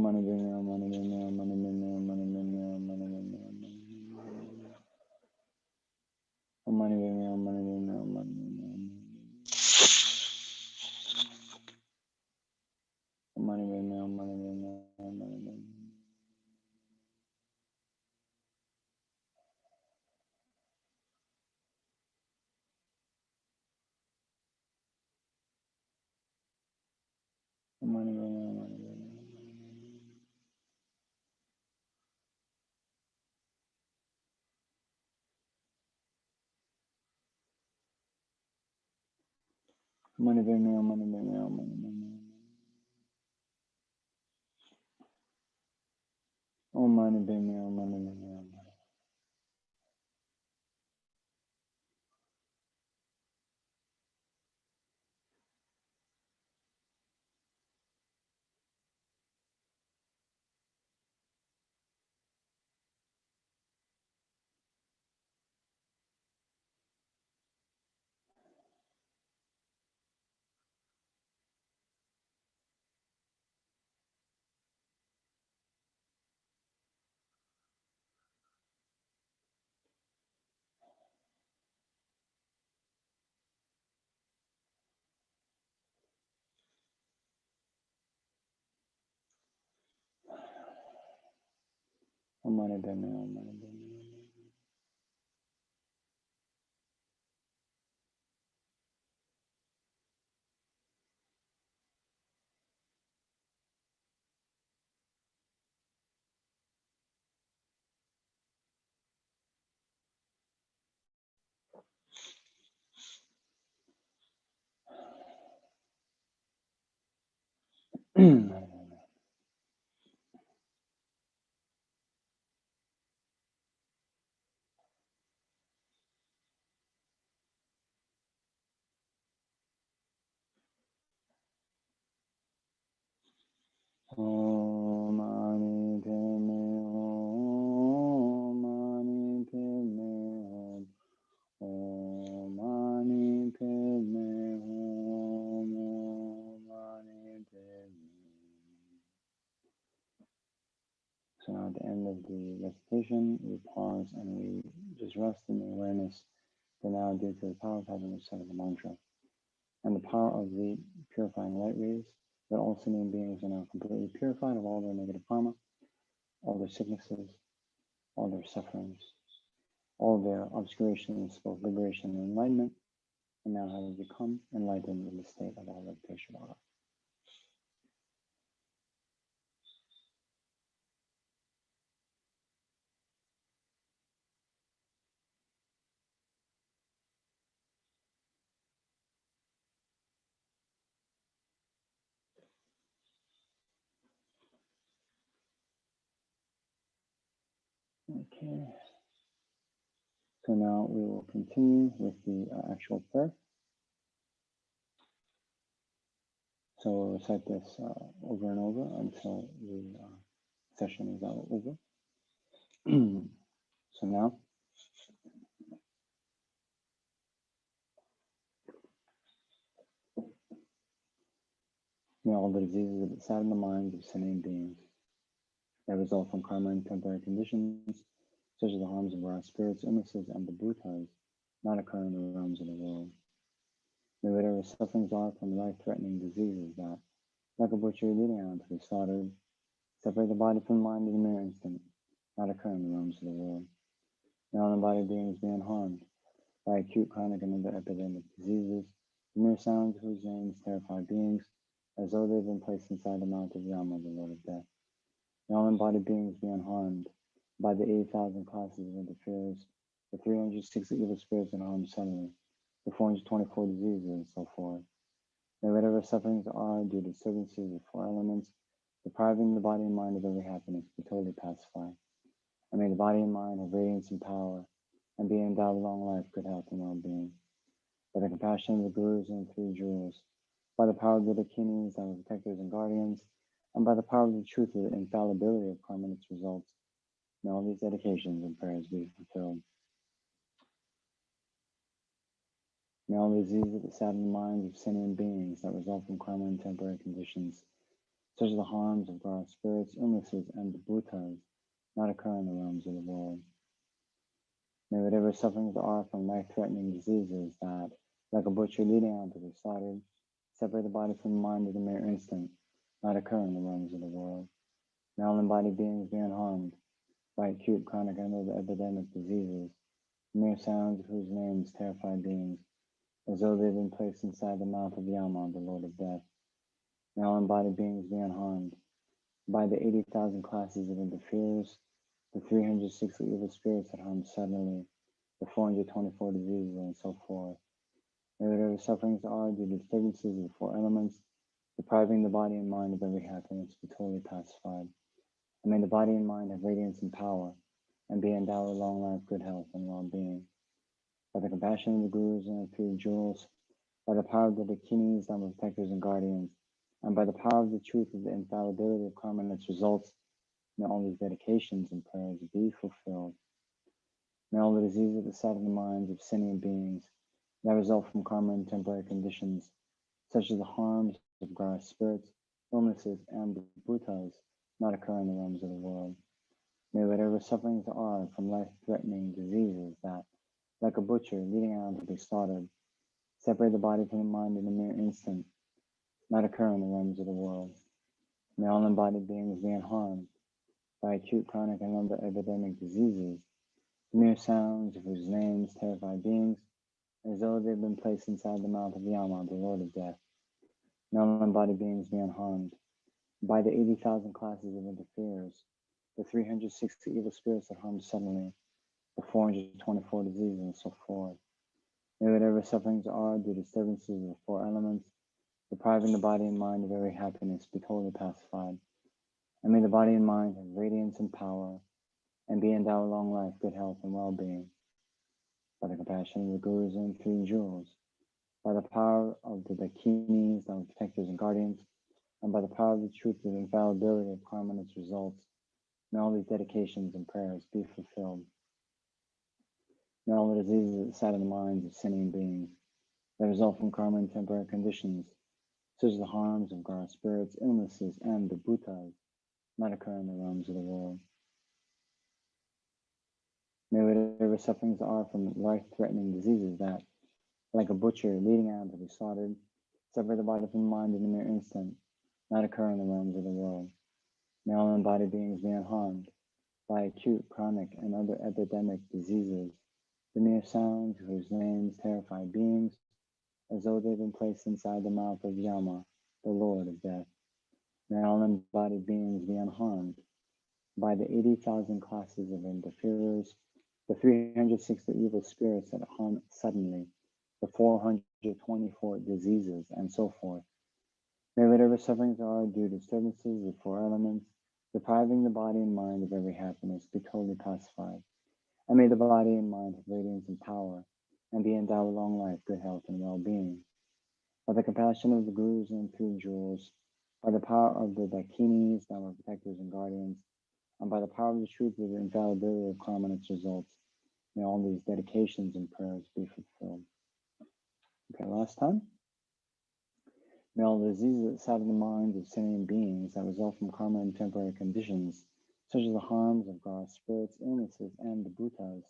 Mani Padme, Mani Padme, Mani Padme, Mani Padme, Mani Padme, Mani Padme, Mani Padme, Mani So now at the end of the recitation, we pause and we just rest in the awareness that now, due to the power of having recited the mantra and the power of the purifying light rays, that all sentient beings are now completely purified of all their negative karma, all their sicknesses, all their sufferings, all their obscurations, both liberation and enlightenment, and now have become enlightened in the state of avateshvara. Okay. So now we will continue with the actual prayer. So we'll recite this over and over until the session is over. So now, may all the diseases that sadden the minds of sentient beings that result from karma and temporary conditions, such as the harms of our spirits, illnesses, and the bhutas, not occur in the realms of the world. May whatever sufferings are from life-threatening diseases that, like a butcher leading out to be slaughtered, separate the body from the mind in a mere instant, not occur in the realms of the world. May all embodied beings be unharmed by acute, chronic, and other epidemic diseases, the mere sounds whose names terrify beings, as though they've been placed inside the mouth of Yama, the Lord of Death. May all embodied beings be unharmed by the 80,000 classes of interferers, the 360 evil spirits that harm suddenly, the 424 diseases, and so forth. May whatever sufferings are due to disturbances of four elements, depriving the body and mind of every happiness, be totally pacified. and may the body and mind have radiance and power, and be endowed with long life, good health, and well-being. By the compassion of the Gurus and the Three Jewels, by the power of the Dakinis, our protectors and guardians, and by the power of the truth of the infallibility of karma and its results, may all these dedications and prayers be fulfilled. May all the diseases that sadden the minds of sentient beings that result from karma and temporary conditions, such as the harms of gross spirits, illnesses, and the bhutas, not occur in the realms of the world. May whatever sufferings there are from life-threatening diseases that, like a butcher leading on to be slaughtered, separate the body from the mind in a mere instant, not occur in the realms of the world. May all embodied beings be unharmed by acute, chronic, and other epidemic diseases, mere sounds of whose names terrify beings, as though they had been placed inside the mouth of Yama, the Lord of Death. May all embodied beings be unharmed by the 80,000 classes of interferers, the 360 evil spirits that harm suddenly, the 424 diseases, and so forth. May whatever sufferings are due to disturbances of the four elements, depriving the body and mind of every happiness, be totally pacified. And may the body and mind have radiance and power, and be endowed with long life, good health, and well-being. By the compassion of the Gurus and the Three Jewels, by the power of the Dakinis, our protectors and guardians, and by the power of the truth of the infallibility of karma and its results, may all these dedications and prayers be fulfilled. May all the diseases that sadden the minds of sentient beings that result from karma and temporary conditions, such as the harms of gross spirits, illnesses, and the bhutas, not occur in the realms of the world. May whatever sufferings there are from life-threatening diseases that, like a butcher leading on to be slaughtered, separate the body from the mind in a mere instant, not occur in the realms of the world. May all embodied beings be unharmed by acute, chronic, and other epidemic diseases, mere sounds of whose names terrify beings, as though they had been placed inside the mouth of Yama, the Lord of Death. May all embodied beings be unharmed by the 80,000 classes of interferers, the 360 evil spirits that harm suddenly, the 424 diseases, and so forth. May whatever sufferings are due to disturbances of the four elements, depriving the body and mind of every happiness, be totally pacified. And may the body and mind have radiance and power, and be endowed with long life, good health, and well-being. By the compassion of the Gurus and Three Jewels, by the power of the Dakinis, our protectors and guardians, and by the power of the truth of the infallibility of karma and its results, may all these dedications and prayers be fulfilled. May all the diseases that sadden the minds of sentient beings that result from karma and temporary conditions, such as the harms of gross spirits, illnesses, and the bhutas, not occur in the realms of the world. May whatever sufferings are from life-threatening diseases that, like a butcher leading out to be slaughtered, separate the body from the mind in a mere instant, not occur in the realms of the world. May all embodied beings be unharmed by acute, chronic, and other epidemic diseases, the mere sounds whose names terrify beings, as though they've been placed inside the mouth of Yama, the Lord of Death. May all embodied beings be unharmed by the 80,000 classes of interferers, the 360 evil spirits that harm suddenly, the 424 diseases, and so forth. May whatever sufferings are due to disturbances of four elements, depriving the body and mind of every happiness, be totally pacified. And may the body and mind have radiance and power, and be endowed with long life, good health, and well-being. By the compassion of the Gurus and Three Jewels, by the power of the Dakinis, our protectors and guardians, and by the power of the truth of the infallibility of karma and its results, may all these dedications and prayers be fulfilled. Okay, last time. May all the diseases that sadden the minds of sentient beings that result from karma and temporary conditions, such as the harms of gross spirits, illnesses, and the bhutas,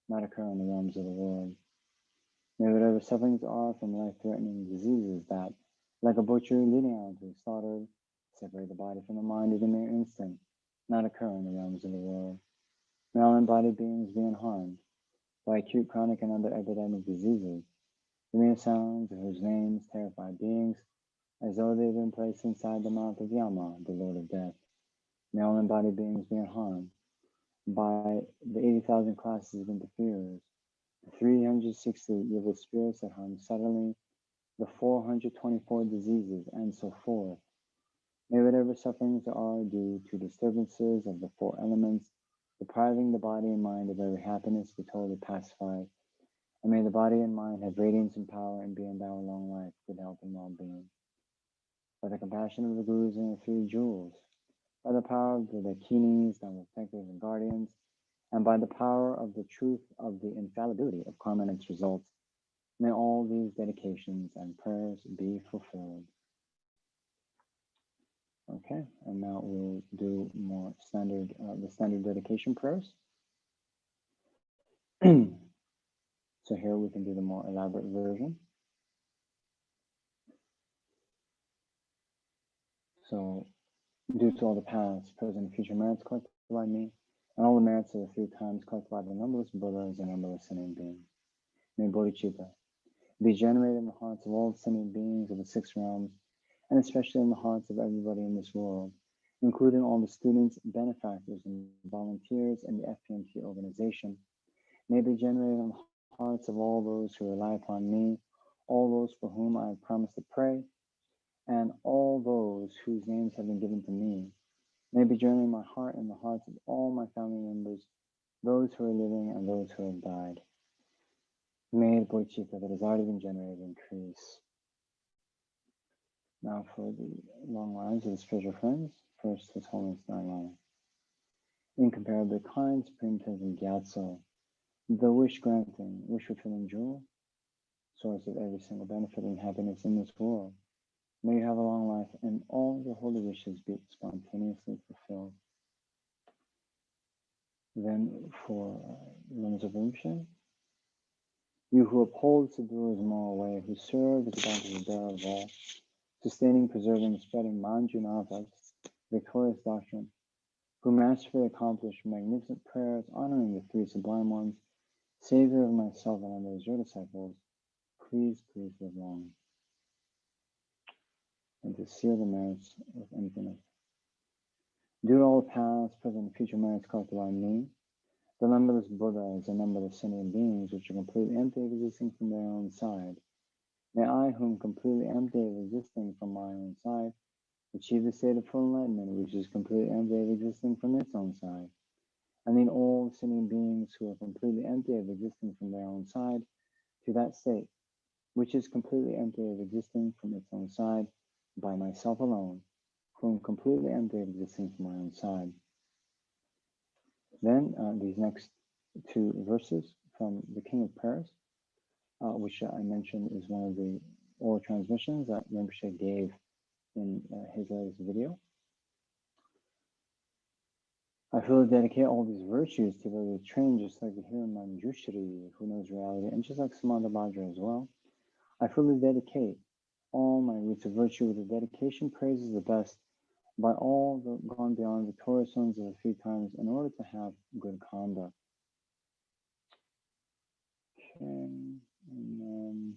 not occur in the realms of the world. May whatever sufferings are from life-threatening diseases that, like a butcher leading out to be slaughtered, separate the body from the mind in a mere instant, not occur in the realms of the world. May all embodied beings be unharmed by acute, chronic, and other epidemic diseases, the mere sounds of whose names terrify beings, as though they had been placed inside the mouth of Yama, the Lord of Death. May all embodied beings be unharmed by the 80,000 classes of interferers, the 360 evil spirits that harm suddenly, the 424 diseases, and so forth. May whatever sufferings there are due to disturbances of the four elements, depriving the body and mind of every happiness, be totally pacified. And may the body and mind have radiance and power and be endowed with long life, good health and well-being. By the compassion of the Gurus and the three jewels, by the power of the Dakinis, the protectors and guardians, and by the power of the truth of the infallibility of karma and its results, may all these dedications and prayers be fulfilled. Okay, and now we'll do more standard, the standard dedication prayers. So here we can do the more elaborate version. So, due to all the past, present, and future merits collected by me, and all the merits of the 3 times collected by the numberless Buddhas and numberless sentient beings, may bodhicitta be generated in the hearts of all the sentient beings of the 6 realms, and especially in the hearts of everybody in this world, including all the students, benefactors, and volunteers in the FPMT organization, may be generated in the hearts of all those who rely upon me, all those for whom I have promised to pray, and all those whose names have been given to me, may be generated in my heart and the hearts of all my family members, those who are living and those who have died. May the bodhicitta that has already been generated increase. Now for the long lives of the spiritual friends, first His Holiness Dalai Lama. Incomparably kind Supreme Thangtong Gyalpo, the wish-granting, wish-fulfilling jewel, source of every single benefit and happiness in this world. May you have a long life and all your holy wishes be spontaneously fulfilled. Then for Lama Zopa Rinpoche, you who uphold the Buddha's moral way, who serve as the bountiful bearer of all, sustaining, preserving, spreading Manjunava's victorious doctrine, who masterfully accomplish magnificent prayers honoring the 3 sublime ones, Savior of myself and others, your disciples, please live long. And to seal the merits of infinite. Due to all past, present, and future merits collected by me, the numberless Buddhas and numberless sentient beings which are completely empty of existing from their own side, may I, whom completely empty of existing from my own side, achieve the state of full enlightenment, which is completely empty of existing from its own side. And lead all sentient beings who are completely empty of existing from their own side to that state, which is completely empty of existing from its own side, by myself alone, whom completely empty of existing from my own side. Then these next 2 verses from the King of Prayers, which I mentioned is one of the oral transmissions that Rinpoche gave in his latest video. I feel to dedicate all these virtues to those who train just like the hero Manjushri, who knows reality, and just like Samantabhadra Bhadra as well. I feel to dedicate all my roots of virtue with the dedication praises the best by all the gone beyond victorious ones of the 3 times in order to have good conduct. Okay, and then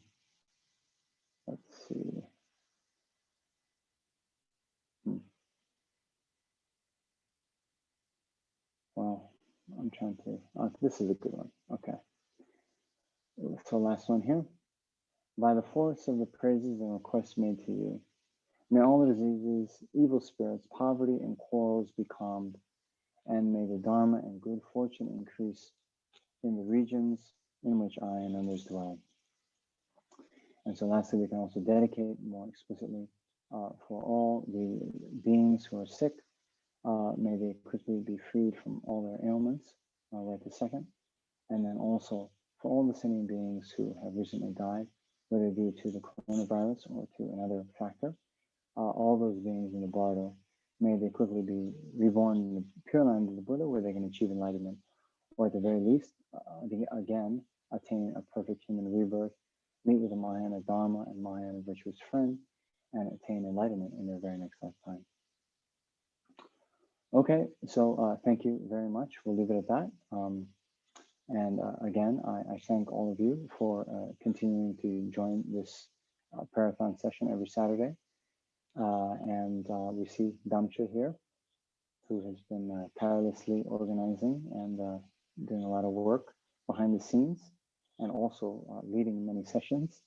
let's see. Well, I'm trying to, this is a good one. Okay. So last one here. By the force of the praises and requests made to you, may all the diseases, evil spirits, poverty, and quarrels be calmed, and may the Dharma and good fortune increase in the regions in which I and others dwell. And so lastly, we can also dedicate more explicitly for all the beings who are sick. May they quickly be freed from all their ailments right this second. And then also for all the sentient beings who have recently died, whether due to the coronavirus or to another factor, all those beings in the bardo, may they quickly be reborn in the pure land of the Buddha, where they can achieve enlightenment, or at the very least, again, attain a perfect human rebirth, meet with a Mahayana Dharma and Mahayana virtuous friend, and attain enlightenment in their very next lifetime. Okay, so thank you very much. We'll leave it at that. And again, I thank all of you for continuing to join this prayerathon session every Saturday. And we see Damcha here, who has been tirelessly organizing and doing a lot of work behind the scenes, and also leading many sessions.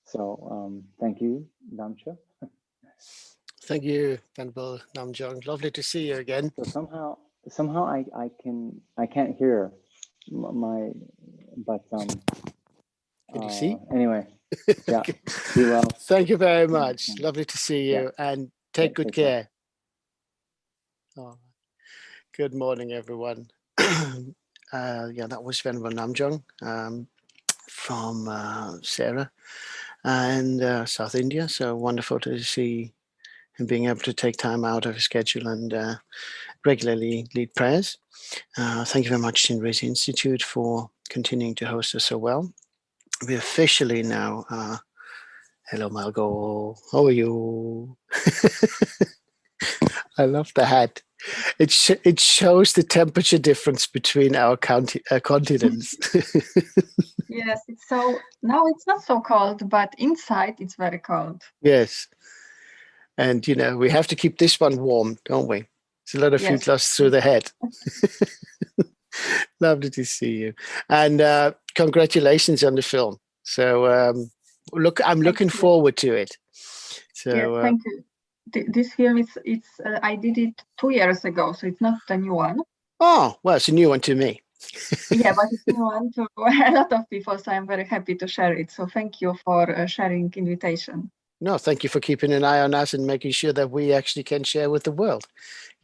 So thank you, Damcha. Thank you, Venerable Namjong. Lovely to see you again. So somehow somehow I can't hear my, but Can you see? anyway, yeah. Okay. Be well. Thank you very much. Lovely to see you, and take good care. Oh, good morning, everyone. Yeah, that was Venerable Namjong from Sarah and South India. So wonderful to see him being able to take time out of his schedule and regularly lead prayers. Thank you very much, Chenrezig Institute, for continuing to host us so well. We officially now, hello Margot, how are you? I love the hat. It shows the temperature difference between our continents. Yes, it's so, now it's not so cold, but inside it's very cold. Yes. And, you know, we have to keep this one warm, don't we? It's a lot of food lost through the head. Lovely to see you. And congratulations on the film. So I'm looking forward to it. So yes, thank you. This film it's I did it 2 years ago, so it's not a new one. Oh, well, it's a new one to me. Yeah, but it's a new one to a lot of people, so I'm very happy to share it. So thank you for sharing invitation. No, thank you for keeping an eye on us and making sure that we actually can share with the world,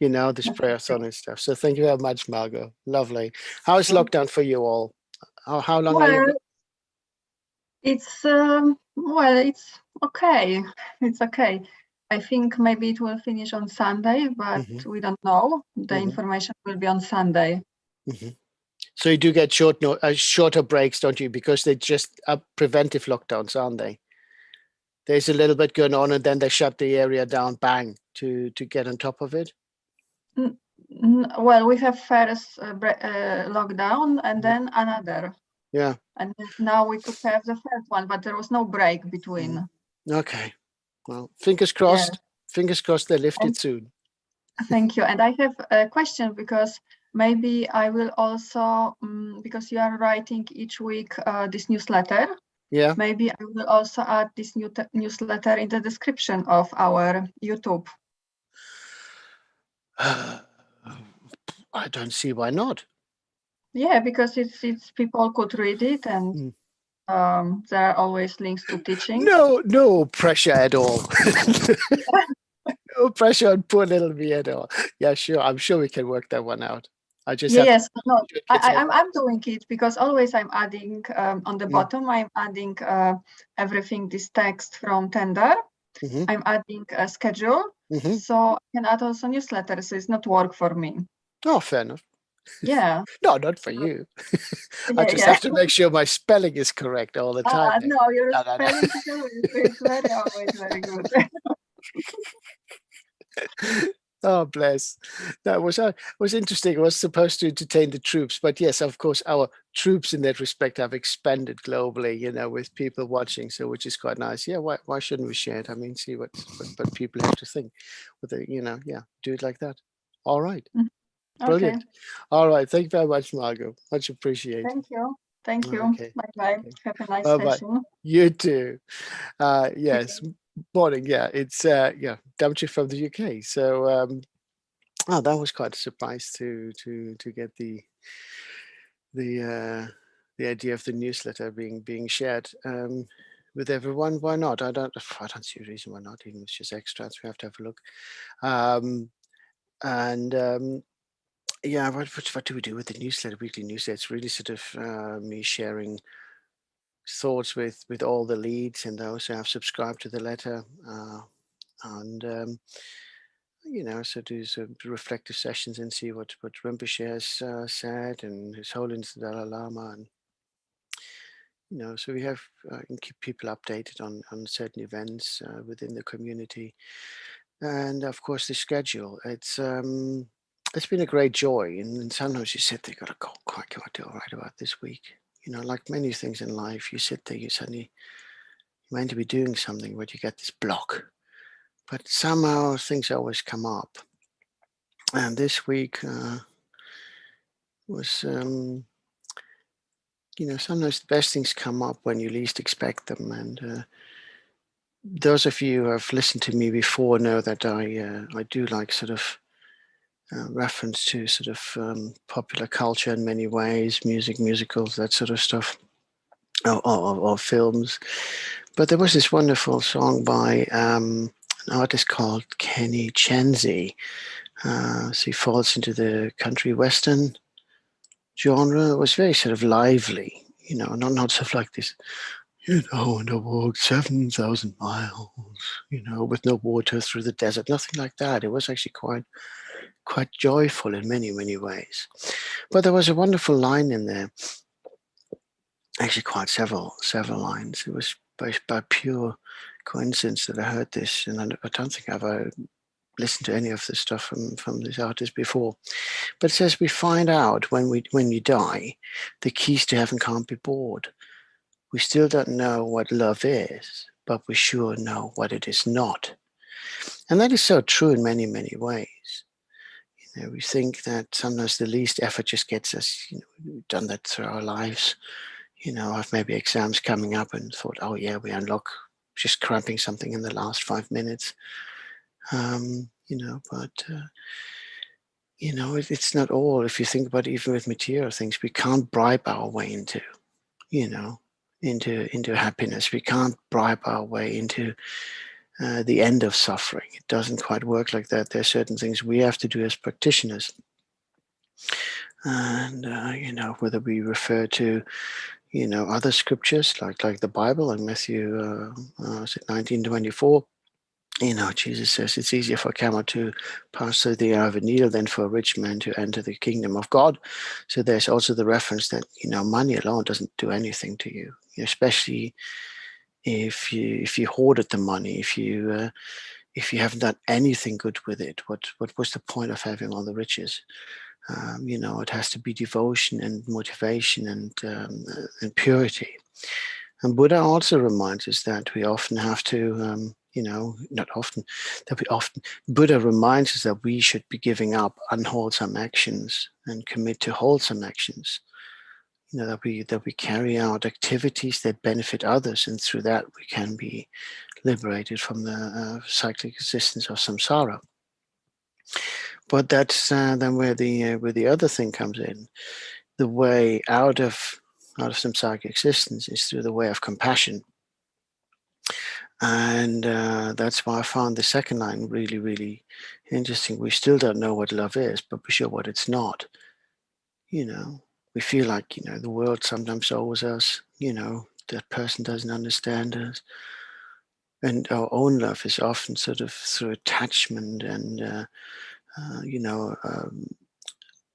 you know, this prayerathon and stuff. So thank you very much, Margot. Lovely. How is lockdown for you all? How long are you? It's well, it's okay. It's okay. I think maybe it will finish on Sunday, but we don't know. The information will be on Sunday. So you do get shorter breaks, don't you? Because they're just preventive lockdowns, aren't they? There's a little bit going on, and then they shut the area down, bang, to get on top of it. Well, we have first lockdown and then another. Yeah. And now we could have the first one, but there was no break between. Okay. Well, fingers crossed. Yeah. Fingers crossed they lift it soon. Thank you. And I have a question, because maybe I will also, because you are writing each week this newsletter. Yeah. Maybe I will also add this newsletter in the description of our YouTube. I don't see why not. Yeah, because it's people could read it, and there are always links to teaching. No pressure at all. No pressure on poor little me at all. Yeah, sure. I'm sure we can work that one out. I just I'm doing it, because always I'm adding on the bottom. I'm adding everything, this text from tender. I'm adding a schedule, so I can add also newsletters. So it's not work for me. Oh, fair enough. Yeah. No, not for you. I just have to make sure my spelling is correct all the time. No, your spelling is always very good. Oh, bless. That was interesting. It was supposed to entertain the troops, but yes, of course, our troops in that respect have expanded globally, you know, with people watching, so which is quite nice. Yeah, why shouldn't we share it? I mean, see what people have to think. Whether, you know, yeah, do it like that. All right. Brilliant. Okay. All right. Thank you very much, Margot. Much appreciated. Thank you. Thank you. Okay. Bye-bye. Okay. Have a nice session. You too. Yes. Morning. Yeah. It's Damchi from the UK. So that was quite a surprise to get the idea of the newsletter being shared with everyone. Why not? I don't see a reason why not. Even if it's just extras, we have to have a look. Yeah, what do we do with the newsletter, weekly newsletter? It's really sort of me sharing thoughts with all the leads and those who have subscribed to the letter, and you know, so do some reflective sessions and see what Rinpoche has said, and His Holiness the Dalai Lama, and you know, so we have and keep people updated on certain events within the community, and of course the schedule. It's been a great joy, and sometimes you sit there, gotta go, quite what to write about this week. You know, like many things in life, you sit there, you suddenly meant to be doing something, but you get this block. But somehow things always come up. And this week was, you know, sometimes the best things come up when you least expect them. And those of you who have listened to me before know that I do like sort of reference to sort of popular culture in many ways, musicals, that sort of stuff, or films. But there was this wonderful song by an artist called Kenny Chenrezig. So he falls into the country western genre. It was very sort of lively, not sort of like this, and I walked 7,000 miles, with no water through the desert, nothing like that. It was actually quite joyful in many, many ways. But there was a wonderful line in there, actually quite several lines. It was by pure coincidence that I heard this, and I don't think I've listened to any of this stuff from this artist before. But it says, we find out when you die, the keys to heaven can't be bought. We still don't know what love is, but we sure know what it is not. And that is so true in many, many ways. We think that sometimes the least effort just gets us, we've done that through our lives. I've maybe exams coming up and thought, oh yeah, we unlock just cramping something in the last 5 minutes. It's not all. If you think about it, even with material things, we can't bribe our way into happiness. We can't bribe our way into the end of suffering. It doesn't quite work like that. There are certain things we have to do as practitioners. And, whether we refer to, other scriptures like the Bible and Matthew 19:24, Jesus says it's easier for a camel to pass through the eye of a needle than for a rich man to enter the kingdom of God. So there's also the reference that, money alone doesn't do anything to you, especially if you hoarded the money, if you haven't done anything good with it. What was the point of having all the riches? It has to be devotion and motivation and purity. And Buddha also reminds us that we often have to, Buddha reminds us that we should be giving up unwholesome actions and commit to wholesome actions. That we carry out activities that benefit others, and through that we can be liberated from the cyclic existence of samsara. But that's then where the other thing comes in. The way out of samsaric existence is through the way of compassion. And that's why I found the second line really, really interesting. We still don't know what love is, but we're sure what it's not. We feel like, the world sometimes owes us, that person doesn't understand us. And our own love is often sort of through attachment and,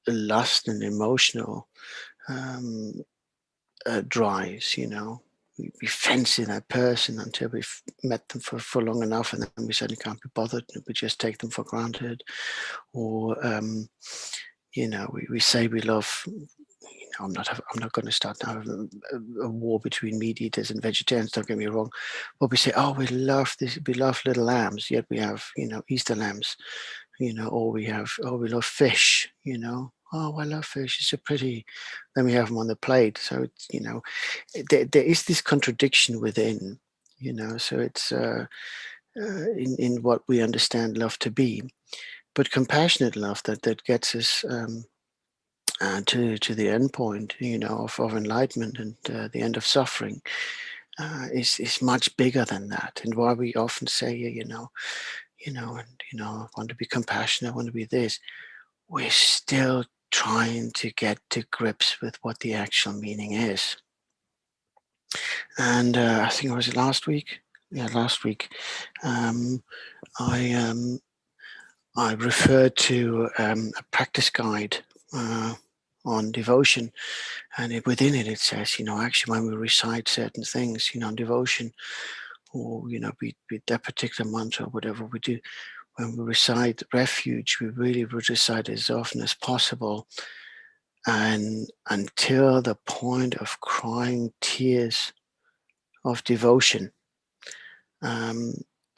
lust and emotional drives, we fancy that person until we've met them for long enough, and then we suddenly can't be bothered, and we just take them for granted. Or we say we love. I'm not going to start now a war between meat eaters and vegetarians. Don't get me wrong, but we say, oh, we love little lambs. Yet we have Easter lambs, or we love fish. Oh, I love fish. It's so pretty. Then we have them on the plate. So it's there is this contradiction within. So it's in what we understand love to be, but compassionate love that gets us. To the end point, of enlightenment and the end of suffering, is much bigger than that. And why we often say, I want to be compassionate, I want to be this. We're still trying to get to grips with what the actual meaning is. And I think it was last week. Yeah, last week. I referred to a practice guide. On devotion, and within it says, actually when we recite certain things, on devotion, or be that particular mantra or whatever we do, when we recite refuge, we really recite as often as possible, and until the point of crying tears of devotion.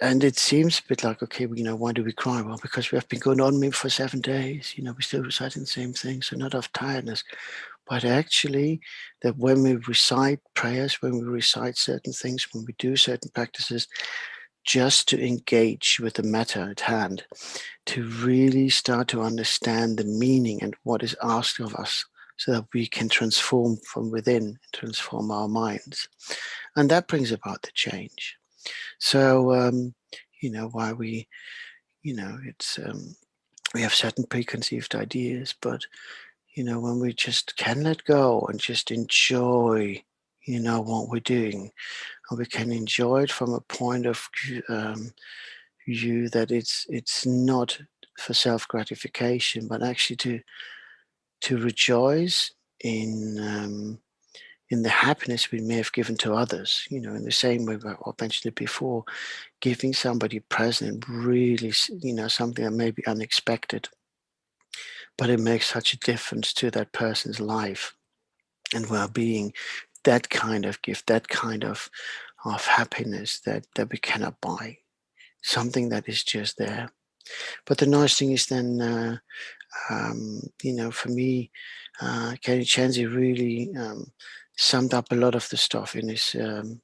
And it seems a bit like, okay, why do we cry? Well, because we have been going on maybe for 7 days, we're still reciting the same thing, so not of tiredness, but actually that when we recite prayers, when we recite certain things, when we do certain practices, just to engage with the matter at hand, to really start to understand the meaning and what is asked of us, so that we can transform from within, transform our minds. And that brings about the change. So, while we, it's, we have certain preconceived ideas, but, when we just can let go and just enjoy, what we're doing, and we can enjoy it from a point of view that it's not for self-gratification, but actually to rejoice in the happiness we may have given to others, in the same way I mentioned it before, giving somebody a present, really, something that may be unexpected, but it makes such a difference to that person's life and well-being. That kind of gift, that kind of happiness that we cannot buy, something that is just there. But the nice thing is then, for me, Chenrezig really summed up a lot of the stuff in his, in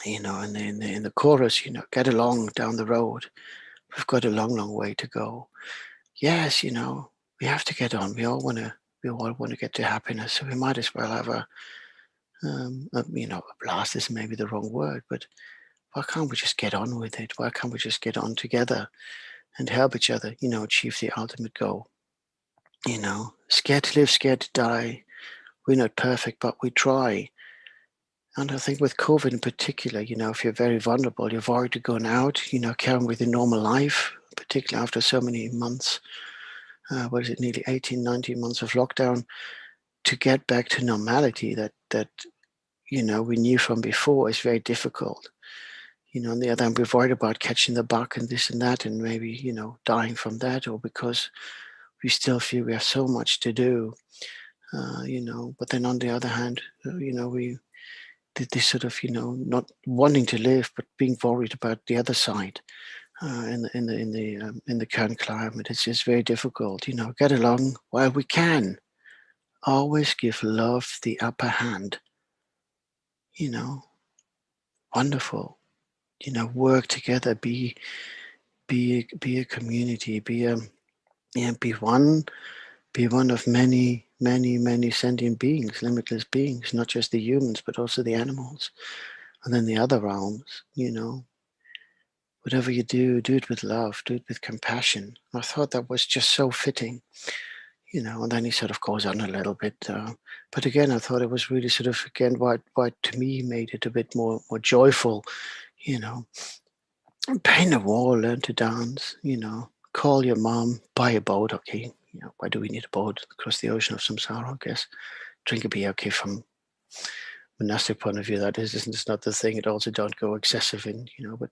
the chorus, get along down the road. We've got a long, long way to go. Yes, we have to get on. We all want to get to happiness. So we might as well have a blast is maybe the wrong word, but why can't we just get on with it? Why can't we just get on together and help each other, achieve the ultimate goal? Scared to live, scared to die. We're not perfect, but we try. And I think with COVID in particular, if you're very vulnerable, you're worried to going out, carrying with your normal life, particularly after so many months, nearly 18, 19 months of lockdown, to get back to normality that we knew from before is very difficult. On the other hand, we're worried about catching the bug and this and that, and maybe, dying from that, or because we still feel we have so much to do, but then on the other hand, we did this sort of, not wanting to live, but being worried about the other side. In the current climate, it's just very difficult. Get along while we can. Always give love the upper hand. Wonderful. Work together. Be a community. Be one of many, many, many sentient beings, limitless beings, not just the humans, but also the animals, and then the other realms. Whatever you do it with love, do it with compassion. I thought that was just so fitting, and then he sort of goes on a little bit. But again, I thought it was really sort of, again, what to me made it a bit more joyful, paint a wall, learn to dance, call your mom, buy a boat, okay. Why do we need a boat across the ocean of samsara? I guess drink a beer, okay, from monastic point of view, that is not the thing. It also don't go excessive in, but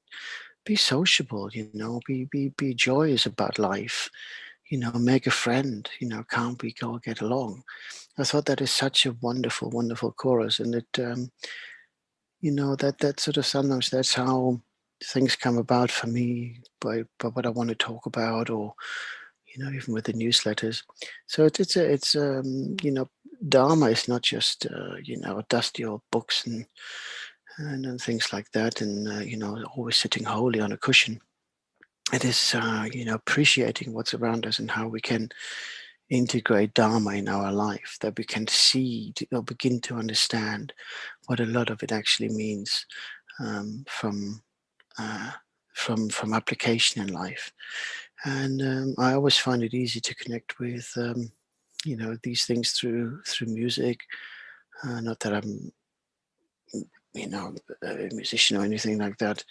be sociable, be joyous about life, make a friend, can't we go get along? I thought that is such a wonderful, wonderful chorus. And it, that sort of sometimes that's how things come about for me by what I want to talk about, or, even with the newsletters. So it's Dharma is not just, dusty old books and things like that, and always sitting wholly on a cushion. It is appreciating what's around us and how we can integrate Dharma in our life, that we can see or begin to understand what a lot of it actually means from application in life. And I always find it easy to connect with these things through music. Not that I'm a musician or anything like that.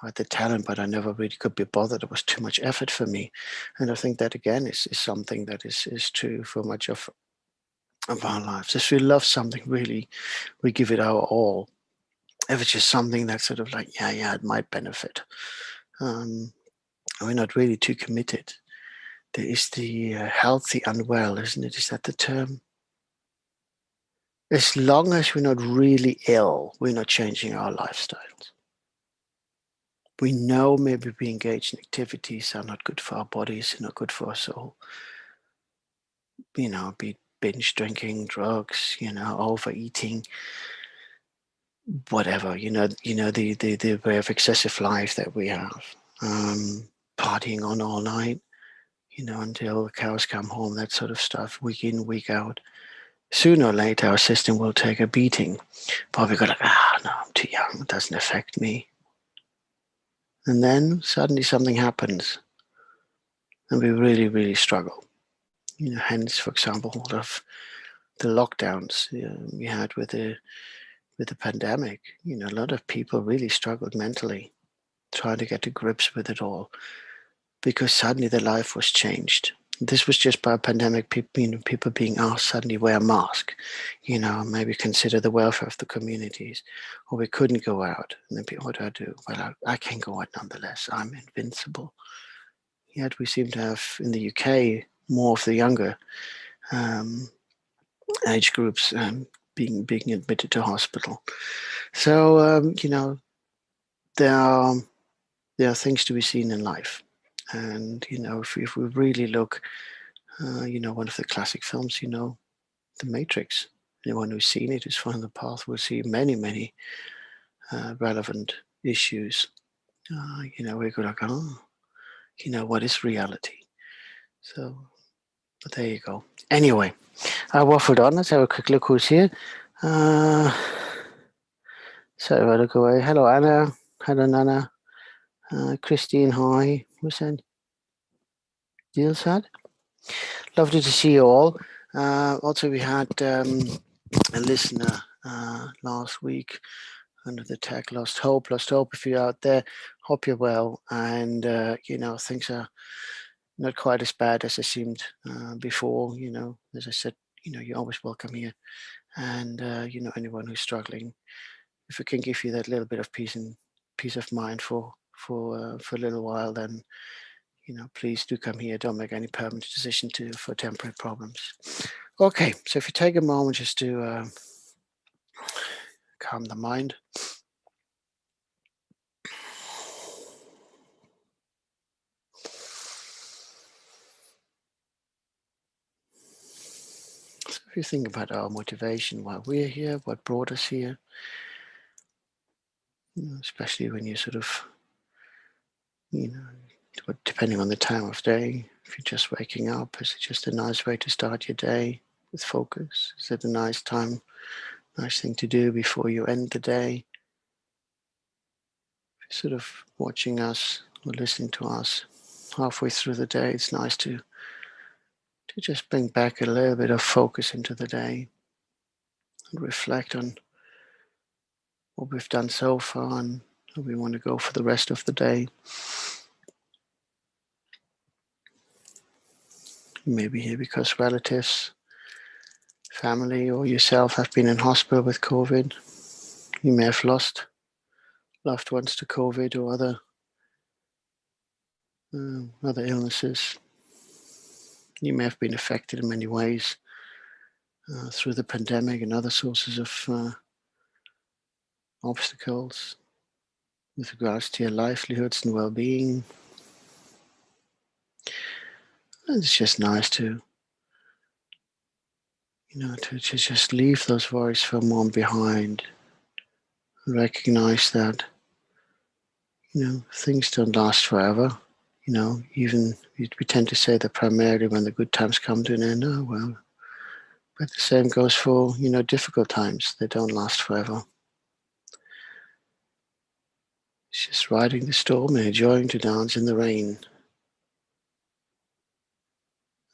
I had the talent, but I never really could be bothered. It was too much effort for me. And I think that, again, is something that is true for much of our lives. If we love something, really, we give it our all. If it's just something that's sort of like, yeah, it might benefit, we're not really too committed. There is the healthy unwell, isn't it? Is that the term? As long as we're not really ill, we're not changing our lifestyles. We know maybe we engage in activities are not good for our bodies, not good for our soul. Be it binge drinking, drugs, overeating. whatever, the way of excessive life that we have, partying on all night, until the cows come home, that sort of stuff, week in, week out. Sooner or later, our system will take a beating. But we go like, no, I'm too young, it doesn't affect me. And then suddenly something happens, and we really, really struggle. Hence, for example, all of the lockdowns we had with the pandemic. A lot of people really struggled mentally, trying to get to grips with it all, because suddenly their life was changed. This was just by a pandemic, people being asked suddenly wear a mask, maybe consider the welfare of the communities, or we couldn't go out. And then people, what do I do? Well, I can go out nonetheless. I'm invincible. Yet we seem to have in the UK more of the younger age groups being admitted to hospital. So there are things to be seen in life, and if we really look, one of the classic films, The Matrix. Anyone who's seen it, who's found the path, will see many relevant issues. We go like, what is reality? So, but there you go. Anyway, I waffled on. Let's have a quick look who's here. So if I look away, hello Anna, hello Nana, Christine, hi. Who's that? Dilsad. Lovely to see you all. Also, we had a listener last week under the tag Lost Hope. If you're out there, hope you're well, and things are not quite as bad as they seemed before. As I said, you're always welcome here, and anyone who's struggling, if we can give you that little bit of peace of mind for a little while, then please do come here. Don't make any permanent decision for temporary problems. Okay, so if you take a moment just to calm the mind. So if you think about our motivation, why we're here, what brought us here, especially when you sort of, depending on the time of day, if you're just waking up, is it just a nice way to start your day with focus? Is it a nice thing to do before you end the day? If you're sort of watching us or listening to us halfway through the day, it's nice to just bring back a little bit of focus into the day and reflect on what we've done so far and how we want to go for the rest of the day. You may be here because relatives, family, or yourself have been in hospital with COVID. You may have lost loved ones to COVID or other illnesses. You may have been affected in many ways through the pandemic and other sources of obstacles with regards to your livelihoods and well-being. And it's just nice to just leave those worries for a moment behind. Recognize that things don't last forever. Even we tend to say that primarily when the good times come to an end, oh well. But the same goes for difficult times. They don't last forever. It's just riding the storm and enjoying to dance in the rain,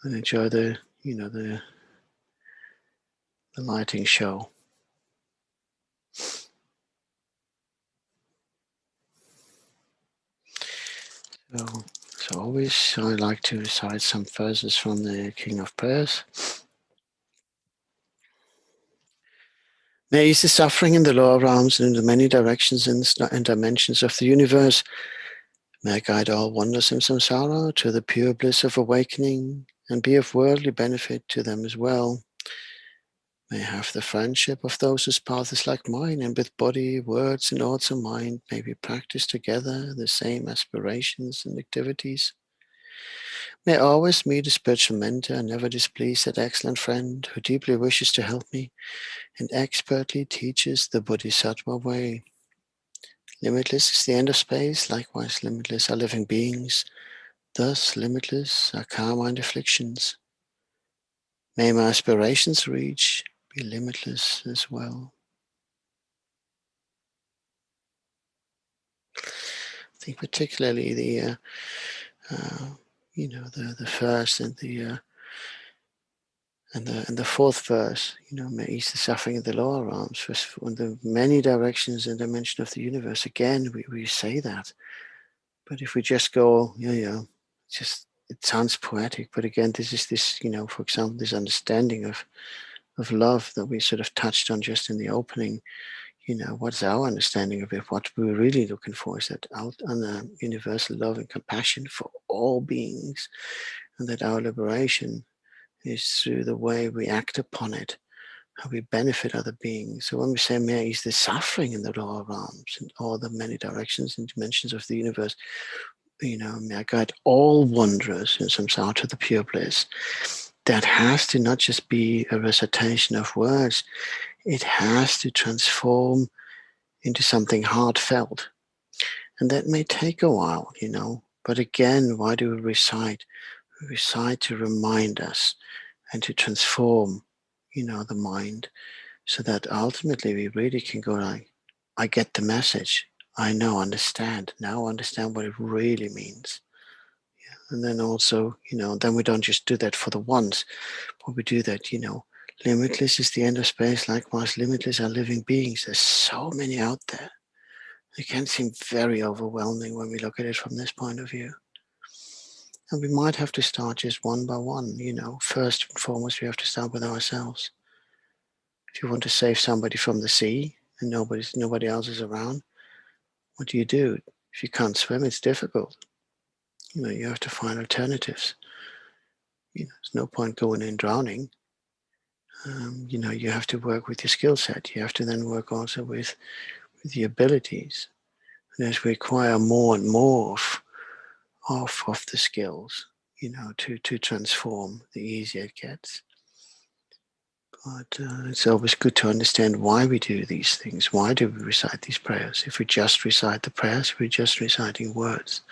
and enjoy the lighting show. So always I like to recite some verses from the King of Prayers. May I ease the suffering in the lower realms and in the many directions and dimensions of the universe. May I guide all wanderers in samsara to the pure bliss of awakening and be of worldly benefit to them as well. May I have the friendship of those whose path is like mine, and with body, words, and also mind may we practice together the same aspirations and activities. May I always meet a spiritual mentor, never displease that excellent friend who deeply wishes to help me and expertly teaches the Bodhisattva way. Limitless is the end of space, likewise limitless are living beings, thus limitless are karma and afflictions. May my aspirations reach be limitless as well. I think particularly the first and the fourth verse, may ease the suffering of the lower realms. From the many directions and dimension of the universe. Again, we say that, but if we just go, it sounds poetic. But again, this is this, for example, this understanding of love that we sort of touched on just in the opening. What's our understanding of it? What we're really looking for is that out on the universal love and compassion for all beings, and that our liberation is through the way we act upon it, how we benefit other beings. So when we say, may I ease the suffering in the lower realms and all the many directions and dimensions of the universe, may I guide all wanderers in samsara to the pure bliss. That has to not just be a recitation of words, it has to transform into something heartfelt. And that may take a while, but again, why do we recite? We recite to remind us and to transform, the mind, so that ultimately we really can go like, I get the message. I now understand what it really means. Yeah. And then also, then we don't just do that for the once, but we do that, limitless is the end of space, likewise limitless are living beings. There's so many out there. It can seem very overwhelming when we look at it from this point of view. And we might have to start just one by one, First and foremost, we have to start with ourselves. If you want to save somebody from the sea and nobody else is around, what do? If you can't swim, it's difficult. You have to find alternatives. There's no point going in drowning. You have to work with your skill set. You have to then work also with the abilities. And as we acquire more and more of the skills, to transform, the easier it gets. But it's always good to understand why we do these things. Why do we recite these prayers? If we just recite the prayers, we're just reciting words.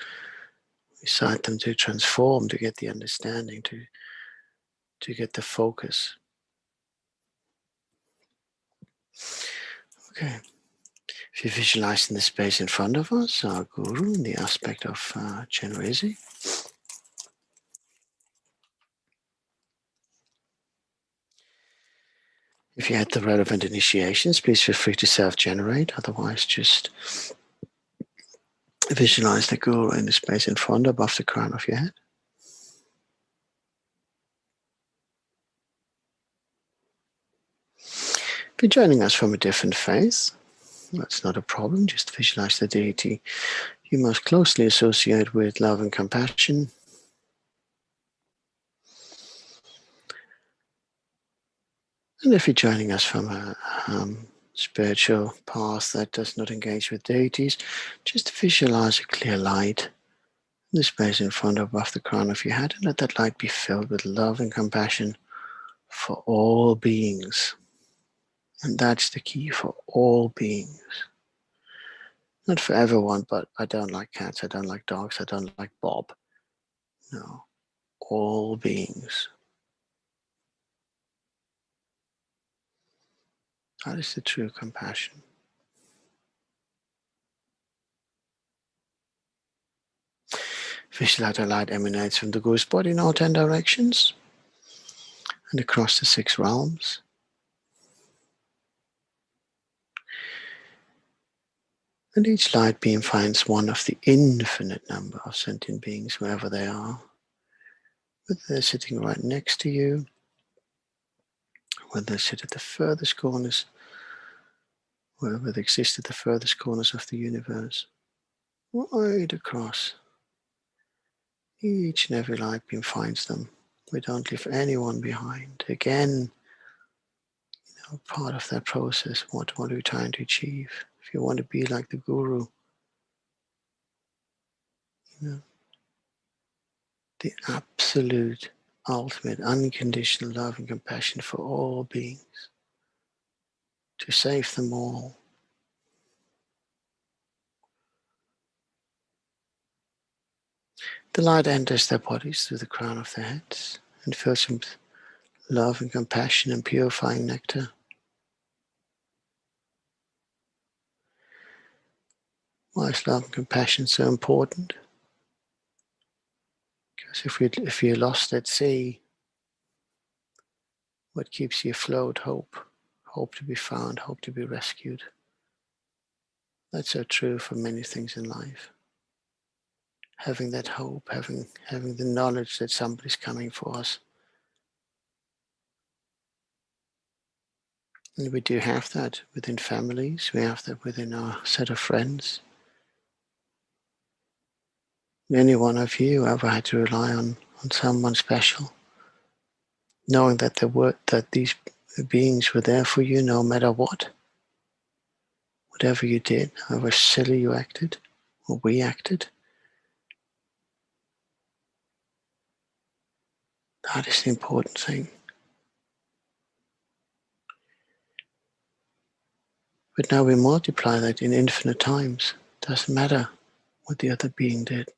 We recite them to transform, to get the understanding, to get the focus. Okay. If you visualize in the space in front of us, our Guru in the aspect of Chenrezig. If you had the relevant initiations, please feel free to self-generate. Otherwise, just visualize the Guru in the space in front above the crown of your head. If you're joining us from a different faith, that's not a problem. Just visualize the deity you most closely associate with love and compassion. And if you're joining us from a spiritual path that does not engage with deities, just visualize a clear light in the space in front above the crown of your head, and let that light be filled with love and compassion for all beings. And that's the key, for all beings. Not for everyone, but I don't like cats, I don't like dogs, I don't like Bob. No, all beings. That is the true compassion. Visualize the light emanates from the Guru's body in all 10 directions and across the 6 realms. And each light beam finds one of the infinite number of sentient beings wherever they are. Whether they're sitting right next to you, whether they sit at the furthest corners, wherever they exist at the furthest corners of the universe, right across. Each and every light beam finds them. We don't leave anyone behind. Again, part of that process, what are we trying to achieve? If you want to be like the Guru, the absolute, ultimate, unconditional love and compassion for all beings, to save them all. The light enters their bodies through the crown of their heads and fills them with love and compassion and purifying nectar. Why is love and compassion so important? Because if you're lost at sea, what keeps you afloat? Hope. Hope to be found, hope to be rescued. That's so true for many things in life. Having that hope, having the knowledge that somebody's coming for us. And we do have that within families, we have that within our set of friends. Any one of you ever had to rely on someone special, knowing that these beings were there for you no matter what. Whatever you did, however silly you acted, or we acted, that is the important thing. But now we multiply that in infinite times. Doesn't matter what the other being did.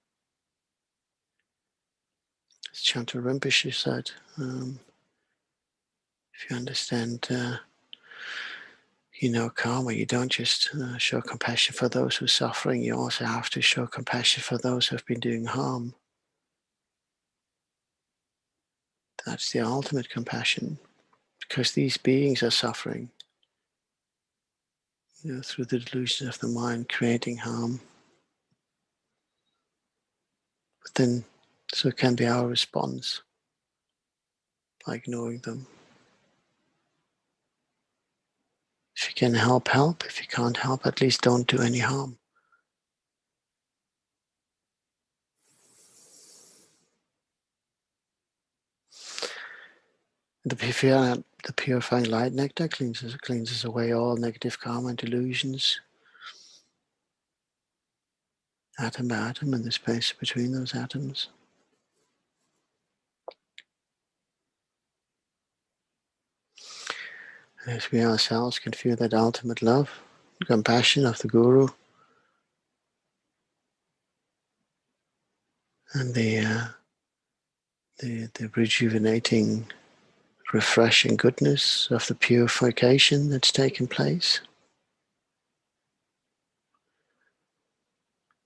As Chenrezig Rinpoche said, if you understand, karma, you don't just show compassion for those who are suffering, you also have to show compassion for those who have been doing harm. That's the ultimate compassion, because these beings are suffering, through the delusion of the mind, creating harm. But then, so can be our response by ignoring them. If you can help, help. If you can't help, at least don't do any harm. The purifying light nectar cleanses away all negative karma and delusions, atom by atom, and the space between those atoms. And as we ourselves can feel that ultimate love, compassion of the Guru, and the rejuvenating, refreshing goodness of the purification that's taken place,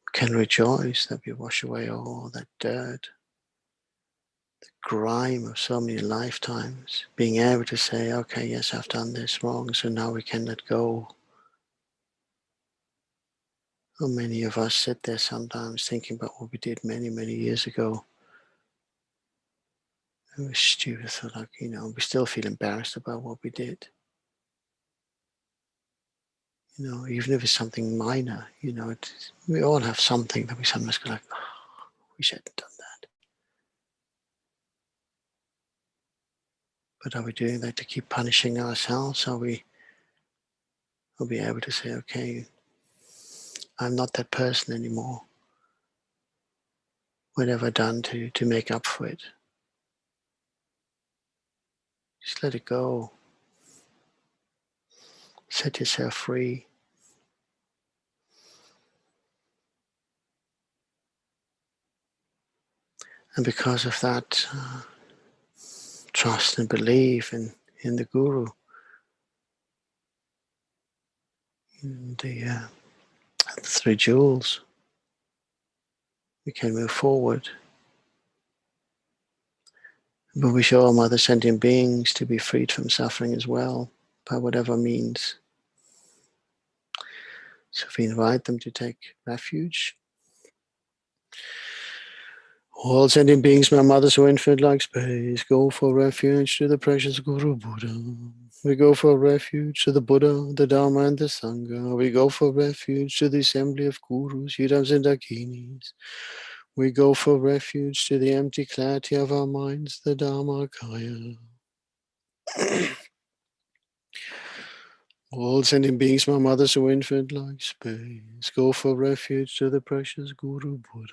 we can rejoice that we wash away all that dirt, the grime of so many lifetimes, being able to say, okay, yes, I've done this wrong, so now we can let go. How many of us sit there sometimes thinking about what we did many, many years ago? It was stupid, so we still feel embarrassed about what we did. Even if it's something minor, we all have something that we sometimes go like, oh, we should have done that. But are we doing that to keep punishing ourselves? Are we be able to say, okay, I'm not that person anymore. What have I done to make up for it? Just let it go. Set yourself free. And because of that trust and belief in the Guru, in the 3 jewels, we can move forward. But we show all Mother Sentient Beings to be freed from suffering as well, by whatever means. So if we invite them to take refuge, all sentient beings, my mothers who infinite like space, go for refuge to the precious Guru Buddha. We go for refuge to the Buddha, the Dharma, and the Sangha. We go for refuge to the assembly of Gurus, Yidams, and Dakinis. We go for refuge to the empty clarity of our minds, the Dharmakaya. All sentient beings, my mothers who infinite like space, go for refuge to the precious Guru Buddha.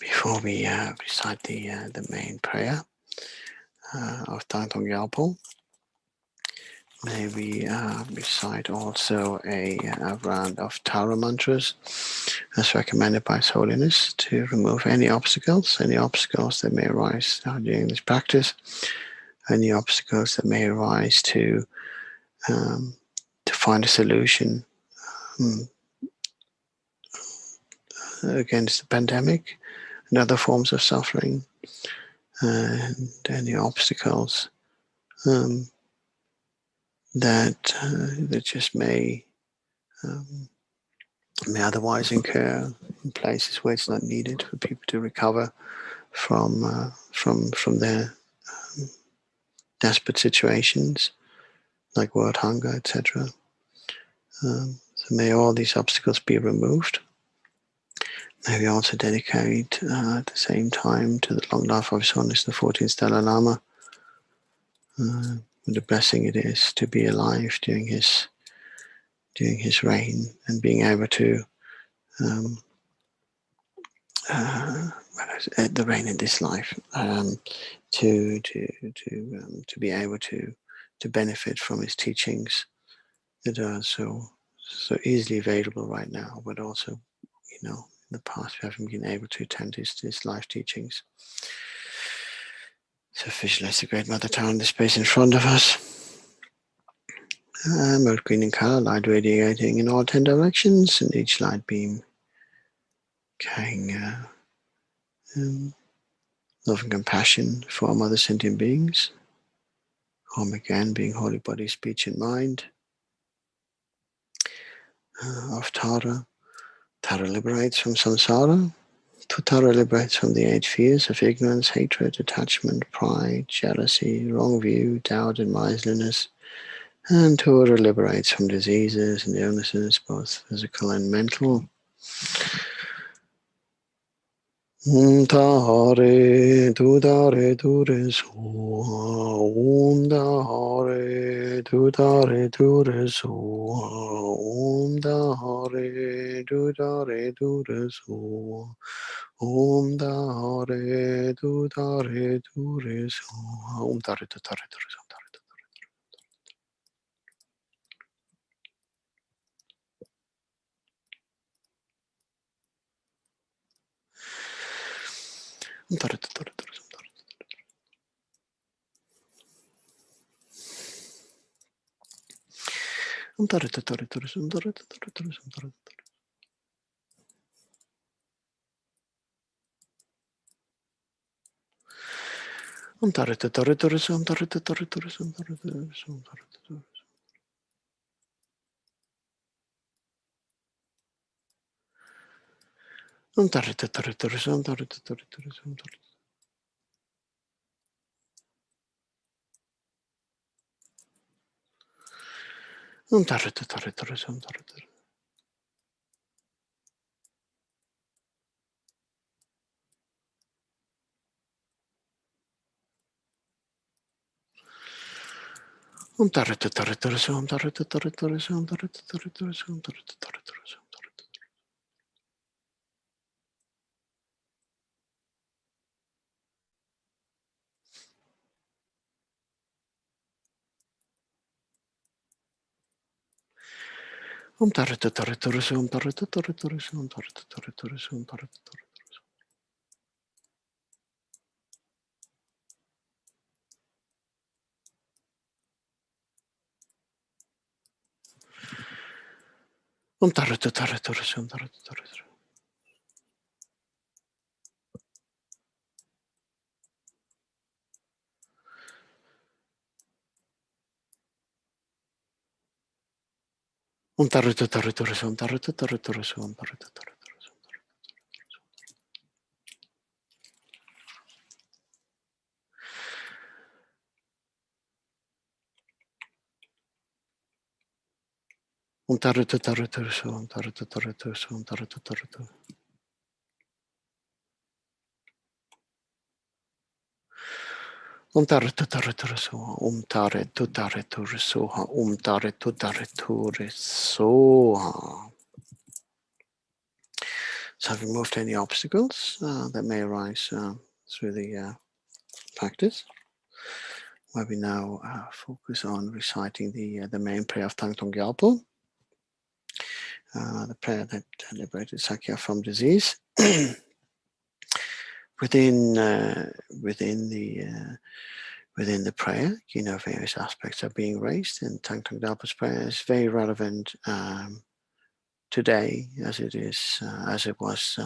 Before we recite the main prayer of Thangtong Gyalpo, may we recite also a round of Tara mantras as recommended by His Holiness to remove any obstacles that may arise during this practice, any obstacles that may arise to find a solution against the pandemic and other forms of suffering, and any obstacles that just may otherwise incur in places where it's not needed for people to recover from their desperate situations like world hunger, etc. So may all these obstacles be removed. May we also dedicate at the same time to the long life of His Holiness the 14th Dalai Lama, what a blessing it is to be alive during his reign and being able to the reign in this life, to be able to benefit from his teachings that are so easily available right now, but also, in the past we haven't been able to attend his life teachings. So visualize the Great Mother Tower in the space in front of us. Mode green in color, light radiating in all 10 directions, and each light beam carrying love and compassion for all other sentient beings. Home again, being holy body, speech, and mind. Of Tara. Tara liberates from samsara. Tara liberates from the 8 fears of ignorance, hatred, attachment, pride, jealousy, wrong view, doubt, and miserliness. And Tara liberates from diseases and illnesses, both physical and mental. Tare tudare ture so, Tare tudare ture so, Tare tudare ture so, Tare tudare ture so, Tare tudare ture so. Tare tutare soha. So I've removed any obstacles that may arise through the practice. where we now focus on reciting the main prayer of Thangtong Gyalpo, the prayer that liberated Sakya from disease. Within the prayer, various aspects are being raised, and Thangtong Gyalpo's prayer is very relevant today, as it was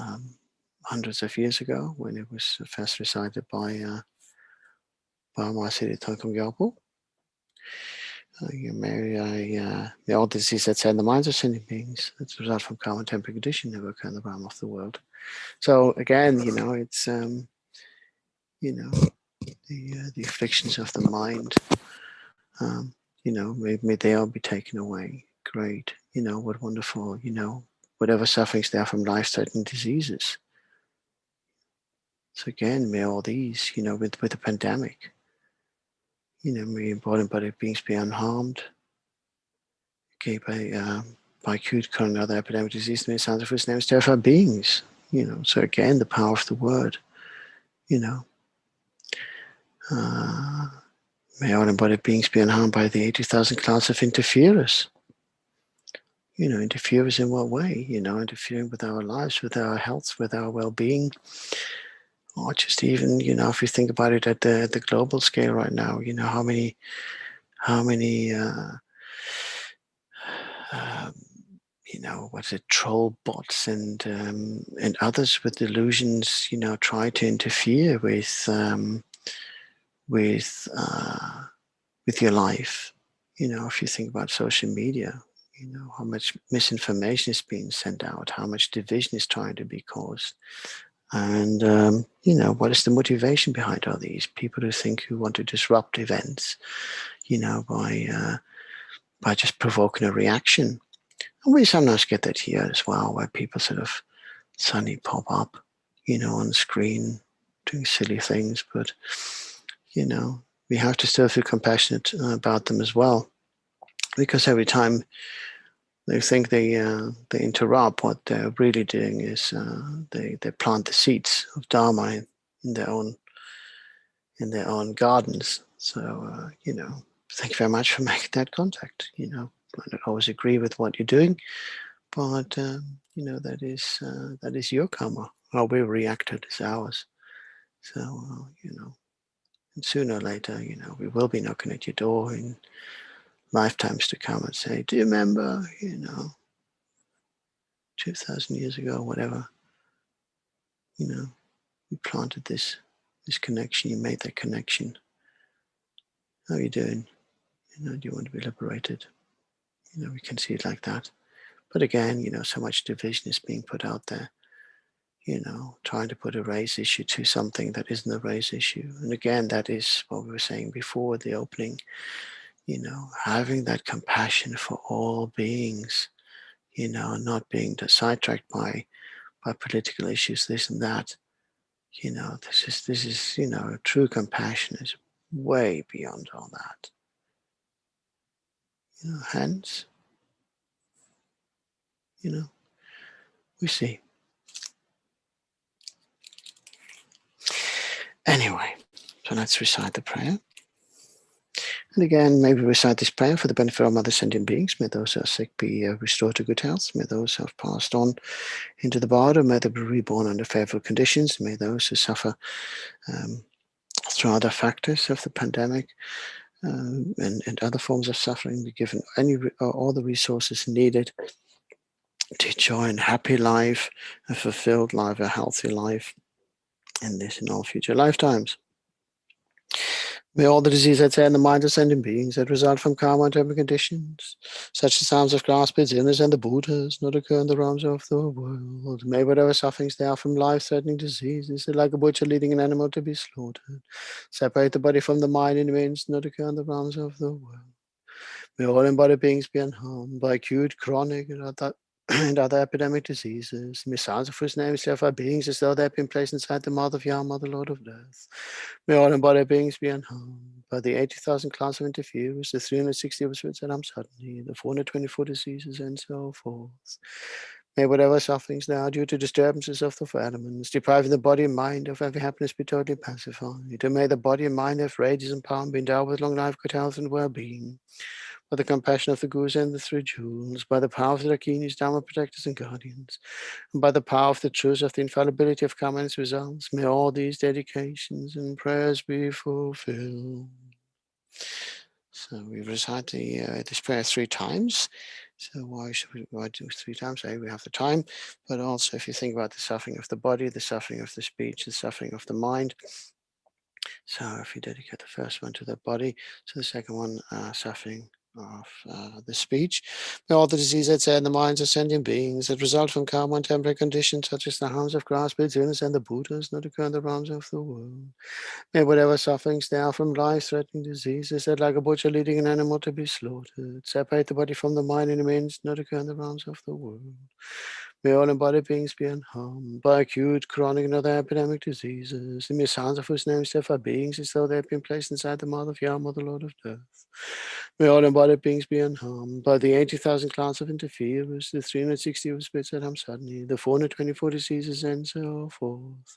hundreds of years ago when it was first recited by Mahasiddhi Thangtong Gyalpo. May all disease that's in the minds of sentient beings that result from karma and temporary condition never occur in the realm of the world. So again, it's the afflictions of the mind, may they all be taken away. Great, what wonderful, whatever sufferings there are from life-threatening diseases. So again, may all these, with the pandemic, may embodied body beings be unharmed. Okay, by acute chronic and other epidemic disease, may sounds of his name terrify beings. So again, the power of the word, may all embodied beings be unharmed by the 80,000 clouds of interferers. Interferers in what way? Interfering with our lives, with our health, with our well-being, or just even, if you think about it at the global scale right now, how many troll bots and others with delusions, try to interfere with your life. If you think about social media, how much misinformation is being sent out, how much division is trying to be caused. And, what is the motivation behind all these people who want to disrupt events, by just provoking a reaction. And we sometimes get that here as well, where people sort of suddenly pop up, on the screen doing silly things. But, we have to still feel compassionate about them as well, because every time they think they interrupt, what they're really doing is they plant the seeds of Dharma in their own gardens. So thank you very much for making that contact. I don't always agree with what you're doing, but that is your karma. How we reacted is ours. So and sooner or later, we will be knocking at your door in lifetimes to come and say, do you remember, 2,000 years ago, whatever, you planted this connection, you made that connection. How are you doing? Do you want to be liberated? We can see it like that. But again, so much division is being put out there, trying to put a race issue to something that isn't a race issue. And again, that is what we were saying before the opening, having that compassion for all beings, not being sidetracked by political issues, this and that. This is true compassion is way beyond all that. Hence, we see. Anyway, so let's recite the prayer. And again, maybe recite this prayer for the benefit of other sentient beings. May those who are sick be restored to good health. May those who have passed on into the bardo, may they be reborn under favorable conditions. May those who suffer through other factors of the pandemic and other forms of suffering be given all the resources needed to enjoy a happy life, a fulfilled life, a healthy life in this and all future lifetimes. May all the disease that's in the minds of sentient beings that result from karma and temporary conditions, such as sounds of grass, illness, and the Buddhas, not occur in the realms of the world. May whatever sufferings there are from life-threatening diseases, like a butcher leading an animal to be slaughtered, separate the body from the mind and remains not occur in the realms of the world. May all embodied beings be unharmed by acute, chronic, and other epidemic diseases. May sounds of whose names terrify beings as though they had been placed inside the mouth of Yama, the Lord of Death. May all embodied beings be unharmed by the 80,000 class of interferers, the 360 of spirits that suddenly, the 424 diseases, and so forth. May whatever sufferings now due to disturbances of the four elements, depriving the body and mind of every happiness, be totally pacified. And may the body and mind have radiance and power and be endowed with long life, good health, and well-being. By the compassion of the Gurus and the three jewels, by the power of the Dakinis, Dharma protectors and guardians, and by the power of the truth of the infallibility of karma and its results, may all these dedications and prayers be fulfilled. So we recite this prayer 3 times. So why should we do 3 times? We have the time, but also if you think about the suffering of the body, the suffering of the speech, the suffering of the mind. So if you dedicate the first one to the body, so the second one, suffering of the speech. May all the diseases in the minds of sentient beings that result from karma and temporary conditions, such as the harms of grasping, illness, and the Buddhas, not occur in the realms of the world. May whatever sufferings now from life-threatening diseases that like a butcher leading an animal to be slaughtered, separate the body from the mind and remains not occur in the realms of the world. May all embodied beings be unharmed by acute, chronic, and other epidemic diseases, the mere sounds of whose names differ beings as though they have been placed inside the mouth of Yama, the Lord of Death. May all embodied beings be unharmed by the 80,000 clans of interferers, the 360 of spirits that suddenly, the 424 diseases, and so forth.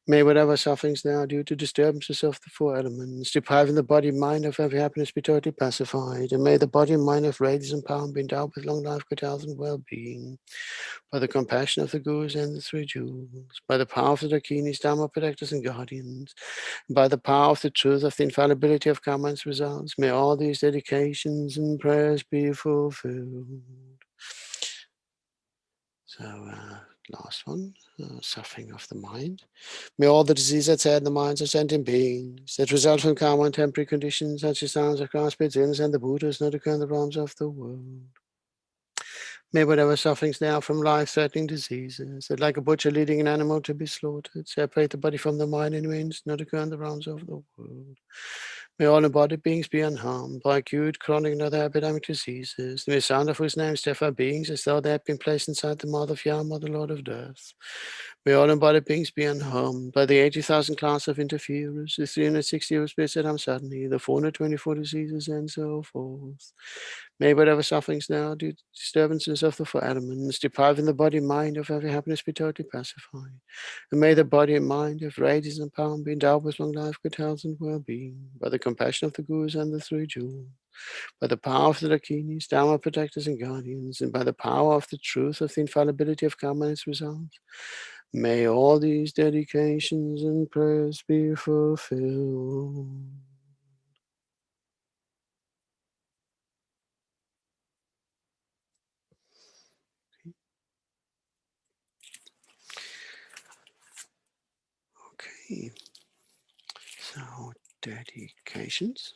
May whatever sufferings now due to disturbances of the four elements, depriving the body and mind of every happiness, be totally pacified, and may the body and mind have radiance and power and be endowed with long life, good health, and well-being. By the compassion of the Gurus and the three jewels, by the power of the Dakinis, Dharma protectors and guardians, by the power of the truth of the infallibility of karma and its results, may all these dedications and prayers be fulfilled. So, last one, suffering of the mind. May all the diseases that's had in the minds of sentient beings that result from karma and temporary conditions, such as sounds of grasping, illness, and the Buddhas, not occur in the realms of the world. May whatever sufferings now from life-threatening diseases, that like a butcher leading an animal to be slaughtered, separate the body from the mind and remains not occur in the realms of the world. May all embodied beings be unharmed by acute, chronic, and other epidemic diseases, the mere sound of whose names differ beings as though they had been placed inside the mouth of Yama, the Lord of Death. May all embodied beings be unharmed by the 80,000 class of interferers, the 360 of spirits that suddenly, the 424 diseases, and so forth. May whatever sufferings now due to disturbances of the four elements, depriving the body and mind of every happiness, be totally pacified. And may the body and mind have radiance and power and be endowed with long life, good health, and well-being, by the compassion of the Gurus and the three jewels, by the power of the Dakinis, Dharma protectors and guardians, and by the power of the truth of the infallibility of karma and its results. May all these dedications and prayers be fulfilled. Okay, so dedications.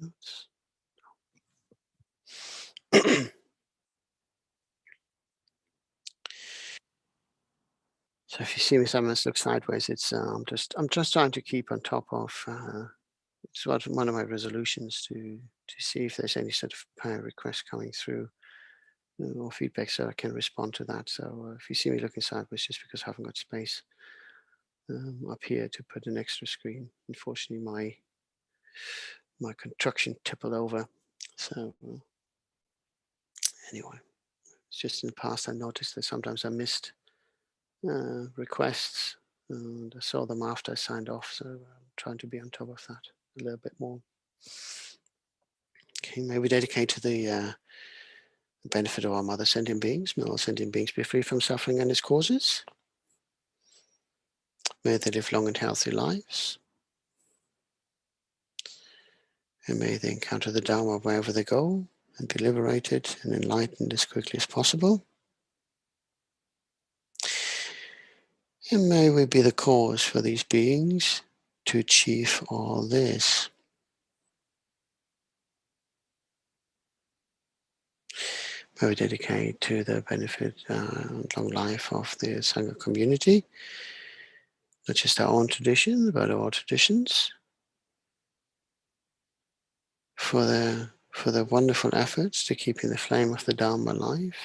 Oops. So if you see me sometimes look sideways, it's I'm just trying to keep on top of. It's one of my resolutions to see if there's any sort of prayer request coming through or feedback, so I can respond to that. So if you see me looking sideways, just because I haven't got space up here to put an extra screen. Unfortunately, my construction tippled over. So anyway, it's just in the past I noticed that sometimes I missed requests, and I saw them after I signed off. So I'm trying to be on top of that a little bit more. Okay, may we dedicate to the benefit of our mother sentient beings. May all sentient beings be free from suffering and its causes. May they live long and healthy lives. And may they encounter the Dharma wherever they go and be liberated and enlightened as quickly as possible. And may we be the cause for these beings to achieve all this. May we dedicate to the benefit and long life of the Sangha community, not just our own tradition, but all traditions, for their wonderful efforts to keeping the flame of the Dharma alive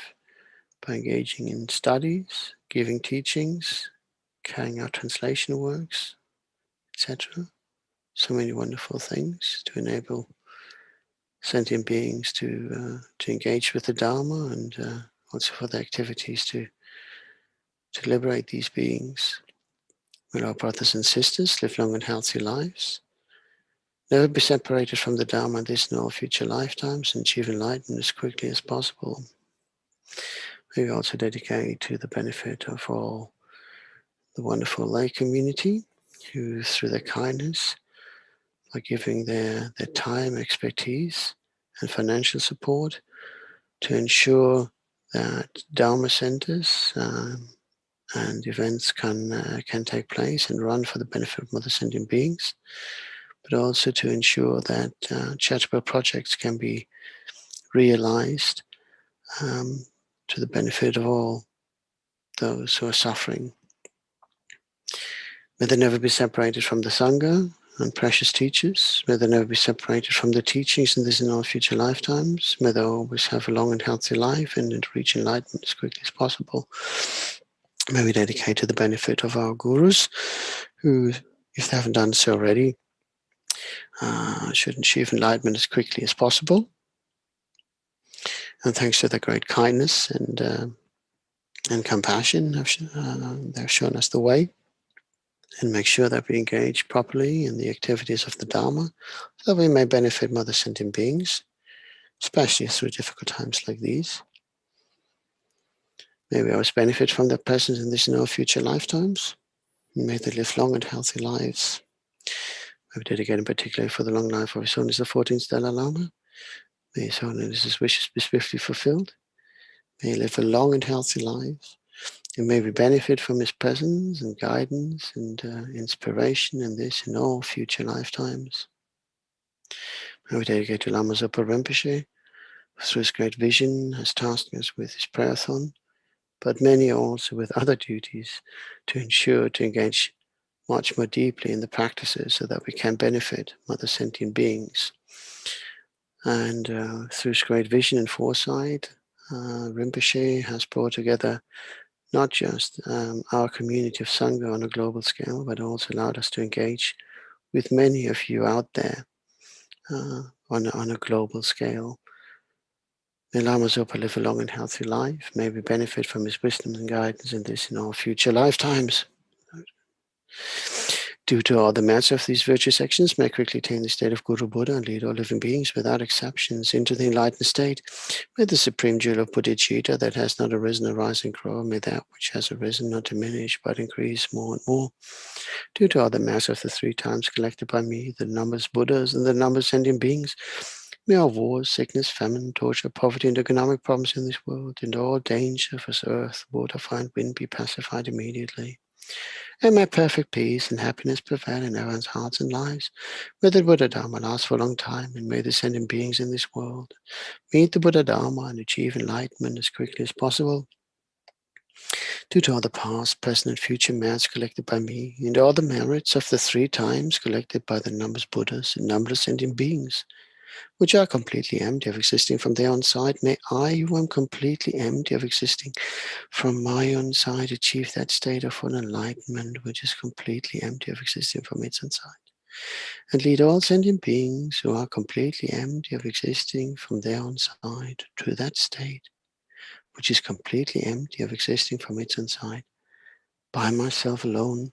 by engaging in studies, giving teachings, carrying out translation works, etc. So many wonderful things to enable sentient beings to engage with the Dharma, and also for the activities to liberate these beings. Will our brothers and sisters live long and healthy lives, never be separated from the Dharma in this and all future lifetimes, and achieve enlightenment as quickly as possible. May we also dedicate to the benefit of all the wonderful lay community who, through their kindness, by giving their time, expertise, and financial support to ensure that Dharma centers and events can take place and run for the benefit of mother sentient beings, but also to ensure that charitable projects can be realized to the benefit of all those who are suffering. May they never be separated from the Sangha and precious teachers. May they never be separated from the teachings in this and all future lifetimes. May they always have a long and healthy life and reach enlightenment as quickly as possible. May we dedicate to the benefit of our gurus who, if they haven't done so already, should achieve enlightenment as quickly as possible. And thanks to their great kindness and compassion, they've shown us the way, and make sure that we engage properly in the activities of the Dharma, so that we may benefit mother sentient beings, especially through difficult times like these. May we always benefit from their presence in this and all future lifetimes. May they live long and healthy lives. May we dedicate in particular for the long life of His Holiness the 14th Dalai Lama. May His Holiness's wishes be swiftly fulfilled. May he live a long and healthy life. And may we benefit from his presence and guidance and inspiration in this and all future lifetimes. May we dedicate to Lama Zopa Rinpoche, who through his great vision has tasked us with his prayerathon, but many also with other duties to ensure to engage much more deeply in the practices so that we can benefit mother sentient beings. And through his great vision and foresight, Rinpoche has brought together not just our community of Sangha on a global scale, but also allowed us to engage with many of you out there on a global scale. May Lama Zopa live a long and healthy life. May we benefit from his wisdom and guidance in this and all future lifetimes. Due to all the merits of these virtuous actions, may quickly attain the state of Guru Buddha and lead all living beings without exceptions into the enlightened state. May the supreme jewel of Bodhicitta that has not arisen arise and grow. May that which has arisen not diminish but increase more and more. Due to all the merits of the 3 times collected by me, the numbers Buddhas and the numbers sentient beings, may all wars, sickness, famine, torture, poverty, and economic problems in this world, and all danger of earth, water, fire, and wind be pacified immediately. And may perfect peace and happiness prevail in everyone's hearts and lives. May the Buddha Dharma last for a long time, and may the sentient beings in this world meet the Buddha Dharma and achieve enlightenment as quickly as possible. Due to all the past, present, and future merits collected by me, and all the merits of the 3 times collected by the numbers Buddhas and numberless sentient beings, which are completely empty of existing from their own side, may I, who am completely empty of existing from my own side, achieve that state of full enlightenment, which is completely empty of existing from its own side, and lead all sentient beings who are completely empty of existing from their own side to that state, which is completely empty of existing from its own side, by myself alone,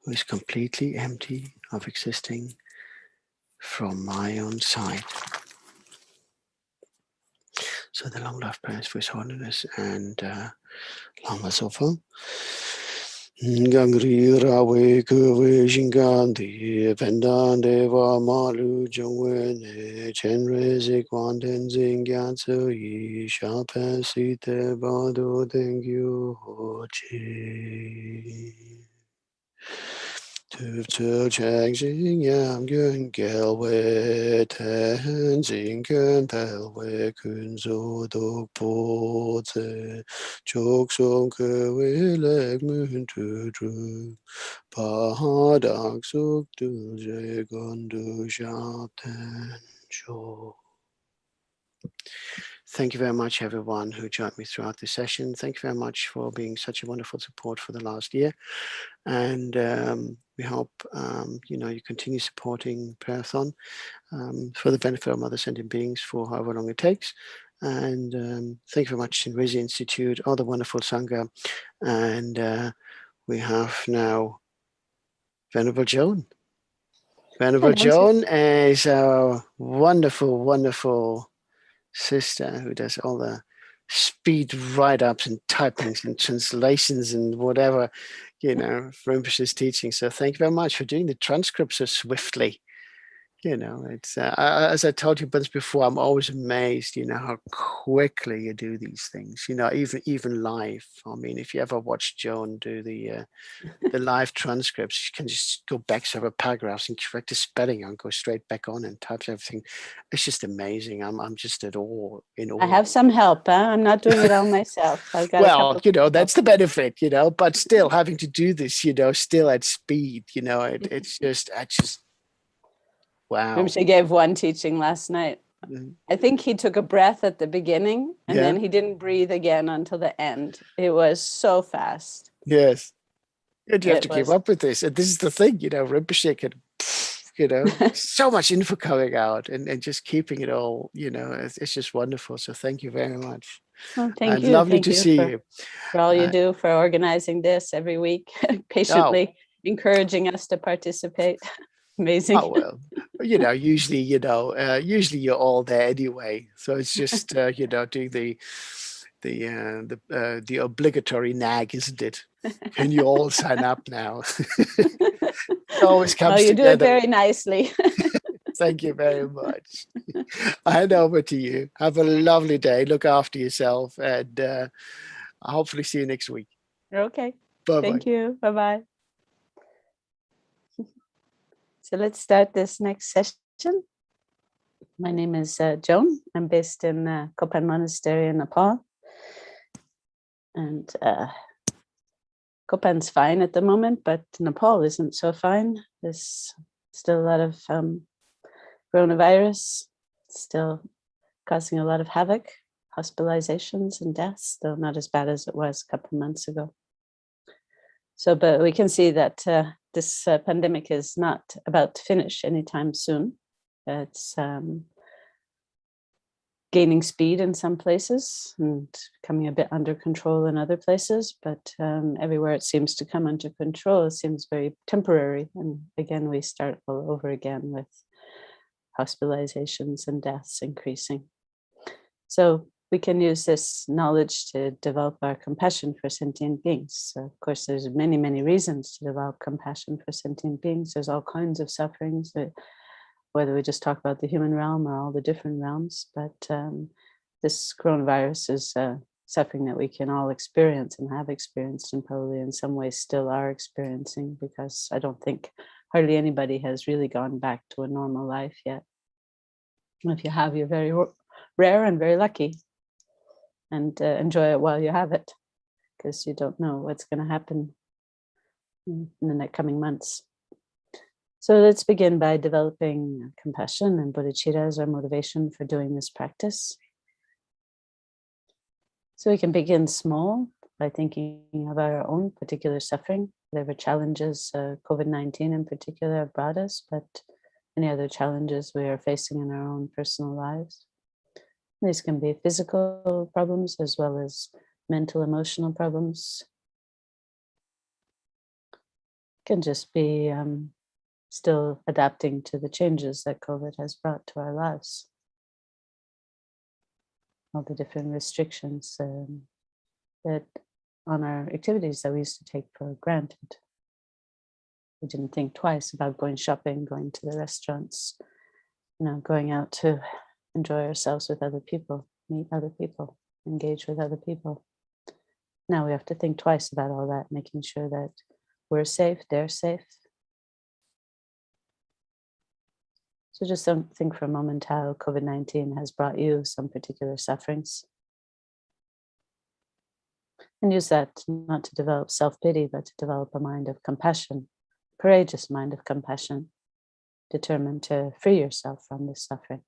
who is completely empty of existing from my own side. So the long life prayers for His Holiness and Lama Zopa. Gangri rawe kuwe shingandi pendan deva malu jongwe ne Chenrezig Gyalpo yi shapen site bado tengyu hochi. To chang jing yam gun gelwe ten jing gun pelwe kun zo dok po ze chok song ke we leg mun tu dru pa dak suk tu je gon du sha ten cho. Thank you very much, everyone who joined me throughout this session. Thank you very much for being such a wonderful support for the last year. And we hope, you continue supporting Prayerathon for the benefit of other sentient beings for however long it takes. And thank you very much, Chenrezig Institute, all the wonderful Sangha. And we have now Venerable Joan. Venerable Joan is a wonderful, wonderful sister who does all the speed write-ups and typings and translations and whatever, Rinpoche's teaching. So thank you very much for doing the transcripts so swiftly. It's as I told you once before, I'm always amazed, how quickly you do these things. Even live. I mean, if you ever watch Joan do the live transcripts, you can just go back several paragraphs and correct the spelling and go straight back on and types everything. It's just amazing. I'm just in awe. I have some help. I'm not doing it all myself. I've got that's the benefit, but still having to do this, still at speed, it's just. Wow. Rinpoche gave one teaching last night. Mm-hmm. I think he took a breath at the beginning and then he didn't breathe again until the end. It was so fast. Yes. And you have to keep up with this. And this is the thing, Rinpoche can, so much info coming out and just keeping it all, it's just wonderful. So thank you very much. Well, thank you. Lovely to see you. For all you do, for organizing this every week, patiently encouraging us to participate. Amazing. Oh, well, usually you're all there anyway. So it's just, doing the obligatory nag, isn't it? Can you all sign up now? It always comes you together. do it very nicely. Thank you very much. I hand over to you. Have a lovely day. Look after yourself, and I'll hopefully see you next week. Okay. Bye-bye. Thank you. Bye-bye. So let's start this next session. My name is Joan. I'm based in Kopan Monastery in Nepal. And Kopan's fine at the moment, but Nepal isn't so fine. There's still a lot of coronavirus, still causing a lot of havoc, hospitalizations and deaths, though not as bad as it was a couple of months ago. So, but we can see that this pandemic is not about to finish anytime soon. It's gaining speed in some places and coming a bit under control in other places, but everywhere it seems to come under control, it seems very temporary. And again, we start all over again with hospitalizations and deaths increasing. So we can use this knowledge to develop our compassion for sentient beings. So of course, there's many, many reasons to develop compassion for sentient beings. There's all kinds of sufferings, whether we just talk about the human realm or all the different realms. But this coronavirus is suffering that we can all experience and have experienced and probably in some ways still are experiencing, because I don't think hardly anybody has really gone back to a normal life yet. And if you have, you're very rare and very lucky. And enjoy it while you have it, because you don't know what's going to happen in the next coming months. So let's begin by developing compassion and bodhicitta as our motivation for doing this practice. So we can begin small by thinking of our own particular suffering, whatever challenges COVID-19 in particular have brought us, but any other challenges we are facing in our own personal lives. These can be physical problems as well as mental, emotional problems. It can just be still adapting to the changes that COVID has brought to our lives. All the different restrictions that on our activities that we used to take for granted. We didn't think twice about going shopping, going to the restaurants, going out to enjoy ourselves with other people, meet other people, engage with other people. Now we have to think twice about all that, making sure that we're safe, they're safe. So just think for a moment how COVID-19 has brought you some particular sufferings. And use that not to develop self-pity, but to develop a mind of compassion, courageous mind of compassion, determined to free yourself from this suffering.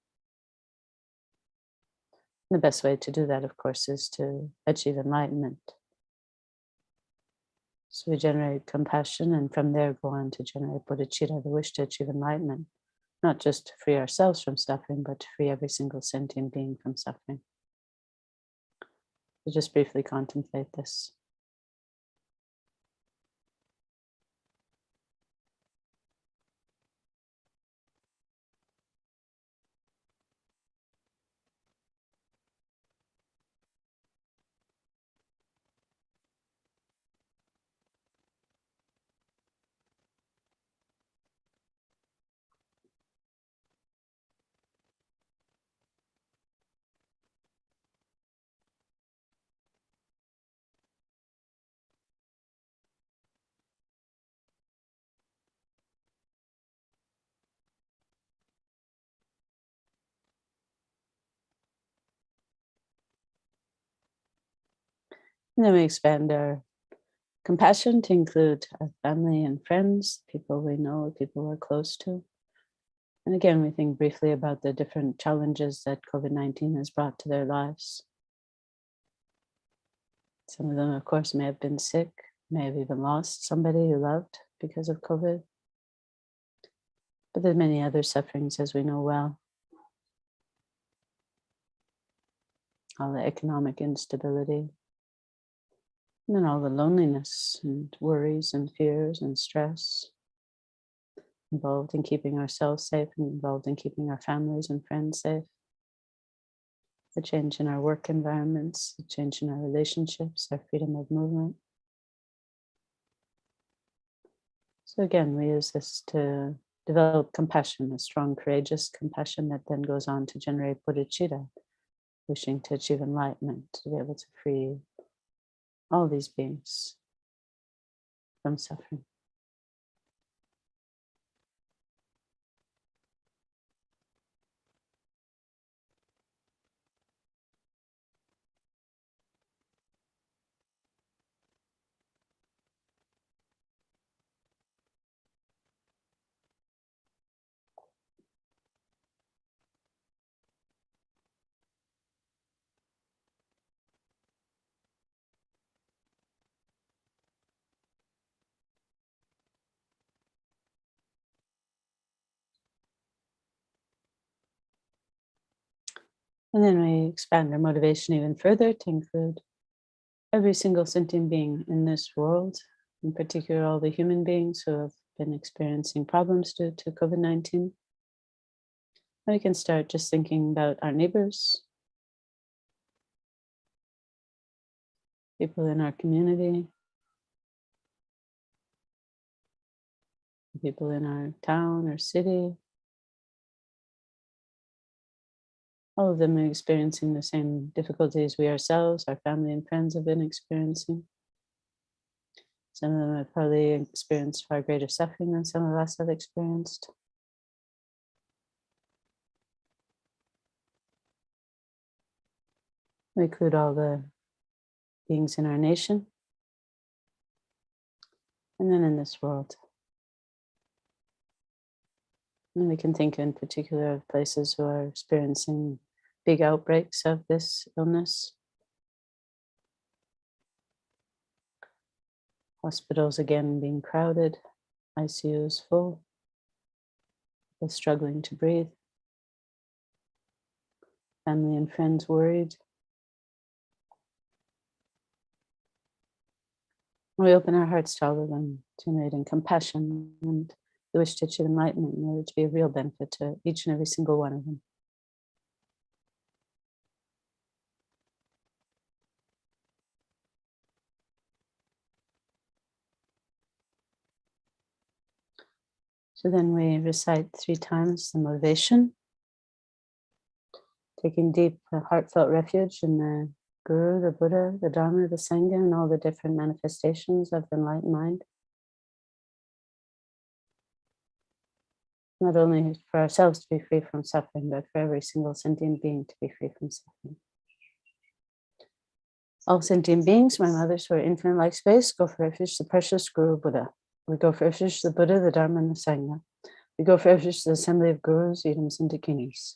The best way to do that, of course, is to achieve enlightenment. So we generate compassion, and from there go on to generate bodhicitta, the wish to achieve enlightenment, not just to free ourselves from suffering, but to free every single sentient being from suffering. So just briefly contemplate this. And then we expand our compassion to include our family and friends, people we know, people we're close to. And again, we think briefly about the different challenges that COVID-19 has brought to their lives. Some of them, of course, may have been sick, may have even lost somebody who loved because of COVID. But there are many other sufferings, as we know well. All the economic instability, and then all the loneliness and worries and fears and stress involved in keeping ourselves safe and involved in keeping our families and friends safe. The change in our work environments, the change in our relationships, our freedom of movement. So again, we use this to develop compassion, a strong, courageous compassion that then goes on to generate bodhicitta, wishing to achieve enlightenment, to be able to free all these beings from suffering. And then we expand our motivation even further to include every single sentient being in this world, in particular all the human beings who have been experiencing problems due to COVID-19. And we can start just thinking about our neighbors, people in our community, people in our town or city. All of them are experiencing the same difficulties we ourselves, our family and friends have been experiencing. Some of them have probably experienced far greater suffering than some of us have experienced. We include all the beings in our nation, and then in this world. And we can think in particular of places who are experiencing big outbreaks of this illness. Hospitals again being crowded, ICUs full, people struggling to breathe, family and friends worried. We open our hearts to all of them, generating compassion and the wish to achieve enlightenment in order to be a real benefit to each and every single one of them. So then we recite 3 times the motivation, taking deep, heartfelt refuge in the Guru, the Buddha, the Dharma, the Sangha, and all the different manifestations of the enlightened mind. Not only for ourselves to be free from suffering, but for every single sentient being to be free from suffering. All sentient beings, my mothers who are infinite like space, go for refuge to the precious Guru Buddha. We go for refuge to the Buddha, the Dharma, and the Sangha. We go for refuge to the assembly of Gurus, Idams, and Dakinis.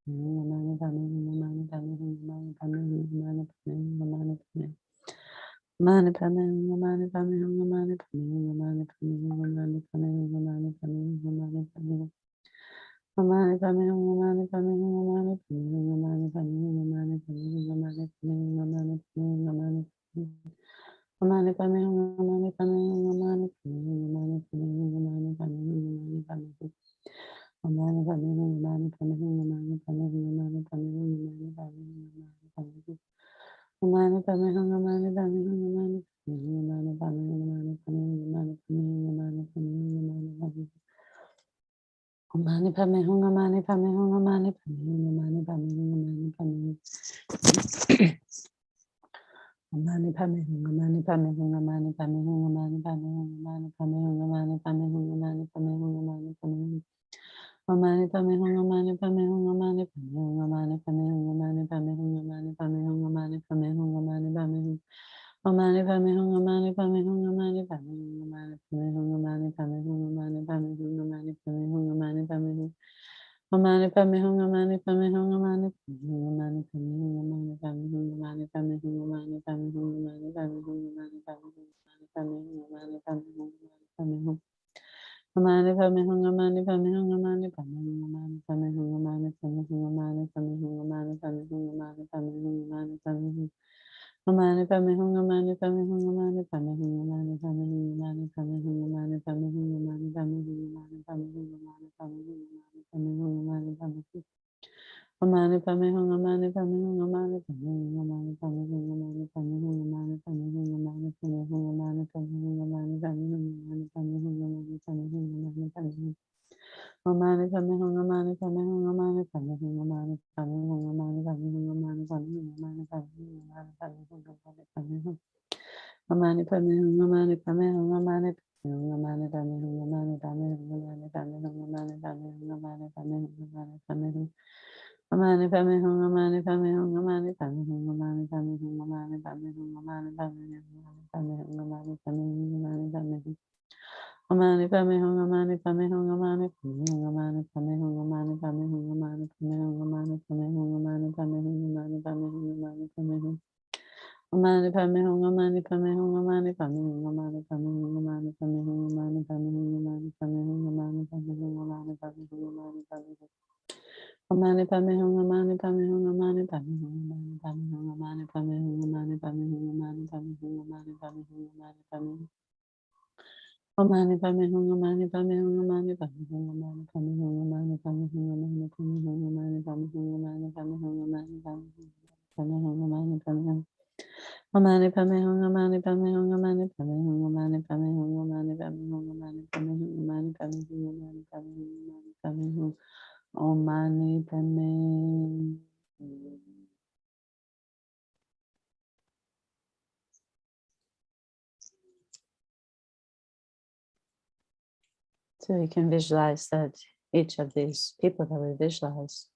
So we can visualize that each of these people that we visualize,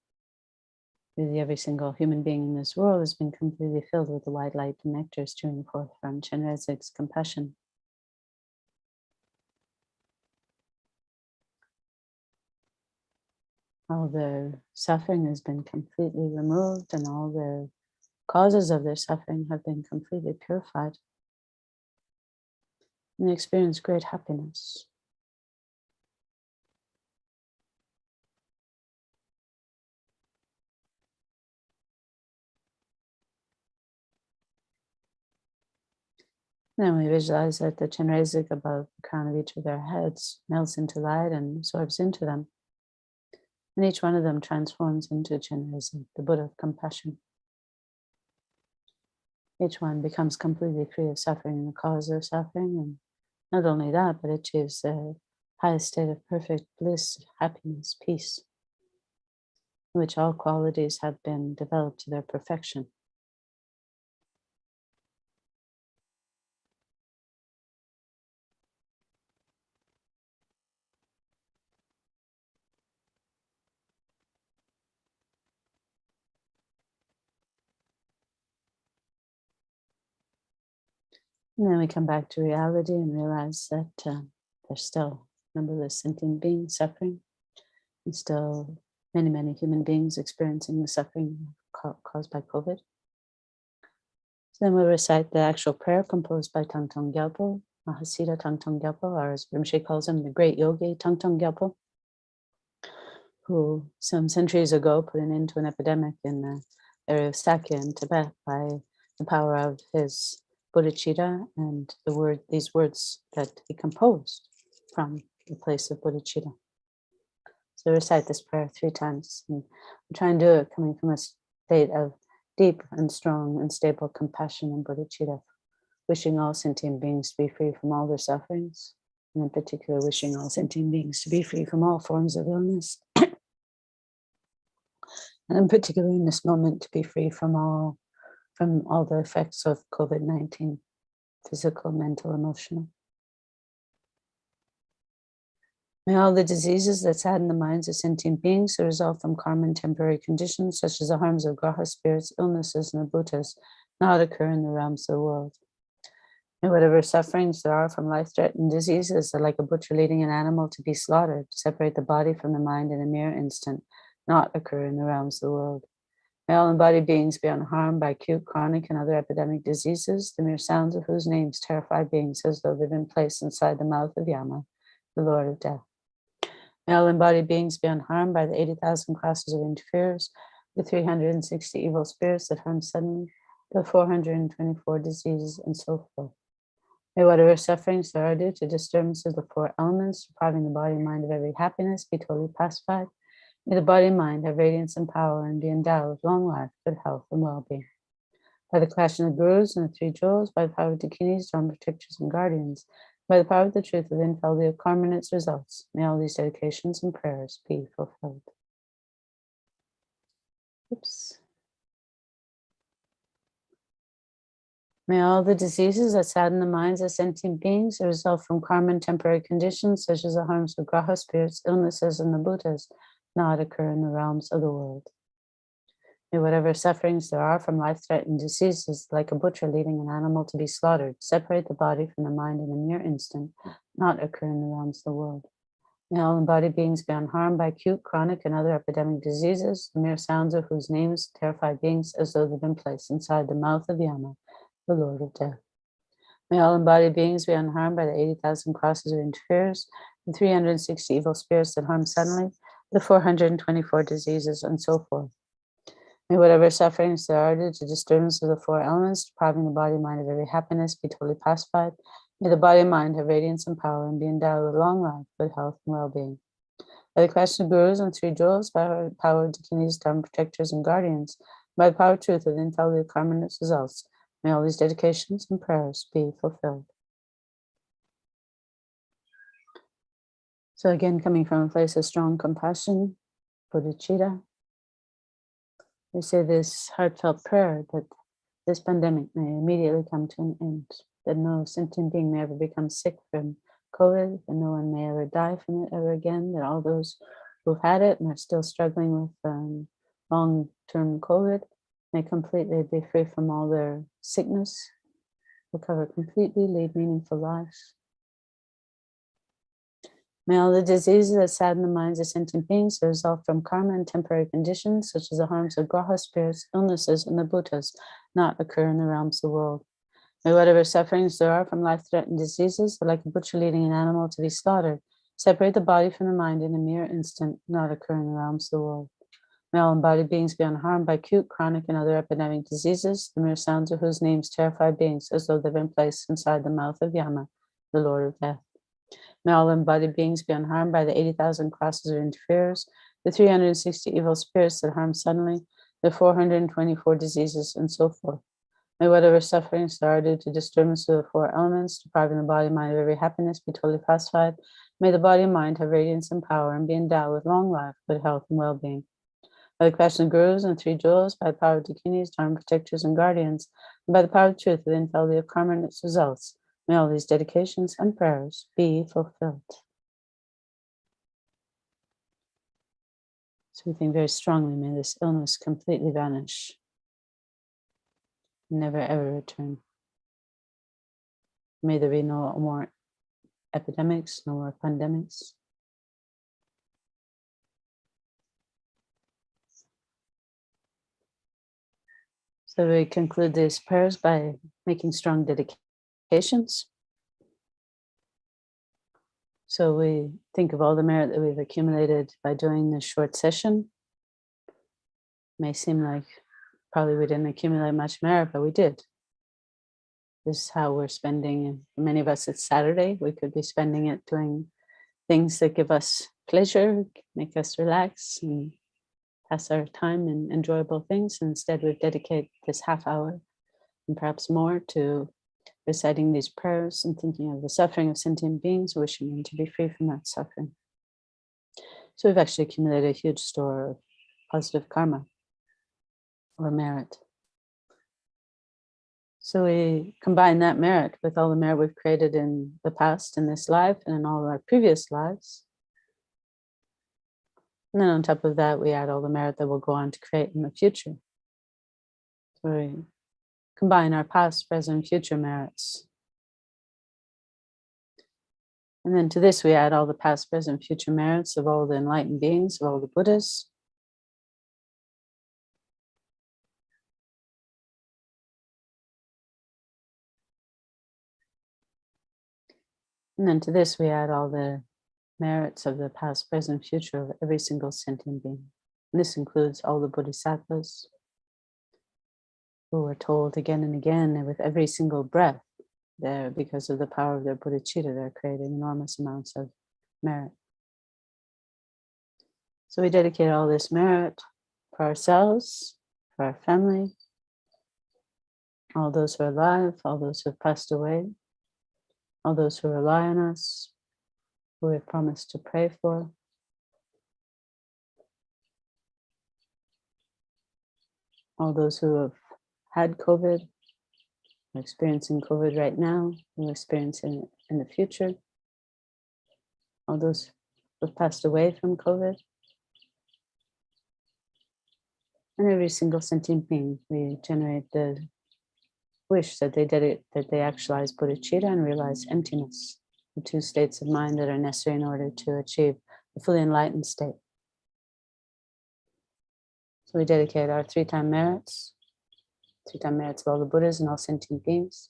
really every single human being in this world, has been completely filled with the white light and nectar streaming forth from Chenrezig's compassion. All their suffering has been completely removed and all their causes of their suffering have been completely purified. And they experience great happiness. Then we visualize that the Chenrezig above the crown of each of their heads melts into light and absorbs into them. And each one of them transforms into Chenrezig, the Buddha of compassion. Each one becomes completely free of suffering and the cause of suffering. And not only that, but achieves the highest state of perfect bliss, happiness, peace, in which all qualities have been developed to their perfection. And then we come back to reality and realize that there's still numberless sentient beings suffering, and still many, many human beings experiencing the suffering caused by COVID. So then we'll recite the actual prayer composed by Thangtong Gyalpo, Mahasiddha Thangtong Gyalpo, or as Rinpoche calls him, the great yogi Thangtong Gyalpo, who some centuries ago put an end to an epidemic in the area of Sakya in Tibet by the power of his bodhicitta and these words that he composed from the place of bodhicitta. So recite this prayer 3 times, and try and do it coming from a state of deep and strong and stable compassion and bodhicitta, wishing all sentient beings to be free from all their sufferings, and in particular wishing all sentient beings to be free from all forms of illness, and in particular in this moment to be free from all the effects of COVID-19, physical, mental, emotional. May all the diseases that sadden the minds of sentient beings that result from karma and temporary conditions, such as the harms of graha spirits, illnesses, and abhutas, not occur in the realms of the world. May whatever sufferings there are from life-threatening diseases that, like a butcher leading an animal to be slaughtered, separate the body from the mind in a mere instant, not occur in the realms of the world. May all embodied beings be unharmed by acute, chronic, and other epidemic diseases, the mere sounds of whose names terrify beings as though they've been placed inside the mouth of Yama, the Lord of Death. May all embodied beings be unharmed by the 80,000 crosses of interferers, the 360 evil spirits that harm suddenly, the 424 diseases, and so forth. May whatever sufferings there are due to disturbances of the 4 elements, depriving the body and mind of every happiness, be totally pacified. May the body and mind have radiance and power and be endowed with long life, good health, and well-being. By the creation of gurus and the 3 jewels, by the power of dakinis, dharma protectors, and guardians, by the power of the truth of the infallibility of karma and its results, may all these dedications and prayers be fulfilled. Oops. May all the diseases that sadden the minds of sentient beings that result from karma and temporary conditions, such as the harms of graha spirits, illnesses, and the abhutas, not occur in the realms of the world. May whatever sufferings there are from life-threatening diseases, like a butcher leading an animal to be slaughtered, separate the body from the mind in a mere instant, not occur in the realms of the world. May all embodied beings be unharmed by acute, chronic, and other epidemic diseases, the mere sounds of whose names terrify beings as though they've been placed inside the mouth of Yama, the Lord of Death. May all embodied beings be unharmed by the 80,000 crosses of interferers, the 360 evil spirits that harm suddenly, the 424 diseases, and so forth. May whatever sufferings there are due to disturbance of the 4 elements, depriving the body and mind of every happiness, be totally pacified. May the body and mind have radiance and power and be endowed with long life, good health, and well-being. By the creation of gurus and 3 jewels, by the power of dakinis, dharma protectors, and guardians, by the power of truth of the infallibility of karma and its results, may all these dedications and prayers be fulfilled. So again, coming from a place of strong compassion, bodhicitta, we say this heartfelt prayer that this pandemic may immediately come to an end, that no sentient being may ever become sick from COVID, and no one may ever die from it ever again, that all those who've had it and are still struggling with long-term COVID may completely be free from all their sickness, recover completely, lead meaningful lives. May all the diseases that sadden the minds of sentient beings that result from karma and temporary conditions, such as the harms of graha spirits, illnesses, and the abhutas, not occur in the realms of the world. May whatever sufferings there are from life-threatening diseases, that, like a butcher leading an animal to be slaughtered, separate the body from the mind in a mere instant, not occur in the realms of the world. May all embodied beings be unharmed by acute, chronic, and other epidemic diseases, the mere sounds of whose names terrify beings as though they've been placed inside the mouth of Yama, the Lord of Death. May all embodied beings be unharmed by the 80,000 crosses of interferers, the 360 evil spirits that harm suddenly, the 424 diseases, and so forth. May whatever sufferings there are due to disturbance of the 4 elements, depriving the body and mind of every happiness, be totally pacified. May the body and mind have radiance and power and be endowed with long life, good health, and well-being. By the creation of gurus and 3 jewels, by the power of dakinis, dharma protectors, and guardians, and by the power of truth of the infallibility of karma and its results, may all these dedications and prayers be fulfilled. So we think very strongly, may this illness completely vanish, never ever return. May there be no more epidemics, no more pandemics. So we conclude these prayers by making strong dedications. So we think of all the merit that we've accumulated by doing this short session. May seem like probably we didn't accumulate much merit, but we did. This is how we're spending, and for many of us it's Saturday. We could be spending it doing things that give us pleasure, make us relax and pass our time in enjoyable things. Instead, we've dedicated this half hour and perhaps more to reciting these prayers and thinking of the suffering of sentient beings, wishing them to be free from that suffering. So we've actually accumulated a huge store of positive karma or merit. So we combine that merit with all the merit we've created in the past, in this life, and in all of our previous lives. And then on top of that, we add all the merit that we'll go on to create in the future. So we combine our past, present, and future merits. And then to this, we add all the past, present, future merits of all the enlightened beings, of all the Buddhas. And then to this, we add all the merits of the past, present, future of every single sentient being. And this includes all the bodhisattvas who were told again and again that with every single breath, they're, because of the power of their bodhicitta, they're creating enormous amounts of merit. So we dedicate all this merit for ourselves, for our family, all those who are alive, all those who have passed away, all those who rely on us, who we have promised to pray for. All those who have had COVID, are experiencing COVID right now, who are experiencing it in the future. All those who have passed away from COVID. And every single sentient being, we generate the wish that they actualize bodhicitta and realize emptiness, the two states of mind that are necessary in order to achieve a fully enlightened state. So we dedicate our three-time merits of all the Buddhas and all sentient beings.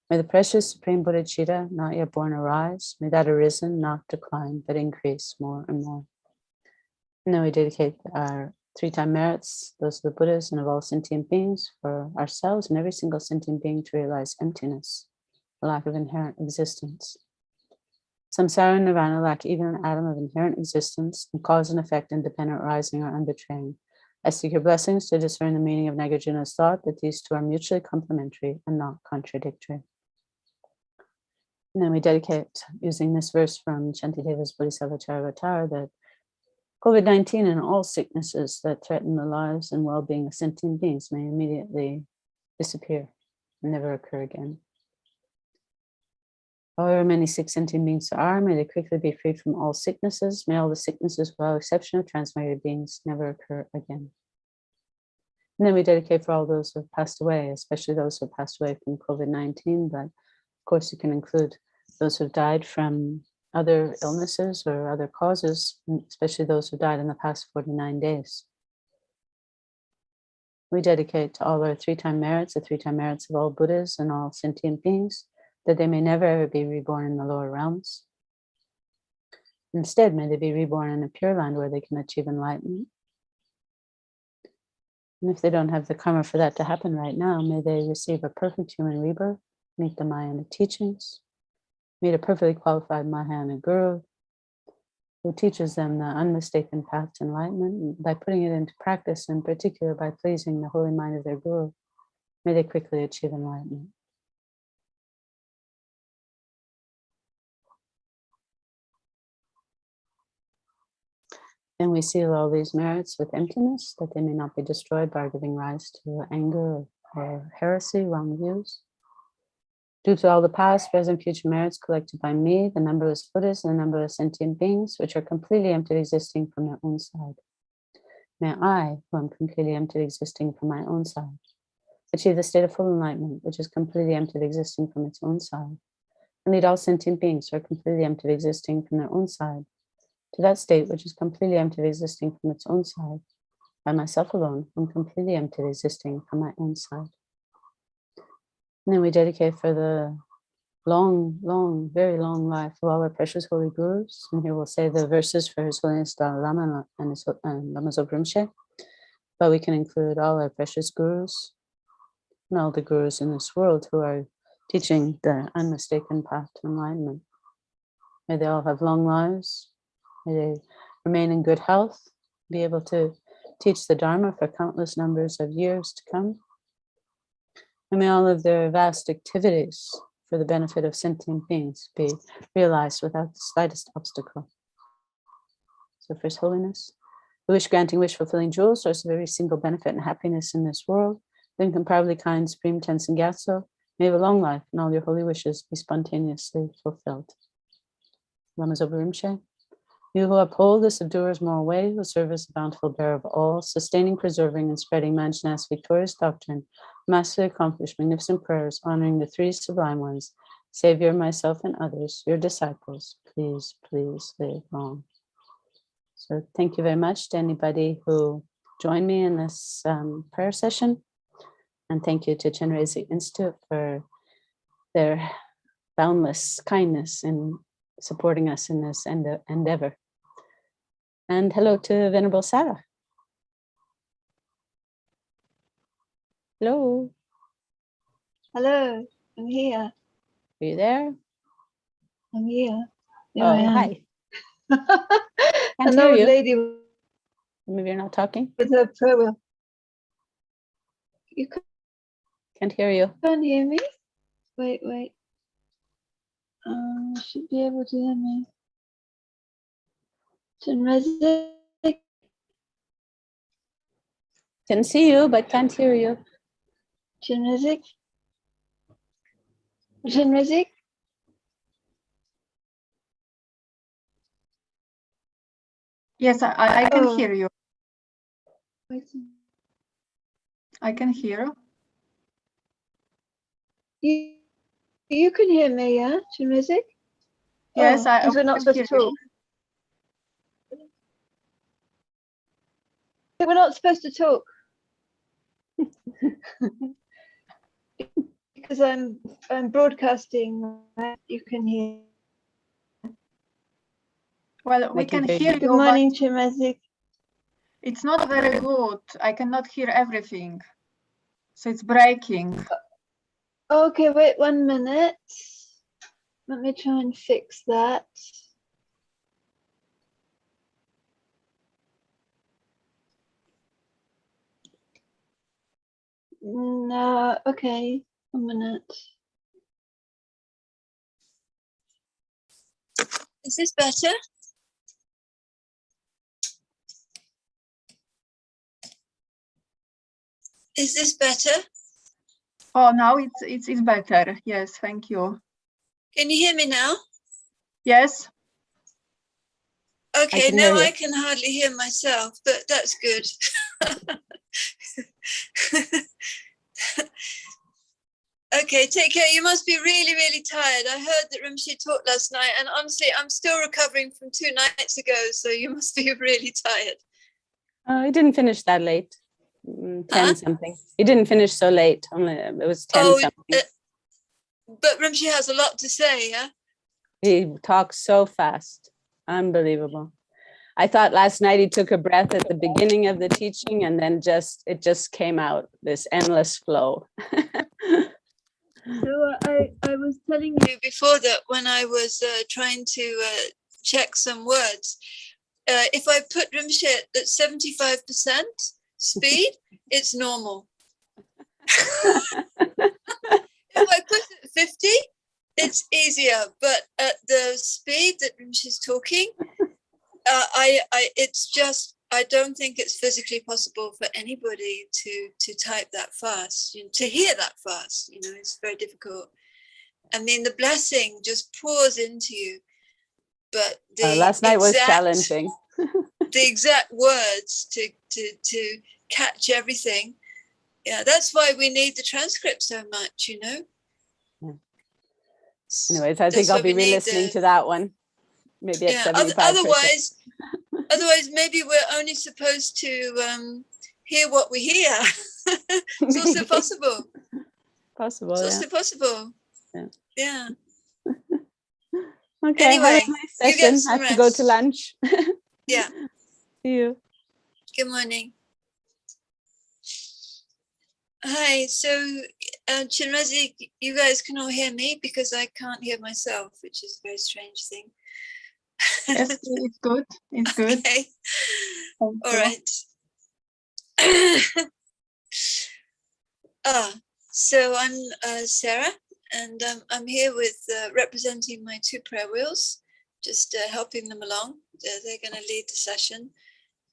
May the precious supreme bodhicitta not yet born arise. May that arisen not decline, but increase more and more. And then we dedicate our three-time merits, those of the Buddhas and of all sentient beings, for ourselves and every single sentient being to realize emptiness, the lack of inherent existence. Samsara and nirvana lack even an atom of inherent existence, and cause and effect independent arising or unbetraying. I seek your blessings to discern the meaning of Nagarjuna's thought that these two are mutually complementary and not contradictory. And then we dedicate, using this verse from Shantideva's Bodhisattva Charavatar, that COVID-19 and all sicknesses that threaten the lives and well-being of sentient beings may immediately disappear and never occur again. However many sick sentient beings there are, may they quickly be freed from all sicknesses. May all the sicknesses, without exception of transmigrated beings, never occur again. And then we dedicate for all those who have passed away, especially those who have passed away from COVID-19, but of course you can include those who have died from other illnesses or other causes, especially those who died in the past 49 days. We dedicate to all our three-time merits, the three-time merits of all Buddhas and all sentient beings, that they may never ever be reborn in the lower realms. Instead, may they be reborn in a pure land where they can achieve enlightenment. And if they don't have the karma for that to happen right now, may they receive a perfect human rebirth, meet the Mahayana teachings, meet a perfectly qualified Mahayana guru who teaches them the unmistaken path to enlightenment. By putting it into practice, in particular by pleasing the holy mind of their guru, may they quickly achieve enlightenment. And we seal all these merits with emptiness, that they may not be destroyed by giving rise to anger or heresy, wrong views. Due to all the past, present, future merits collected by me, the numberless Buddhas, and the numberless sentient beings, which are completely empty of existing from their own side. May I, who am completely empty of existing from my own side, achieve the state of full enlightenment, which is completely empty of existing from its own side, and lead all sentient beings who are completely empty of existing from their own side to that state which is completely empty of existing from its own side, by myself alone. I'm completely empty, existing from my own side. And then we dedicate for the long, long, very long life of all our precious holy gurus. And here we'll say the verses for His Holiness Dalai Lama and Lama Zopa Rinpoche. But we can include all our precious gurus and all the gurus in this world who are teaching the unmistaken path to enlightenment. May they all have long lives. May they remain in good health, be able to teach the Dharma for countless numbers of years to come. And may all of their vast activities for the benefit of sentient beings be realized without the slightest obstacle. So for His Holiness, the wish-granting, wish-fulfilling jewel, source of every single benefit and happiness in this world, the incomparably kind Supreme Tenzin Gyatso, may have a long life and all your holy wishes be spontaneously fulfilled. Lama Zopa Rinpoche, you who uphold the subduer's moral way, who serve as the bountiful bearer of all, sustaining, preserving, and spreading Manjana's victorious doctrine, masterly accomplish magnificent prayers, honoring the three sublime ones, Savior, myself, and others, your disciples, please, please live long. So thank you very much to anybody who joined me in this prayer session. And thank you to Chenrezig Institute for their boundless kindness in supporting us in this endeavor. And hello to Venerable Sarah. Hello. Hello, I'm here. Are you there? I'm here. Here Oh, I am. hi. An old lady. Maybe you're not talking. With her prayer wheel. You can't hear you. Can't hear me? Wait. Should be able to hear me. Chenrezig. Can see you, but can't hear you. Chenrezig. Chenrezig. Yes, I can hear you. Wait. I can hear. You can hear me, yeah, Chenrezig? Yes, we're not supposed to talk. We're not supposed to talk. Because I'm broadcasting, right? You can hear. Well, we can hear you. Good morning, Chenrezig. It's not very good. I cannot hear everything. So it's breaking. Okay, wait 1 minute. Let me try and fix that. No, okay, 1 minute. Is this better? Is this better? Oh, now it's better. Yes, thank you. Can you hear me now? Yes. Okay, now I can hardly hear myself, but that's good. Okay, take care. You must be really, really tired. I heard that Rinpoche taught last night, and honestly, I'm still recovering from 2 nights ago, so you must be really tired. I didn't finish that late. 10 something. He didn't finish so late. Only it was 10 something. But Rinpoche has a lot to say, yeah? He talks so fast. Unbelievable. I thought last night he took a breath at the beginning of the teaching and then it just came out, this endless flow. So I was telling you before that when I was trying to check some words, if I put Rinpoche at 75% speed, it's normal. If I put it at 50, it's easier. But at the speed that Rinpoche is talking, it's just, I don't think it's physically possible for anybody to type that fast, to hear that fast. It's very difficult. I mean, the blessing just pours into you. But last night was challenging. The exact words to catch everything. Yeah, that's why we need the transcript so much, Yeah. Anyways, I think I'll be re-listening to that one. Maybe at 75%. Otherwise, maybe we're only supposed to hear what we hear. It's also possible. Possible, It's yeah. also possible. Yeah. Yeah. Okay, Anyway, have a nice session. I have to go to lunch. Yeah. See you. Good morning. Hi, so Chenrezig, you guys can all hear me because I can't hear myself, which is a very strange thing. Yes, it's good. It's good. Okay. All right. So I'm Sarah, and I'm here with representing my two prayer wheels, just helping them along. They're going to lead the session,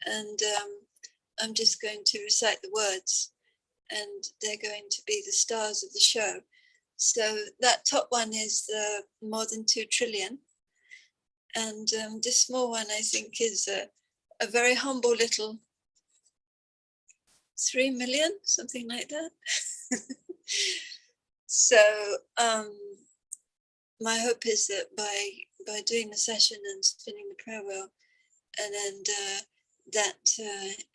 and I'm just going to recite the words, and they're going to be the stars of the show. So that top one is more than 2 trillion. And this small one, I think, is a very humble little 3 million, something like that. So my hope is that by doing the session and spinning the prayer wheel, and then that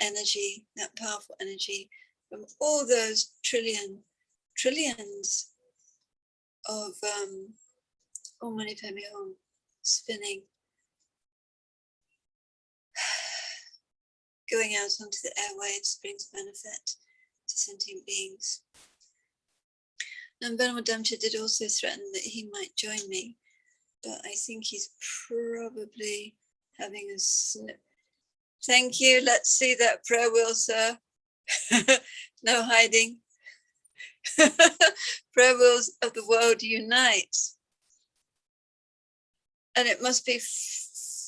energy, that powerful energy from all those trillions of Om Mani Padme Hum spinning, going out onto the airwaves brings benefit to sentient beings. And Venerable Damcha did also threaten that he might join me, but I think he's probably having a snip. Thank you. Let's see that prayer wheel, sir. No hiding. Prayer wheels of the world unite. And it must be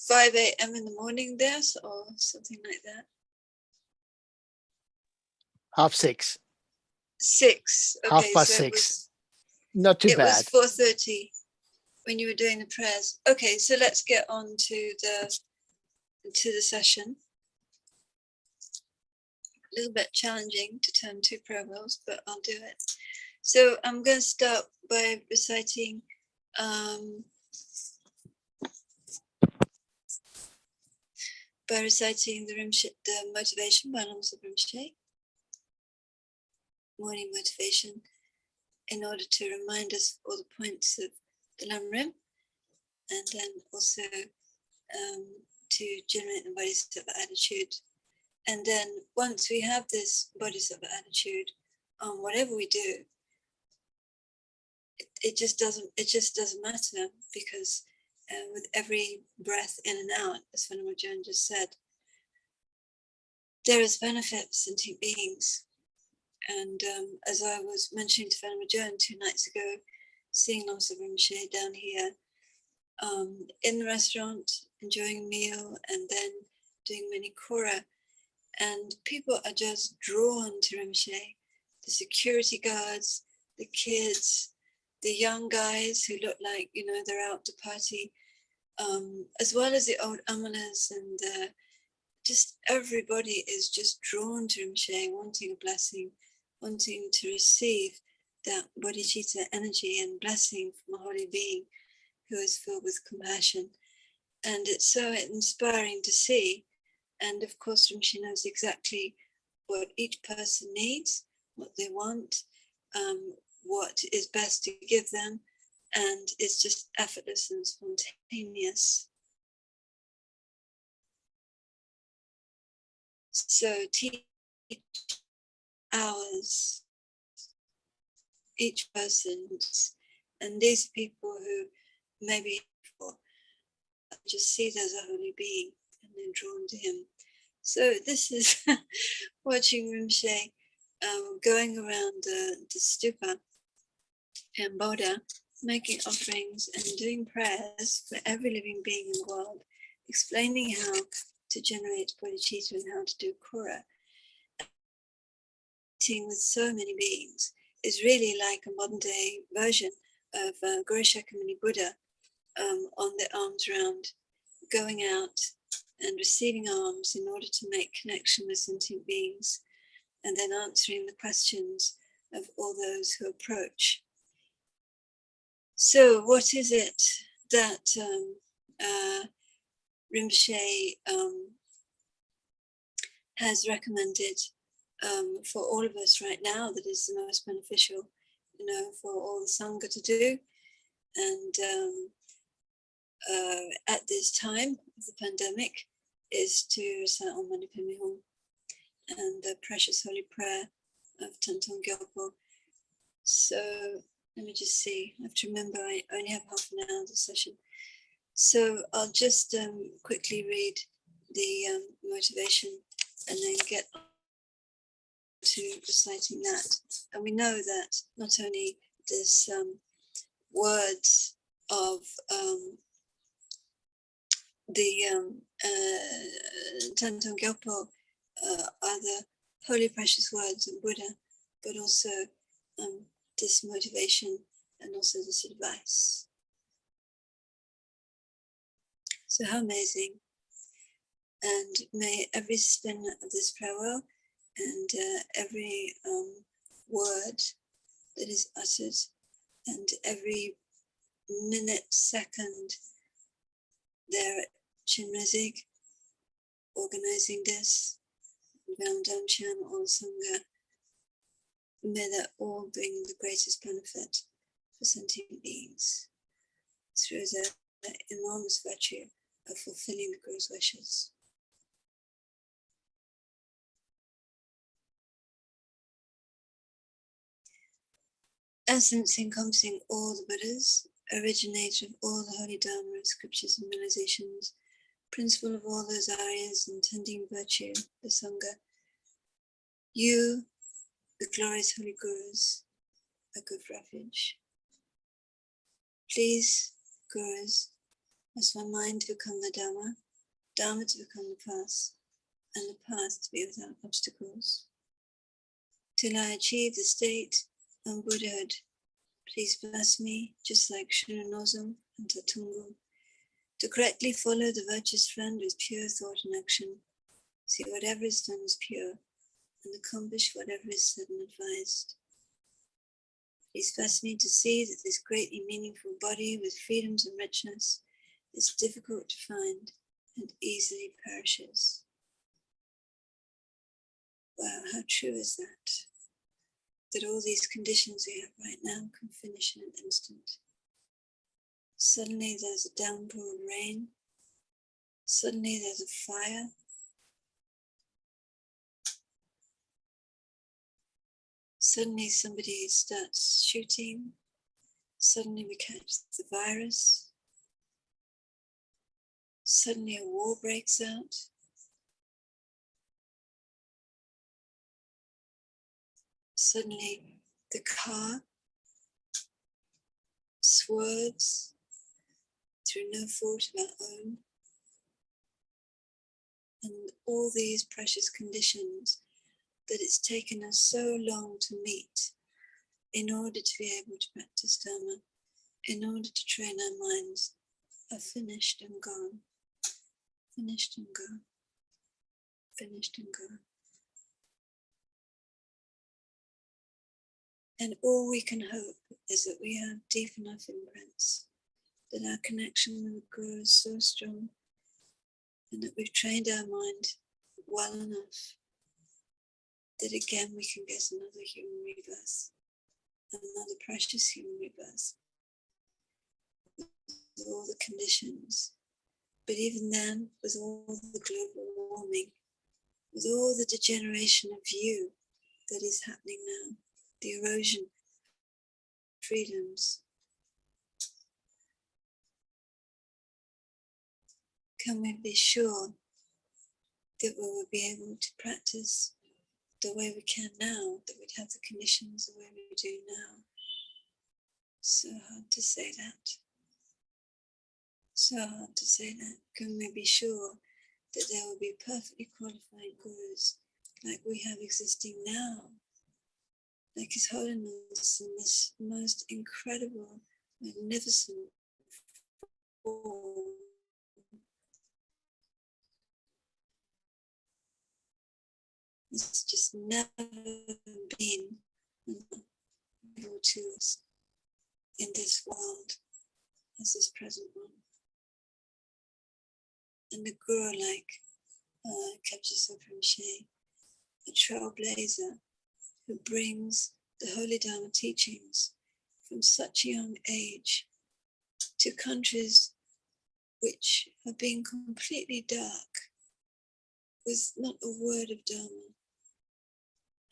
5 a.m. in the morning there, or something like that. 6:30. 6. Okay, 6:30. Not too bad. It was 4:30 when you were doing the prayers. Okay, so let's get on to the session. A little bit challenging to turn 2 prayer wheels, but I'll do it. So I'm going to start by reciting the motivation by Lama Zopa Rinpoche, morning motivation, in order to remind us of all the points of the Lam Rim, and then also to generate the bodhisattva attitude. And then once we have this bodhisattva attitude on whatever we do, it just doesn't matter, because with every breath in and out, as Venerable Joan just said, there is benefit for sentient beings. And as I was mentioning to Venerable Joan 2 nights ago, seeing Lama Zopa Rinpoche down here in the restaurant, enjoying a meal, and then doing many kora, and people are just drawn to Rinpoche. The security guards, the kids, the young guys who look like, they're out to party, as well as the old amalas, and just everybody is just drawn to Rinpoche, wanting a blessing, wanting to receive that bodhicitta energy and blessing from a holy being who is filled with compassion. And it's so inspiring to see. And of course, Rinpoche knows exactly what each person needs, what they want, what is best to give them, and it's just effortless and spontaneous. So teach ours, each person's, and these people who maybe just see it as a holy being and then drawn to him. So this is watching Rinpoche going around the stupa in Bodha, making offerings and doing prayers for every living being in the world, explaining how to generate bodhicitta and how to do kora. Meeting with so many beings is really like a modern day version of Guru Shakyamuni Buddha on the alms round, going out and receiving alms in order to make connection with sentient beings, and then answering the questions of all those who approach. So what is it that Rinpoche has recommended for all of us right now that is the most beneficial, for all the Sangha to do. And at this time of the pandemic is to recite Om Mani Padme Hum and the precious holy prayer of Thangtong Gyalpo. So let me just see. I have to remember I only have half an hour of the session. So I'll just quickly read the motivation and then get on to reciting that. And we know that not only this words of the Thangtong Gyalpo are the holy precious words of Buddha, but also this motivation and also this advice. So how amazing. And may every spin of this prayer wheel and every word that is uttered and every minute, second there at Chenrezig organizing this, Ramdam Cham or Sangha, may that all bring the greatest benefit for sentient beings through the enormous virtue of fulfilling the Guru's wishes. Essence encompassing all the Buddhas, originator of all the holy Dharma, scriptures and realizations, principle of all those areas, intending virtue, the Sangha. You, the glorious holy Gurus, a good refuge. Please, Gurus, as my mind to become the Dharma, Dharma to become the path, and the path to be without obstacles. Till I achieve the state of Buddhahood, please bless me, just like Shuranozam and Tatungu, to correctly follow the virtuous friend with pure thought and action, see whatever is done is pure, and accomplish whatever is said and advised. Please bless me to see that this greatly meaningful body with freedoms and richness is difficult to find and easily perishes. Wow, how true is that? That all these conditions we have right now can finish in an instant. Suddenly there's a downpour of rain. Suddenly there's a fire. Suddenly somebody starts shooting. Suddenly we catch the virus. Suddenly a war breaks out. Suddenly the car swerves through no fault of our own. And all these precious conditions that it's taken us so long to meet in order to be able to practice Dharma, in order to train our minds, are finished and gone. Finished and gone. Finished and gone. And all we can hope is that we have deep enough imprints, that our connection with the Guru is so strong, and that we've trained our mind well enough that again we can get another human rebirth, another precious human rebirth, with all the conditions. But even then, with all the global warming, with all the degeneration of view that is happening now, the erosion of freedoms, can we be sure that we will be able to practice the way we can now, that we'd have the conditions the way we do now? So hard to say that. So hard to say that. Can we be sure that there will be perfectly qualified Gurus like we have existing now? Like His Holiness in this most incredible, magnificent form. It's just never been available to us in this world as this present one. And the Guru like Kyabje Lama Zopa Rinpoche a trailblazer who brings the Holy Dharma teachings from such a young age to countries which have been completely dark with not a word of Dharma,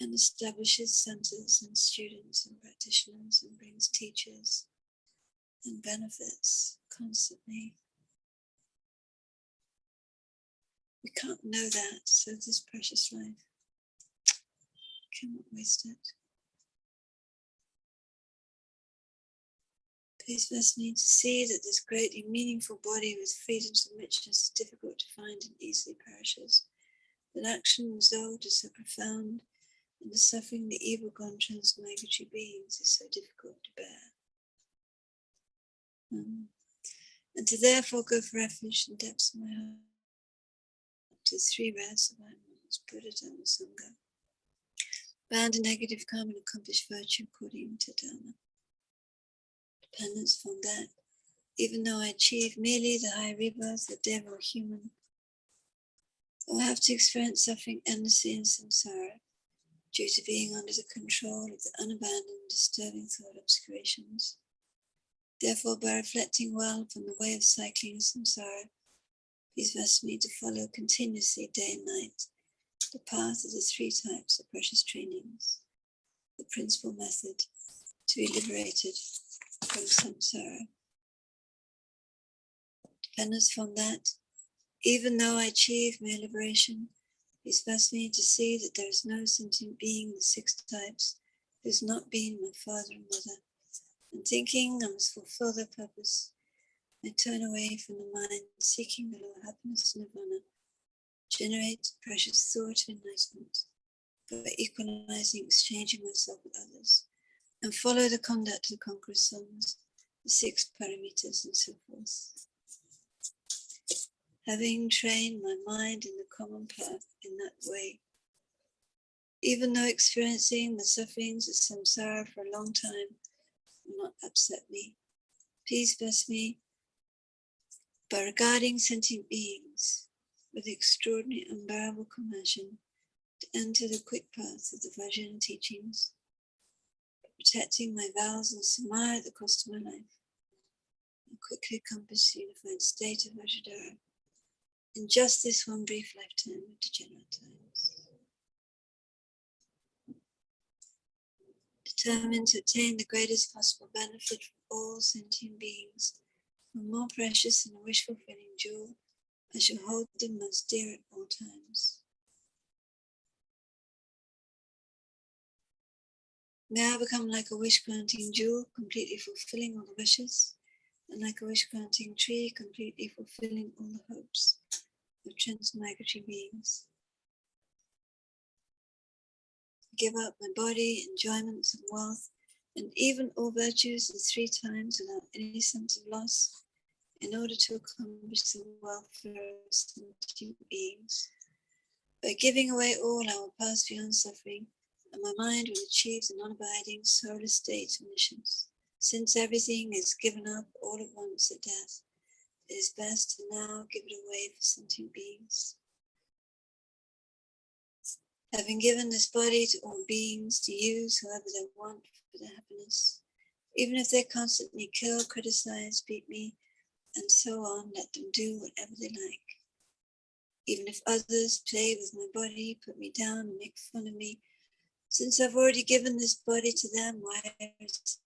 and establishes centers and students and practitioners and brings teachers and benefits constantly. We can't know that, so this precious life cannot waste it. Please bless me to see that this greatly meaningful body with freedoms and richness is difficult to find and easily perishes. That action and result is so profound, and the suffering the evil gone transmigratory beings is so difficult to bear. And to therefore go for refuge in the depths of my heart to three rare surviving ones, Buddha, Dhamma, Sangha. Abandon negative karma and accomplish virtue according to Dharma. Dependence from that, even though I achieve merely the high rebirth of devil or human, I have to experience suffering endlessly in samsara due to being under the control of the unabandoned, disturbing thought obscurations. Therefore, by reflecting well from the way of cycling in samsara, please bless me to follow continuously day and night the path of the three types of precious trainings, the principal method to be liberated from samsara. Dependence from that, even though I achieve mere liberation, please bless me to see that there is no sentient being in the six types who has not been my father and mother, and thinking I must fulfill their purpose, I turn away from the mind seeking the lower happiness and nirvana, generate precious thought of enlightenment by equalizing, exchanging myself with others, and follow the conduct of the conqueror's sons, the six paramitas, and so forth. Having trained my mind in the common path in that way, even though experiencing the sufferings of samsara for a long time will not upset me, please bless me by regarding sentient beings with extraordinary unbearable compassion to enter the quick path of the Vajrayana teachings, protecting my vows and samaya at the cost of my life, and quickly accomplish the unified state of Vajradhara in just this one brief lifetime of degenerate times. Determined to attain the greatest possible benefit from all sentient beings, for more precious than a wish-fulfilling jewel, I shall hold them most dear at all times. May I become like a wish-granting jewel, completely fulfilling all the wishes, and like a wish-granting tree, completely fulfilling all the hopes of transmigratory beings. Give up my body, enjoyments, and wealth, and even all virtues in 3 times without any sense of loss, in order to accomplish the welfare of sentient beings. By giving away all, I will pass beyond suffering, and my mind will achieve the non-abiding, soulless state of omniscience. Since everything is given up all at once at death, it is best to now give it away for sentient beings. Having given this body to all beings to use however they want for their happiness, even if they constantly kill, criticize, beat me, and so on, let them do whatever they like. Even if others play with my body, put me down and make fun of me, since I've already given this body to them, why resist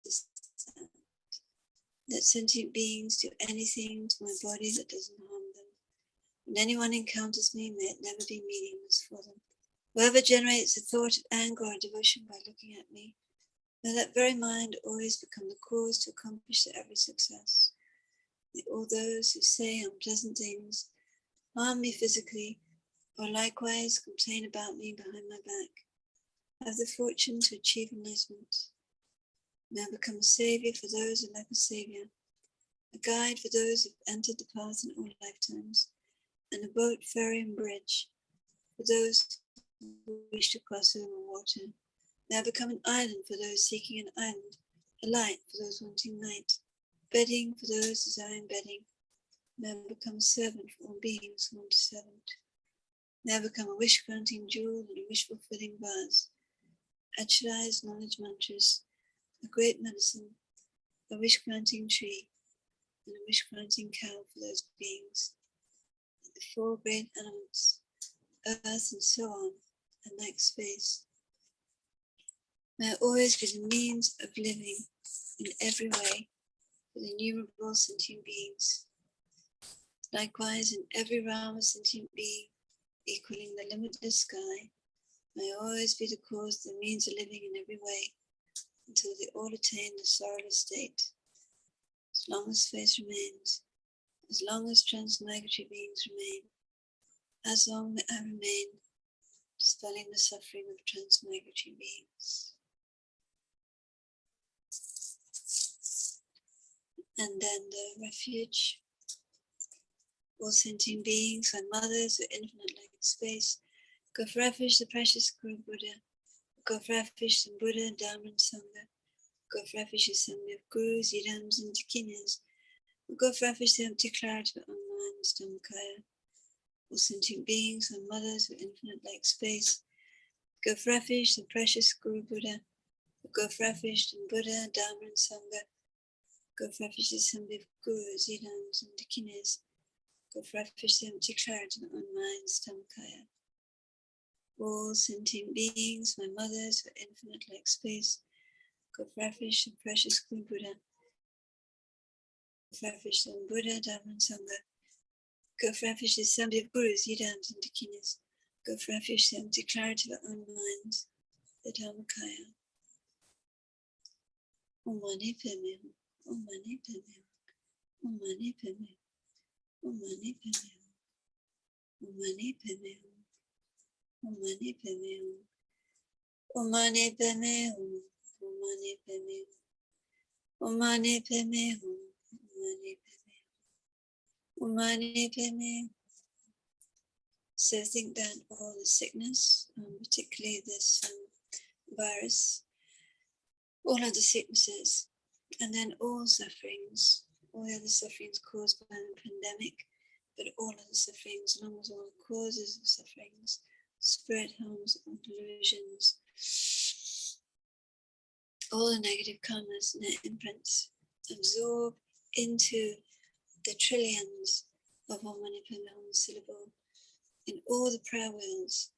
that? Let sentient beings do anything to my body that doesn't harm them. When anyone encounters me, may it never be meaningless for them. Whoever generates a thought of anger or devotion by looking at me, may that very mind always become the cause to accomplish their every success. May all those who say unpleasant things, harm me physically, or likewise complain about me behind my back, have the fortune to achieve enlightenment. May I become a savior for those who lack a savior, a guide for those who have entered the path in all lifetimes, and a boat, ferry, and bridge for those who wish to cross over water. May I become an island for those seeking an island, a light for those wanting light, bedding for those desiring bedding. May I become a servant for all beings who want a servant. May I become a wish-granting jewel and a wish-fulfilling vase. Actualize knowledge mantras, a great medicine, a wish-granting tree, and a wish-granting cow for those beings. The four great elements, earth and so on, and like space. May I always be the means of living in every way for the innumerable sentient beings. Likewise, in every realm of sentient being, equaling the limitless sky, may I always be the cause, the means of living in every way, until they all attain the sorrowless state. As long as space remains, as long as transmigratory beings remain, as long may I remain, dispelling the suffering of transmigratory beings. And then the refuge. All sentient beings and mothers of infinite like space, go for refuge the precious Guru Buddha, go for refuge the Buddha, Dharma and Sangha, go for refuge the assembly of Gurus, Idams and Dakinas, go for refuge the empty clarity of online Dhammakaya. All sentient beings and mothers of infinite like space, go for refuge the precious Guru Buddha, go for refuge the Buddha, Dharma and Sangha, go for refuge the assembly of Gurus, Idams and Dakinas, go for refuge the empty clarity of online Dhammakaya. All sentient beings, my mothers for infinite like space, go for refuge the precious Guru Buddha, go for refuge the Buddha, Dharma and Sangha, go for refuge the assembly of Gurus, Idams and Dakinas, go for refuge the empty clarity of our own minds, the Dhammakaya. Om Mani Padme Hum, Om Mani Padme Hum, Om Mani Padme Hum, Om Mani Padme Hum, Om Mani Padme Hum, Om Mani Padme Hum, Om Mani Padme Hum, Om Mani Padme Hum, Om Mani Padme Hum. So think that all the sickness, particularly this virus, all other sicknesses, and then all sufferings, all the other sufferings caused by the pandemic, but all other sufferings, as long as all the causes of sufferings, spirit harms or delusions, all the negative karmas and their imprints, absorb into the trillions of Om Mani Padme Hum syllable in all the prayer wheels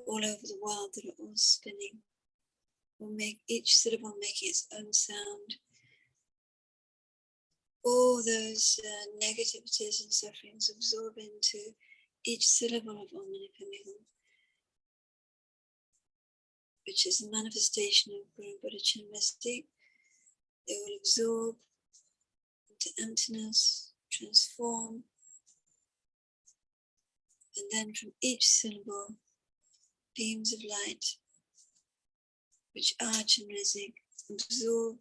all over the world that are all spinning. Will make each syllable making its own sound. All those negativities and sufferings absorb into each syllable of Om Mani Padme Hum, which is a manifestation of Guru Buddha Chenrezig. They will absorb into emptiness, transform, and then from each syllable, beams of light, which are Chenrezig, absorb,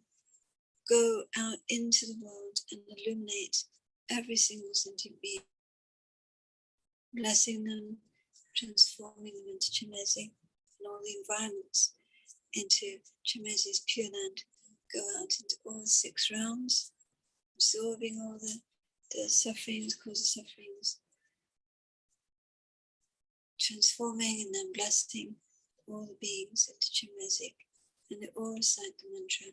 go out into the world and illuminate every single sentient being, blessing them, transforming them into Chenrezig, and all the environments into Chenrezig's pure land. Go out into all the 6 realms, absorbing all the sufferings, causes sufferings, transforming and then blessing all the beings into Chenrezig, and they all recite the mantra.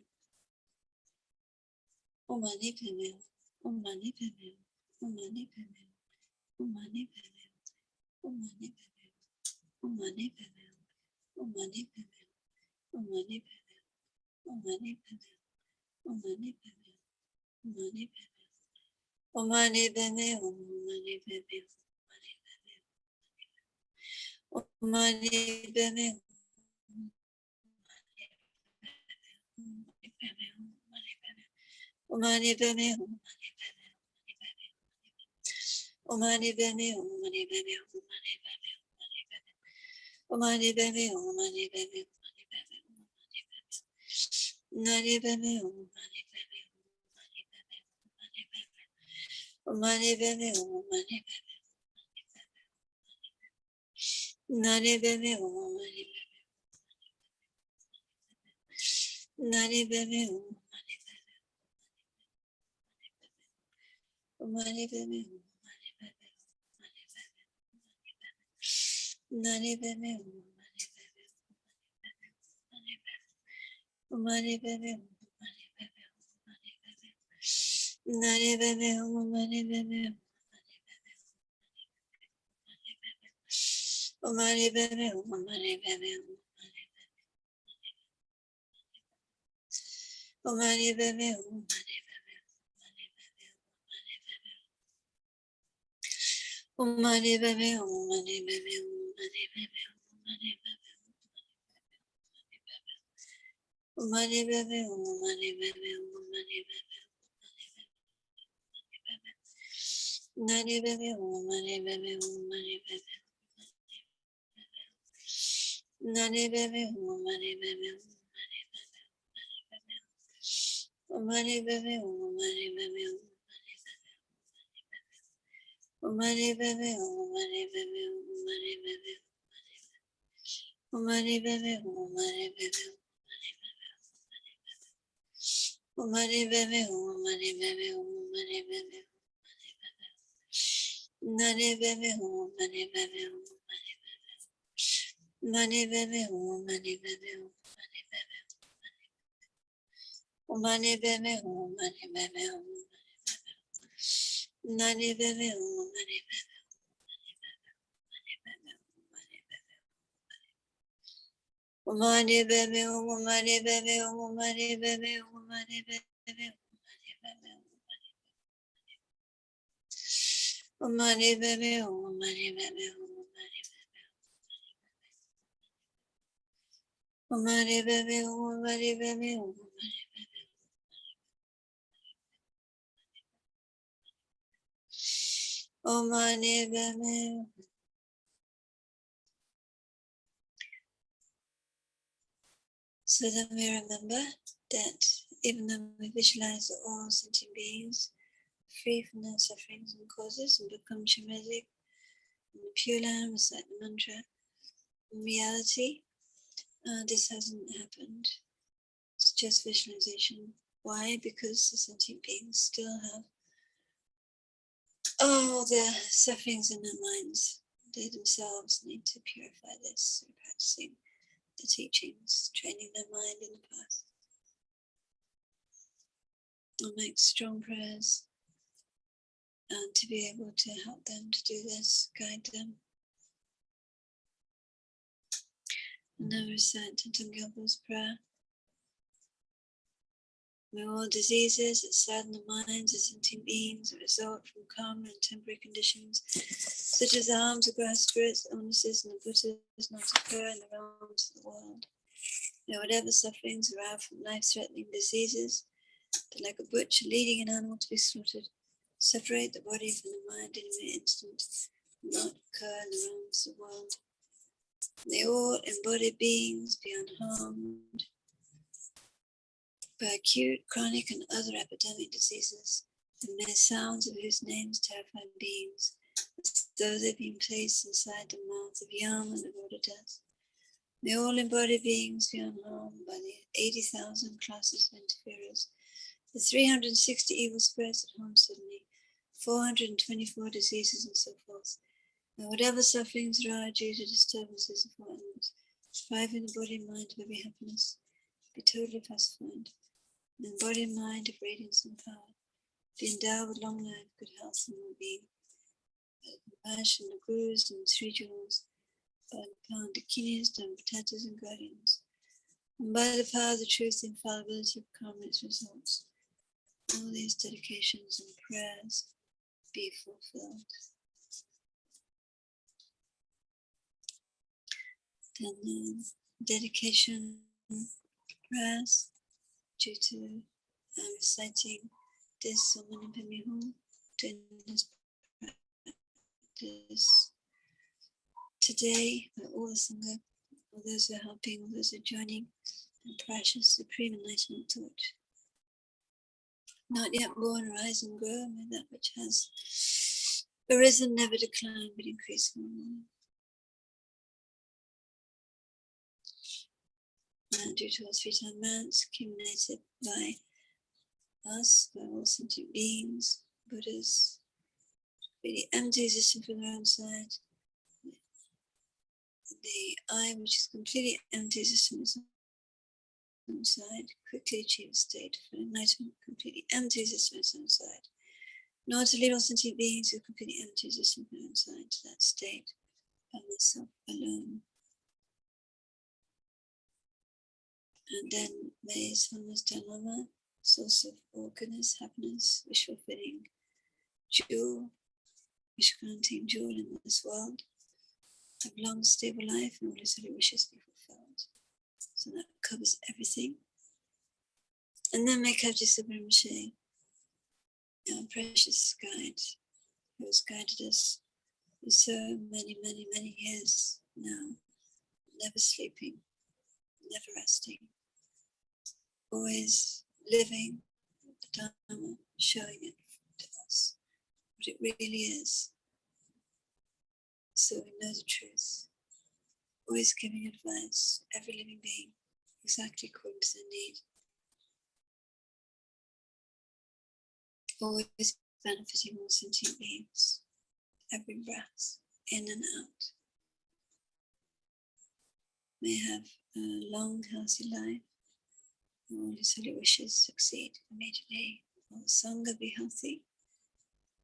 Om Mani Padme Hum, Om Mani Padme Hum, Om Mani Padme Hum, Om Mani Padme Hum, Om Mani Padme Hum, Om Mani Padme Hum, Om Mani Padme Hum, Om Mani Padme Hum, Om Mani Padme Hum, Om Mani Padme Hum, Om Mani Padme Hum, Om Mani Padme Hum, Om Mani Padme Hum. Om Mani Padme Hum, Om Mani Padme Hum, Om Mani Padme Hum, Om Mani Padme Hum, Om Mani Padme Hum, Om Mani Padme Hum, Om Mani Padme Hum, Om Mani Padme Hum, Om Mani Padme Hum, Om Mani Padme Hum, Nani bebe Mani bebe Nani bebe Mani bebe Mani bebe Mani bebe Mani bebe Mani bebe Mani bebe Mani bebe Mani bebe Nani bebe Mani bebe Nani bebe Mani bebe Mani bebe Mani bebe Mani bebe Mani bebe Mani bebe Mani bebe Mani bebe Mani bebe Nani bebe Mani bebe Mani bebe Mani bebe Mani bebe Mani bebe Nani bebe Mani bebe Mani bebe Mani bebe Mani bebe Mani bebe Mani bebe Mani bebe Mani bebe Mani bebe Mani bebe. So then we remember that even though we visualize all sentient beings free from their sufferings and causes and become Chenrezig and the Pure Land, recite the mantra, in reality, this hasn't happened. It's just visualization. Why? Because the sentient beings still have all their sufferings in their minds. They themselves need to purify this through practicing the teachings, training their mind in the past. And make strong prayers to be able to help them to do this, guide them. And then recite Thangtong Gyalpo's prayer. May all diseases that sadden the minds of sentient beings that result from karma and temporary conditions, such as the harms of grass spirits, illnesses, and the Buddhas, not occur in the realms of the world. May whatever sufferings arise from life-threatening diseases, that like a butcher leading an animal to be slaughtered, separate the body from the mind in an instant, not occur in the realms of the world. May all embodied beings be unharmed by acute, chronic, and other epidemic diseases, and may sounds of whose names terrify beings, as though they've been placed inside the mouth of Yama, the Lord of Death. May all embodied beings be unharmed by the 80,000 classes of interferers, the 360 evil spirits that harm suddenly, 424 diseases, and so forth. May whatever sufferings arise due to disturbances of all elements, depriving the body and mind of every happiness, be totally pacified. And the body and mind of radiance and power be endowed with long life, good health, and well-being. By the compassion of gurus and three jewels, by the power of the kinis, and protectors and guardians, and by the power of the truth and infallibility of karma and its results, all these dedications and prayers be fulfilled. Then dedication prayers due to reciting this Om Pemihu, doing this practice today by all the Sangha, all those who are helping, all those who are joining, and precious Supreme Enlightenment Torch. Not yet born, rise and grow, may that which has arisen never decline but increase more and more. And due to our three-time mounts accumulated by us, by all sentient beings, Buddhas, really empty existing from their own side, the I, which is completely empty existence inside, quickly achieve a state of enlightenment, completely empty existence inside. Nor to lead all sentient beings who completely empty existence inside to that state by myself alone. And then may His Holiness Dalai Lama, source of all goodness, happiness, wish fulfilling jewel, wish granting jewel in this world, have long stable life and all His holy wishes be fulfilled. So that covers everything. And then may Kyabje Lama Zopa Rinpoche, our precious guide, who has guided us for so many, many, many years now, never sleeping, never resting, always living the Dharma, showing it to us, what it really is, so we know the truth, always giving advice to every living being, exactly according to their need, always benefiting all sentient beings, every breath, in and out. May have a long, healthy life, all His holy wishes succeed immediately, all the Sangha be healthy,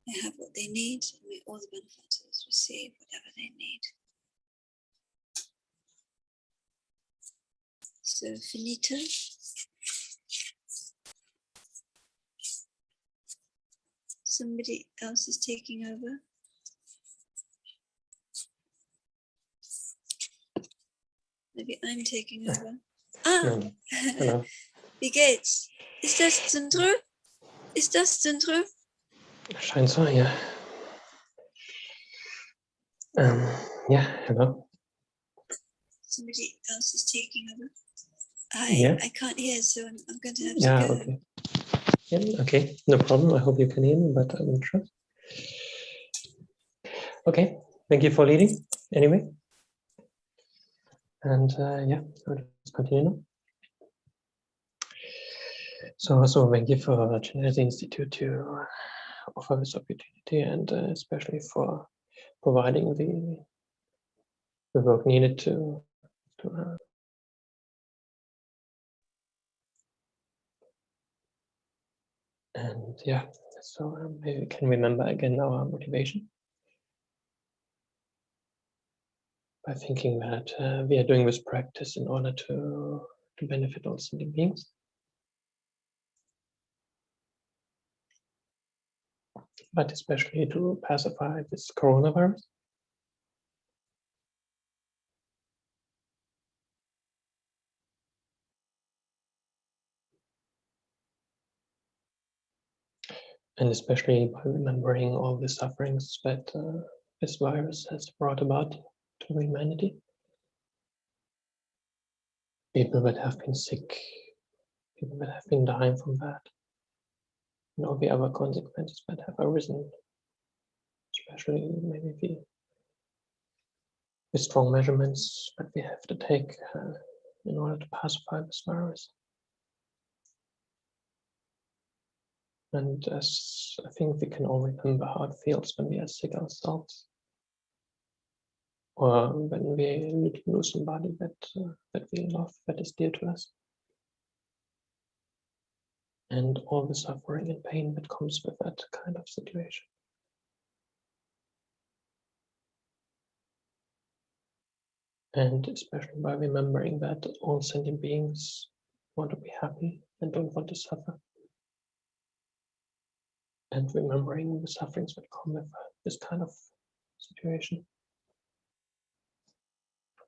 they have what they need, and may all the benefactors receive whatever they need. So, finito. Somebody else is taking over. Maybe I'm taking over. Hello. Wie geht's? Ist das Zentrum? Ist das Zentrum? Scheint so, ja. Hello. Somebody else is taking over. Yeah. I can't hear, so I'm going to have Yeah, to go. okay. Yeah, okay, no problem. I hope you can hear me, but I will try. Okay, thank you for leading anyway. And let's continue now. So thank you for Chenrezig Institute to offer this opportunity, and especially for providing the work needed to and yeah, so maybe we can remember again our motivation by thinking that we are doing this practice in order to benefit all sentient beings. But especially to pacify this coronavirus. And especially by remembering all the sufferings that this virus has brought about to humanity. People that have been sick, people that have been dying from that, and all the other consequences that have arisen, especially maybe the strong measurements that we have to take in order to pacify this virus. And as I think we can all remember how it feels when we are sick ourselves, or when we lose somebody that we love, that is dear to us, and all the suffering and pain that comes with that kind of situation. And especially by remembering that all sentient beings want to be happy and don't want to suffer. And remembering the sufferings that come with this kind of situation.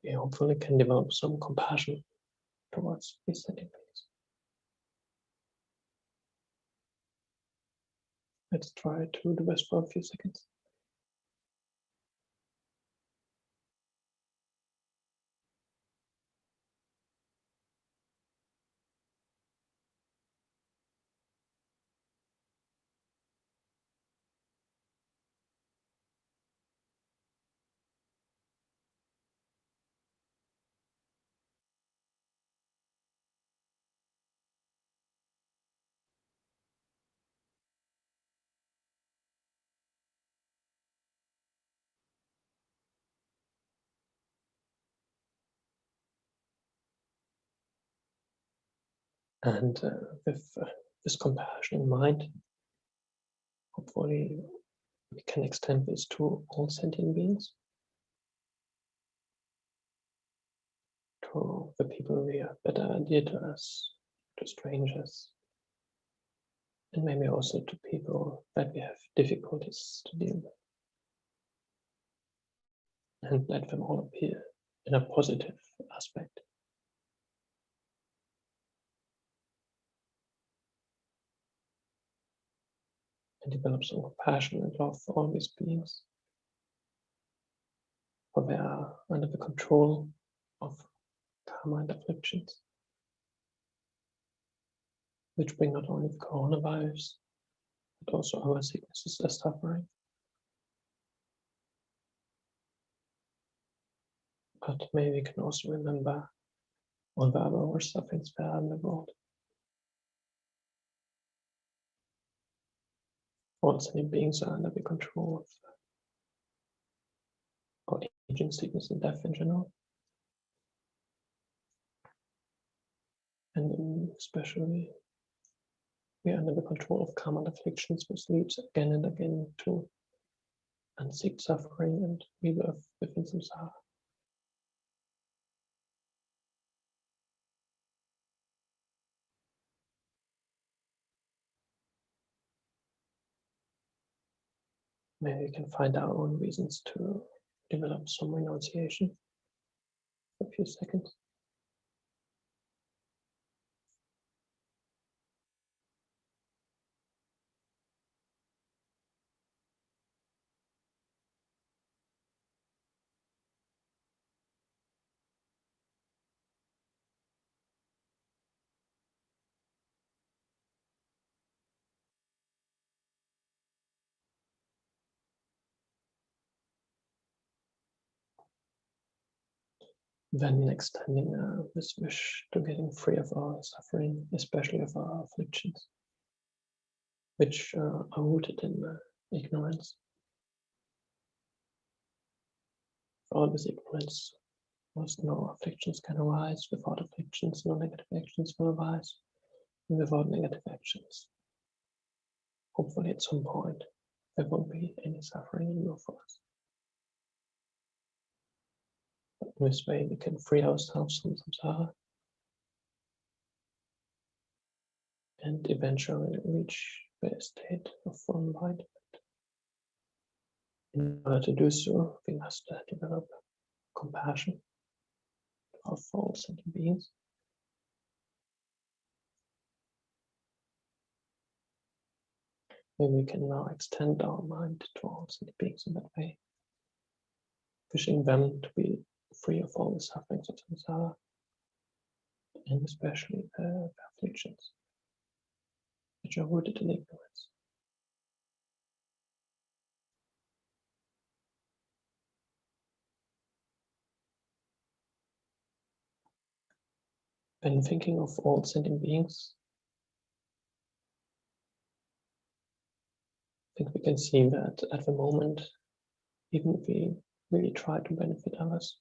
We hopefully can develop some compassion towards these sentient beings. Let's try to do this for a few seconds. And with this compassion in mind, hopefully we can extend this to all sentient beings, to the people we are better dear to us, to strangers, and maybe also to people that we have difficulties to deal with. And let them all appear in a positive aspect. And develop some compassion and love for all these beings, for they are under the control of karma and afflictions, which bring not only the coronavirus, but also other sicknesses and suffering. But maybe we can also remember all the other worse sufferings there are in the world. All sentient beings are under the control of aging, sickness, and death in general. And especially, we are under the control of karma and afflictions, which leads again and again to unsick suffering and rebirth within samsara. Maybe we can find our own reasons to develop some renunciation for a few seconds. Then extending this wish to getting free of our suffering, especially of our afflictions, which are rooted in ignorance. Without this ignorance, no afflictions can arise. Without afflictions, no negative actions will arise. And without negative actions, hopefully at some point, there won't be any suffering anymore for us. In this way, we can free ourselves from samsara and eventually reach the state of full enlightenment. In order to do so, we must develop compassion for all sentient beings. Maybe we can now extend our mind to all sentient beings in that way, wishing them to be free of all the sufferings of samsara, and especially the afflictions, which are rooted in ignorance. When thinking of all sentient beings, I think we can see that at the moment, even if we really try to benefit others,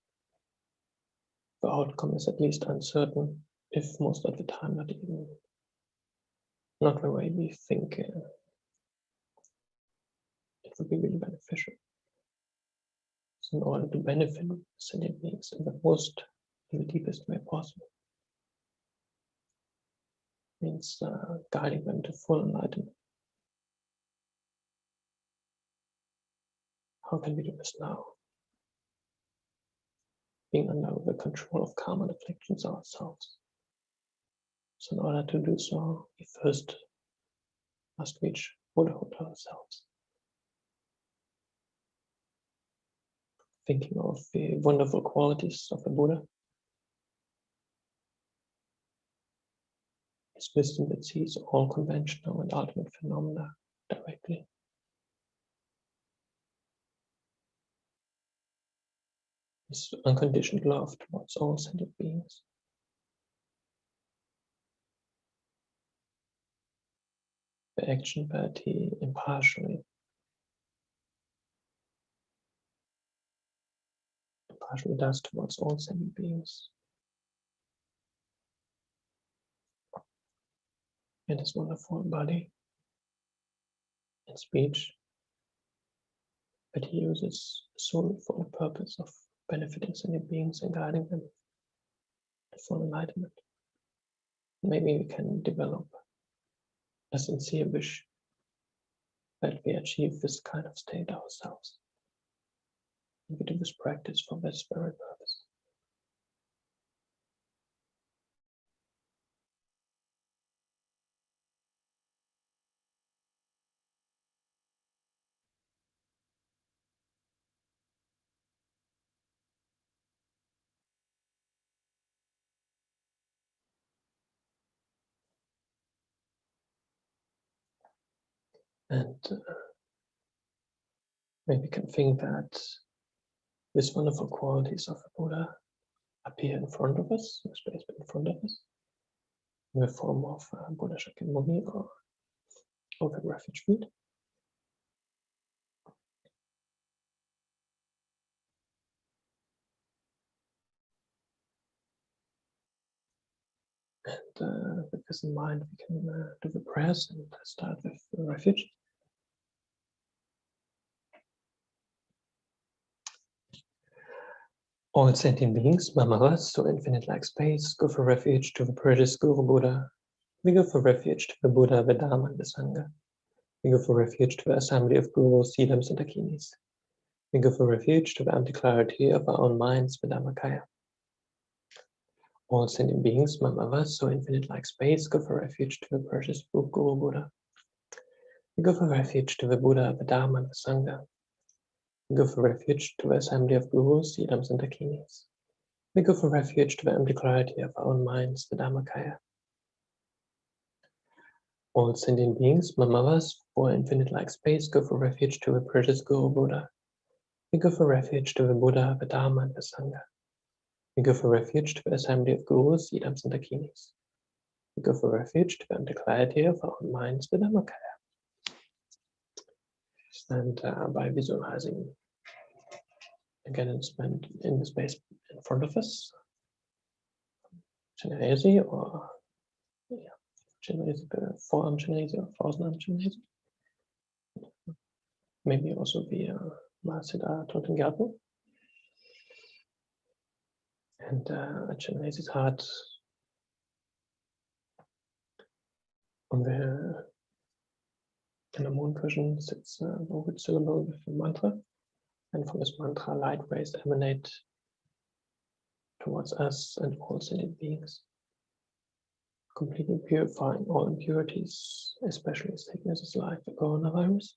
the outcome is at least uncertain, if most of the time not the way we think it would be really beneficial. So in order to benefit sentient beings in the deepest way possible, means guiding them to full enlightenment. How can we do this now? Being under the control of karma and afflictions ourselves. So in order to do so, we first must reach Buddhahood ourselves. Thinking of the wonderful qualities of the Buddha, his wisdom that sees all conventional and ultimate phenomena directly. His unconditioned love towards all sentient beings. The action that he impartially does towards all sentient beings. in his wonderful body and speech, but he uses solely for the purpose of benefiting sentient beings and guiding them for enlightenment. Maybe we can develop a sincere wish that we achieve this kind of state ourselves. And we do this practice for this very purpose. And maybe we can think that these wonderful qualities of the Buddha appear in front of us, in the space in front of us, in the form of Buddha Shakyamuni or the refuge feet. And with this in mind, we can do the prayers and start with the refuge. All sentient beings, Mamaras, to infinite like space, go for refuge to the precious Guru Buddha. We go for refuge to the Buddha, the Dharma, and the Sangha. We go for refuge to the assembly of Gurus, Siddhams, and Dakinis. We go for refuge to the empty clarity of our own minds, the Dhammakaya. All sentient beings, Mamaras, so infinite like space, go for refuge to the precious Guru Buddha. We go for refuge to the Buddha, the Dharma, and the Sangha. We go for refuge to the assembly of Gurus, Siddhams, and Dakinis. We go for refuge to the empty clarity of our own minds, the Dhammakaya. All sentient beings, Mamavas, for infinite like space, go for refuge to the precious Guru Buddha. We go for refuge to the Buddha, the Dharma, and the Sangha. We go for refuge to the assembly of Gurus, Siddhams, and Dakinis. We go for refuge to the empty clarity of our own minds, the Dhammakaya. And by visualizing again in the space in front of us, Chenrezig or Chenrezig, forearm Chenrezig or thousand-arm Chenrezig. Maybe also the Master Thangtong Gyalpo. And Chenrezig's heart on the in the moon cushion sits the root syllable with the mantra. And from this mantra, light rays emanate towards us and all sentient beings, completely purifying all impurities, especially sicknesses like the coronavirus,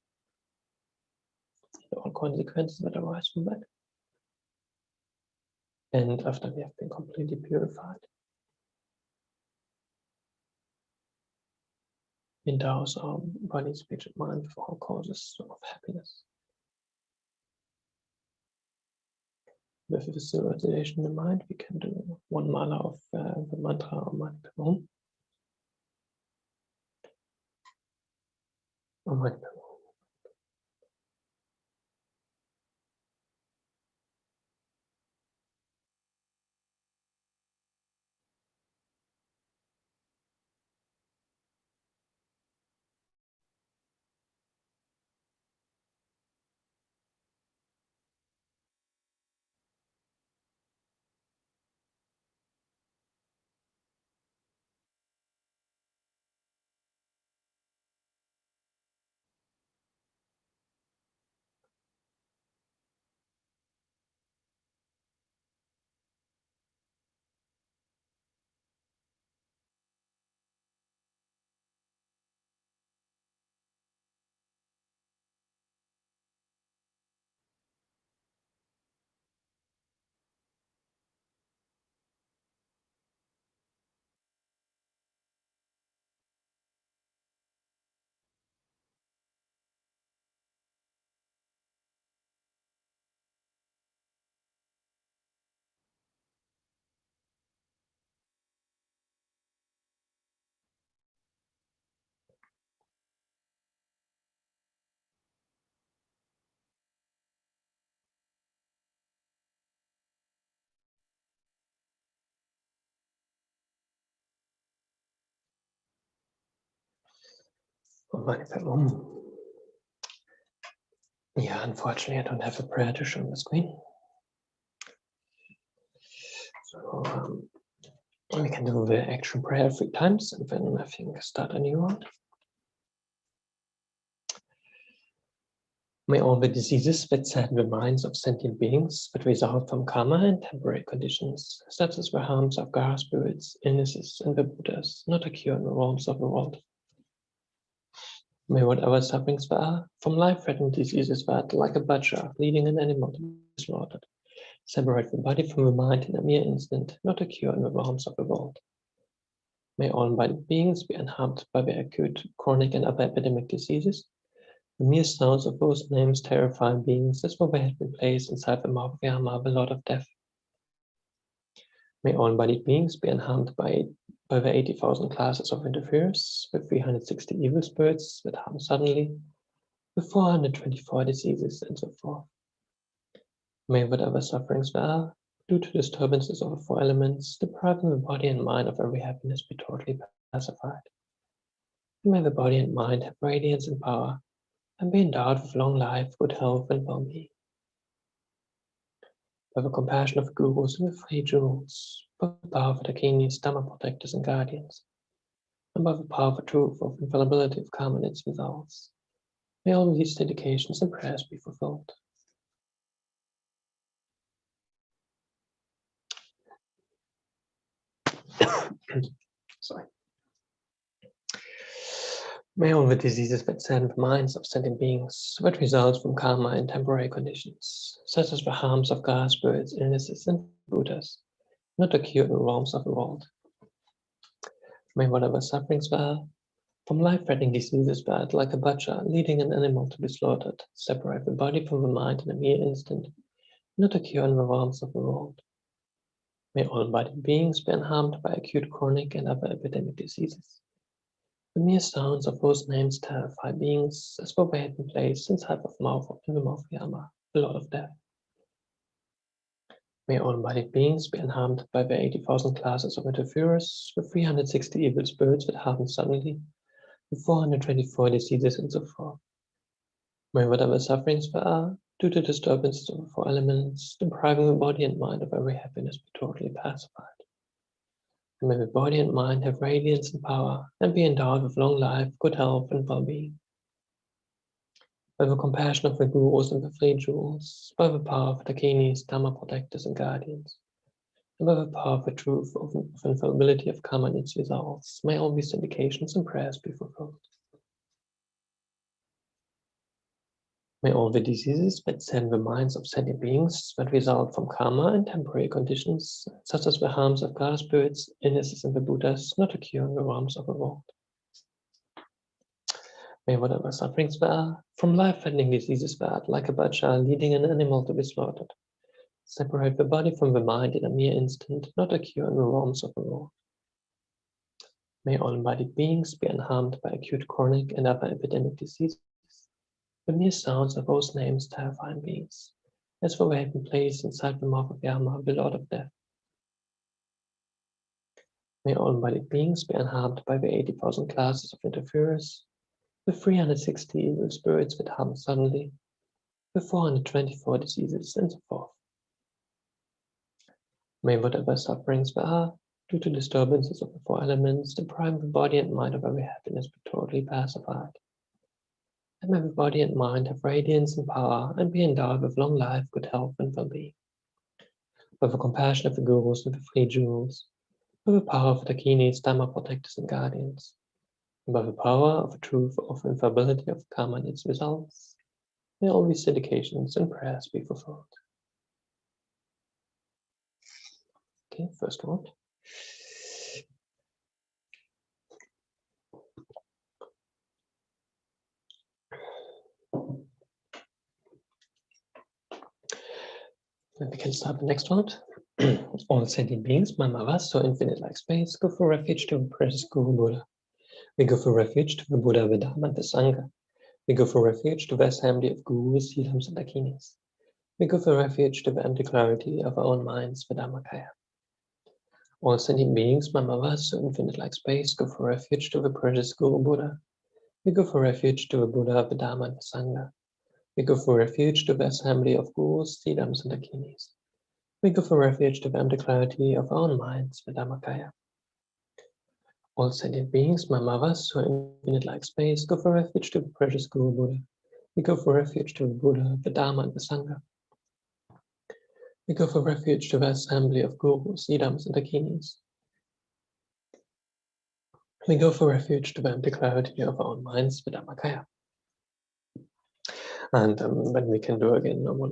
all consequences that arise from that. And after we have been completely purified, endows our body, speech, and mind with all causes of happiness. With the visualization in mind, we can do one mala of the mantra or mantra Om. Yeah, unfortunately, I don't have a prayer to show on the screen. So we can do the action prayer 3 times and then I think start a new one. May all the diseases that sadden the minds of sentient beings that result from karma and temporary conditions, such as the harms of Gara spirits, illnesses, and the Buddhas, not occur in the realms of the world. May whatever sufferings there are, from life-threatening diseases that, like a butcher leading an animal to be slaughtered, separate the body from the mind in a mere instant, not occur in the realms of the world. May all embodied beings be unharmed by the acute, chronic, and other epidemic diseases. The mere sounds of those names terrify beings as though they had been placed inside the mouth of Yama, the Lord of Death. May all embodied beings be unharmed by the 80,000 classes of interferers, with 360 evil spirits that harm suddenly, with 424 diseases, and so forth. May whatever sufferings there are, due to disturbances of the 4 elements, depriving the body and mind of every happiness, be totally pacified. May the body and mind have radiance and power, and be endowed with long life, good health, and well-being. By the compassion of the gurus and the 3 jewels, by the power of the Dakinis, Dhamma protectors, and guardians, and by the power of the truth of infallibility of karma and its results, may all these dedications and prayers be fulfilled. Sorry. May all the diseases that sadden the minds of sentient beings, that results from karma and temporary conditions, such as the harms of Gara spirits, illnesses, and Buddhas, not occur in the realms of the world. May whatever sufferings there are, from life-threatening diseases that, like a butcher leading an animal to be slaughtered, separate the body from the mind in a mere instant, not occur in the realms of the world. May all embodied beings be unharmed by acute, chronic, and other epidemic diseases. The mere sounds of those names terrify beings as though they had been placed inside the mouth of Yama, the Lord of Death. May all embodied beings be unharmed by the 80,000 classes of interferers, with 360 evil spirits that harm suddenly, with 424 diseases, and so forth. May whatever sufferings there are, due to disturbances of the 4 elements, depriving the body and mind of every happiness, be totally pacified. And may the body and mind have radiance and power, and be endowed with long life, good health, and well-being. By the compassion of the gurus and the 3 jewels, by the power of the Dakinis, Dhamma protectors, and guardians, and by the power of the truth of infallibility of karma and its results, may all these indications and prayers be fulfilled. May all the diseases that sadden the minds of sentient beings that result from karma and temporary conditions, such as the harms of Gara spirits, illnesses, and the Buddhas, not occur in the realms of the world. May whatever sufferings there are, from life-threatening diseases that, like a butcher leading an animal to be slaughtered, separate the body from the mind in a mere instant, not occur in the realms of the world. May all embodied beings be unharmed by acute, chronic, and other epidemic diseases. The mere sounds of those names terrifying beings, as though they had been placed inside the mouth of Yama, the Lord of Death. May all embodied beings be unharmed by the 80,000 classes of interferers, with 360 evil spirits that harm suddenly, with 424 diseases, and so forth. May whatever sufferings there are, due to disturbances of the 4 elements, deprive the body and mind of every happiness, be totally pacified. And may the body and mind have radiance and power, and be endowed with long life, good health, and well-being. By the compassion of the gurus and the 3 jewels, by the power of the Dakinis, Dhamma protectors, and guardians, and by the power of the truth of infallibility of karma and its results, may all these dedications and prayers be fulfilled. Okay, first one. And we can start the next one. All sentient beings, Mamavas, so infinite like space, go for refuge to the precious Guru Buddha. We go for refuge to the Buddha, the Dhamma, and the Sangha. We go for refuge to the assembly of Gurus, Silams, and Dakinis. We go for refuge to the empty clarity of our own minds, the Dhammakaya. All sentient beings, Mamavas, so infinite like space, go for refuge to the precious Guru Buddha. We go for refuge to the Buddha, the Dharma, and the Sangha. We go for refuge to the assembly of gurus, siddhams, and dakinis. We go for refuge to the empty clarity of our own minds, the Dhammakaya. All sentient beings, my mothers, who are infinite like space, go for refuge to the precious Guru Buddha. We go for refuge to the Buddha, the Dharma, and the Sangha. We go for refuge to the assembly of gurus, siddhams, and dakinis. We go for refuge to the empty clarity of our own minds, the Dhammakaya. And then we can do again normal